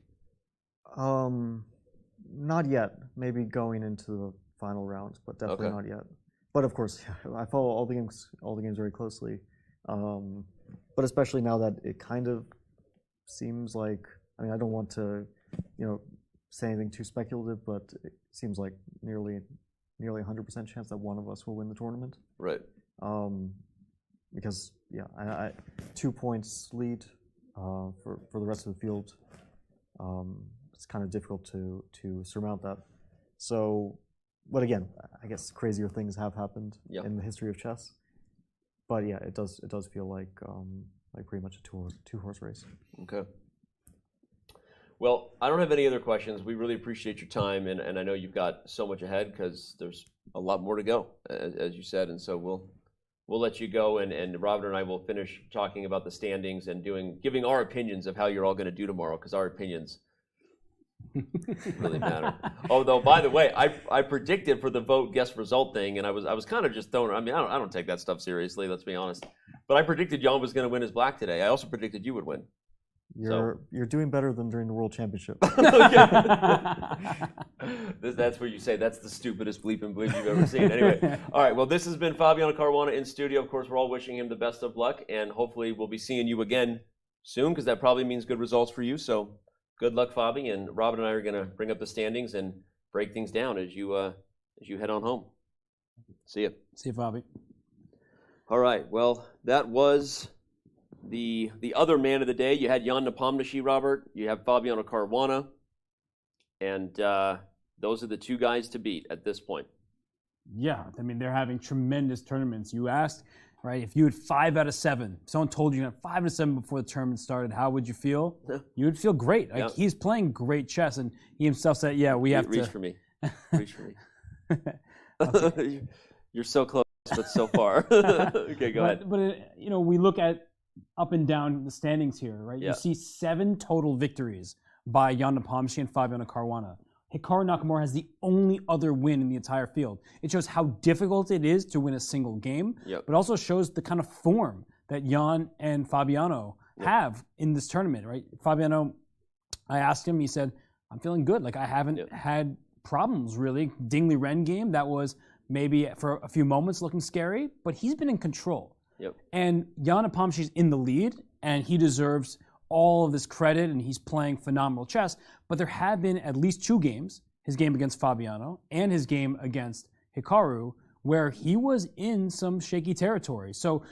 Not yet. Maybe going into the final rounds, but definitely not yet. But of course, I follow all the games very closely. But especially now that it kind of seems like, I mean, I don't want to, say anything too speculative, but it seems like nearly 100% chance that one of us will win the tournament. Right. Because I 2 points lead for the rest of the field. It's kind of difficult to surmount that. So, but again, I guess crazier things have happened in the history of chess. But yeah, it does feel like pretty much a two-horse race. Okay. Well, I don't have any other questions. We really appreciate your time, and I know you've got so much ahead because there's a lot more to go, as you said, and so we'll let you go, and Robert and I will finish talking about the standings and giving our opinions of how you're all going to do tomorrow, because our opinions really matter. Although, by the way, I predicted for the vote guess result thing, and I was kind of just throwing. I mean, I don't take that stuff seriously. Let's be honest. But I predicted Jan was going to win his black today. I also predicted you would win. You're doing better than during the World Championship. That's where you say that's the stupidest bleep and bleep you've ever seen. Anyway, all right. Well, this has been Fabiano Caruana in studio. Of course, we're all wishing him the best of luck, and hopefully we'll be seeing you again soon, because that probably means good results for you. So good luck, Fabi, and Robin and I are going to bring up the standings and break things down as you head on home. See you. See you, Fabi. All right. Well, that was the other man of the day. You had Jan Nepomniachtchi, Robert. You have Fabiano Caruana. And those are the two guys to beat at this point. Yeah, I mean, they're having tremendous tournaments. You asked, right, if you had 5 out of 7, someone told you 5 out of 7 before the tournament started, how would you feel? You would feel great. Like, he's playing great chess, and he himself said, yeah, we have to... Reach for me. Reach for me. You're so close, but so far. Okay, go ahead. But we look at up and down the standings here, right? Yeah. You see 7 total victories by Jan Nepomniachtchi and Fabiano Caruana. Hikaru Nakamura has the only other win in the entire field. It shows how difficult it is to win a single game, but also shows the kind of form that Jan and Fabiano have in this tournament, right? Fabiano, I asked him, he said, I'm feeling good. Like, I haven't had problems, really. Ding Liren game, that was maybe for a few moments looking scary, but he's been in control. And Jan Nepomniachtchi's in the lead, and he deserves all of this credit, and he's playing phenomenal chess. But there have been at least 2 games, his game against Fabiano and his game against Hikaru, where he was in some shaky territory. So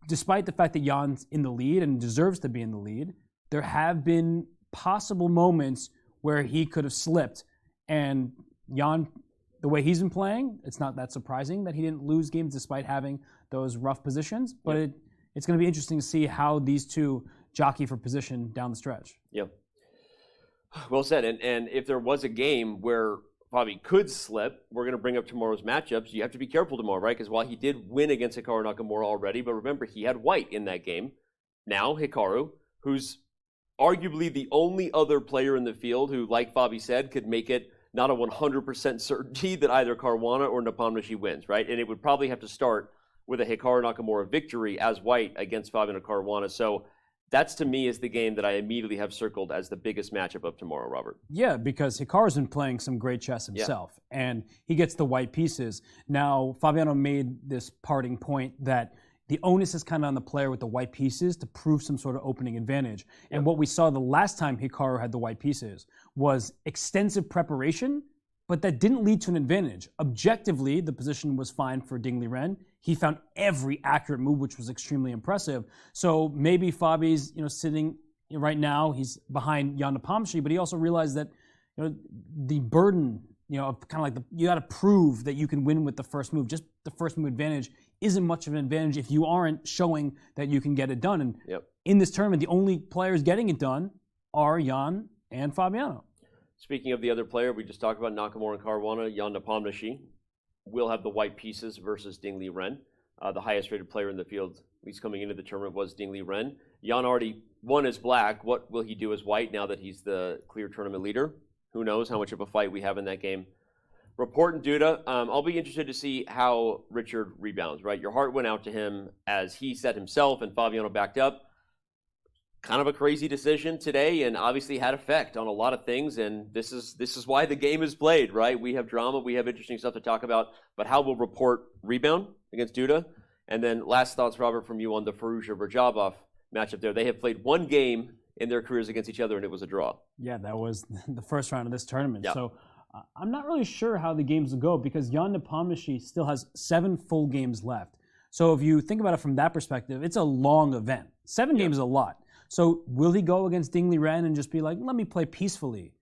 despite the fact that Jan's in the lead and deserves to be in the lead, there have been possible moments where he could have slipped, and Jan the way he's been playing, it's not that surprising that he didn't lose games despite having those rough positions. But it's going to be interesting to see how these two jockey for position down the stretch. Yep. Well said. And if there was a game where Fabi could slip, we're going to bring up tomorrow's matchups. You have to be careful tomorrow, right? Because while he did win against Hikaru Nakamura already, but remember, he had white in that game. Now, Hikaru, who's arguably the only other player in the field who, like Fabi said, could make it not a 100% certainty that either Caruana or Nepomniachtchi wins, right? And it would probably have to start with a Hikaru Nakamura victory as white against Fabiano Caruana. So that's, to me, is the game that I immediately have circled as the biggest matchup of tomorrow, Robert. Yeah, because Hikaru's been playing some great chess himself, and he gets the white pieces. Now, Fabiano made this parting point that the onus is kind of on the player with the white pieces to prove some sort of opening advantage. And what we saw the last time Hikaru had the white pieces was extensive preparation, but that didn't lead to an advantage. Objectively, the position was fine for Ding Liren. He found every accurate move, which was extremely impressive. So maybe Fabi's, sitting right now, he's behind Jan Nepomniachtchi, but he also realized that, the burden, of kind of like you got to prove that you can win with the first move. Just the first move advantage isn't much of an advantage if you aren't showing that you can get it done. And in this tournament, the only players getting it done are Jan and Fabiano. Speaking of the other player, we just talked about Nakamura and Caruana. Jan Nepomniachtchi will have the white pieces versus Ding Liren. The highest rated player in the field, at least coming into the tournament, was Ding Liren. Jan already won as black. What will he do as white now that he's the clear tournament leader? Who knows how much of a fight we have in that game. Rapport and Duda, I'll be interested to see how Richard rebounds, right? Your heart went out to him, as he said himself, and Fabiano backed up. Kind of a crazy decision today, and obviously had effect on a lot of things, and this is why the game is played, right? We have drama, we have interesting stuff to talk about, but how will Rapport rebound against Duda? And then last thoughts, Robert, from you on the Firouzja-Radjabov matchup there. They have played one game in their careers against each other, and it was a draw. Yeah, that was the first round of this tournament. Yeah. So I'm not really sure how the games will go, because Jan Nepomniachtchi still has 7 full games left. So if you think about it from that perspective, it's a long event. 7 games is a lot. So will he go against Ding Liren and just be like, let me play peacefully?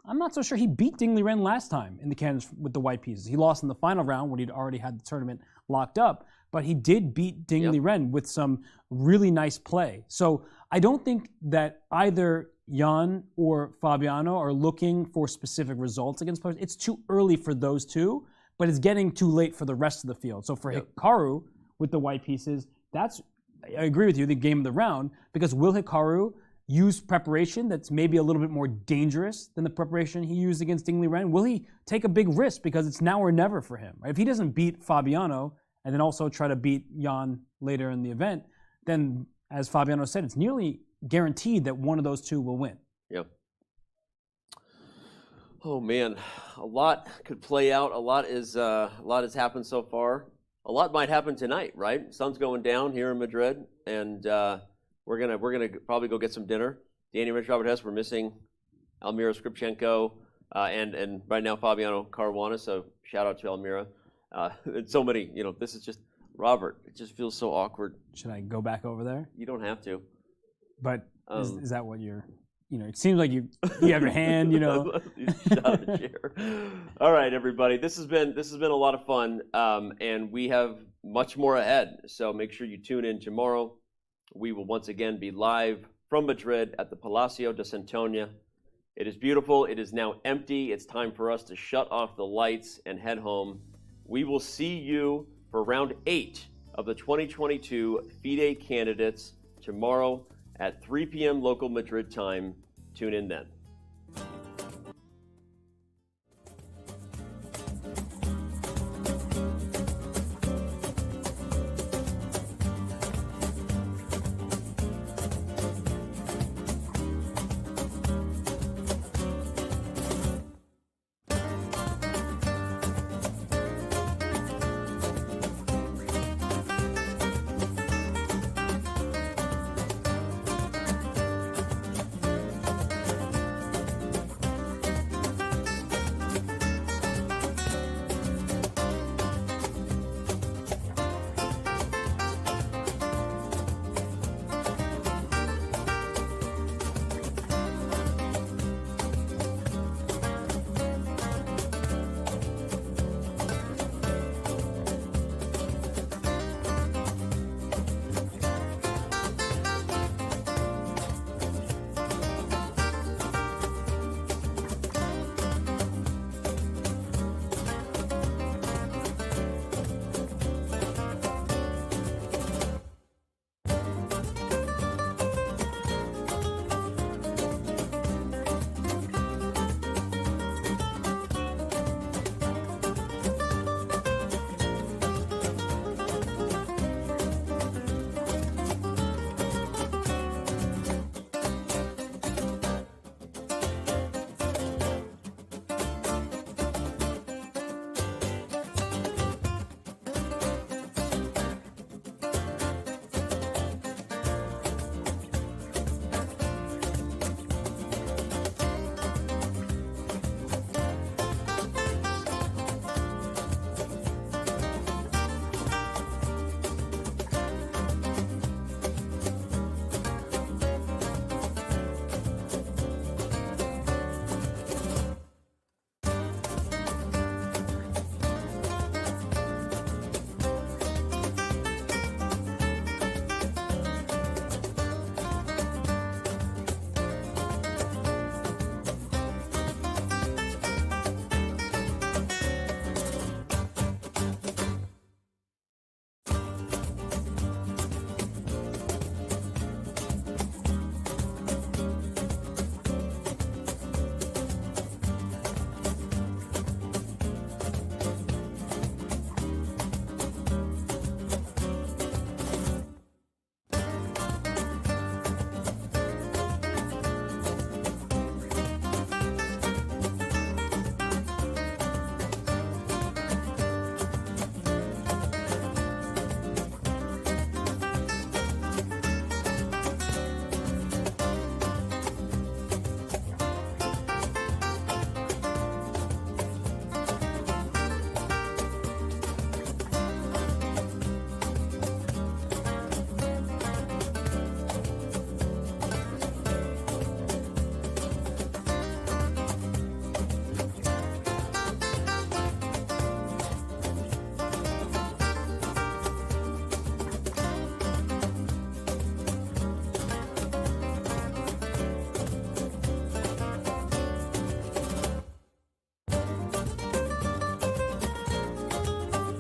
I'm not so sure. He beat Ding Liren last time in the candidates with the white pieces. He lost in the final round when he'd already had the tournament locked up, but he did beat Ding Liren with some really nice play. So I don't think that either Jan or Fabiano are looking for specific results against players. It's too early for those two, but it's getting too late for the rest of the field. So for Hikaru with the white pieces, I agree with you, the game of the round, because will Hikaru use preparation that's maybe a little bit more dangerous than the preparation he used against Ding Liren? Will he take a big risk because it's now or never for him? Right? If he doesn't beat Fabiano and then also try to beat Jan later in the event, then as Fabiano said, it's nearly guaranteed that one of those two will win. Yep. Oh man, a lot could play out. A lot has happened so far. A lot might happen tonight, right? Sun's going down here in Madrid, and we're gonna probably go get some dinner. Danny, Rich, Robert Hess. We're missing Almira Skripchenko and right now Fabiano Caruana. So shout out to Almira. And so many. This is just Robert. It just feels so awkward. Should I go back over there? You don't have to. But is that what you're? It seems like you have your hand. Shut out the chair. All right, everybody. This has been a lot of fun, and we have much more ahead. So make sure you tune in tomorrow. We will once again be live from Madrid at the Palacio de Santoña. It is beautiful. It is now empty. It's time for us to shut off the lights and head home. We will see you for round 8 of the 2022 FIDE Candidates tomorrow at 3 p.m. local Madrid time. Tune in then.